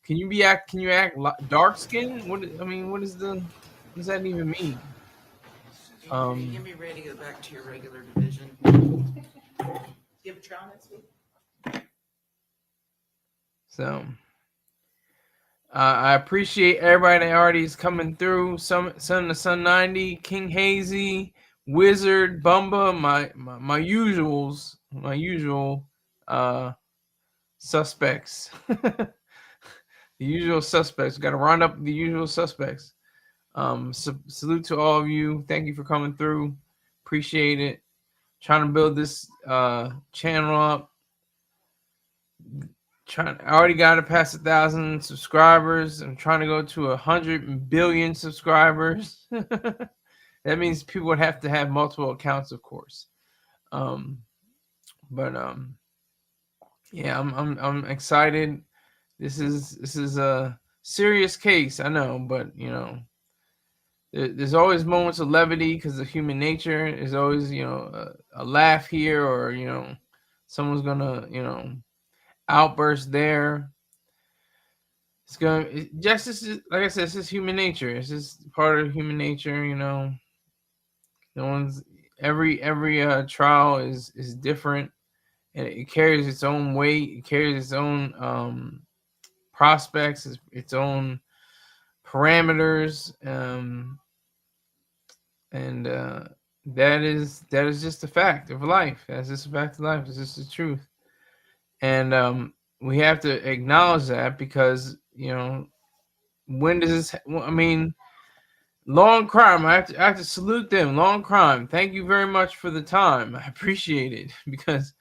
can you act dark skinned? What does that even mean? You're gonna be ready to go back to your regular division. You have a trial next week? So I appreciate everybody that already is coming through. Son to Sun 90, King Hazy, Wizard, Bumba, my usual suspects. The usual suspects. Got to round up the usual suspects. Salute to all of you. Thank you for coming through. Appreciate it. Trying to build this channel up. I already got to pass 1,000 subscribers. I'm trying to go to 100 billion subscribers. That means people would have to have multiple accounts, of course. Yeah, I'm excited. This is a serious case, I know, but there's always moments of levity because of human nature. There's always a laugh here, or someone's gonna outburst there. Justice is, like I said, it's just human nature. It's just part of human nature. No one's every trial is different, and it carries its own weight. It carries its own prospects, its own parameters, and that is just a fact of life. That's just a fact of life. It's just the truth, and we have to acknowledge that because when does this? I mean, Long Crime. I have to salute them. Long Crime. Thank you very much for the time. I appreciate it because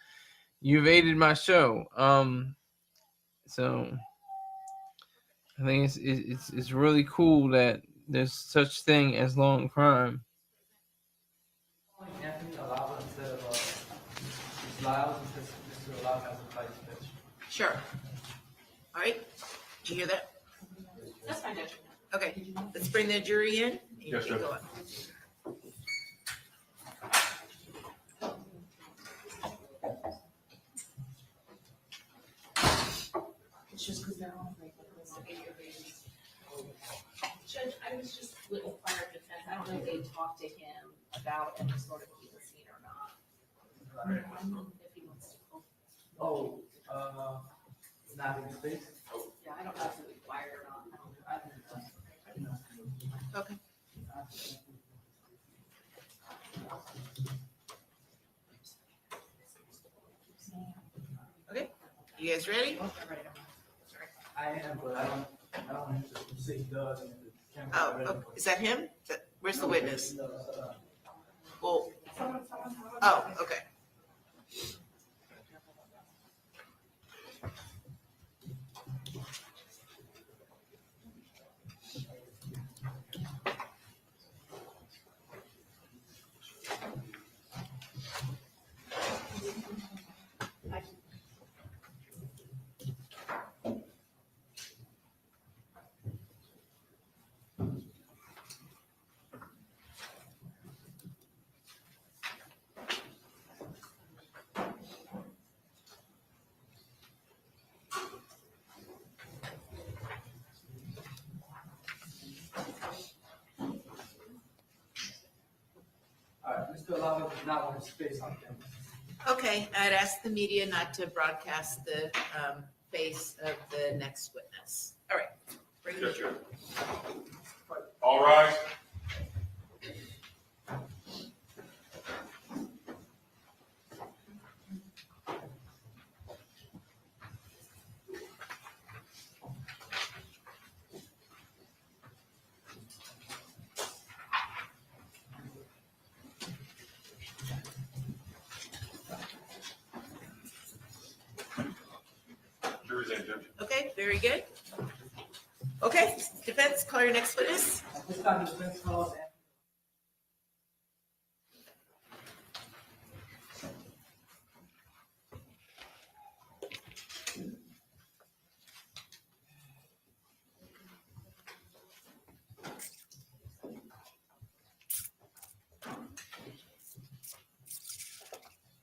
you've aided my show. So I think it's really cool that there's such thing as Long Crime. Anthony Alaba instead of Ms. Lyles, because Mr. Alaba has a fight pitch. Sure. All right. Did you hear that? That's fine, Judge. Okay, let's bring the jury in. You Yes, can Judge. go on. It's just because they're all like, Judge, I was just a little fire defense. I don't know if they talked to him about any sort of scene or not. If he wants to. Oh, not in space? Yeah, I don't know if it was wired or not. I don't know. Okay. Okay, you guys ready? I am, but I don't have to say does. And the camera Oh, already. okay. Is that him? Where's the witness? No, Well, oh, okay. All right, Mr. Alaba does not want to space on camera. Okay, I'd ask the media not to broadcast the face of the next witness. All right. Bring the Yes, jury. Judge. All rise. Jury's in, Judge. Okay, very good. Okay, defense, call your next witness. At this time, the defense calls Anthony.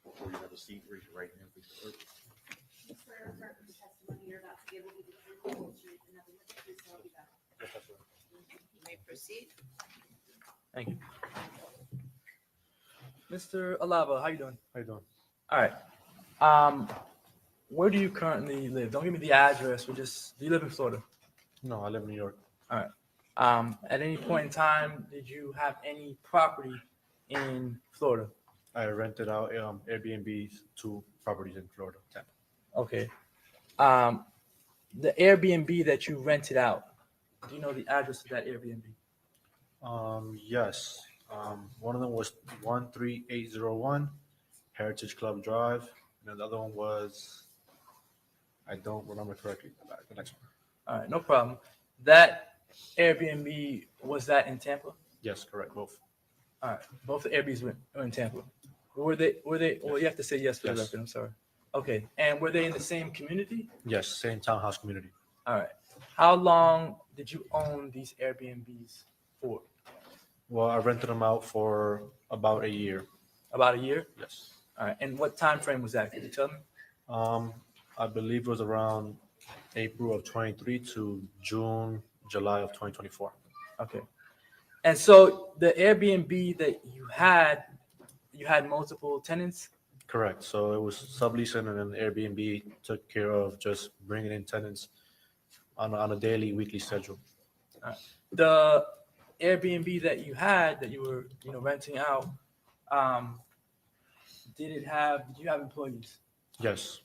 Before you have a seat, raise your right hand, please. Swear or affirm the testimony you're about to give will be the truth, the whole truth, and nothing but the truth, so help you God. Yes, that's right. You may proceed. Thank you. Mr. Alaba, how you doing? How you doing? All right. Where do you currently live? Don't give me the address. Do you live in Florida? No, I live in New York. All right. At any point in time, did you have any property in Florida? I rented out Airbnbs to properties in Florida, Tampa. Okay. The Airbnb that you rented out, do you know the address of that Airbnb? Yes. One of them was 13801 Heritage Club Drive, and the other one was, I don't remember correctly. The next one. All right, no problem. That Airbnb, was that in Tampa? Yes, correct. Both. All right, both the Airbnbs were in Tampa. Were they, well, you have to say yes for the Yes. record, I'm sorry. Okay, and were they in the same community? Yes, same townhouse community. All right. How long did you own these Airbnbs for? Well, I rented them out for about a year. About a year? Yes. All right, and what time frame was that? Could you tell me? I believe it was around April of 23 to July of 2024. Okay. And so the Airbnb that you had multiple tenants? Correct. So it was subleasing, and then Airbnb took care of just bringing in tenants on a daily, weekly schedule. The Airbnb that you had that you were renting out, did you have employees? Yes.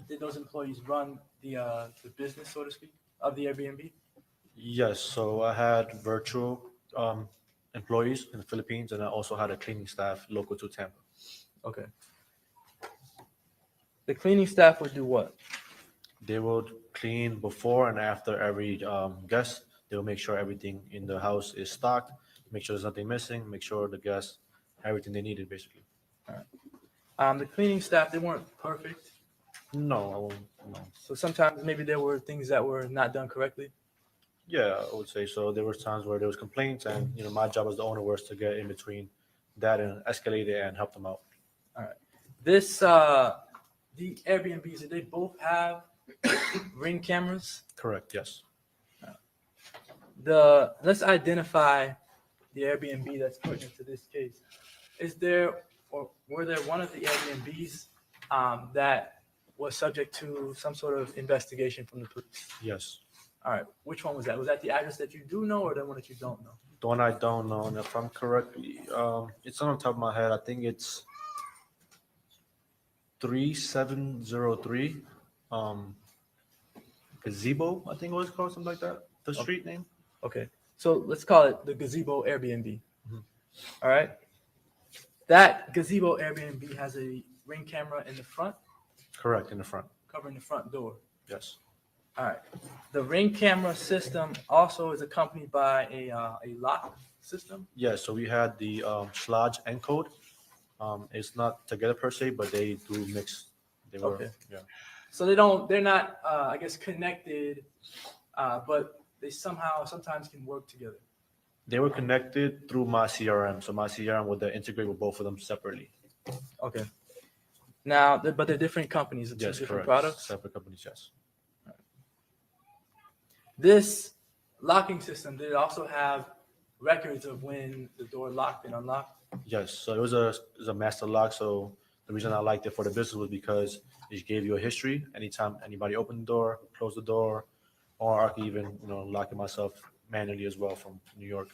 Did those employees run the business, so to speak, of the Airbnb? Yes. So I had virtual employees in the Philippines, and I also had a cleaning staff local to Tampa. Okay. The cleaning staff would do what? They would clean before and after every guest. They will make sure everything in the house is stocked, make sure there's nothing missing, make sure the guests everything they needed, basically. The cleaning staff, they weren't perfect. No, I won't. No. So sometimes maybe there were things that were not done correctly. Yeah, I would say so. There were times where there was complaints, and my job as the owner was to get in between that and escalate it and help them out. All right. The Airbnbs, do they both have Ring cameras? Correct. Yes. Let's identify the Airbnb that's put into this case. Were there one of the Airbnbs that was subject to some sort of investigation from the police? Yes. All right. Which one was that? Was that the address that you do know, or the one that you don't know? The one I don't know, and if I'm correct, it's on the top of my head. I think it's 3703 Gazebo, I think it was called, something like that. The street name. Okay. So let's call it the Gazebo Airbnb. Mhm. All right. That Gazebo Airbnb has a Ring camera in the front, Correct, in the front. covering the front door. Yes. All right. The Ring camera system also is accompanied by a lock system. Yeah, so we had the Schlage encode. It's not together per se, but they do mix. They were, Okay. yeah. So they're not, I guess, connected, but they sometimes can work together. They were connected through my CRM. So my CRM would integrate with both of them separately. Okay. Now, but they're different companies, it's Yes, different correct. products. Separate companies, yes. This locking system, did it also have records of when the door locked and unlocked? Yes, so it was a master lock. So the reason I liked it for the business was because it gave you a history. Anytime anybody opened the door, closed the door, or I could even lock it myself manually as well from New York.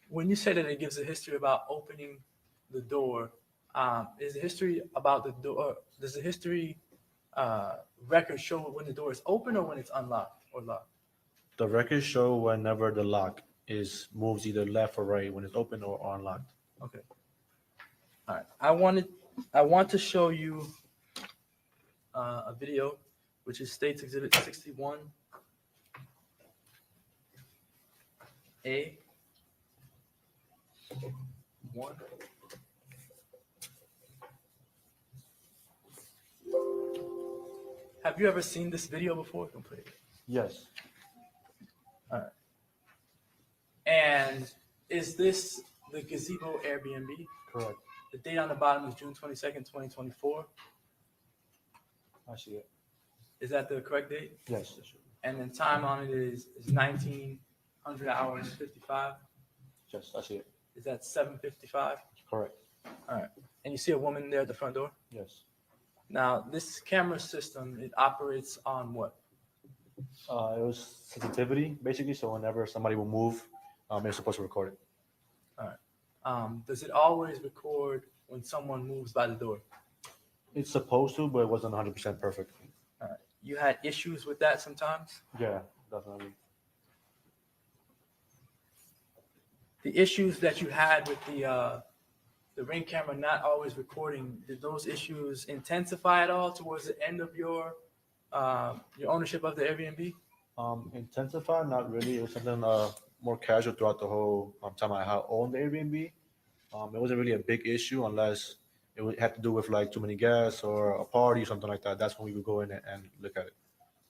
When you say that it gives a history about opening the door, is the history about the door? Does the history record show when the door is open or when it's unlocked or locked? The records show whenever the lock moves either left or right, when it's open or unlocked. Okay. All right. I want to show you a video, which is States Exhibit 61. A1. Have you ever seen this video before? Completely. Yes. All right. And is this the Gazebo Airbnb? Correct. The date on the bottom is June 22nd, 2024. I see it. Is that the correct date? Yes. That's right. And then time on it is 1900 hours 55. Yes, I see it. Is that 7:55? Correct. All right. And you see a woman there at the front door? Yes. Now, this camera system, it operates on what? It was sensitivity, basically. So whenever somebody will move, they're supposed to record it. All right. Does it always record when someone moves by the door? It's supposed to, but it wasn't 100% perfect. All right. You had issues with that sometimes? Yeah, definitely. The issues that you had with the Ring camera not always recording, did those issues intensify at all towards the end of your ownership of the Airbnb? Intensify, not really. It was something more casual throughout the whole time I owned the Airbnb. It wasn't really a big issue unless had to do with like too many guests or a party or something like that. That's when we would go in and look at it.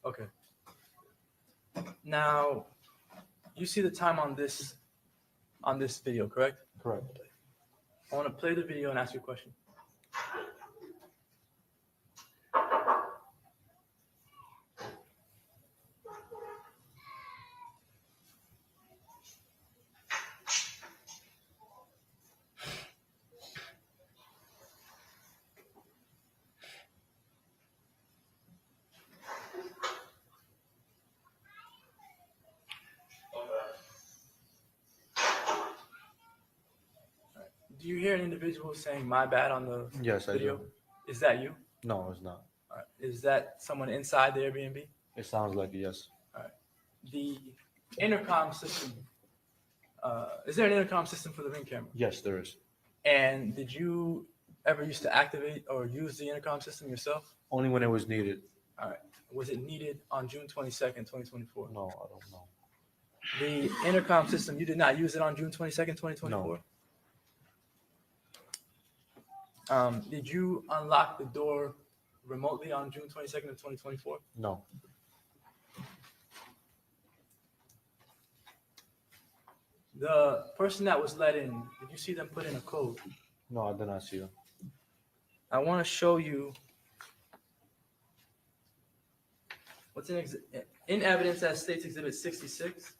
Okay. Now, you see the time on this video, correct? Correct. I want to play the video and ask you a question. Do you hear an individual saying "my bad" on the Yes, I video? do. Is that you? No, it's not. All right. Is that someone inside the Airbnb? It sounds like yes. The intercom system. Is there an intercom system for the Ring camera? Yes, there is. And did you ever used to activate or use the intercom system yourself? Only when it was needed. All right. Was it needed on June 22nd, 2024? No, I don't know. The intercom system, you did not use it on June 22nd, 2024? No. Did you unlock the door remotely on June 22nd of 2024? No. The person that was let in, did you see them put in a code? No, I did not see them. I want to show you what's in evidence as States Exhibit 66.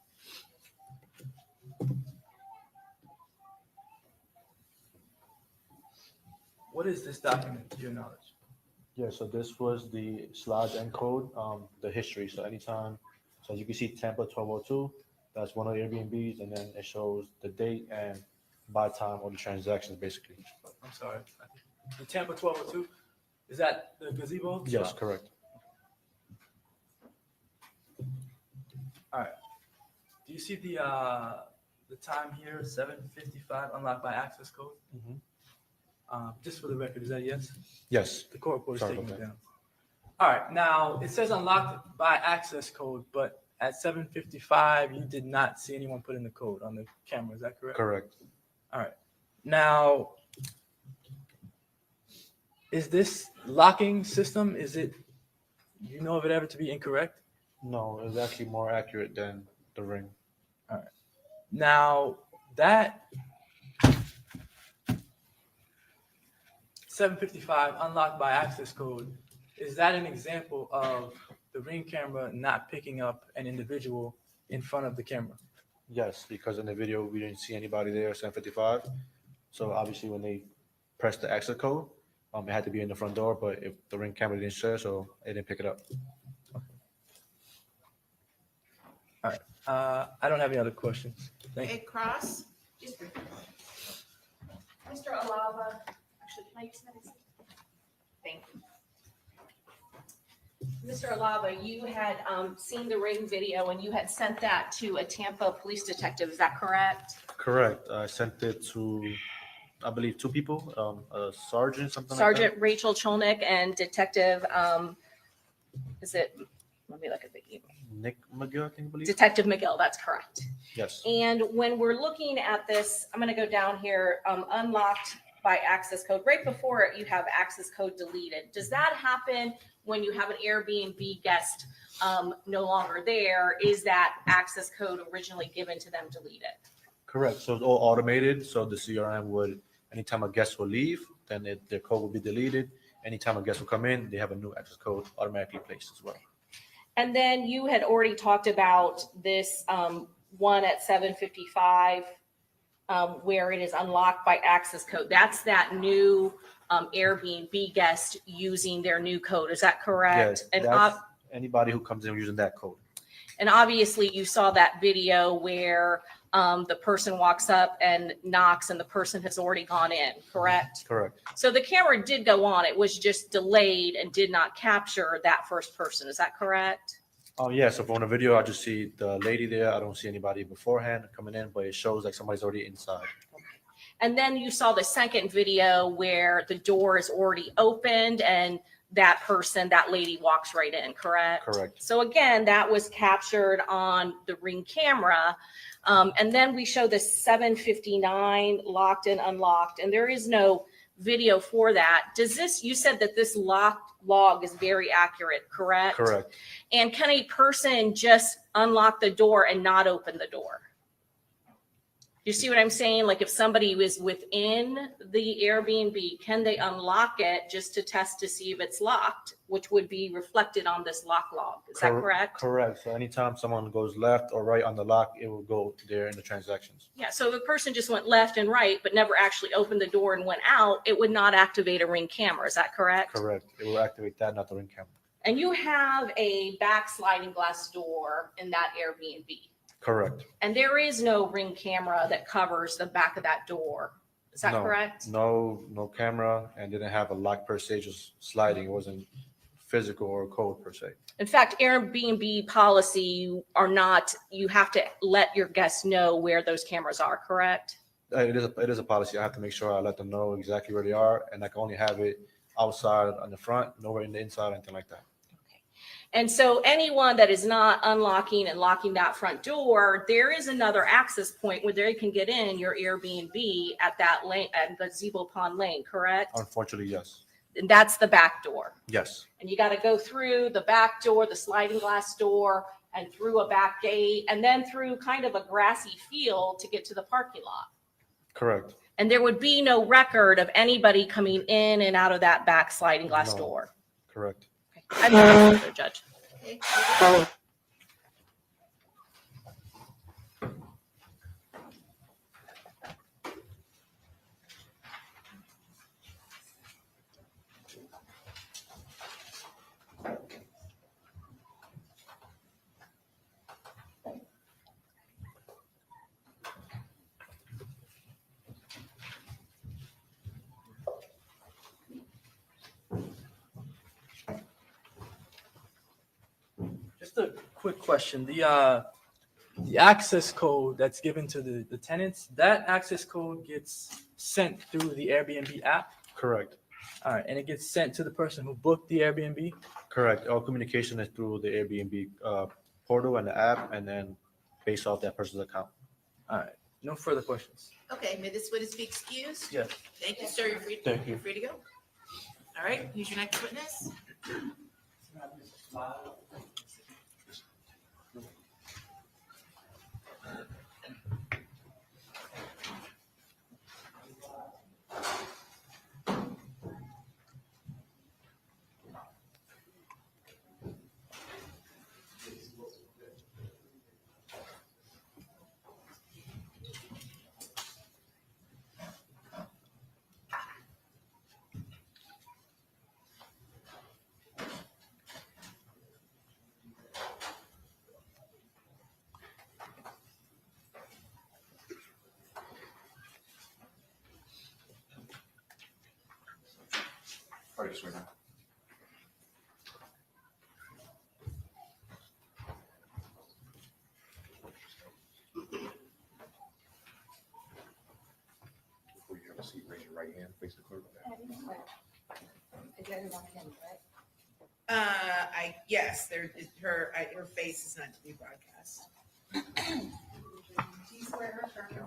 What is this document, to your knowledge? Yeah, so this was the slide and code, the history. So anytime, so as you can see, Tampa 1202, that's one of the Airbnbs, and then it shows the date and by time of the transactions, basically. I'm sorry. The Tampa 1202, is that the gazebo? Yes, spot? correct. All right. Do you see the time here, 7:55, unlocked by access code? Just for the record, is that yes? Yes. The court reporter is Sorry taking about it down. All right. Now, it says unlocked by access code, but at 7:55, you did not see anyone put in the code on the camera. Is that correct? Correct. All right. Now, is this locking system, is it, you know of it ever to be incorrect? No, it's actually more accurate than the Ring. All right. Now, that 7:55 unlocked by access code, is that an example of the Ring camera not picking up an individual in front of the camera? Yes, because in the video, we didn't see anybody there, 7:55. So obviously when they pressed the access code, it had to be in the front door, but if the Ring camera didn't share, so it didn't pick it up. All right. I don't have any other questions. Thank you. Hey, Cross? Just Mr. Alava, actually, can I use that? Thank you. Mr. Alava, you had seen the Ring video and you had sent that to a Tampa police detective, is that correct? Correct. I sent it to, I believe, two people, a sergeant, something Sergeant Rachel Cholnick and Detective, is it, let me look at the email. Nick McGill, I think, I believe. Detective McGill, that's correct. Yes. And when we're looking at this, I'm going to go down here, unlocked by access code. Right before it, you have access code deleted. Does that happen when you have an Airbnb guest no longer there? Is that access code originally given to them deleted? Correct. So it's all automated. So the CRM would, anytime a guest will leave, then their code will be deleted. Anytime a guest will come in, they have a new access code automatically placed as well. And then you had already talked about this one at 7:55 where it is unlocked by access code. That's that new Airbnb guest using their new code. Is that correct? Yes, that's anybody who comes in using that code. And obviously you saw that video where the person walks up and knocks and the person has already gone in, correct? Correct. So the camera did go on. It was just delayed and did not capture that first person. Is that correct? Yeah, so from the video, I just see the lady there. I don't see anybody beforehand coming in, but it shows like somebody's already inside. And then you saw the second video where the door is already opened and that person, that lady walks right in, correct? Correct. So again, that was captured on the Ring camera. And then we show the 7:59 locked and unlocked, and there is no video for that. Does this, you said that this locked log is very accurate, correct? Correct. And can a person just unlock the door and not open the door? You see what I'm saying? Like if somebody was within the Airbnb, can they unlock it just to test to see if it's locked, which would be reflected on this lock log? Is that correct? Correct. So anytime someone goes left or right on the lock, it will go there in the transactions. Yeah, so if a person just went left and right, but never actually opened the door and went out, it would not activate a Ring camera. Is that correct? Correct. It will activate that, not the Ring camera. And you have a back sliding glass door in that Airbnb. Correct. And there is no Ring camera that covers the back of that door. Is that No, correct? No camera, and didn't have a lock per se, just sliding. It wasn't physical or code per se. In fact, Airbnb policy, you have to let your guests know where those cameras are, correct? It is a policy. I have to make sure I let them know exactly where they are, and I can only have it outside on the front, nowhere in the inside, anything like that. And so anyone that is not unlocking and locking that front door, there is another access point where they can get in your Airbnb at that lane, at Gazebo Pond Lane, correct? Unfortunately, yes. And that's the back door. Yes, And you got to go through the back door, the sliding glass door, and through a back gate, and then through kind of a grassy field to get to the parking lot. correct. And there would be no record of anybody coming in and out of that back sliding glass No. door. Correct. Okay. I have no further, Judge. Okay. Just a quick question. The access code that's given to the tenants, that access code gets sent through the Airbnb app. Correct. All right, and it gets sent to the person who booked the Airbnb. Correct. All communication is through the Airbnb portal and the app, and then based off that person's account. All right, no further questions. Okay, may this witness be excused? Yes. Thank you, sir. You're free, Thank you. you're free to go. All right, who's your next witness? Before you have a seat, raise your right hand, face the clerk. Yes, her face is not to be broadcast. Do you swear or affirm the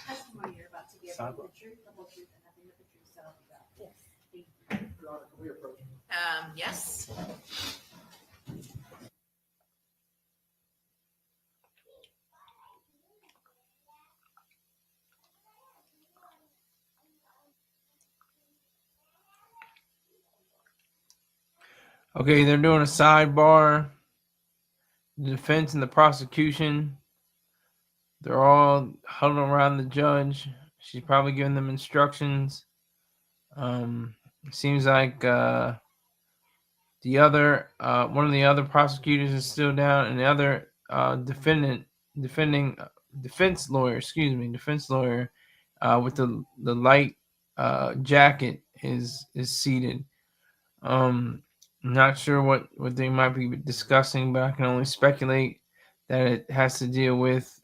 testimony you're about to give Sound the truth, the whole truth, and nothing but the truth, so help you God? Yes. Your Honor, can we approach? Yes. Okay, they're doing a sidebar. The defense and the prosecution, they're all huddled around the judge. She's probably giving them instructions. Seems like the other one of the other prosecutors is still down, and the other defense lawyer with the light jacket is seated. Not sure what they might be discussing, but I can only speculate that it has to deal with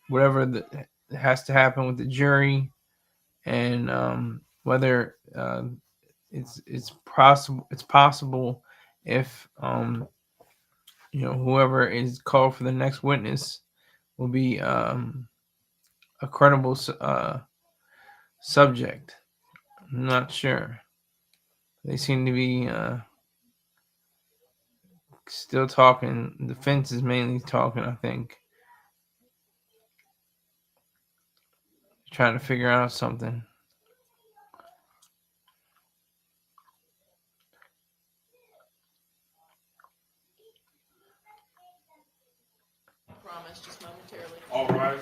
whatever that has to happen with the jury, and whether it's possible if whoever is called for the next witness will be a credible subject. I'm not sure. They seem to be still talking. The defense is mainly talking, I think. Trying to figure out something. Promise, just momentarily. All rise.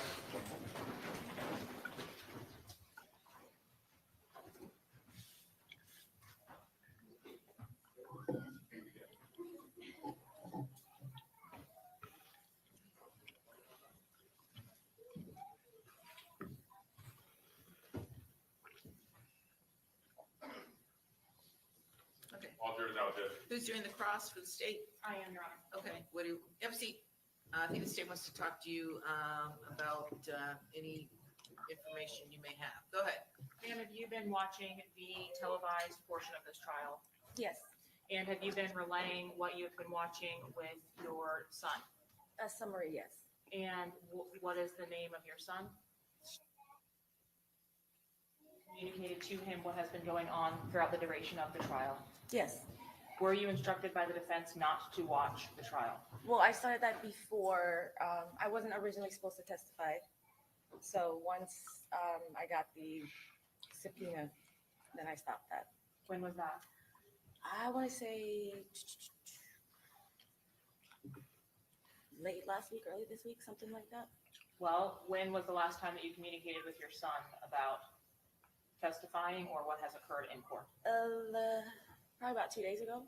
Okay. All jurors out there. Who's doing the cross for the state? I am, Your Honor. Okay, what do, have a seat. I think the state wants to talk to you about any information you may have. Go ahead. Ma'am, have you been watching the televised portion of this trial? Yes, And have you been relaying what you've been watching with your son? a summary, yes. And what is the name of your son? Communicated to him what has been going on throughout the duration of the trial. Yes. Were you instructed by the defense not to watch the trial? Well, I started that before. I wasn't originally supposed to testify. So once I got the subpoena, then I stopped that. When was that? I want to say late last week, early this week, something like that. Well, when was the last time that you communicated with your son about testifying or what has occurred in court? Probably about 2 days ago.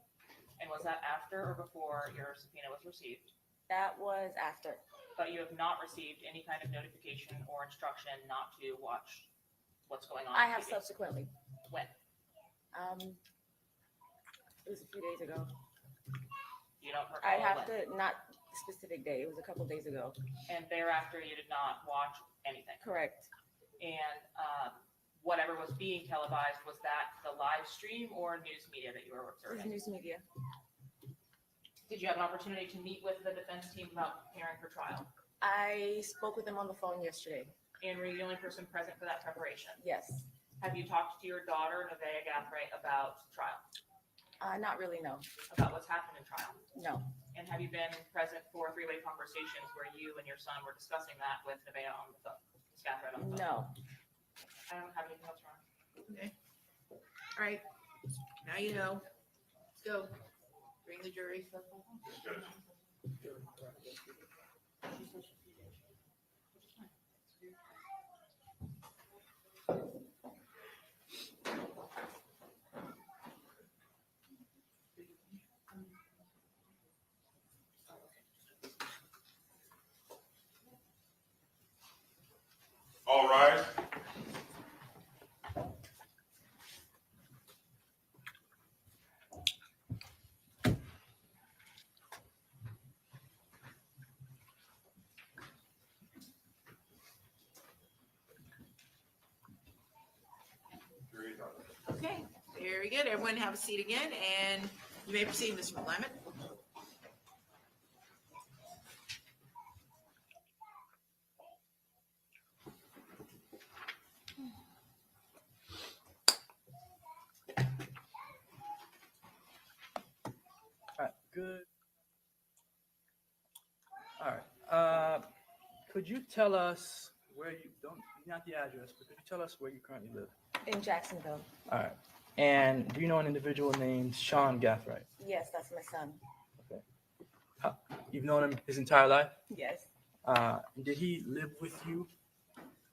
And was that after or before your subpoena was received? That was after. But you have not received any kind of notification or instruction not to watch what's going on? I have TV? subsequently. When? It was a few days ago. You don't recall I have when? to, not a specific day. It was a couple days ago. And thereafter, you did not watch anything? Correct. And whatever was being televised, was that the live stream or news media that you were It was observing? news media. Did you have an opportunity to meet with the defense team about preparing for trial? I spoke with them on the phone yesterday. And were you the only person present for that preparation? Yes. Have you talked to your daughter, Nevaeh Gathright, about trial? Not really, no. About what's happened in trial? No. And have you been present for three-way conversations where you and your son were discussing that with Nevaeh on the phone? Ms. Gathright on the phone? No. I don't have anything else, Ron. Okay. All right. Now you know. Let's go. Bring the jury. All rise. Okay, very good. Everyone have a seat again, and you may proceed, Mr. McClement. All right, good. All right. Could you tell us where you don't, not the address, but could you tell us where you currently live? In Jacksonville. All right. And do you know an individual named Sean Gathright? Yes, that's my son. You've known him his entire life? Yes. Did he live with you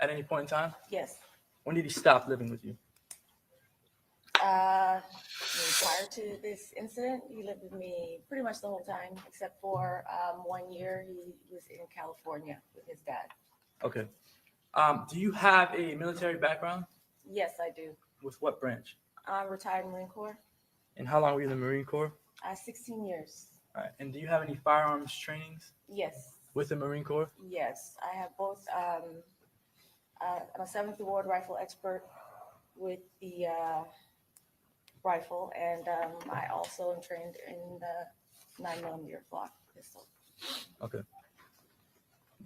at any point in time? Yes. When did he stop living with you? Prior to this incident, he lived with me pretty much the whole time, except for 1 year he was in California with his dad. Okay. Do you have a military background? Yes, I do. With what branch? I'm retired Marine Corps. And how long were you in the Marine Corps? 16 years. All right. And do you have any firearms trainings Yes. with the Marine Corps? Yes, I have both. I'm a 7th Award rifle expert with the rifle, and I also am trained in the 9mm Glock pistol. Okay.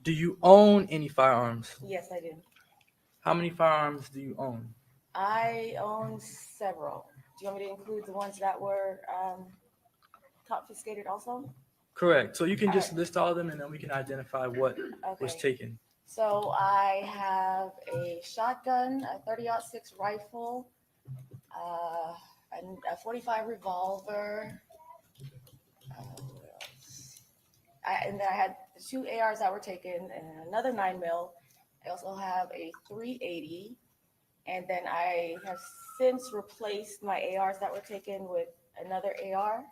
Do you own any firearms? Yes, I do. How many firearms do you own? I own several. Do you want me to include the ones that were confiscated also? Correct. So you can All just right. list all of them and then we can identify what was Okay. taken. So I have a shotgun, a 30-06 rifle, and a 45 revolver. What else? And then I had the 2 ARs that were taken and another 9mm. I also have a 380, and then I have since replaced my ARs that were taken with another AR.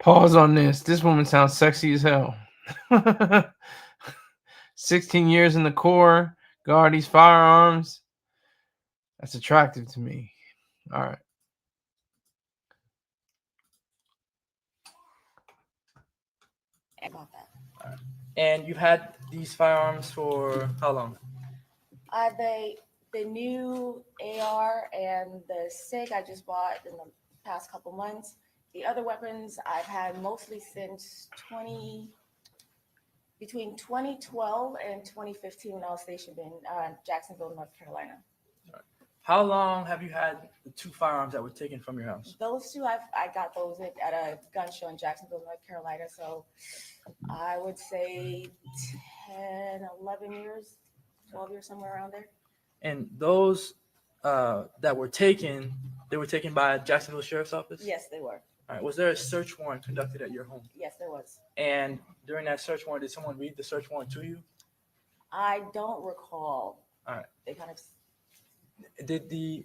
Pause on this. This woman sounds sexy as hell. 16 years in the Corps, guard these firearms. That's attractive to me. All right. About that. And you've had these firearms for how long? The new AR and the SIG I just bought in the past couple months. The other weapons I've had mostly since between 2012 and 2015 when I was stationed in Jacksonville, North Carolina. How long have you had the 2 firearms that were taken from your house? Those two, I got those at a gun show in Jacksonville, North Carolina. So I would say 10, 11 years, 12 years, somewhere around there. And those that were taken, they were taken by Jacksonville Sheriff's Office? Yes, they were. All right. Was there a search warrant conducted at your home? Yes, there was. And during that search warrant, did someone read the search warrant to you? I don't recall. All right. They kind of. Did the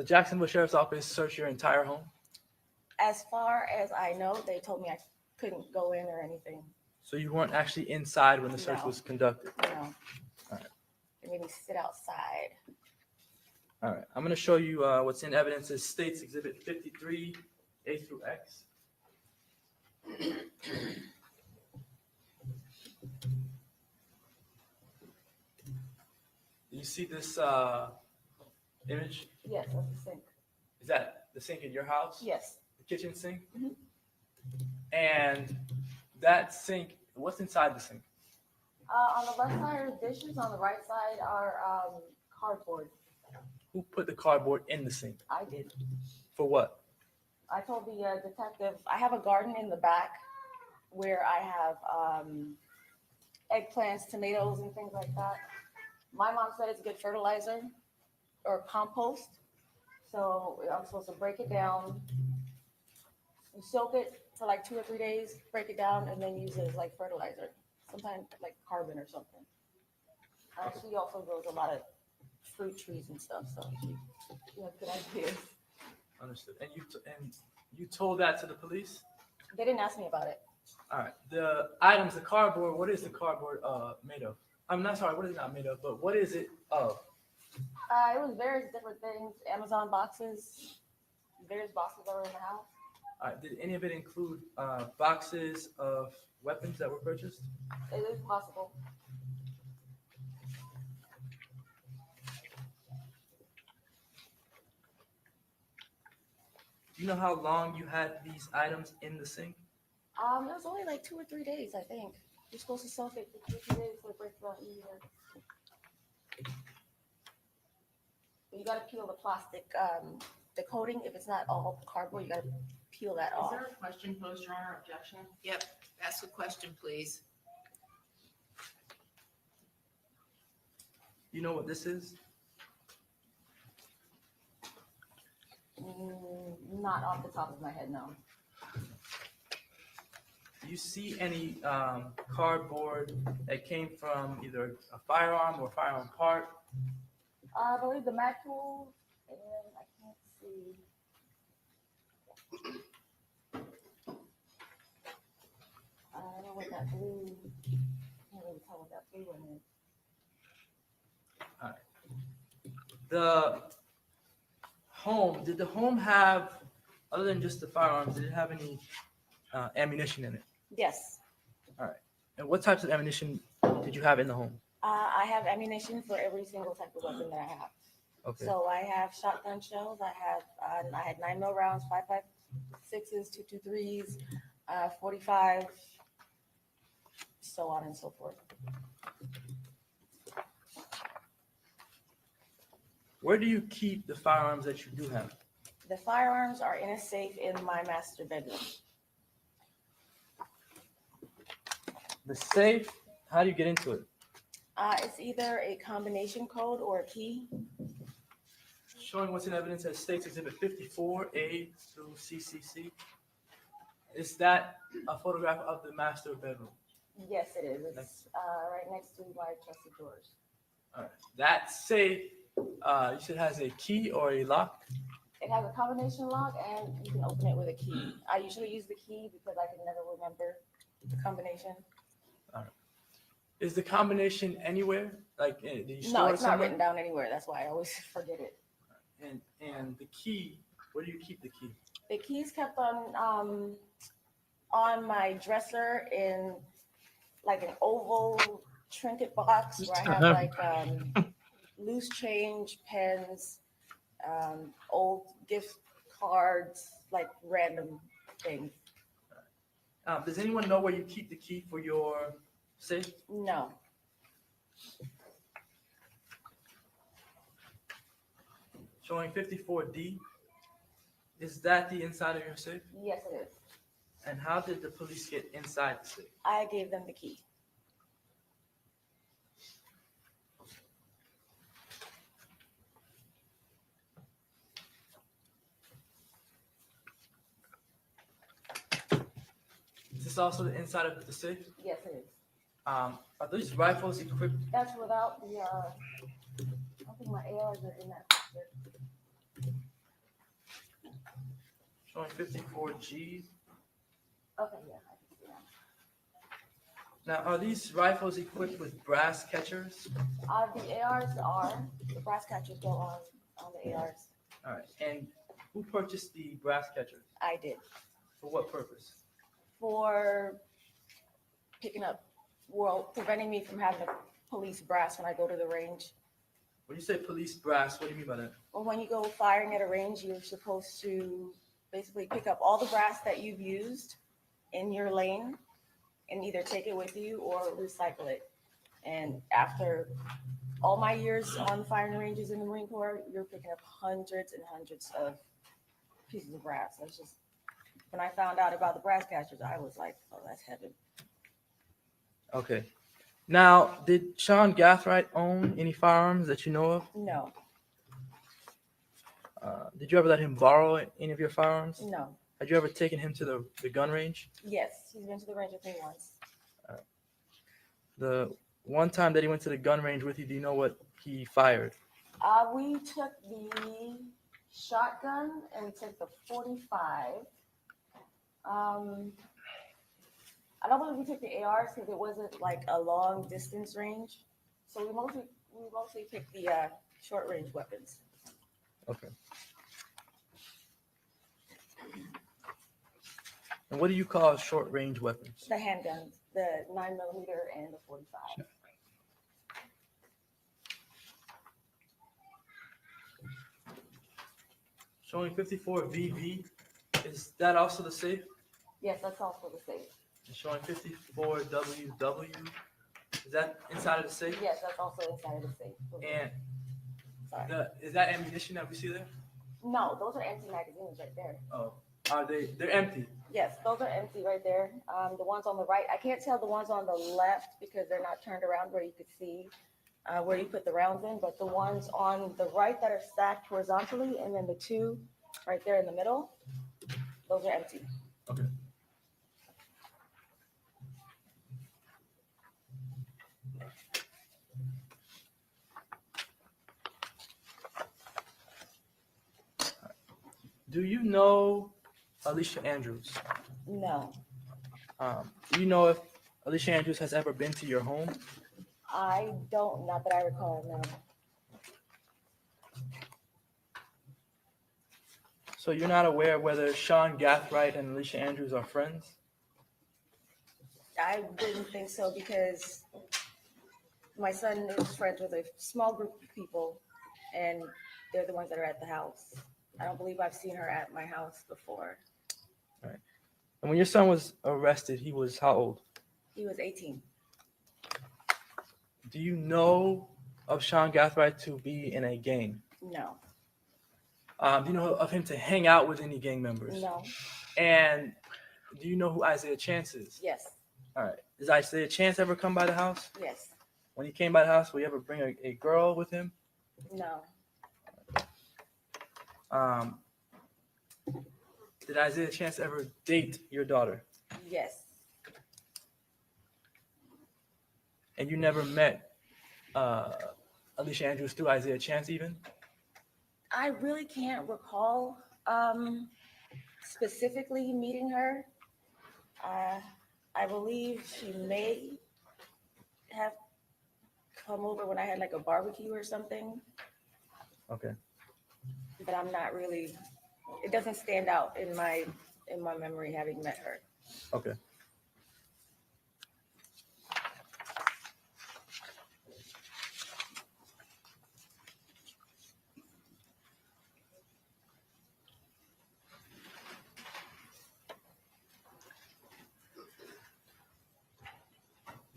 Jacksonville Sheriff's Office search your entire home? As far as I know, they told me I couldn't go in or anything. So you weren't actually inside when the search No. was conducted? No. All right. They made me sit outside. All right. I'm going to show you what's in evidence as States Exhibit 53, A through X. Do you see this image? Yes, that's the sink. Is that the sink in your house? Yes. The kitchen sink? Mhm. And that sink, what's inside the sink? On the left side are dishes. On the right side are cardboard. Who put the cardboard in the sink? I did. For what? I told the detective I have a garden in the back where I have eggplants, tomatoes, and things like that. My mom said it's good fertilizer or compost. So I'm supposed to break it down, you soak it for like 2 or 3 days, break it down, and then use it as like fertilizer. Sometimes like carbon or something. She also grows a lot of fruit trees and stuff, so she has good ideas. Understood. And you told that to the police? They didn't ask me about it. All right. The items, the cardboard, what is the cardboard made of? I'm not sorry, what is it not made of, but what is it of? It was various different things, Amazon boxes, various boxes that were in the house. All right. Did any of it include boxes of weapons that were purchased? It is possible. Do you know how long you had these items in the sink? It was only like 2 or 3 days, I think. You're supposed to soak it for 2 or 3 days so it breaks down easier. You gotta peel the plastic, the coating. If it's not all cardboard, you gotta peel that Is off. there a question posed, Your Honor? Objection? Yep, ask a question, please. You know what this is? Not off the top of my head, no. Do you see any cardboard that came from either a firearm or firearm part? I believe the mag tool, and I can't see. I don't know what that blue, can't really tell what that blue one is. All right. The home, did the home have, other than just the firearms, did it have any ammunition in it? Yes. All right. And what types of ammunition did you have in the home? I have ammunition for every single type of weapon that I have. Okay. So I have shotgun shells. I had 9mm rounds, 5.56s, 223s, 45, so on and so forth. Where do you keep the firearms that you do have? The firearms are in a safe in my master bedroom. The safe, how do you get into it? It's either a combination code or a key. Showing what's in evidence as States Exhibit 54A through CCC. Is that a photograph of the master bedroom? Yes, it is. It's right next to my trusted doors. All right. That safe, you said has a key or a lock? It has a combination lock and you can open it with a key. I usually use the key because I can never remember the combination. All right. Is the combination anywhere? Like, do you store No, it it's not somewhere? written down anywhere. That's why I always forget it. And the key, where do you keep the key? The key's kept on my dresser in like an oval trinket box where I have like loose change, pens, old gift cards, like random things. Does anyone know where you keep the key for your safe? No. Showing 54D. Is that the inside of your safe? Yes, it is. And how did the police get inside the safe? I gave them the key. Is this also the inside of the safe? Yes, it is. Are these rifles equipped? That's without the, I don't think my ARs are in that. Showing 54G. Okay, yeah, I can see that. Now, are these rifles equipped with brass catchers? The ARs are, the brass catchers go on the ARs. All right. And who purchased the brass catchers? I did. For what purpose? For picking up, well, preventing me from having to police brass when I go to the range. When you say police brass, what do you mean by that? Well, when you go firing at a range, you're supposed to basically pick up all the brass that you've used in your lane and either take it with you or recycle it. And after all my years on firing ranges in the Marine Corps, you're picking up hundreds and hundreds of pieces of brass. That's just, when I found out about the brass catchers, I was like, oh, that's heaven. Okay. Now, did Sean Gathright own any firearms that you know of? No. Did you ever let him borrow any of your firearms? No. Had you ever taken him to the gun range? Yes, he's been to the range with me once. The one time that he went to the gun range with you, do you know what he fired? We took the shotgun and we took the 45. I don't believe we took the ARs because it wasn't like a long distance range. So we mostly picked the short range weapons. Okay. And what do you call short range weapons? The handguns, the 9mm and the 45. Showing 54VV. Is that also the safe? Yes, that's also the safe. And showing 54WW. Is that inside of the safe? Yes, that's also inside of the safe. And Sorry. Is that ammunition that we see there? No, those are empty magazines right there. Oh, are they? They're empty. Yes, those are empty right there. The ones on the right, I can't tell the ones on the left because they're not turned around where you could see where you put the rounds in, but the ones on the right that are stacked horizontally and then the two right there in the middle, those are empty. Okay. Do you know Alicia Andrews? No, Do you know if Alicia Andrews has ever been to your home? I don't, not that I recall, no. So you're not aware whether Sean Gathright and Alicia Andrews are friends? I wouldn't think so because my son is friends with a small group of people and they're the ones that are at the house. I don't believe I've seen her at my house before. Right. And when your son was arrested, he was how old? He was 18. Do you know of Sean Gathright to be in a gang? No. Do you know of him to hang out with any gang members? No. And do you know who Isaiah Chance is? Yes. All right. Does Isaiah Chance ever come by the house? Yes. When he came by the house, will you ever bring a girl with him? No. Did Isaiah Chance ever date your daughter? Yes. And you never met Alicia Andrews through Isaiah Chance even? I really can't recall specifically meeting her. I believe she may have come over when I had like a barbecue or something, Okay. but I'm not really, it doesn't stand out in my memory having met her. Okay.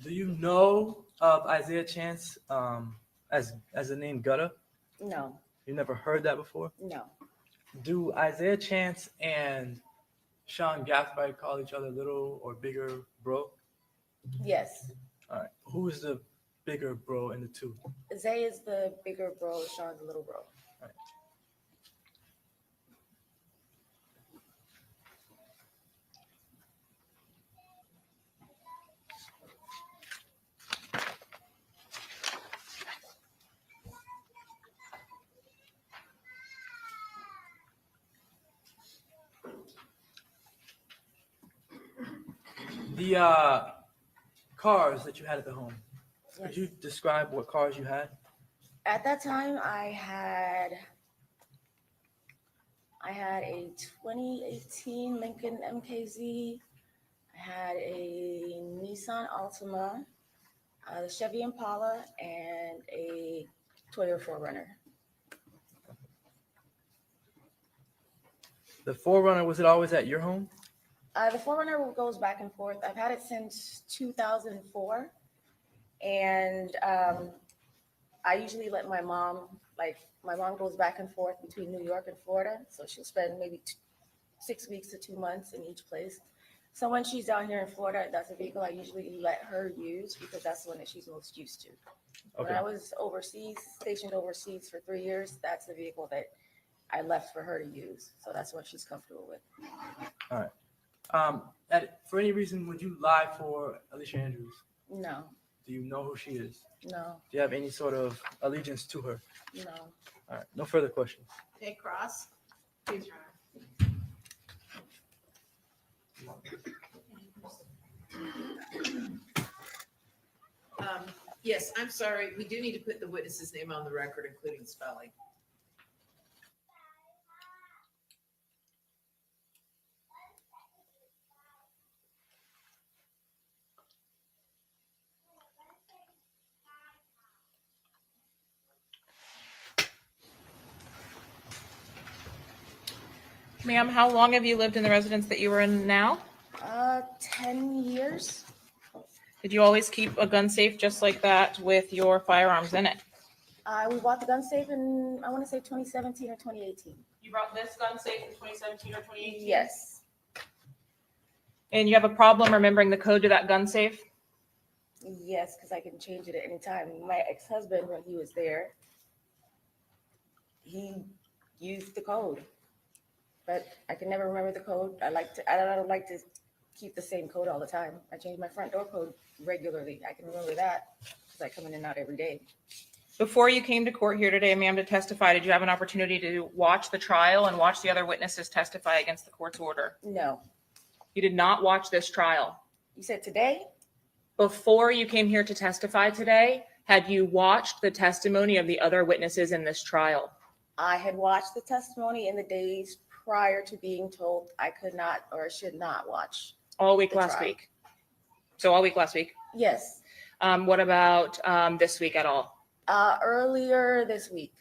Do you know of Isaiah Chance as the name Gutta? No, You never heard that before? no. Do Isaiah Chance and Sean Gathright call each other little or bigger bro? Yes. All right. Who's the bigger bro in the two? Zay is the bigger bro, Sean's the little bro. The cars that you had at the home. Yes. Could you describe what cars you had? At that time, I had a 2018 Lincoln MKZ. I had a Nissan Altima, the Chevy Impala, and a Toyota 4Runner. The 4Runner, was it always at your home? The 4Runner goes back and forth. I've had it since 2004. And I usually let my mom goes back and forth between New York and Florida. So she'll spend maybe 6 weeks to 2 months in each place. So when she's down here in Florida, that's a vehicle I usually let her use because that's the one that she's most used to. Okay. When I was stationed overseas for 3 years, that's the vehicle that I left for her to use. So that's what she's comfortable with. All right. For any reason, would you lie for Alicia Andrews? No, Do you know who she is? no, Do you have any sort of allegiance to her? no. All right. No further questions. Okay, Cross. Please, Your Honor. Yes, I'm sorry. We do need to put the witness's name on the record, including spelling. Ma'am, how long have you lived in the residence that you were in now? 10 years. Did you always keep a gun safe just like that with your firearms in it? We bought the gun safe in, I want to say 2017 or 2018. You brought this gun safe in 2017 or 2018? Yes. And you have a problem remembering the code to that gun safe? Yes, because I can change it at any time. My ex-husband, when he was there, he used the code, but I can never remember the code. I don't like to keep the same code all the time. I change my front door code regularly. I can remember that because I come in and out every day. Before you came to court here today, ma'am, to testify, did you have an opportunity to watch the trial and watch the other witnesses testify against the court's order? No. You did not watch this trial. You said today? Before you came here to testify today, had you watched the testimony of the other witnesses in this trial? I had watched the testimony in the days prior to being told I could not or should not watch. All week the last trial. week? So all week last week? Yes. What about this week at all? Earlier this week.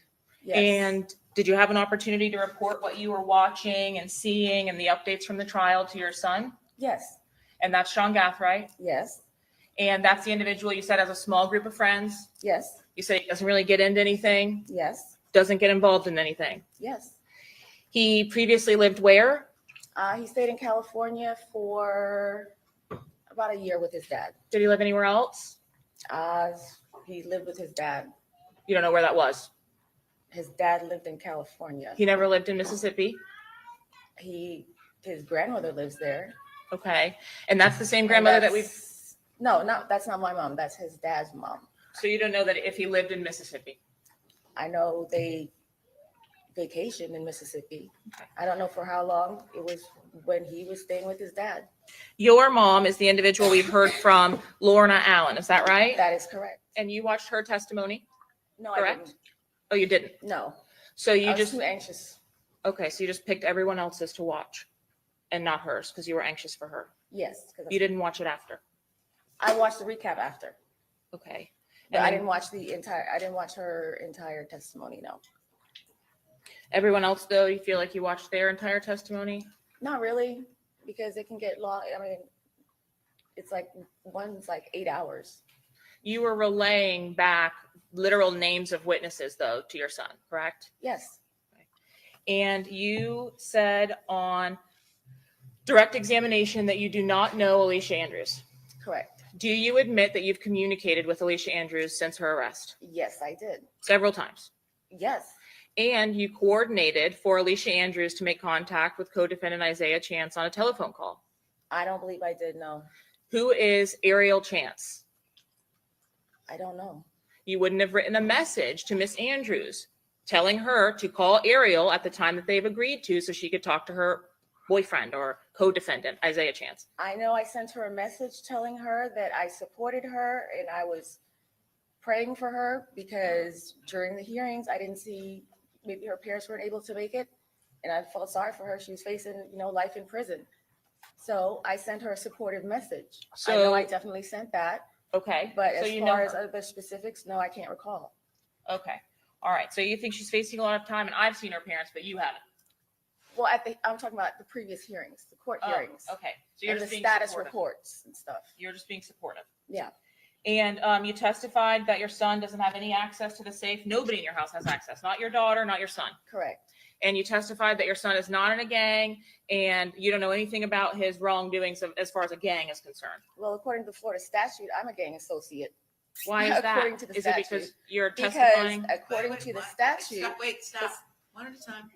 Yes. And did you have an opportunity to report what you were watching and seeing and the updates from the trial to your son? Yes. And that's Sean Gathright? Yes. And that's the individual you said has a small group of friends? Yes. You said he doesn't really get into anything? Yes. Doesn't get involved in anything? Yes. He previously lived where? He stayed in California for about a year with his dad. Did he live anywhere else? He lived with his dad. You don't know where that was? His dad lived in California. He never lived in Mississippi? His grandmother lives there. Okay. And that's the same grandmother that we've... No, that's not my mom. That's his dad's mom. So you don't know that if he lived in Mississippi? I know they vacationed in Mississippi. I don't know for how long. It was when he was staying with his dad. Your mom is the individual we've heard from, Lorna Allen. Is that right? That is correct. And you watched her testimony? No, Correct? I didn't. Oh, you didn't? No. So you I was just... too anxious. Okay, so you just picked everyone else's to watch and not hers because you were anxious for her. Yes. You didn't watch it after. I watched the recap after. Okay. But And I then didn't watch her entire testimony, no. everyone else, though, you feel like you watched their entire testimony? Not really, because it can get long. I mean, It's like, one's like 8 hours. You were relaying back literal names of witnesses, though, to your son, correct? Yes, And you said on direct examination that you do not know Alicia Andrews. correct. Do you admit that you've communicated with Alicia Andrews since her arrest? Yes, I did. Several times. Yes, And you coordinated for Alicia Andrews to make contact with co-defendant Isaiah Chance on a telephone call. I don't believe I did, no. Who is Ariel Chance? I don't know. You wouldn't have written a message to Miss Andrews telling her to call Ariel at the time that they've agreed to so she could talk to her boyfriend or co-defendant, Isaiah Chance. I know I sent her a message telling her that I supported her and I was praying for her because during the hearings, I didn't see, maybe her parents weren't able to make it. And I felt sorry for her. She was facing, life in prison. So I sent her a supportive message. I know I definitely sent that. Okay. But so as you far know as her. other specifics, no, I can't recall. Okay. All right. So you think she's facing a lot of time, and I've seen her parents, but you haven't. Well, I'm talking about the previous hearings, the court hearings. Okay. So you're And the just being status supportive. reports and stuff. You're just being supportive. Yeah, And you testified that your son doesn't have any access to the safe. Nobody in your house has access. Not your daughter, not your son. correct. And you testified that your son is not in a gang, and you don't know anything about his wrongdoings as far as a gang is concerned. Well, according to the Florida statute, I'm a gang associate. Why is that? According to the Is statute. it because you're Because testifying? according to the statute, Stop. One at a time.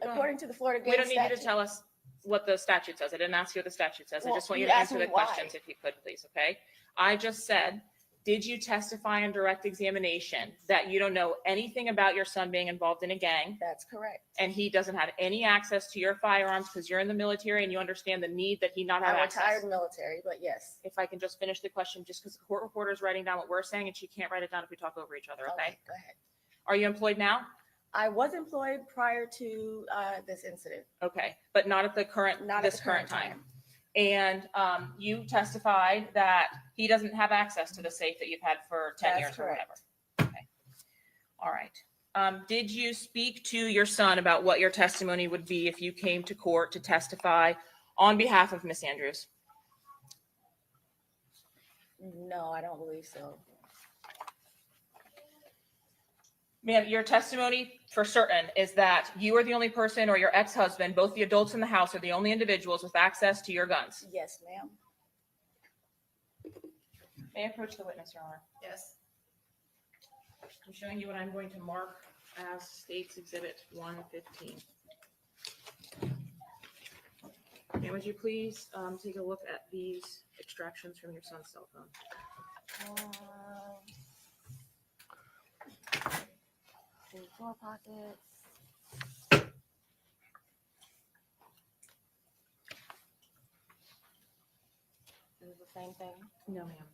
according to the Florida We gang don't need you to statute. tell us what the statute says. I didn't ask you what the statute says. I Well, just want you you to asked answer the me why. questions if you could, please, okay? I just said, did you testify in direct examination that you don't know anything about your son being involved in a gang, That's correct. and he doesn't have any access to your firearms because you're in the military and you understand the need that he not have I'm access? retired military, but yes. If I can just finish the question, just because the court reporter is writing down what we're saying and she can't write it down if we talk over each other, okay? Go ahead. Are you employed now? I was employed prior to this incident. Okay, but not at the current, Not at this the current current time. And you testified that he doesn't have access to the safe that you've had for 10 That's years or correct. whatever. Okay. All right. Did you speak to your son about what your testimony would be if you came to court to testify on behalf of Miss Andrews? No, I don't believe so. Ma'am, your testimony for certain is that you are the only person, or your ex-husband, both the adults in the house, are the only individuals with access to your guns. Yes, ma'am. May I approach the witness, Your Honor? Yes. I'm showing you what I'm going to mark as State's Exhibit 115. And would you please take a look at these extractions from your son's cell phone? Door pockets. Is it the same thing? No, ma'am.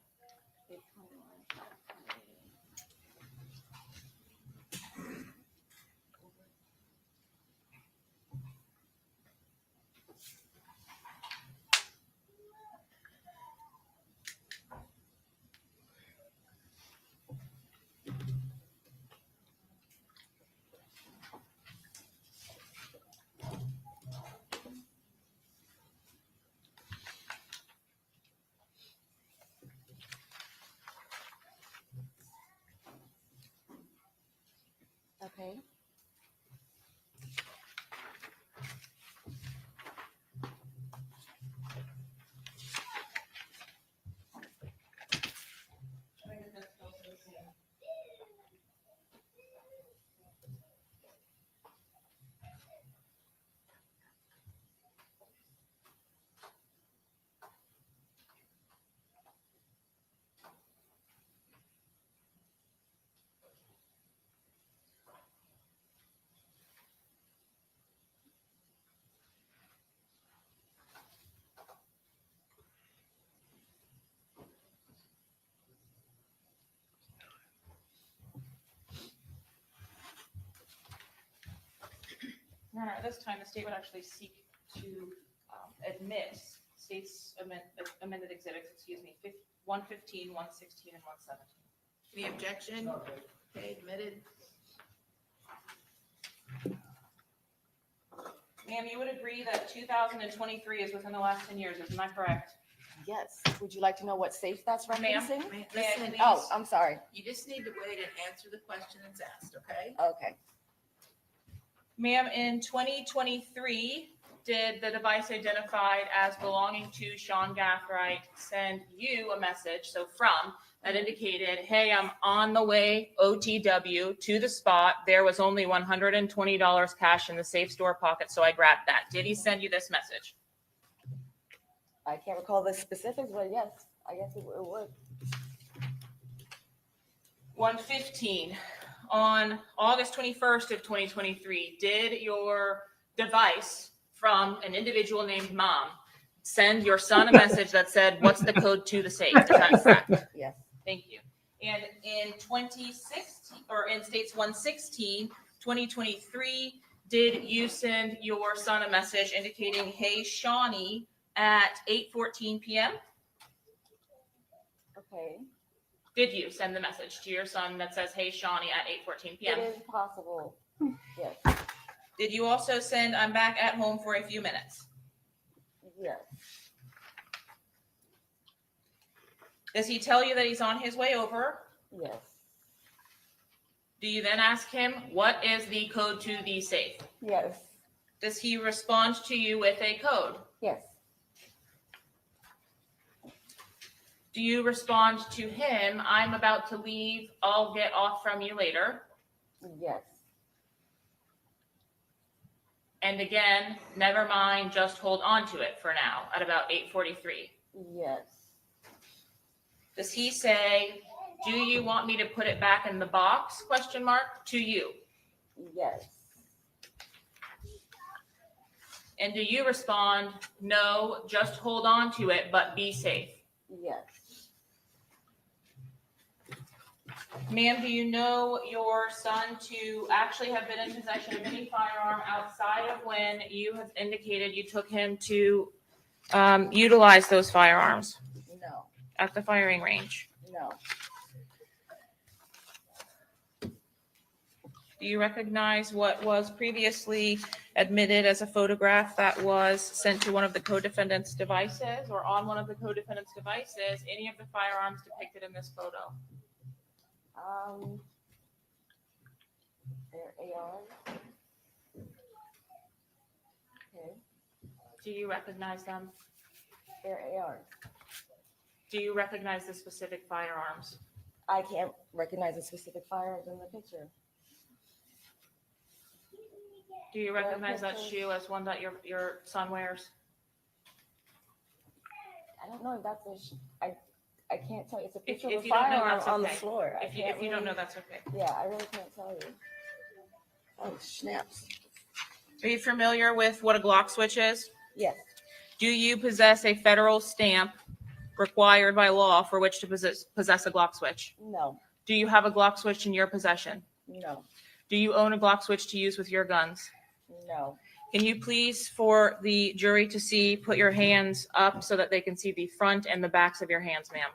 Okay. Your Honor, at this time, the state would actually seek to admit State's amended exhibits, 115, 116, and 117. Any objection? Okay, admitted. Ma'am, you would agree that 2023 is within the last 10 years, isn't that correct? Yes. Would you like to know what safe that's Ma'am, referencing? listen, Oh, I'm sorry. you just need to wait and answer the question that's asked, okay? Okay. Ma'am, in 2023, did the device identified as belonging to Sean Gathright send you a message, so from, that indicated, hey, I'm on the way OTW to the spot. There was only $120 cash in the safe store pocket, so I grabbed that. Did he send you this message? I can't recall the specifics, but yes, I guess it would. 115, on August 21st of 2023, did your device from an individual named Mom send your son a message that said, what's the code to the safe? Is that correct? Yes. Thank you. And in 2016, or in states 116, 2023, did you send your son a message indicating, hey, Shawnee, at 8:14 p.m.? Okay. Did you send the message to your son that says, hey, Shawnee, at 8:14 p.m.? It is possible. Yes. Did you also send, I'm back at home for a few minutes? Yes. Does he tell you that he's on his way over? Yes. Do you then ask him, what is the code to the safe? Yes. Does he respond to you with a code? Yes. Do you respond to him, I'm about to leave, I'll get off from you later? Yes. And again, never mind, just hold on to it for now at about 8:43. Yes. Does he say, do you want me to put it back in the box, question mark, to you? Yes. And do you respond, no, just hold on to it, but be safe? Yes. Ma'am, do you know your son to actually have been in possession of any firearm outside of when you have indicated you took him to utilize those firearms No. at the firing range? No. Do you recognize what was previously admitted as a photograph that was sent to one of the co-defendants' devices or on one of the co-defendants' devices, any of the firearms depicted in this photo? They're AR. Okay. Do you recognize them? They're AR. Do you recognize the specific firearms? I can't recognize a specific firearms in the picture. Do you recognize that shoe as one that your son wears? I don't know if that's I can't tell you. It's a picture If of a you don't know, firearm that's on the okay. floor. If you don't know, that's okay. Yeah, I really can't tell you. Oh, snaps. Are you familiar with what a Glock switch is? Yes. Do you possess a federal stamp required by law for which to possess a Glock switch? No. Do you have a Glock switch in your possession? No. Do you own a Glock switch to use with your guns? No. Can you please, for the jury to see, put your hands up so that they can see the front and the backs of your hands, ma'am?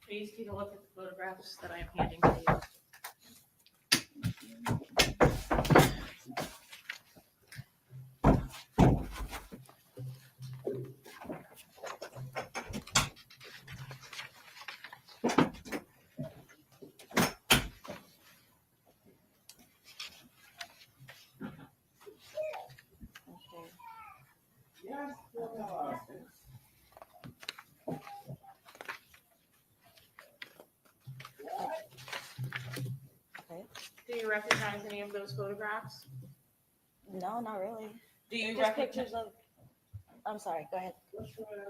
Please take a look at the photographs that I am handing to you. Do you recognize any of those photographs? No, not really. Do you Just recognize? pictures of. I'm sorry. Go ahead.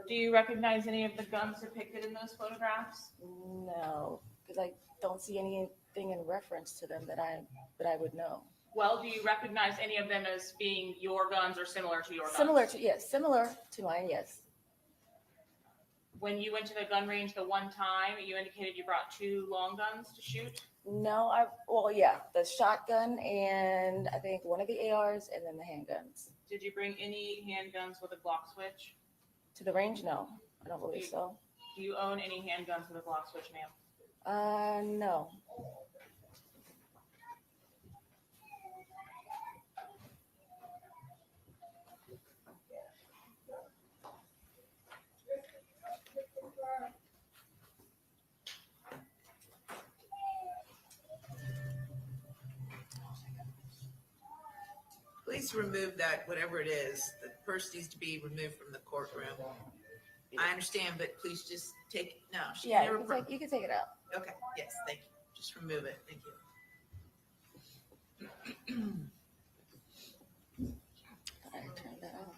Do you recognize any of the guns depicted in those photographs? No, because I don't see anything in reference to them that I would know. Well, do you recognize any of them as being your guns or similar to your guns? Similar to mine. Yes. When you went to the gun range the one time, you indicated you brought 2 long guns to shoot? No, the shotgun and I think one of the ARs and then the handguns. Did you bring any handguns with a Glock switch? To the range? No, I don't believe so. Do you own any handguns with a Glock switch, ma'am? No. please remove that, whatever it is. The purse needs to be removed from the courtroom. I understand, but please just take, no. She Yeah, never you can take it out. Okay, yes, thank you. Just remove it. Thank you. I turned that off.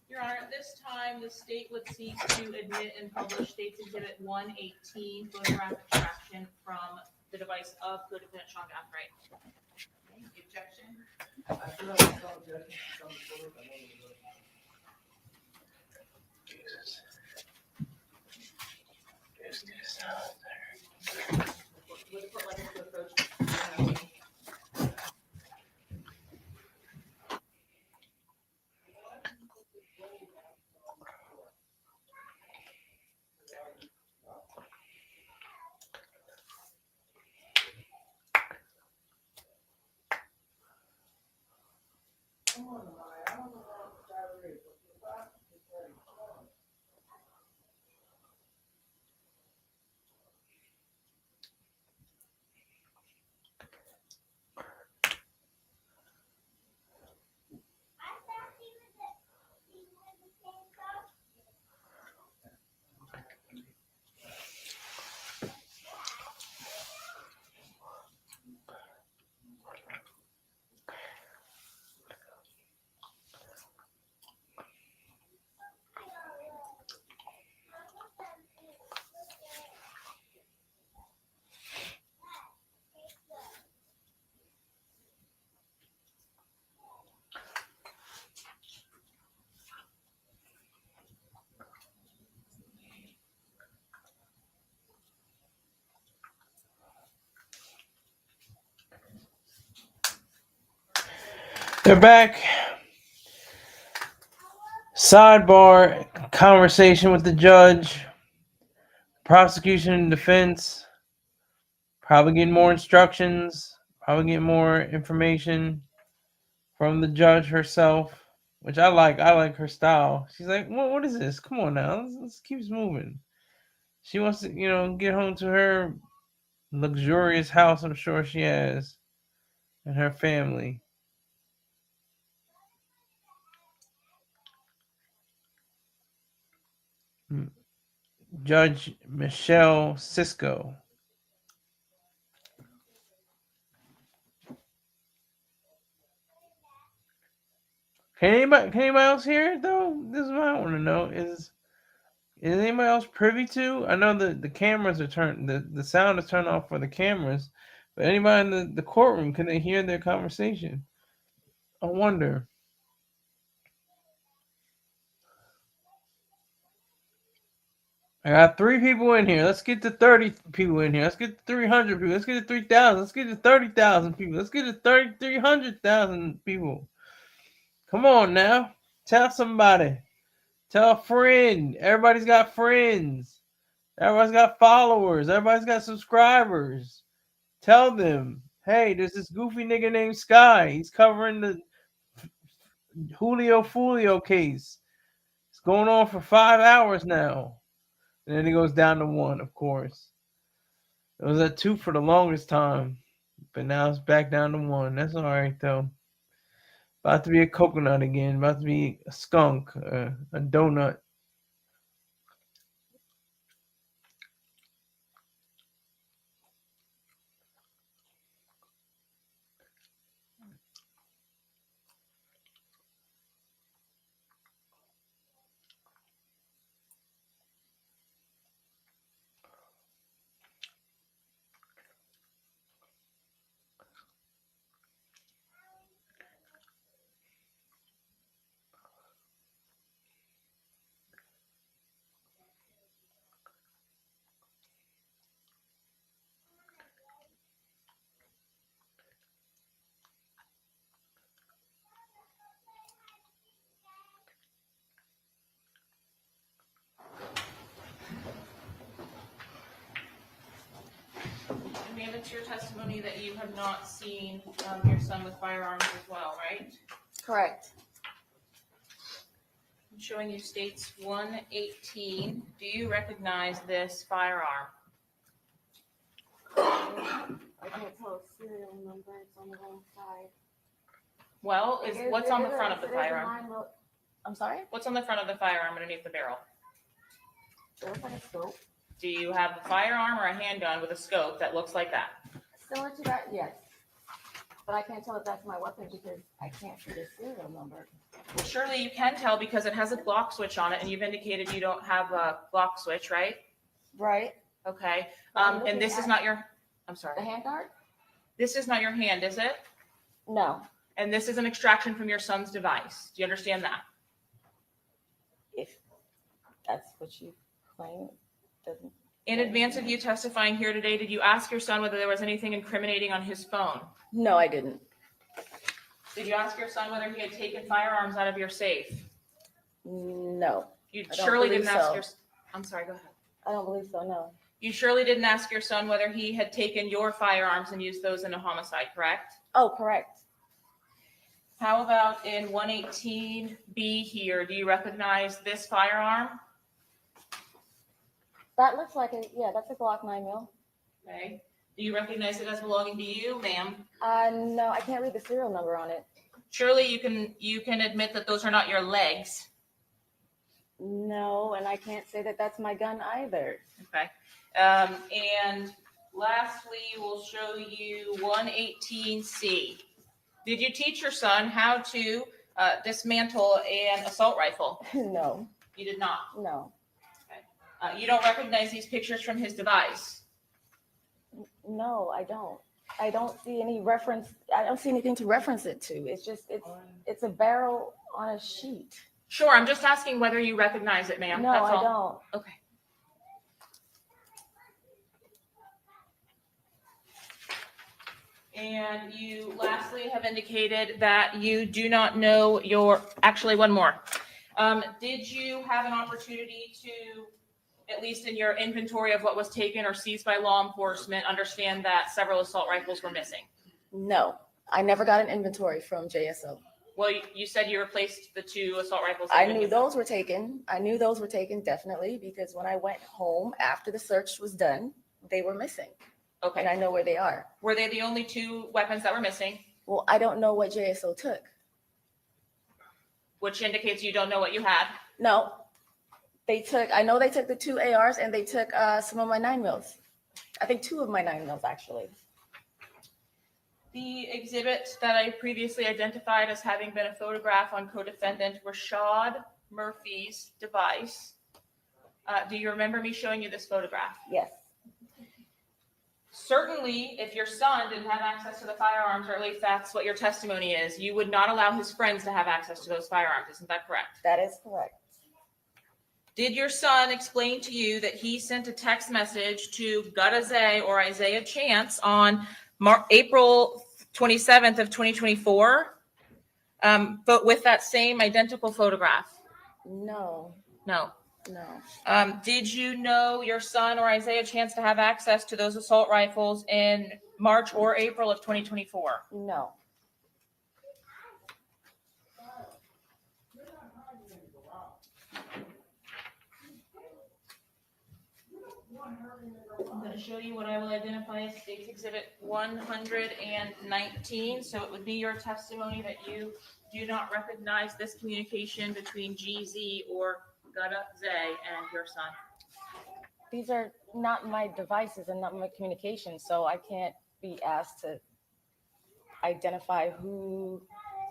Your Honor, at this time, the state would seek to admit and publish State's Exhibit 118, photograph extraction from the device of co-defendant Sean Gathright. Any objection? Would the court like us to approach? They're back. Sidebar conversation with the judge, prosecution and defense. Probably getting more instructions. Probably getting more information from the judge herself, which I like. I like her style. She's like, "What is this? Come on now, let's keep moving." She wants to, get home to her luxurious house. I'm sure she has, and her family. Judge Michelle Cisco. Can anybody else hear it though? This is what I want to know. Is anybody else privy to? I know the cameras are turned, the sound is turned off for the cameras, but anybody in the courtroom, can they hear their conversation? I wonder. I got 3 people in here. Let's get to 30 people in here. Let's get to 300 people. Let's get to 3,000. Let's get to 30,000 people. Let's get to 300,000 people. Come on now. Tell somebody. Tell a friend. Everybody's got friends. Everybody's got followers. Everybody's got subscribers. Tell them, hey, there's this goofy nigga named Sky. He's covering the Julio Foolio case. It's going on for 5 hours now. And then it goes down to 1, of course. It was at 2 for the longest time. But now it's back down to 1. That's all right, though. About to be a coconut again. About to be a skunk. A donut. it's your testimony that you have not seen your son with firearms as well, right? Correct. I'm showing you states 118. Do you recognize this firearm? I can't tell a serial number. It's on the wrong side. Well, what's on the front of the It is a firearm? 9mm. I'm sorry? What's on the front of the firearm underneath the barrel? It looks like a scope. Do you have a firearm or a handgun with a scope that looks like that? Similar to that, yes. But I can't tell if that's my weapon because I can't see the serial number. Well, surely you can tell because it has a Glock switch on it, and you've indicated you don't have a Glock switch, right? Right. Okay. I'm And this looking is at not your, I'm The sorry. handguard? This is not your hand, is it? No. And this is an extraction from your son's device. Do you understand that? If that's what you claim, it doesn't. In advance of you testifying here today, did you ask your son whether there was anything incriminating on his phone? No, I didn't. Did you ask your son whether he had taken firearms out of your safe? No. You I don't surely believe didn't ask so. your, I'm sorry, go ahead. I don't believe so, no. You surely didn't ask your son whether he had taken your firearms and used those in a homicide, correct? Oh, correct. How about in 118B here? Do you recognize this firearm? That looks like a, yeah, that's a Glock 9mm. Okay. Do you recognize it as belonging to you, ma'am? No, I can't read the serial number on it. Surely you can admit that those are not your legs. No, and I can't say that that's my gun either. Okay. And lastly, we'll show you 118C. Did you teach your son how to dismantle an assault rifle? No. You did not. No. You don't recognize these pictures from his device. No, I don't. I don't see any reference. I don't see anything to reference it to. It's just, it's a barrel on a sheet. Sure, I'm just asking whether you recognize it, ma'am. No, That's I all. don't. Okay. And you lastly have indicated that you do not know your, actually one more. Did you have an opportunity to, at least in your inventory of what was taken or seized by law enforcement, understand that several assault rifles were missing? No, I never got an inventory from JSO. Well, you said you replaced the 2 assault rifles. I knew those were taken. I knew those were taken definitely because when I went home after the search was done, they were missing. Okay. And I know where they are. Were they the only 2 weapons that were missing? Well, I don't know what JSO took. Which indicates you don't know what you had. No, I know they took the 2 ARs and they took some of my 9mm. I think 2 of my 9mm actually. The exhibit that I previously identified as having been a photograph on co-defendant Rashad Murphy's device. Do you remember me showing you this photograph? Yes. Certainly, if your son didn't have access to the firearms, or at least that's what your testimony is, you would not allow his friends to have access to those firearms. Isn't that correct? That is correct. Did your son explain to you that he sent a text message to Gutazay or Isaiah Chance on April 27th of 2024, but with that same identical photograph? No. No. No. Did you know your son or Isaiah Chance to have access to those assault rifles in March or April of 2024? No. I'm going to show you what I will identify as State's Exhibit 119. So it would be your testimony that you do not recognize this communication between GZ or Gutazay and your son. These are not my devices and not my communication, so I can't be asked to identify who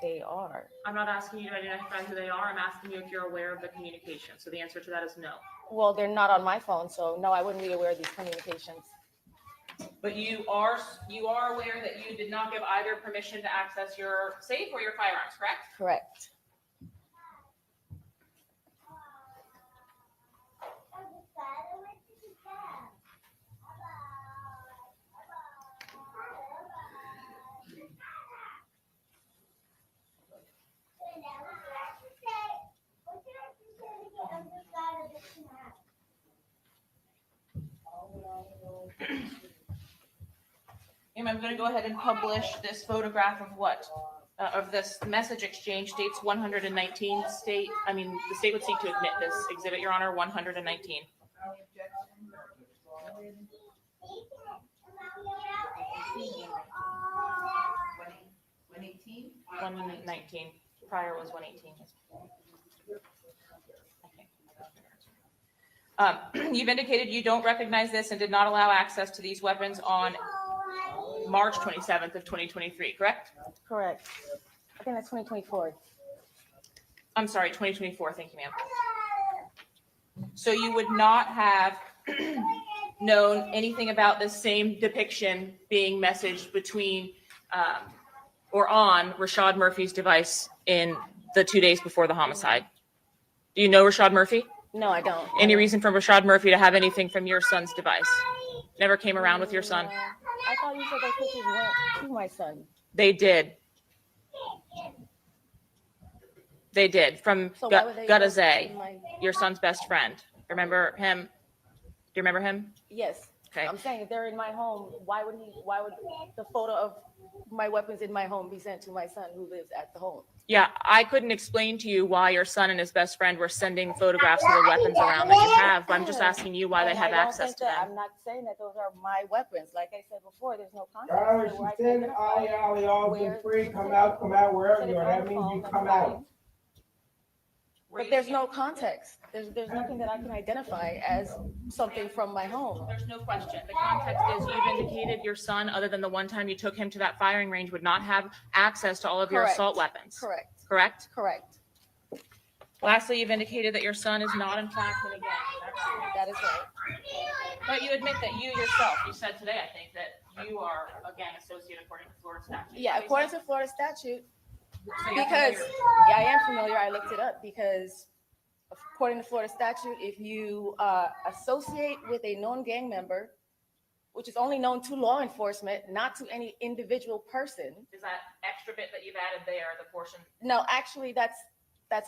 they are. I'm not asking you to identify who they are. I'm asking you if you're aware of the communication. So the answer to that is no. Well, they're not on my phone, so no, I wouldn't be aware of these communications. But you are aware that you did not give either permission to access your safe or your firearms, correct? Correct. And I'm going to go ahead and publish this photograph of what? Of this message exchange, states 119 state, the state would seek to admit this exhibit, Your Honor, 119. 119. Prior was 118. You've indicated you don't recognize this and did not allow access to these weapons on March 27th of 2023, correct? Correct. I think that's 2024. I'm sorry, 2024. Thank you, ma'am. So you would not have known anything about the same depiction being messaged between or on Rashad Murphy's device in the 2 days before the homicide. Do you know Rashad Murphy? No, I don't. Any reason for Rashad Murphy to have anything from your son's device? Never came around with your son? I thought you said those pictures went to my son. They did. They did. From So why would they Gutazay, go to my- your son's best friend. Remember him? Do you remember him? Yes. Okay. I'm saying if they're in my home, why would the photo of my weapons in my home be sent to my son who lives at the home? Yeah, I couldn't explain to you why your son and his best friend were sending photographs of the weapons around that you have. But I'm just asking you why they And have I don't access think to that- them. I'm not saying that those are my weapons. Like I said before, there's no context. Alright, where I she can said, identify ollie, all where been free, the come picture- out wherever said you it's are, on that the means phone, you that's come fine. out. But there's no context. There's nothing that I can identify as something from my home. There's no question. The context is you've indicated your son, other than the one time you took him to that firing range, would not have access to all of your Correct. assault weapons. Correct. Correct? Correct. Lastly, you've indicated that your son is not in fact in a gang. That is right. But you admit that you yourself, you said today, I think, that you are a gang associate according to Florida statute. Yeah, according to Florida statute, So you're because, familiar. yeah, I am familiar, I looked it up, because according to Florida statute, if you associate with a known gang member, which is only known to law enforcement, not to any individual person. Is that extra bit that you've added there, the portion? No, actually, that's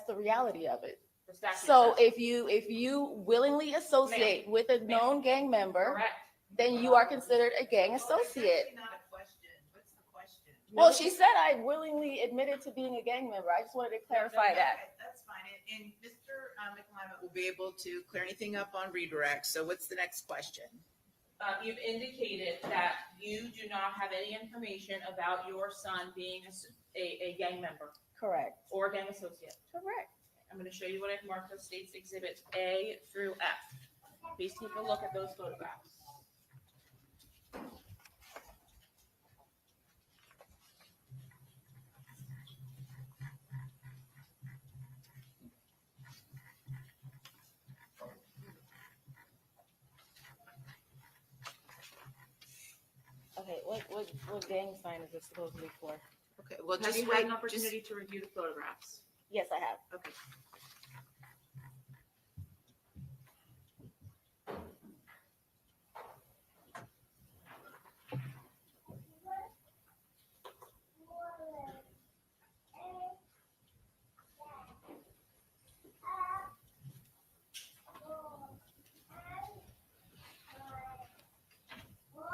the reality of it. The statute So says? if you willingly associate with a known gang member, Correct. then you are considered a gang associate. Not a question. What's the question? Well, she said I willingly admitted to being a gang member. I just wanted to clarify that. That's fine. And Mr. McClimate will be able to clear anything up on redirect. So what's the next question? You've indicated that you do not have any information about your son being a gang member Correct. or a gang associate. Correct. I'm going to show you what I've marked as states exhibits A through F. Please take a look at those photographs. Okay, what gang sign is this supposedly for? Okay, well, Have just you had wait. an opportunity to review the photographs? Yes, I have. Okay.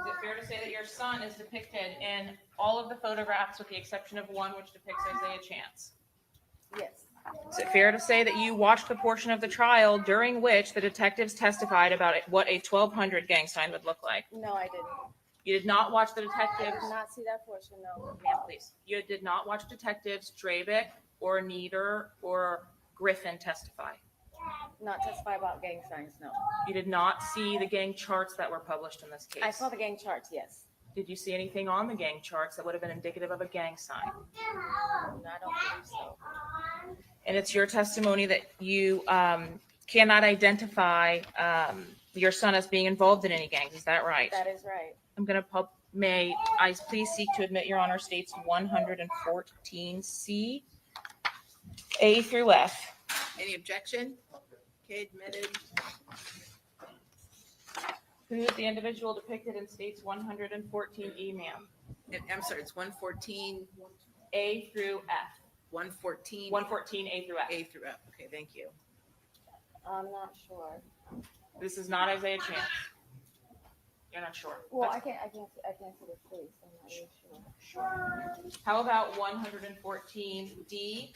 Is it fair to say that your son is depicted in all of the photographs with the exception of one which depicts Isaiah Chance? Yes. Is it fair to say that you watched the portion of the trial during which the detectives testified about what a 1200 gang sign would look like? No, I didn't. You did not watch the I detectives? did not see that portion, no. Ma'am, please. You did not watch detectives Drabick or Nieder or Griffin testify? Not testify about gang signs, no. You did not see the gang charts that were published in this case? I saw the gang charts, yes. Did you see anything on the gang charts that would have been indicative of a gang sign? No, I don't believe so. And it's your testimony that you cannot identify your son as being involved in any gangs, is that right? That is right. I'm going to may I please seek to admit Your Honor states 114C, A through F. Any objection? Okay, admitted. Who is the individual depicted in states 114E, ma'am? I'm sorry, it's 114, A through F. 114. 114 A through F. A through F. Okay, thank you. I'm not sure. This is not Isaiah Chance. You're not sure. Well, That's- I can't see the face. I'm not really sure. How about 114D?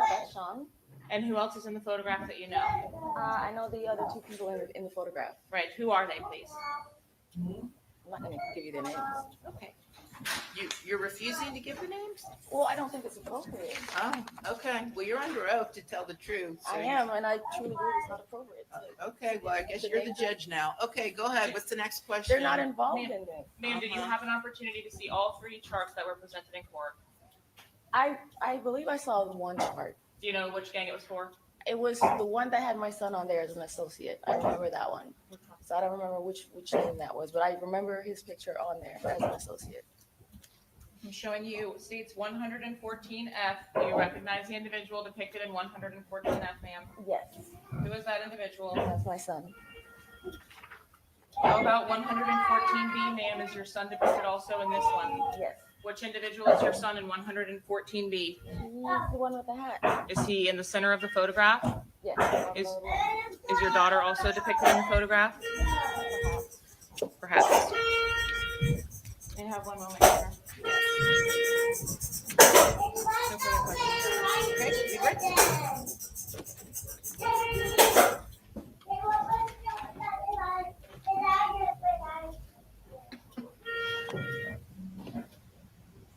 That's Sean. And who else is in the photograph that you know? I know the other two people in the photograph. Right, who are they, please? I'm not gonna give you their names. Okay. You're refusing to give the names? Well, I don't think it's appropriate. Oh, okay. Well, you're under oath to tell the truth. so I you- am, and I truly believe it's not appropriate. Okay, well, I guess you're the judge now. Okay, go ahead. What's the next question? They're not involved in this. Ma'am, did you have an opportunity to see all three charts that were presented in court? I believe I saw one chart. Do you know which gang it was for? It was the one that had my son on there as an associate. I remember that one. So I don't remember which name that was, but I remember his picture on there as an associate. I'm showing you seats 114F. Do you recognize the individual depicted in 114F, ma'am? Yes, Who is that individual? that's my son. How about 114B, ma'am? Is your son depicted also in this one? Yes. Which individual is your son in 114B? He's the one with the hat. Is he in the center of the photograph? Yes. Is your daughter also depicted in the photograph? Perhaps. May I have one moment here? No further questions. Okay, you ready?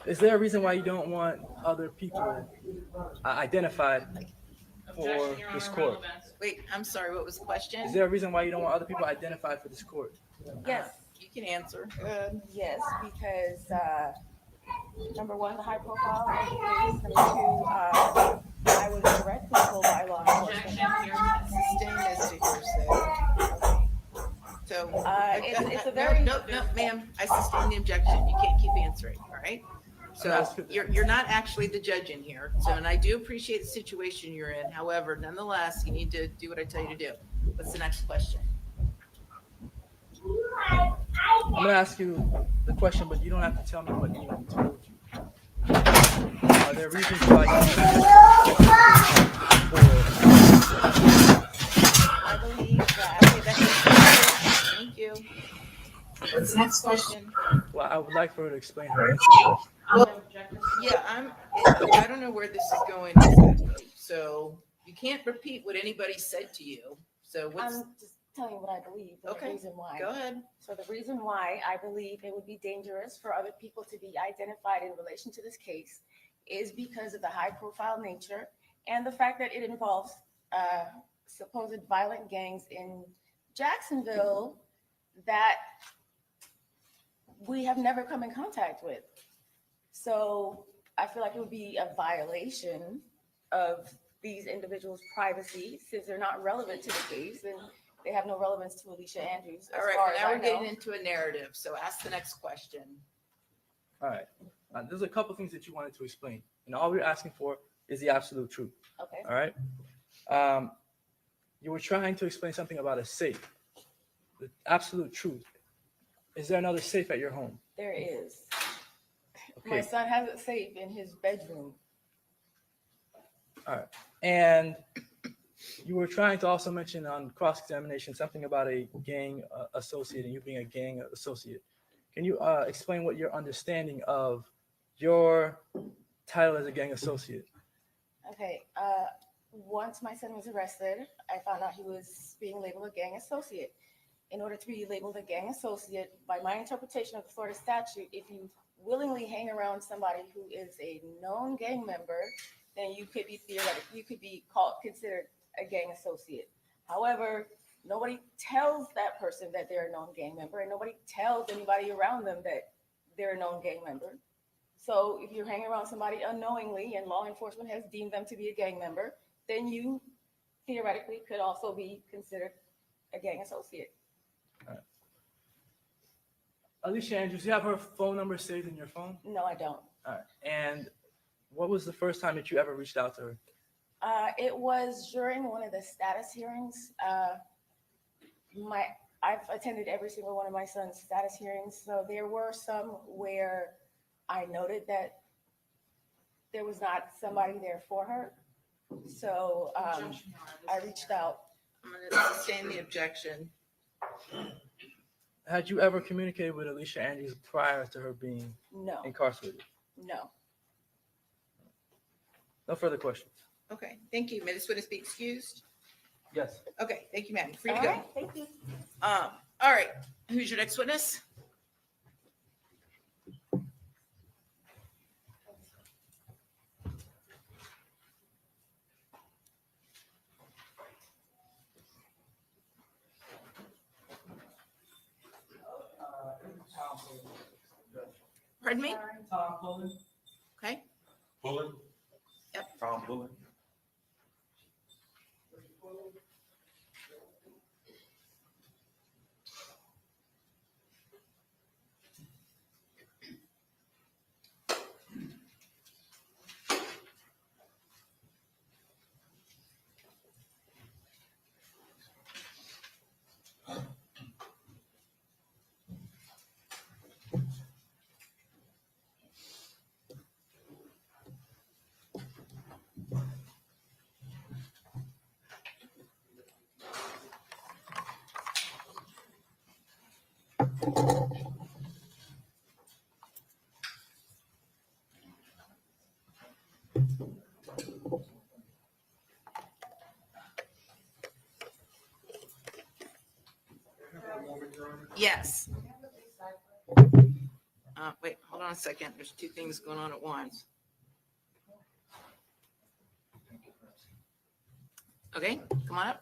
Is there a reason why you don't want other people identified for Objection, Your this Honor, court? relevant. Wait, I'm sorry, what was the question? Is there a reason why you don't want other people identified for this court? Yes. You can answer. Good. Yes, because number one, the high profile of the case. Number two, I was directly told by law enforcement. Sustain as to hearsay. So. It's a very No, ma'am, I sustain the objection. You can't keep answering, all right? So you're not actually the judge in here. So, and I do appreciate the situation you're in. However, nonetheless, you need to do what I tell you to do. What's the next question? I'm gonna ask you the question, but you don't have to tell me what anyone told you. Are there reasons why I believe that. Thank you. What's the next question? Well, I would like for her to explain her answer. Well, yeah, I don't know where this is going exactly. So you can't repeat what anybody said to you. So what's? I'm just telling you what I believe. And Okay, the reason why. go ahead. So the reason why I believe it would be dangerous for other people to be identified in relation to this case is because of the high profile nature and the fact that it involves supposed violent gangs in Jacksonville that we have never come in contact with. So I feel like it would be a violation of these individuals' privacy since they're not relevant to the case and they have no relevance to Alicia Andrews. All as right, far well, as now I we're getting know. into a narrative. So ask the next question. All right. There's a couple things that you wanted to explain, and all we're asking for is the absolute truth. Okay. All right. You were trying to explain something about a safe. The absolute truth. Is there another safe at your home? There is. Okay. My son has it safe in his bedroom. All right. And you were trying to also mention on cross-examination something about a gang associate and you being a gang associate. Can you explain what your understanding of your title as a gang associate? Okay. Once my son was arrested, I found out he was being labeled a gang associate. In order to be labeled a gang associate, by my interpretation of the Florida statute, if you willingly hang around somebody who is a known gang member, then you could be considered a gang associate. However, nobody tells that person that they're a known gang member, and nobody tells anybody around them that they're a known gang member. So if you're hanging around somebody unknowingly and law enforcement has deemed them to be a gang member, then you theoretically could also be considered a gang associate. All right. Alicia Andrews, do you have her phone number saved in your phone? No, I don't. All right. And what was the first time that you ever reached out to her? It was during one of the status hearings. I've attended every single one of my son's status hearings, so there were some where I noted that there was not somebody there for her. So I reached out. I'm going to sustain the objection. Had you ever communicated with Alicia Andrews prior to her being No, incarcerated? no. No further questions. Okay, thank you. May this witness be excused? Yes. Okay, thank you, ma'am. Free to All go. right, thank you. All right, who's your next witness? Pardon me? Tom Pullen. Okay, Bullet? Yep. Tom Bullet? yes. Wait, hold on a second. There's two things going on at once. Okay, come on up.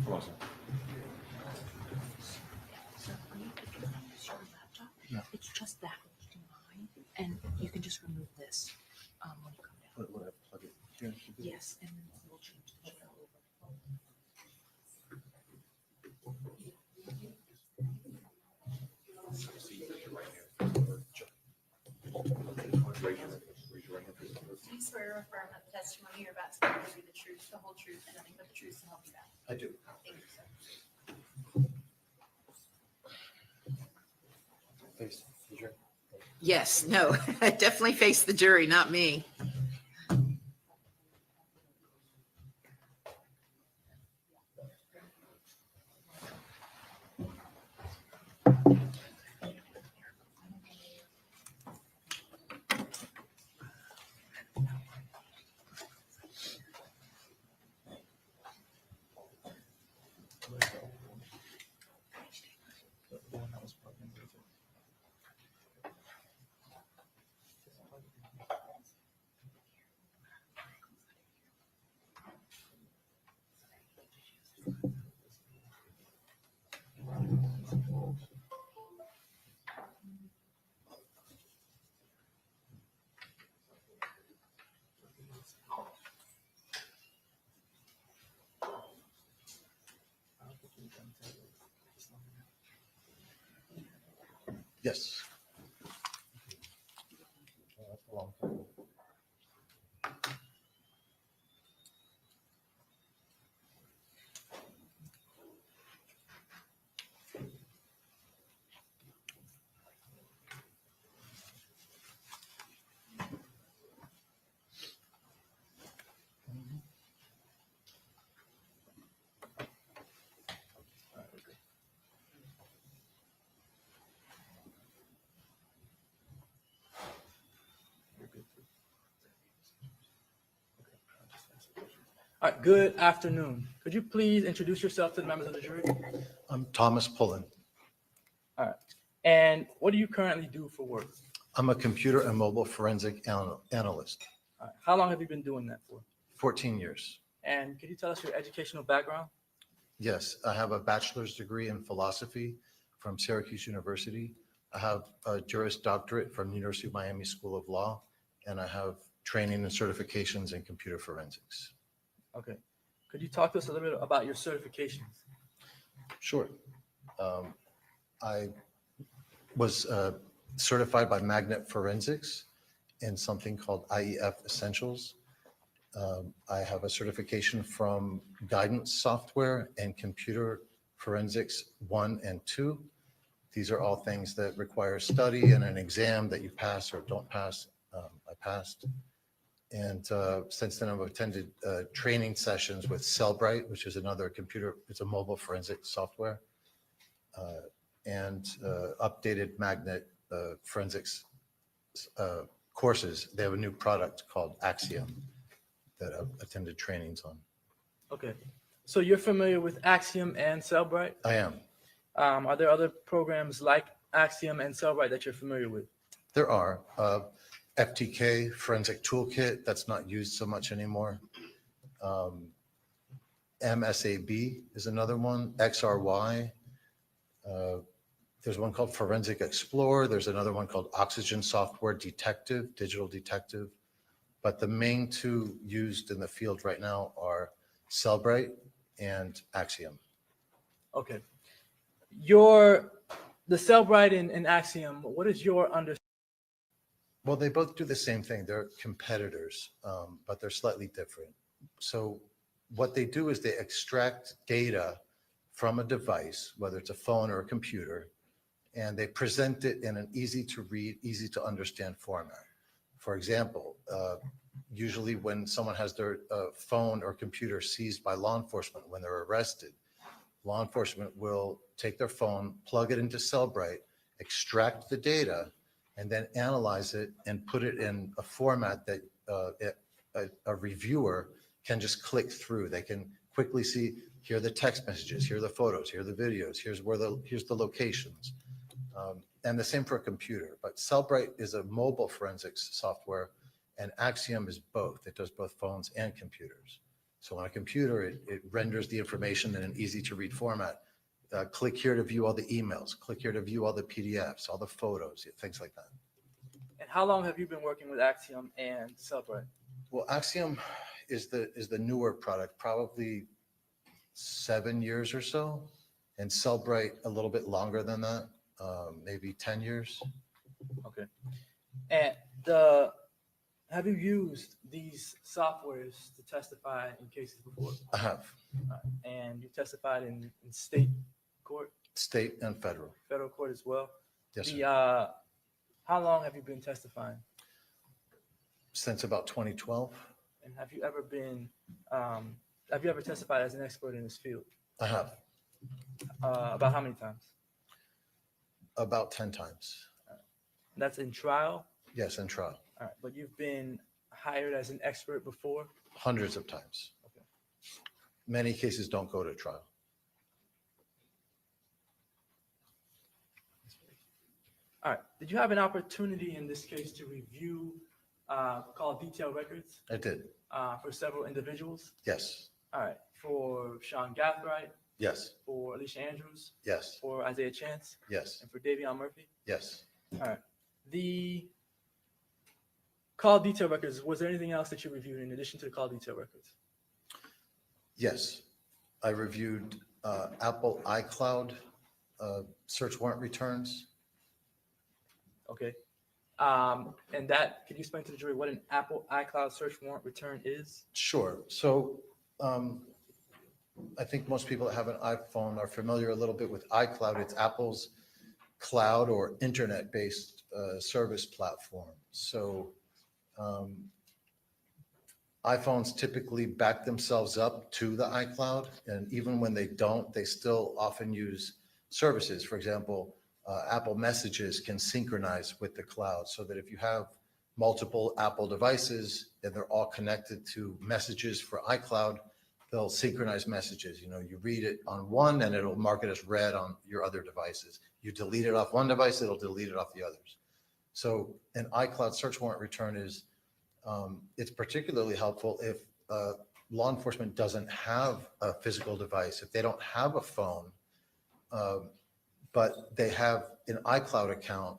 Come on, sir. It's just that, and you can just remove this when you come down. What, plug it here? Yes, and then we'll change the channel over. Do you swear or affirm that the testimony you're about to give will be the truth, the whole truth, and nothing but the truth to help you out? I do. Thank you, sir. Face the jury. Yes, no, definitely face the jury, not me. Yes. All right, good afternoon. Could you please introduce yourself to the members of the jury? I'm Thomas Pullen. All right. And what do you currently do for work? I'm a computer and mobile forensic analyst, All right. How long have you been doing that for? 14 years. And could you tell us your educational background? Yes, I have a bachelor's degree in philosophy from Syracuse University. I have a Juris Doctorate from the University of Miami School of Law, and I have training and certifications in computer forensics. Okay. Could you talk to us a little bit about your certifications? Sure. I was certified by Magnet Forensics in something called IEF Essentials. I have a certification from Guidance Software and Computer Forensics 1 and 2. These are all things that require study and an exam that you pass or don't pass. I passed. And since then, I've attended training sessions with Cellbrite, which is another computer, it's a mobile forensic software, and updated Magnet forensics courses. They have a new product called Axiom that I've attended trainings on. Okay. So you're familiar with Axiom and Cellbrite? I am. Are there other programs like Axiom and Cellbrite that you're familiar with? There are. FTK, Forensic Toolkit, that's not used so much anymore. MSAB is another one. XRY. There's one called Forensic Explorer. There's another one called Oxygen Software Detective, Digital Detective. But the main two used in the field right now are Cellbrite and Axiom. Okay. The Cellbrite and Axiom, what is your understanding? Well, they both do the same thing. They're competitors, but they're slightly different. So what they do is they extract data from a device, whether it's a phone or a computer, and they present it in an easy to read, easy to understand format. For example, usually when someone has their phone or computer seized by law enforcement when they're arrested, law enforcement will take their phone, plug it into Cellbrite, extract the data, and then analyze it and put it in a format that a reviewer can just click through. They can quickly see, here are the text messages, here are the photos, here are the videos, here's the locations. And the same for a computer. But Cellbrite is a mobile forensics software, and Axiom is both. It does both phones and computers. So on a computer, it renders the information in an easy to read format. Click here to view all the emails. Click here to view all the PDFs, all the photos, things like that. And how long have you been working with Axiom and Cellbrite? Well, Axiom is the newer product, probably 7 years or so, and Cellbrite a little bit longer than that, maybe 10 years. Okay. And have you used these softwares to testify in cases before? I have. And you testified in state court? State and federal. Federal court as well? Yes, sir. How long have you been testifying? Since about 2012. And have you ever testified as an expert in this field? I have. About how many times? About 10 times. That's in trial? Yes, in trial. All right, but you've been hired as an expert before? Hundreds of times. Okay. Many cases don't go to trial. All right. Did you have an opportunity in this case to review call detail records? I did. For several individuals? Yes. All right. For Sean Gathright? Yes. For Alicia Andrews? Yes. For Isaiah Chance? Yes. And for Davion Murphy? Yes. All right. The call detail records, was there anything else that you reviewed in addition to the call detail records? Yes. I reviewed Apple iCloud search warrant returns. Okay. And that, could you explain to the jury what an Apple iCloud search warrant return is? Sure. So I think most people that have an iPhone are familiar a little bit with iCloud. It's Apple's cloud or internet-based service platform. So iPhones typically back themselves up to the iCloud, and even when they don't, they still often use services. For example, Apple Messages can synchronize with the cloud, so that if you have multiple Apple devices and they're all connected to messages for iCloud, they'll synchronize messages. You know, you read it on one and it'll mark it as read on your other devices. You delete it off one device, it'll delete it off the others. So an iCloud search warrant return is, it's particularly helpful if law enforcement doesn't have a physical device, if they don't have a phone, but they have an iCloud account,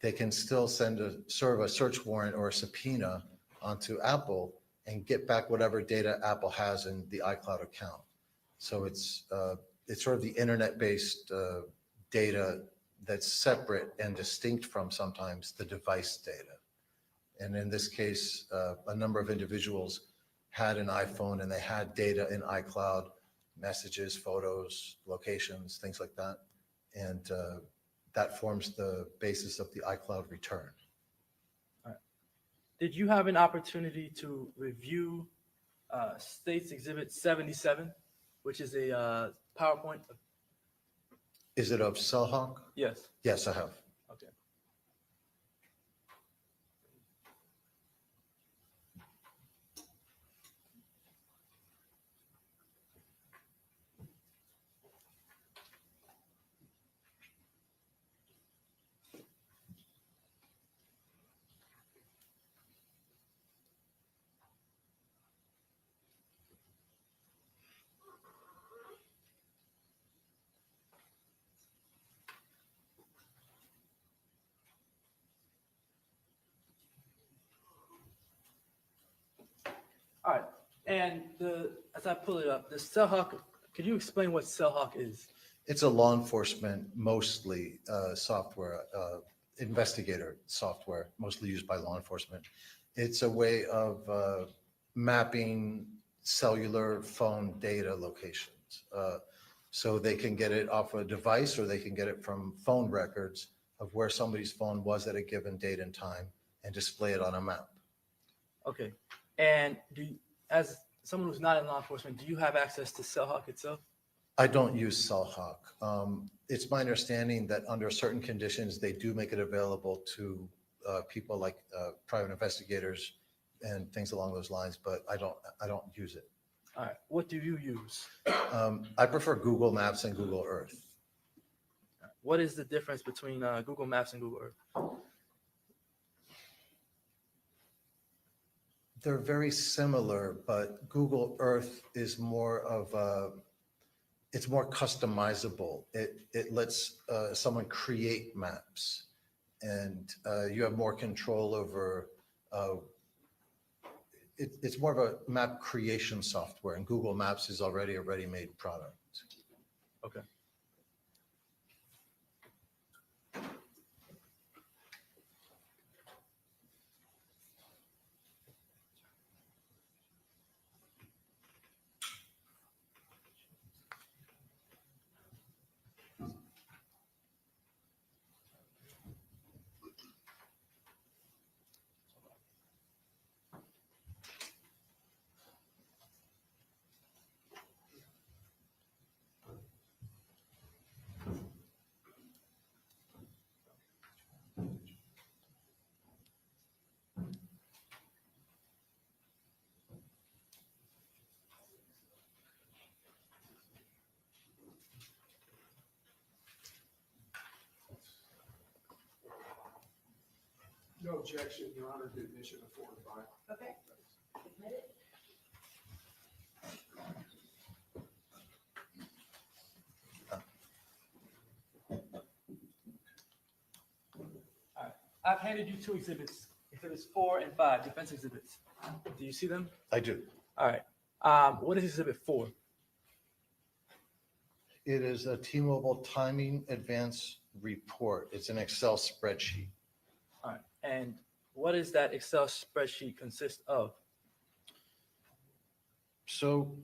they can still serve a search warrant or a subpoena onto Apple and get back whatever data Apple has in the iCloud account. So it's sort of the internet-based data that's separate and distinct from sometimes the device data. And in this case, a number of individuals had an iPhone and they had data in iCloud, messages, photos, locations, things like that. And that forms the basis of the iCloud return. All right. Did you have an opportunity to review State's Exhibit 77, which is a PowerPoint? Is it of Cellhawk? Yes. Yes, I have. Okay. All right, and as I pull it up, the Cellhawk, could you explain what Cellhawk is? It's a law enforcement, mostly software, investigator software, mostly used by law enforcement. It's a way of mapping cellular phone data locations. So they can get it off a device or they can get it from phone records of where somebody's phone was at a given date and time and display it on a map. Okay, and as someone who's not in law enforcement, do you have access to Cellhawk itself? I don't use Cellhawk. It's my understanding that under certain conditions, they do make it available to people like private investigators and things along those lines, but I don't use it. All right, what do you use? I prefer Google Maps and Google Earth. What is the difference between Google Maps and Google Earth? They're very similar, but Google Earth is more of a, it's more customizable. It lets someone create maps and you have more control over, it's more of a map creation software, and Google Maps is already a ready-made product. Okay. No objection, Your Honor, to admission of 4 and 5. Okay. Admitted. All right, I've handed you two exhibits, exhibits 4 and 5, defense exhibits. Do you see them? I do. All right. What is exhibit 4? It is a T-Mobile timing advance report. It's an Excel spreadsheet. All right, and what does that Excel spreadsheet consist of? So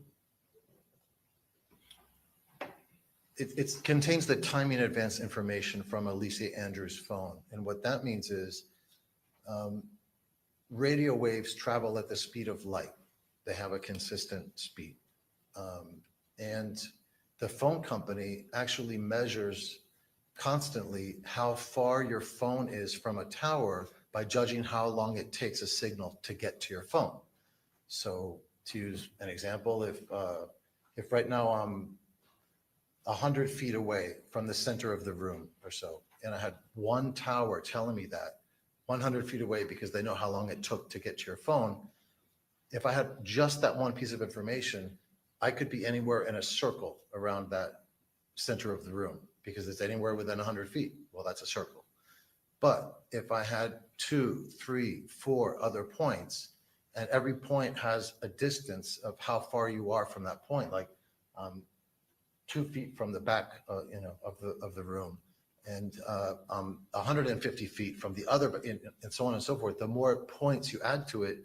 it contains the timing advance information from Alicia Andrews' phone. And what that means is radio waves travel at the speed of light. They have a consistent speed. And the phone company actually measures constantly how far your phone is from a tower by judging how long it takes a signal to get to your phone. So to use an example, if right now I'm 100 feet away from the center of the room or so, and I had one tower telling me that 100 feet away because they know how long it took to get to your phone, if I had just that one piece of information, I could be anywhere in a circle around that center of the room because it's anywhere within 100 feet. Well, that's a circle. But if I had 2, 3, 4 other points, and every point has a distance of how far you are from that point, like 2 feet from the back, of the room, and 150 feet from the other, and so on and so forth. The more points you add to it,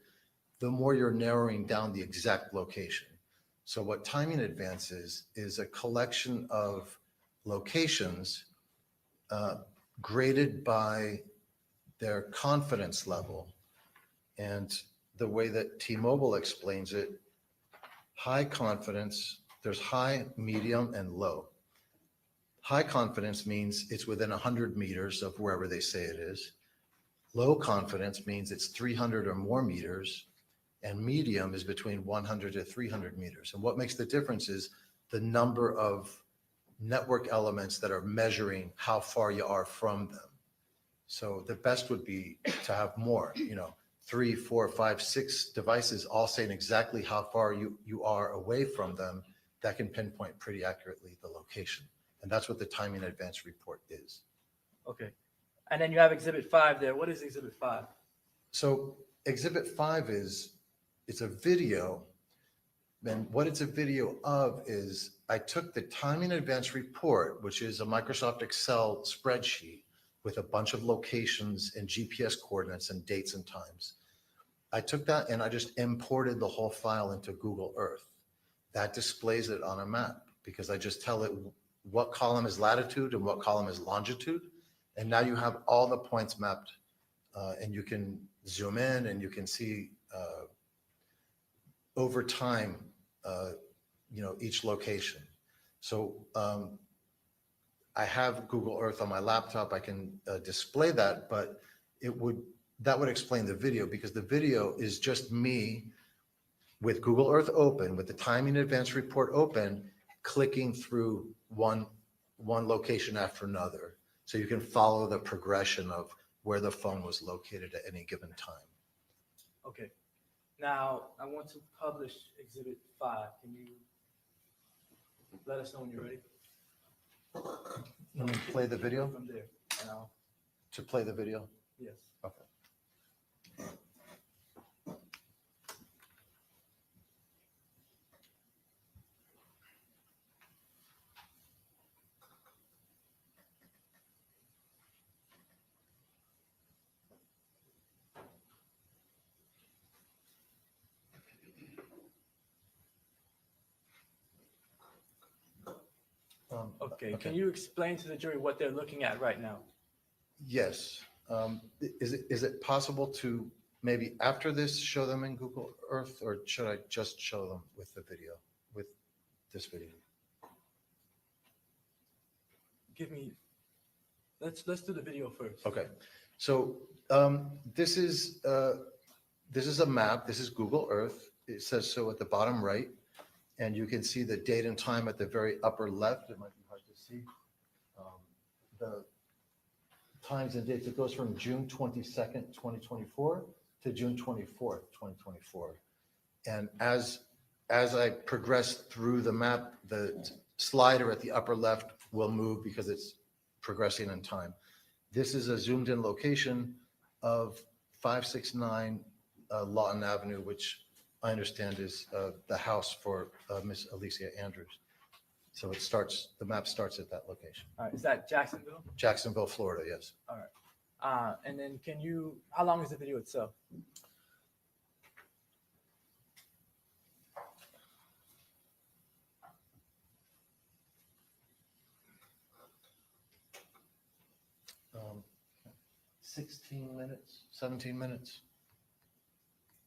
the more you're narrowing down the exact location. So what timing advance is a collection of locations graded by their confidence level. And the way that T-Mobile explains it, high confidence, there's high, medium, and low. High confidence means it's within 100 meters of wherever they say it is. Low confidence means it's 300 or more meters, and medium is between 100 to 300 meters. And what makes the difference is the number of network elements that are measuring how far you are from them. So the best would be to have more, 3, 4, 5, 6 devices all saying exactly how far you are away from them. That can pinpoint pretty accurately the location. And that's what the timing advance report is. Okay. And then you have Exhibit 5 there. What is Exhibit 5? So Exhibit 5 it's a video. And what it's a video of is I took the timing advance report, which is a Microsoft Excel spreadsheet with a bunch of locations and GPS coordinates and dates and times. I took that and I just imported the whole file into Google Earth. That displays it on a map because I just tell it what column is latitude and what column is longitude. And now you have all the points mapped, and you can zoom in and you can see over time, each location. So I have Google Earth on my laptop. I can display that, but that would explain the video because the video is just me with Google Earth open, with the timing advance report open, clicking through one location after another. So you can follow the progression of where the phone was located at any given time. Okay. Now, I want to publish Exhibit 5. Can you let us know when you're ready? Let me play the video? From there. And To play the video? yes. Okay. Okay. Can you explain to the jury what they're looking at right now? Yes. Is it possible to maybe after this show them in Google Earth, or should I just show them with the video, with this video? Let's do the video first. Okay. So this is a map. This is Google Earth. It says so at the bottom right, and you can see the date and time at the very upper left. It might be hard to see. The times and dates, it goes from June 22nd, 2024 to June 24th, 2024. And as I progress through the map, the slider at the upper left will move because it's progressing in time. This is a zoomed in location of 569 Lawton Avenue, which I understand is the house for Miss Alicia Andrews. So the map starts at that location. All right. Is that Jacksonville? Jacksonville, Florida, yes. All right. And then how long is the video itself? Um, 16 minutes, 17 minutes.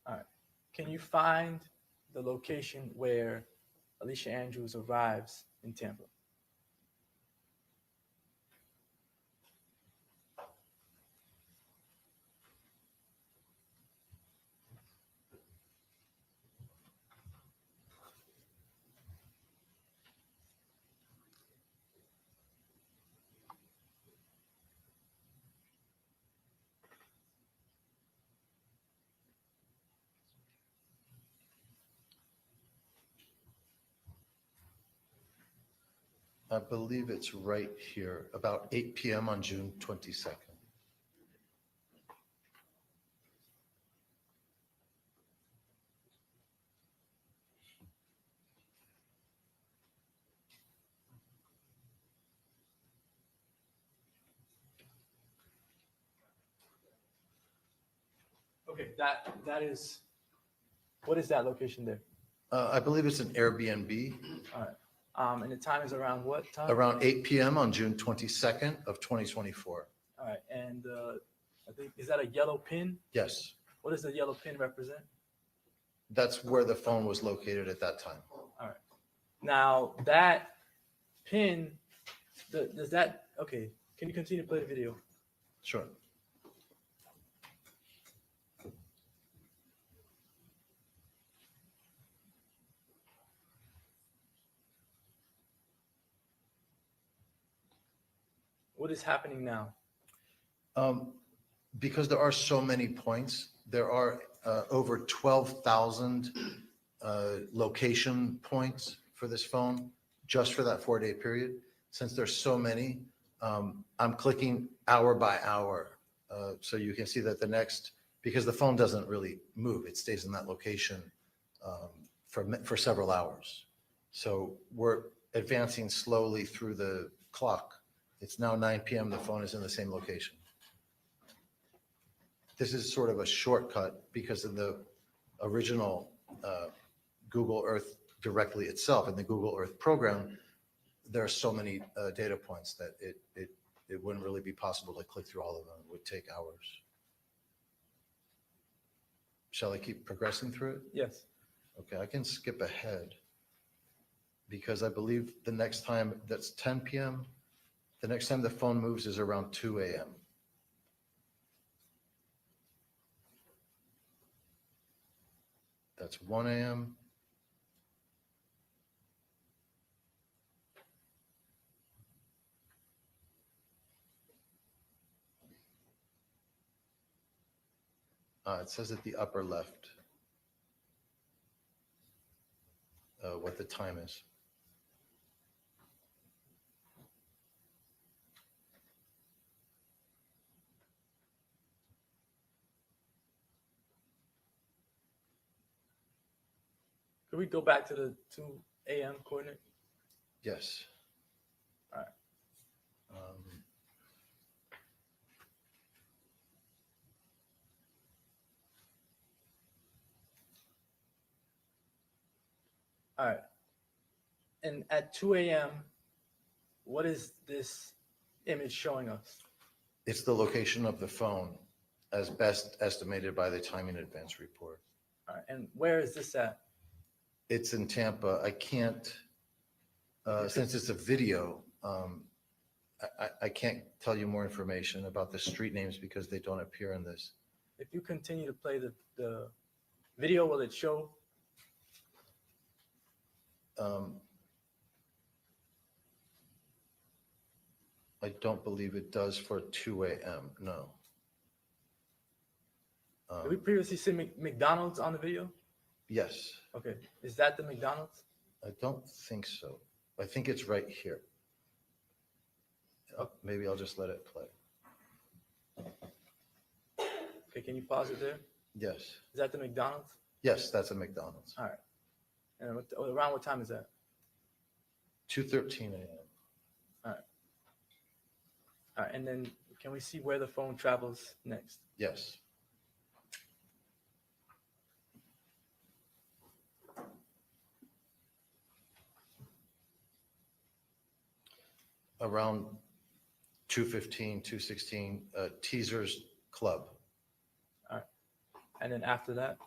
All right. Can you find the location where Alicia Andrews arrives in Tampa? I believe it's right here, about 8 p.m. on June 22nd. Okay, that is, what is that location there? I believe it's an Airbnb, All right. And the time is around what time? around 8 p.m. on June 22nd of 2024. All right, and I think, is that a yellow pin? Yes, What does the yellow pin represent? that's where the phone was located at that time. All right. Now that pin, does that, okay, can you continue to play the video? Sure. What is happening now? Because there are so many points, there are over 12,000 location points for this phone, just for that 4-day period. Since there's so many, I'm clicking hour by hour. So you can see that the next, because the phone doesn't really move, it stays in that location for several hours. So we're advancing slowly through the clock. It's now 9 p.m. The phone is in the same location. This is sort of a shortcut because in the original Google Earth directly itself, in the Google Earth program, there are so many data points that it wouldn't really be possible to click through all of them. It would take hours. Shall I keep progressing through it? Yes. Okay, I can skip ahead because I believe the next time, that's 10 p.m. The next time the phone moves is around 2 a.m. That's 1 a.m. It says at the upper left what the time is. Can we go back to the 2 a.m. coordinate? Yes. All right. All right. And at 2 a.m., what is this image showing us? It's the location of the phone as best estimated by the timing advance report. All right. And where is this at? It's in Tampa. I can't, since it's a video, I can't tell you more information about the street names because they don't appear in this. If you continue to play the video, will it show? I don't believe it does for 2 a.m. No. Did we previously see McDonald's on the video? Yes. Okay. Is that the McDonald's? I don't think so. I think it's right here. Maybe I'll just let it play. Okay. Can you pause it there? Yes. Is that the McDonald's? Yes, that's a McDonald's. All right. And around what time is that? 2:13 a.m. All right. All right. And then can we see where the phone travels next? Yes. Around 2:15, 2:16, Teasers Club. All right. And then after that?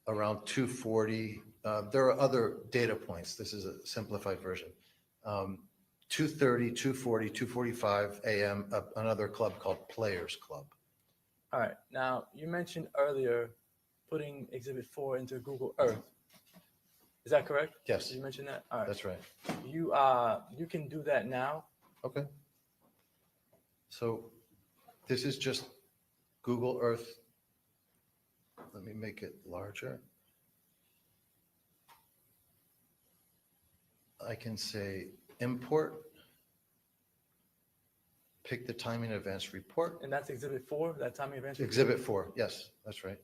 Around 2:40. There are other data points. This is a simplified version. 2:30, 2:40, 2:45 a.m., another club called Players Club. All right. Now, you mentioned earlier putting Exhibit 4 into Google Earth. Is that correct? Yes. You mentioned that? All right. That's right. You can do that now. Okay. So This is just Google Earth. Let me make it larger. I can say import, pick the timing events report. And that's Exhibit 4, that timing events? report? Exhibit 4, yes, that's right.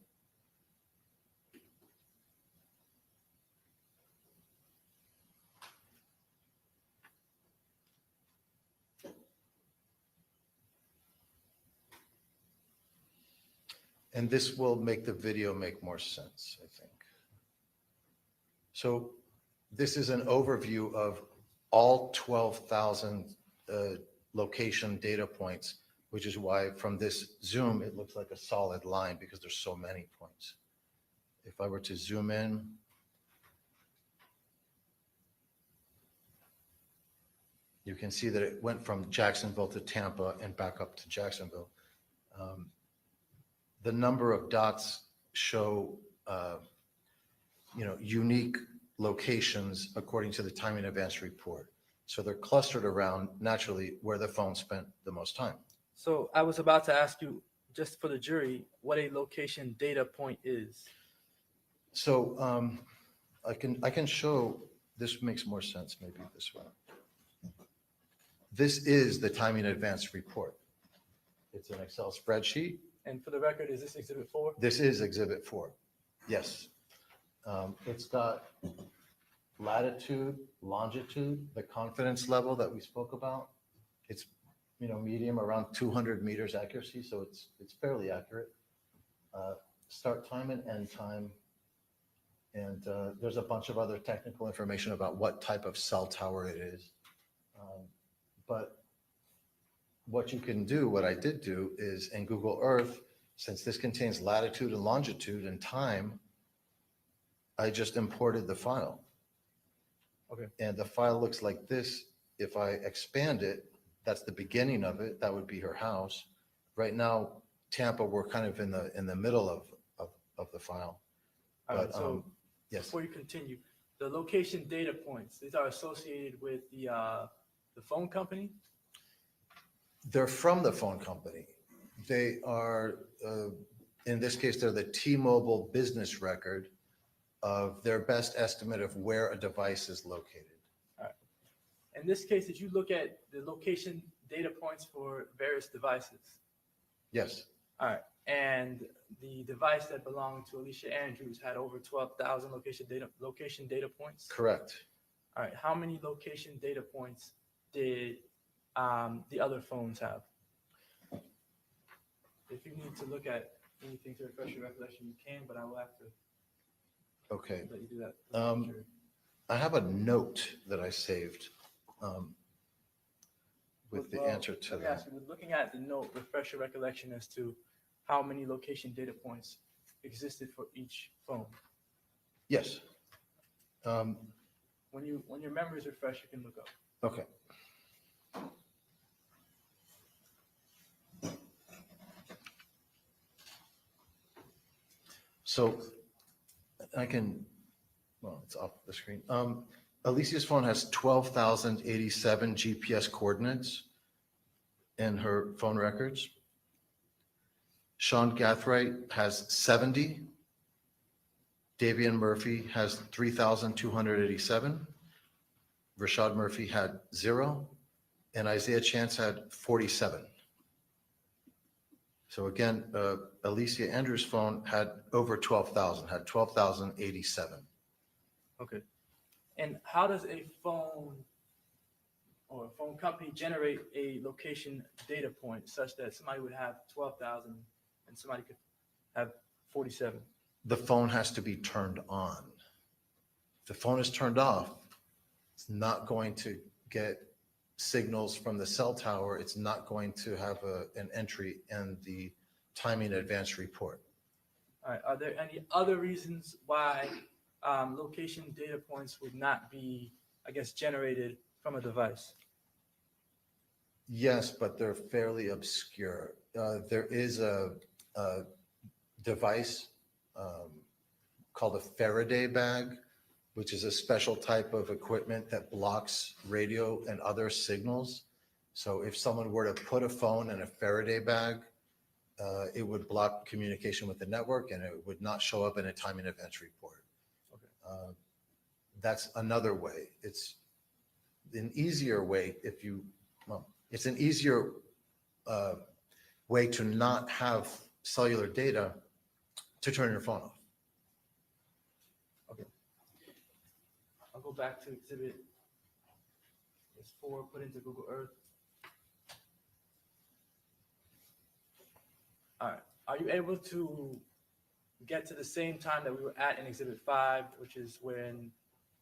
And this will make the video make more sense, I think. So this is an overview of all 12,000 location data points, which is why from this zoom, it looks like a solid line because there's so many points. If I were to zoom in, you can see that it went from Jacksonville to Tampa and back up to Jacksonville. The number of dots show, unique locations according to the timing events report. So they're clustered around naturally where the phone spent the most time. So I was about to ask you, just for the jury, what a location data point is. So I can show, this makes more sense maybe this way. This is the timing advance report. It's an Excel spreadsheet. And for the record, is this Exhibit 4? This is Exhibit 4. Yes. It's got latitude, longitude, the confidence level that we spoke about. It's, medium around 200 meters accuracy, so it's fairly accurate. Start time and end time. And there's a bunch of other technical information about what type of cell tower it is. But what you can do, what I did do, is in Google Earth, since this contains latitude and longitude and time, I just imported the file. Okay. And the file looks like this. If I expand it, that's the beginning of it. That would be her house. Right now, Tampa, we're kind of in the middle of the file. All right, But, so yes. before you continue, the location data points, these are associated with the phone company? They're from the phone company. They are, in this case, they're the T-Mobile business record of their best estimate of where a device is located. All right. In this case, did you look at the location data points for various devices? Yes. All right. And the device that belonged to Alicia Andrews had over 12,000 location data points? Correct. All right. How many location data points did the other phones have? If you need to look at anything to refresh your recollection, you can, but I will have to Okay. let you do that. I have a note that I saved with the Well, answer to let me that. ask you, with looking at the note, refresh your recollection as to how many location data points existed for each phone. Yes. When your memory is refreshed, you can look up. Okay. So I can, well, it's off the screen. Alicia's phone has 12,087 GPS coordinates in her phone records. Sean Gathright has 70. Davian Murphy has 3,287. Rashad Murphy had 0. And Isaiah Chance had 47. So again, Alicia Andrews' phone had over 12,000, had 12,087. Okay. And how does a phone or a phone company generate a location data point such that somebody would have 12,000 and somebody could have 47? The phone has to be turned on. If the phone is turned off, it's not going to get signals from the cell tower. It's not going to have an entry in the timing advance report. All right. Are there any other reasons why location data points would not be, I guess, generated from a device? Yes, but they're fairly obscure. There is a device called a Faraday bag, which is a special type of equipment that blocks radio and other signals. So if someone were to put a phone in a Faraday bag, it would block communication with the network and it would not show up in a time and events report. That's another way. It's an easier way it's an easier way to not have cellular data to turn your phone off. I'll go back to exhibit 4, put into Google Earth. All right. Are you able to get to the same time that we were at in exhibit 5, which is when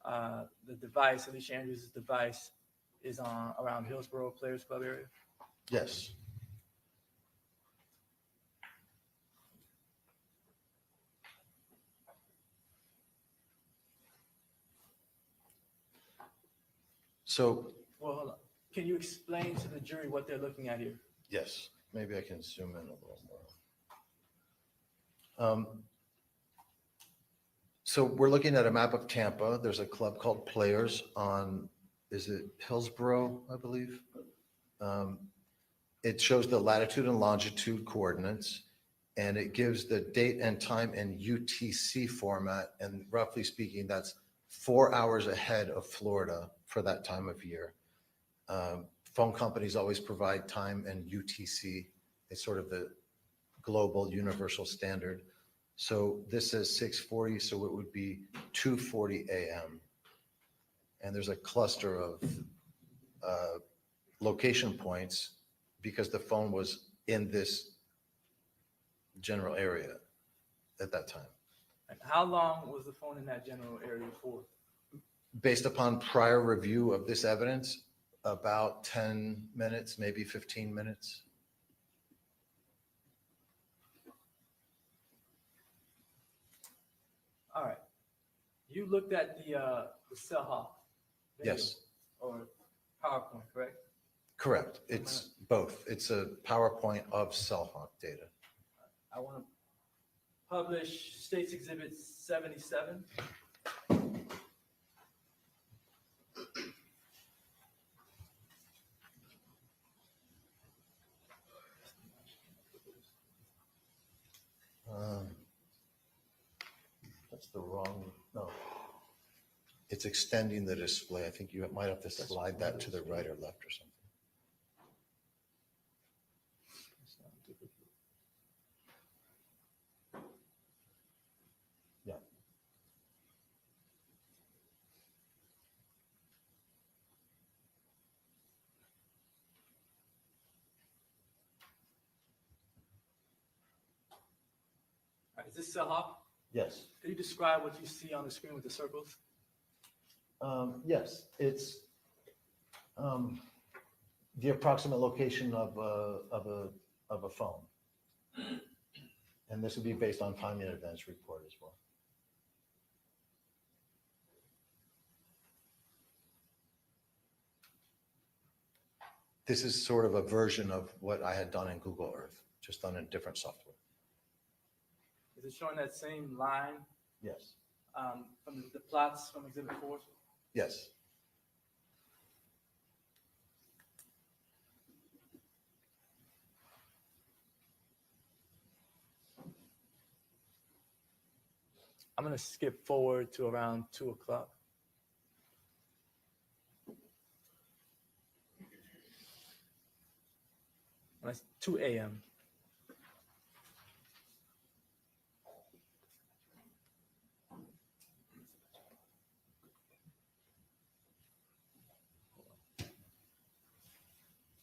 the device, Alicia Andrews' device, is on around Hillsborough Players Club area? Yes. So, Well, hold on. Can you explain to the jury what they're looking at here? yes, maybe I can zoom in a little more. So we're looking at a map of Tampa. There's a club called Players on, is it Hillsborough, I believe? It shows the latitude and longitude coordinates, and it gives the date and time in UTC format. And roughly speaking, that's 4 hours ahead of Florida for that time of year. Phone companies always provide time in UTC. It's sort of the global universal standard. So this says 6:40, so it would be 2:40 a.m. And there's a cluster of location points because the phone was in this general area at that time. And how long was the phone in that general area for? Based upon prior review of this evidence, about 10 minutes, maybe 15 minutes. All right. You looked at the cell hawk video, Yes. or PowerPoint, correct? Correct. It's both. It's a PowerPoint of CellHawk data. I want to publish States Exhibit 77. That's the wrong, no. It's extending the display. I think you might have to slide that to the right or left or something. Yeah. All right, is this cell hawk? Yes. Can you describe what you see on the screen with the circles? Yes, it's the approximate location of a phone. And this would be based on time and events report as well. This is sort of a version of what I had done in Google Earth, just done in different software. Is it showing that same line Yes. from the plots from Exhibit 4? Yes. I'm going to skip forward to around 2 o'clock. That's 2 a.m.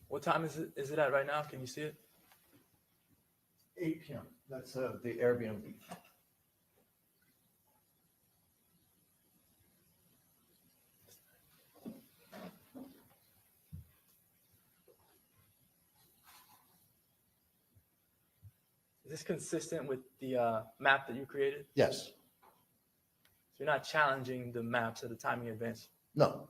What time is it at right now? Can you see it? 8 p.m. That's the Airbnb. Is this consistent with the map that you created? Yes. So you're not challenging the maps at the timing events? No.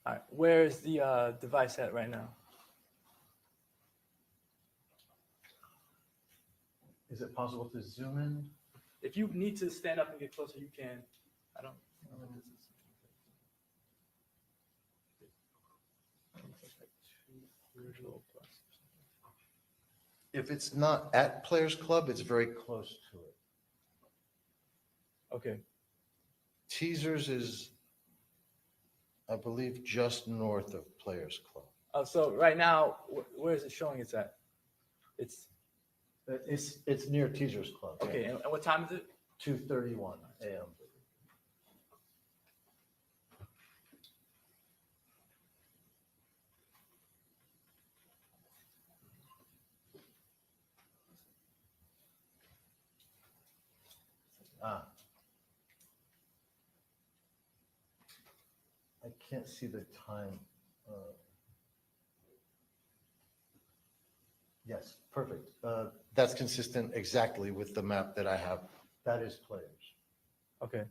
All right. Where is the device at right now? Is it possible to zoom in? If you need to stand up and get closer, you can. I don't know what this is. If it's not at Players Club, it's very close to it. Okay. Teasers is, I believe, just north of Players Club. So right now, where is it showing it's at? It's near Teasers Club. Okay, and what time is it? 2:31 a.m. Ah. I can't see the time. Yes, perfect. That's consistent exactly with the map that I have. That is Players. Okay.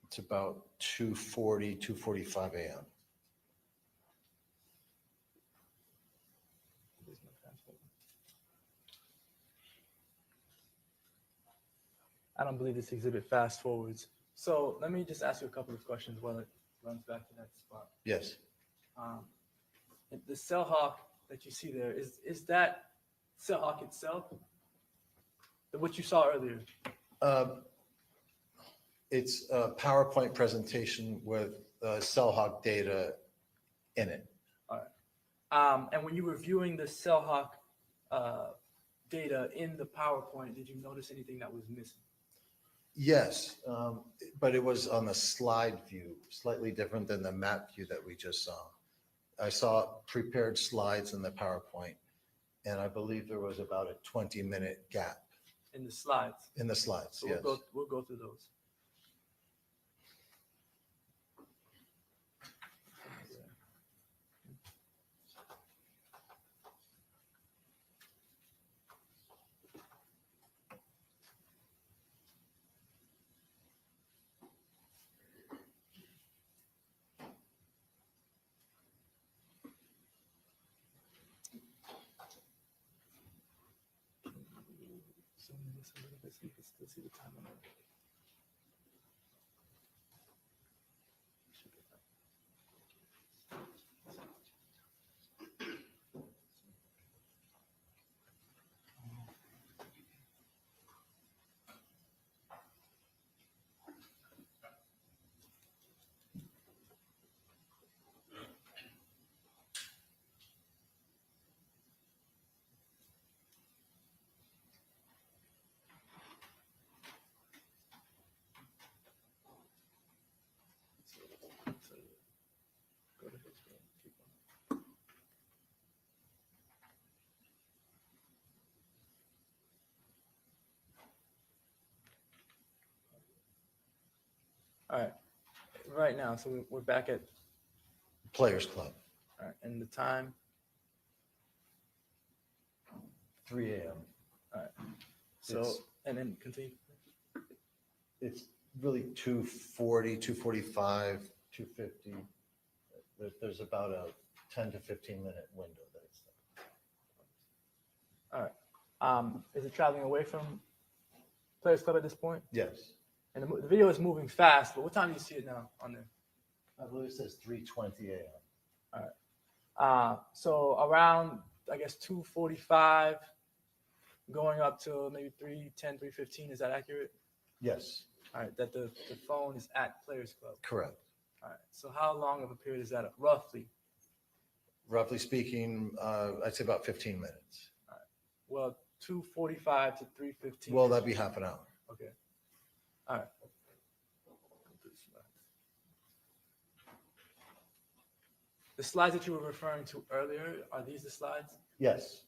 It's about 2:40, 2:45 a.m. I don't believe this exhibit fast forwards. So let me just ask you a couple of questions while it runs back to that spot. Yes. The cell hawk that you see there, is that cell hawk itself? What you saw earlier? It's a PowerPoint presentation with cell hawk data in it. All right. And when you were viewing the cell hawk data in the PowerPoint, did you notice anything that was missing? Yes, but it was on the slide view, slightly different than the map view that we just saw. I saw prepared slides in the PowerPoint, and I believe there was about a 20-minute gap. In the slides? In the slides, So yes. we'll go through those. Zoom this a little bit so you can still see the time on it. Go to his screen. Keep on. All right. Right now, so we're back at Players Club, all right, and the time. 3 a.m. All right. So It's- and then continue. It's really 2:40, 2:45, 2:50. There's about a 10 to 15-minute window that it's there. All right. Is it traveling away from Players Club at this point? Yes. And the video is moving fast, but what time do you see it now on there? I believe it says 3:20 a.m. All right. So around, I guess, 2:45, going up to maybe 3:10, 3:15. Is that accurate? Yes, All right. That the phone is at Players Club. correct. All right. So how long of a period is that roughly? Roughly speaking, I'd say about 15 minutes. Well, 2:45 to 3:15. Well, that'd be half an hour. Okay. All right. The slides that you were referring to earlier, are these the slides? Yes.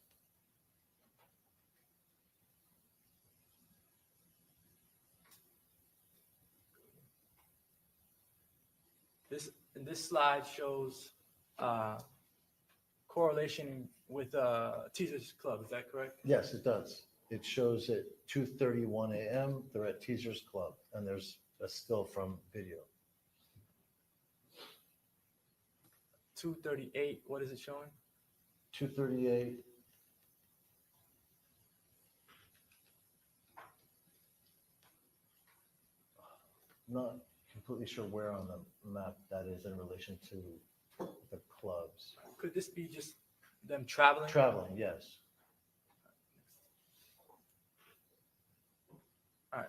This slide shows correlation with Teasers Club. Is that correct? Yes, it does. It shows at 2:31 a.m. They're at Teasers Club, and there's a still from video. 238, what is it showing? 238. Not completely sure where on the map that is in relation to the clubs. Could this be just them traveling? Traveling, yes. All right.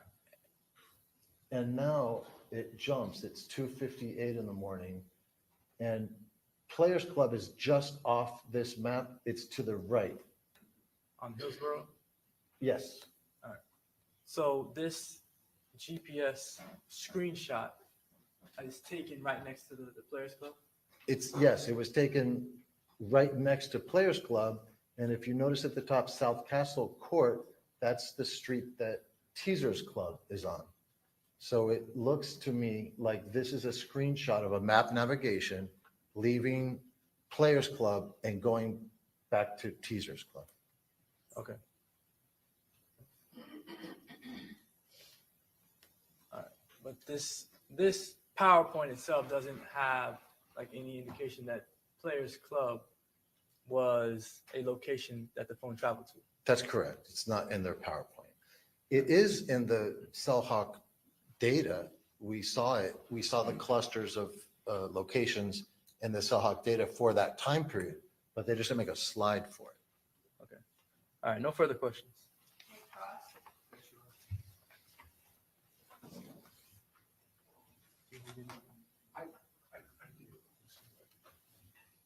And now it jumps. It's 2:58 in the morning, and Players Club is just off this map. It's to the right. On Hillsborough? Yes. All right. So this GPS screenshot is taken right next to the Players Club? Yes, it was taken right next to Players Club. And if you notice at the top, South Castle Court, that's the street that Teasers Club is on. So it looks to me like this is a screenshot of a map navigation leaving Players Club and going back to Teasers Club. Okay. All right. But this PowerPoint itself doesn't have like any indication that Players Club was a location that the phone traveled to. That's correct. It's not in their PowerPoint. It is in the Cellhawk data. We saw it. We saw the clusters of locations in the Cellhawk data for that time period, but they just didn't make a slide for it. Okay. All right. No further questions.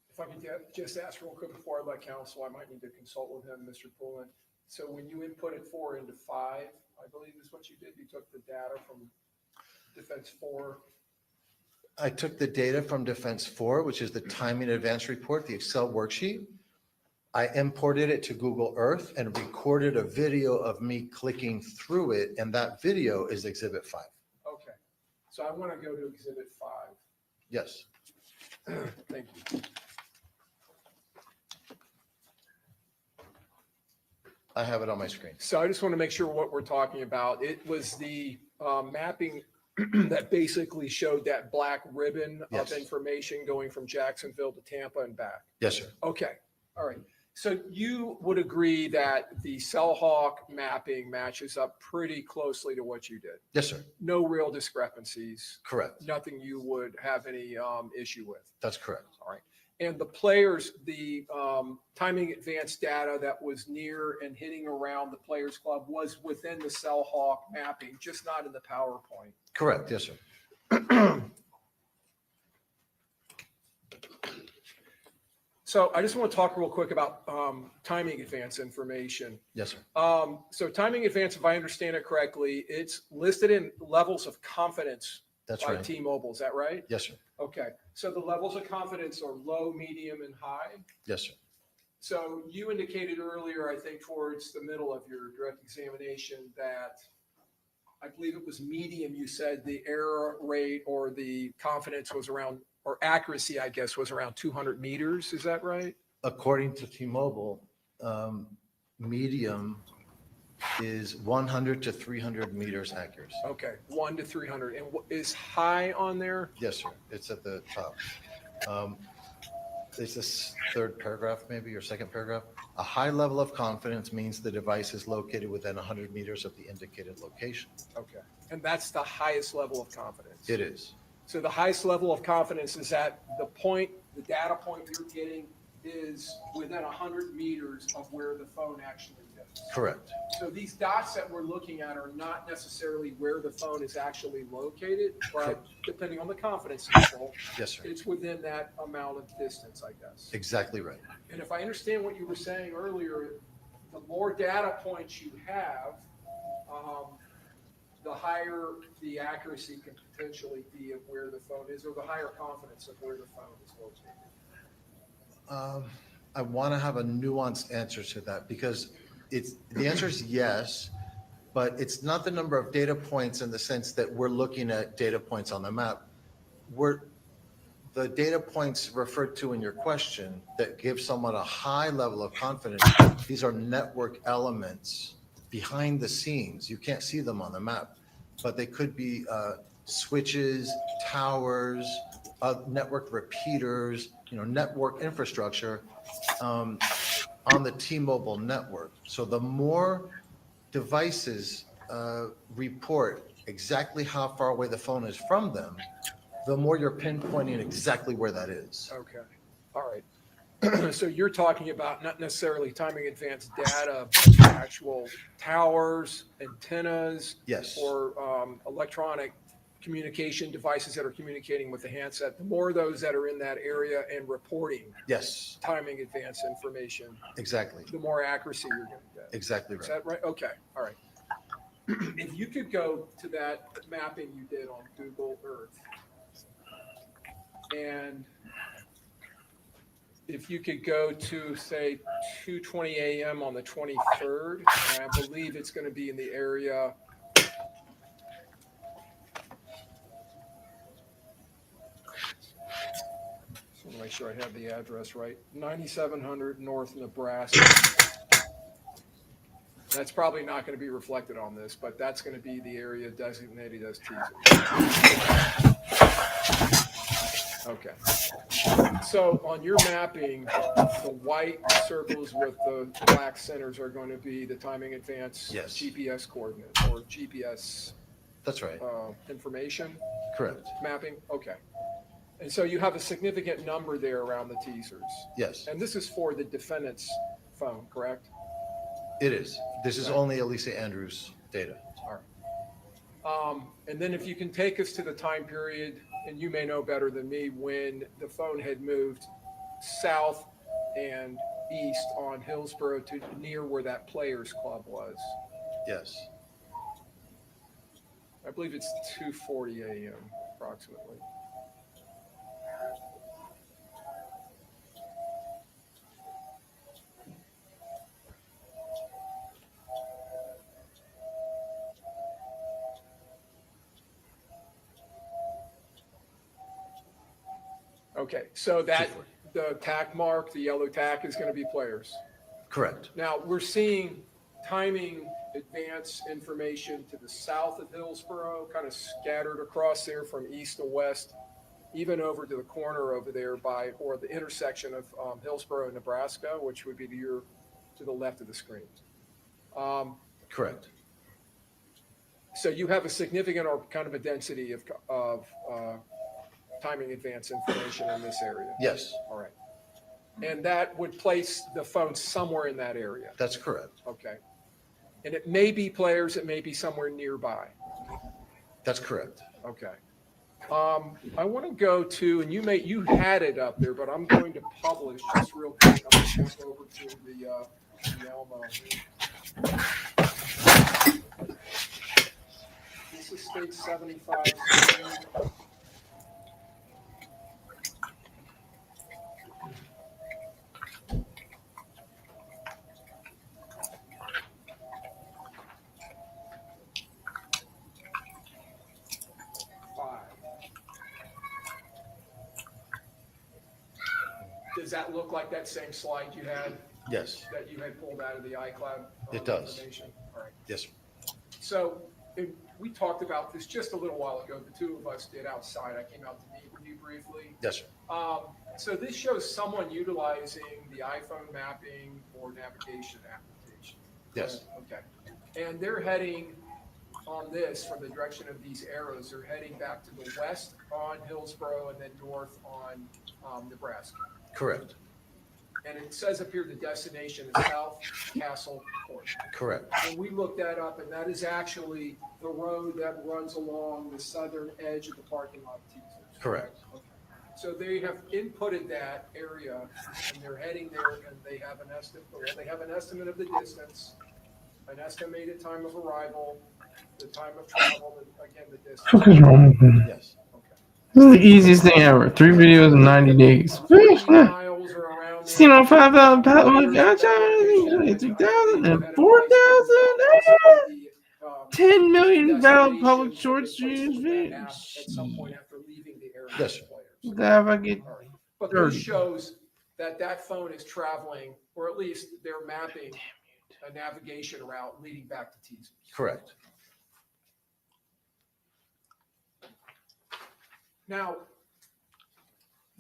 If I could just ask real quick before I let counsel, I might need to consult with him, Mr. Poulin. So when you inputted 4 into 5, I believe is what you did, you took the data from Defense 4. I took the data from Defense 4, which is the timing advance report, the Excel worksheet. I imported it to Google Earth and recorded a video of me clicking through it, and that video is Exhibit 5. Okay, so I want to go to Exhibit 5. Yes. Thank you. I have it on my screen. So I just want to make sure what we're talking about. It was the mapping that basically showed that black ribbon Yes. of information going from Jacksonville to Tampa and back. Yes, sir. Okay, all right. So you would agree that the Cellhawk mapping matches up pretty closely to what you did? Yes, sir. No real discrepancies? Correct. Nothing you would have any issue with? That's correct. All right. And the players, the timing advance data that was near and hitting around the Players Club was within the Cellhawk mapping, just not in the PowerPoint? Correct. Yes, sir. So I just want to talk real quick about timing advance information. Yes, sir. So timing advance, if I understand it correctly, it's listed in levels of confidence That's by right. T-Mobile. Is that right? Yes, sir. Okay. So the levels of confidence are low, medium, and high. Yes, sir. So you indicated earlier, I think towards the middle of your direct examination, that I believe it was medium. You said the error rate or the confidence was around, or accuracy, I guess, was around 200 meters. Is that right? According to T-Mobile, medium is 100 to 300 meters accuracy. Okay, 1 to 300. And is high on there? Yes, sir. It's at the top. It's this third paragraph, maybe, or second paragraph. A high level of confidence means the device is located within 100 meters of the indicated location. Okay. And that's the highest level of confidence? It is. So the highest level of confidence is that the point, the data point you're getting is within 100 meters of where the phone actually is? Correct. So these dots that we're looking at are not necessarily where the phone is actually located, but depending on the confidence interval, Yes, sir. it's within that amount of distance, I guess. Exactly right. And if I understand what you were saying earlier, the more data points you have, the higher the accuracy can potentially be of where the phone is, or the higher confidence of where the phone is located. I want to have a nuanced answer to that because the answer is yes, but it's not the number of data points in the sense that we're looking at data points on the map. The data points referred to in your question that give someone a high level of confidence, these are network elements behind the scenes. You can't see them on the map, but they could be switches, towers, network repeaters, network infrastructure on the T-Mobile network. So the more devices report exactly how far away the phone is from them, the more you're pinpointing exactly where that is. Okay, all right. So you're talking about not necessarily timing advanced data, but actual towers, antennas, Yes. or electronic communication devices that are communicating with the handset. The more of those that are in that area and reporting Yes, timing advanced information, exactly. the more accuracy you're going to get. Exactly Is right. that right? Okay, all right. If you could go to that mapping you did on Google Earth, and if you could go to, say, 2:20 a.m. on the 23rd, and I believe it's going to be in the area. Just want to make sure I have the address right. 9700 North Nebraska. That's probably not going to be reflected on this, but that's going to be the area designated as teaser. Okay. So on your mapping, the white circles with the black centers are going to be the timing advance Yes. GPS coordinates or GPS That's right. information Correct. mapping. Okay. And so you have a significant number there around the teasers. Yes, And this is for the defendant's phone, correct? it is. This is only Alicia Andrews data. All right. And then if you can take us to the time period, and you may know better than me, when the phone had moved south and east on Hillsborough to near where that Players Club was. Yes. I believe it's 2:40 a.m. approximately. Okay, so that the tack mark, the yellow tack, is going to be Players. Correct. Now we're seeing timing advance information to the south of Hillsborough, kind of scattered across there from east to west, even over to the corner over there by, or the intersection of Hillsborough and Nebraska, which would be to the left of the screen. Correct. So you have a significant or kind of a density of timing advance information in this area. Yes, All right. And that would place the phone somewhere in that area. that's correct. Okay. And it may be Players, it may be somewhere nearby. That's correct. Okay. I want to go to, and you had it up there, but I'm going to publish just real quick. I'm going to jump over to the Elmo. This is state 75. Does that look like that same slide you had? Yes, That you had pulled out of the iCloud? It does. Information? All right. yes, sir. So we talked about this just a little while ago. The two of us did outside. I came out to meet with you briefly. Yes, sir. So this shows someone utilizing the iPhone mapping for navigation application. Yes. Okay. And they're heading on this from the direction of these arrows. They're heading back to the west on Hillsborough and then north on Nebraska. Correct. And it says up here the destination is South Castle Court. Correct. And we looked that up, and that is actually the road that runs along the southern edge of the parking lot of Teasers. Correct. Okay. So they have inputted that area, and they're heading there, and they have an estimate of the distance, an estimated time of arrival, the time of travel, and again, the distance. What is wrong with me? Yes. This is the easiest thing ever. 3 videos in 90 days. Miles are around Seen on 5,000 pounds. 3,000 and 4,000. 10 million valid public short streams. at some point after leaving the area. Yes, sir. Glad if I get But 30. this shows that that phone is traveling, or at least they're mapping a navigation route leading back to Teasers. Correct. Now,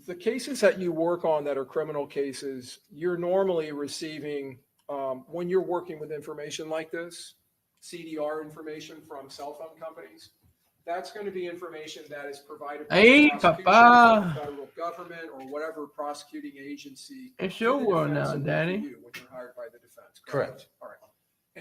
The cases that you work on that are criminal cases, you're normally receiving, when you're working with information like this, CDR information from cell phone companies, that's going to be information that is provided by Hey, the prosecution, Papa. the federal government, or whatever prosecuting agency. It's to your the world defense now, and Daddy. for you when you're hired by the defense. Correct. All right.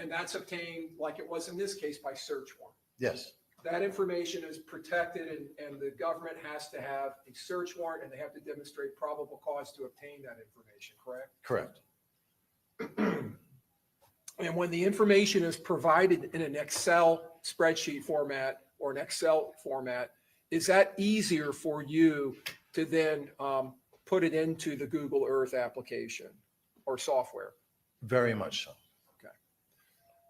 And that's obtained, like it was in this case, by search warrant. Yes, That information is protected and the government has to have a search warrant and they have to demonstrate probable cause to obtain that information, correct? correct. And when the information is provided in an Excel spreadsheet format or an Excel format, is that easier for you to then put it into the Google Earth application or software? Very much so. Okay.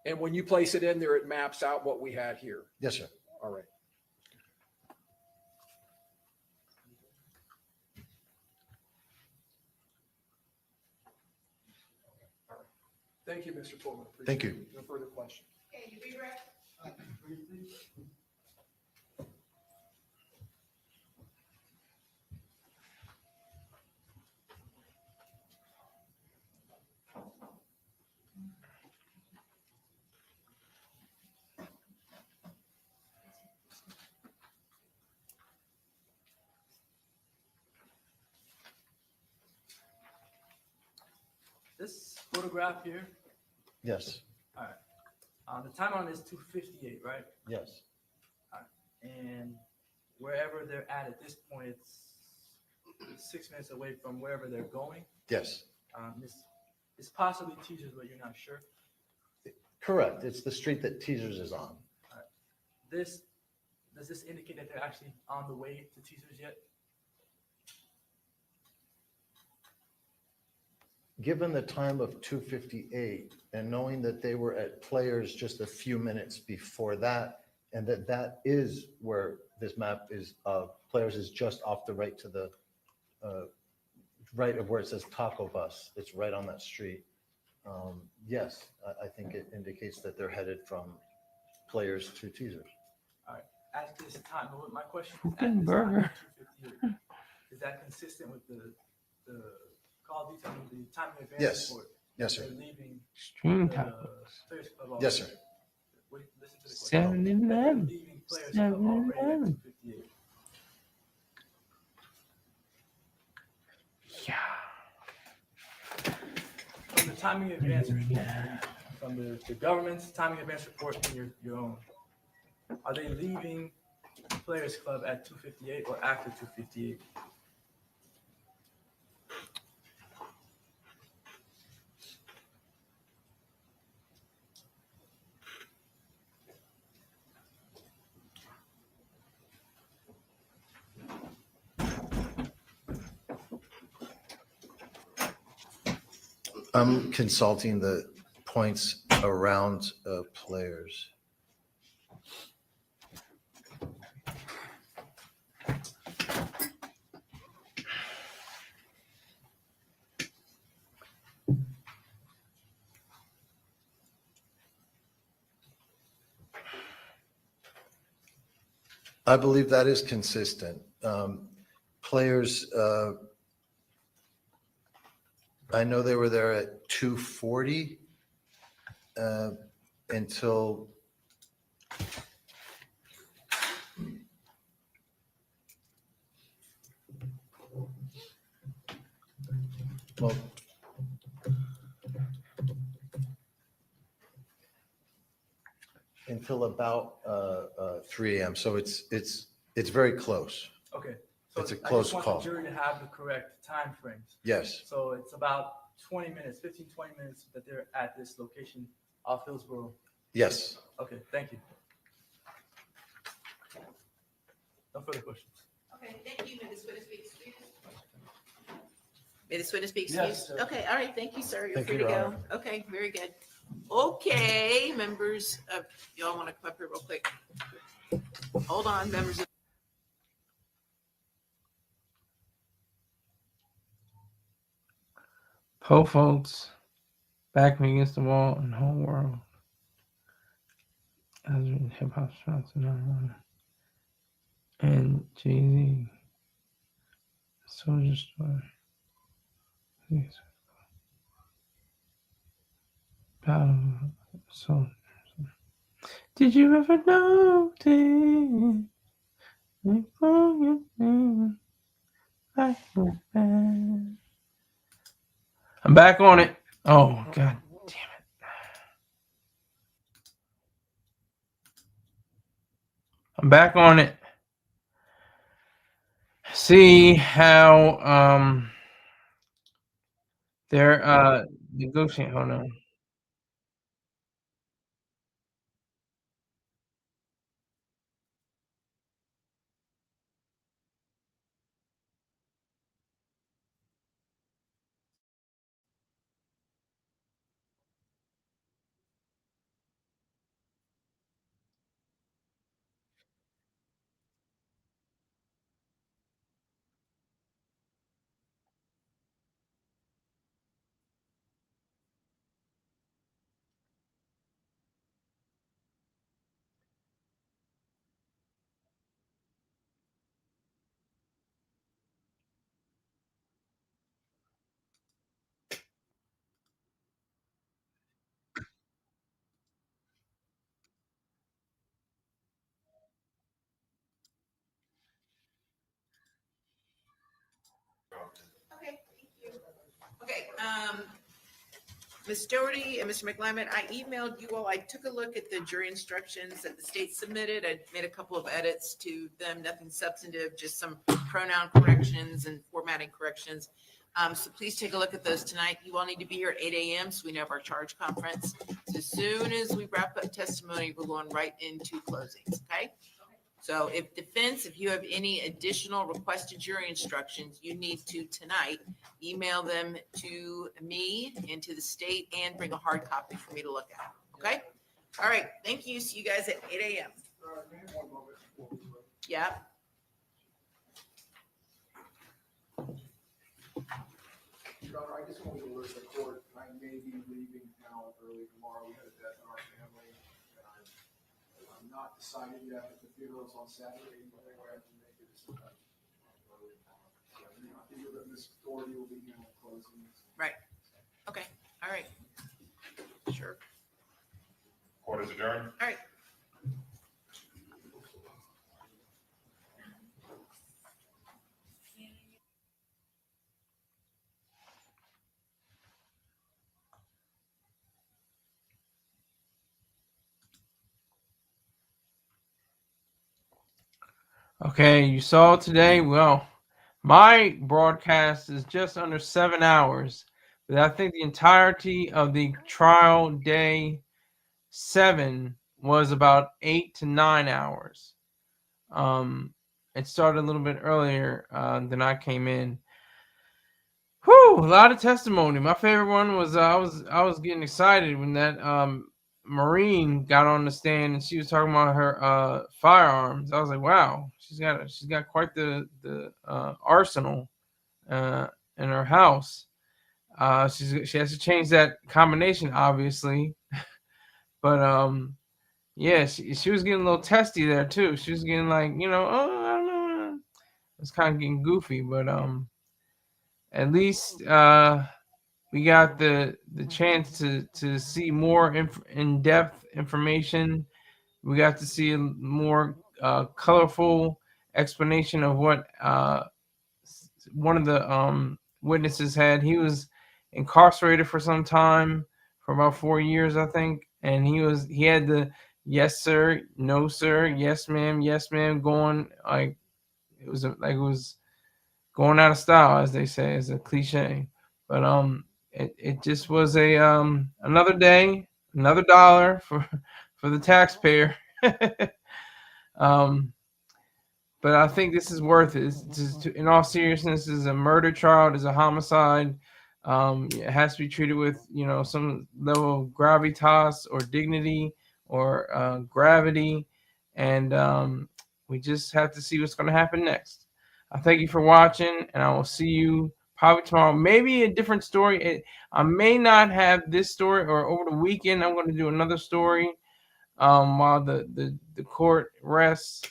And when you place it in there, it maps out what we had here. Yes, sir. All right. Thank you, Mr. Pullman. Thank Appreciate you. it. No further questions. Okay, you be right. This photograph here, Yes, all right. The timeline is 2:58, right? yes. And wherever they're at this point, it's 6 minutes away from wherever they're going. Yes, It's possibly teasers, but you're not sure. correct. It's the street that Teasers is on. Does this indicate that they're actually on the way to teasers yet? Given the time of 2:58 and knowing that they were at Players just a few minutes before that, and that is where this map is, Players is just off the right to the right of where it says Taco Bus. It's right on that street. Yes, I think it indicates that they're headed from Players to Teasers. All right. At this time, my question is, Fucking at this burger. time, 2:58, is that consistent with the call detail, the time in advance Yes. report? Yes, sir. They're leaving Stream the tacos. Players Club Yes, already. sir. Wait, listen to the question. 7-Eleven. They're leaving Players Club already at 7-Eleven. 2:58. From the timing advance report, from the government's timing advance report and your own, are they leaving Players Club at 2:58 or after 2:58? I'm consulting the points around Players. I believe that is consistent. Players, I know they were there at 2:40 until well, until about 3 a.m. So it's very close. Okay. So It's a I close just want call. the jury to have the correct time frames. Yes, So it's about 20 minutes, 15, 20 minutes that they're at this location off Hillsborough. yes. Okay, thank you. No further questions. Okay, thank you. May this witness be excused? May this witness be Yes, excused? sir. Okay, all right, thank you, sir. You're Thank free you, to Your go. Honor. Okay, very good. Okay, members of, y'all want to come up here real quick? Hold on, members of Po folks, back me against the wall and the whole world. As in hip hop shots and Jay-Z. Soldier story. Please. Battle. Soldiers. Did you ever notice? I'm back on it. Oh, God damn it. I'm back on it. See how they're negotiating. Hold on. Okay, thank you. Okay, Ms. Doherty and Mr. McLeod, I emailed you all. I took a look at the jury instructions that the state submitted. I made a couple of edits to them, nothing substantive, just some pronoun corrections and formatting corrections. So please take a look at those tonight. You all need to be here at 8 a.m. so we know of our charge conference. So as soon as we wrap up testimony, we're going right into closings, okay? So if defense, if you have any additional requested jury instructions, you need to tonight email them to me and to the state and bring a hard copy for me to look at. Okay? All right. Thank you. See you guys at 8 a.m. Yeah. Your Honor, I just want to alert the court, I may be leaving town early tomorrow. We had a death in our family, and I'm not decided yet, but the funeral's on Saturday, but anyway, I can make it sometime early tomorrow. So, I think that Ms. Doherty will be handling closings. Right. Okay. All right. Sure. Court is adjourned. All right. Okay, you saw today. Well, my broadcast is just under 7 hours, but I think the entirety of the trial day 7 was about 8 to 9 hours. It started a little bit earlier than I came in. Whew, a lot of testimony. My favorite one was I was getting excited when that Marine got on the stand and she was talking about her firearms. I was like, wow, she's got quite the arsenal in her house. She has to change that combination, obviously, but yeah, she was getting a little testy there too. She was getting like, I don't know, it's kind of getting goofy, but at least we got the chance to see more in-depth information. We got to see a more colorful explanation of what one of the witnesses had. He was incarcerated for some time, for about 4 years, I think, and he had the yes sir, no sir, yes ma'am, going like it was going out of style, as they say, is a cliche. But it just was a another day, another dollar for the taxpayer. But I think this is worth it. In all seriousness, this is a murder trial. It is a homicide. It has to be treated with some level of gravitas or dignity or gravity, and we just have to see what's going to happen next. I thank you for watching, and I will see you probably tomorrow. Maybe a different story. I may not have this story, or over the weekend I'm going to do another story while the court rests.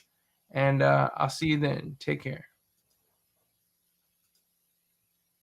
And I'll see you then. Take care.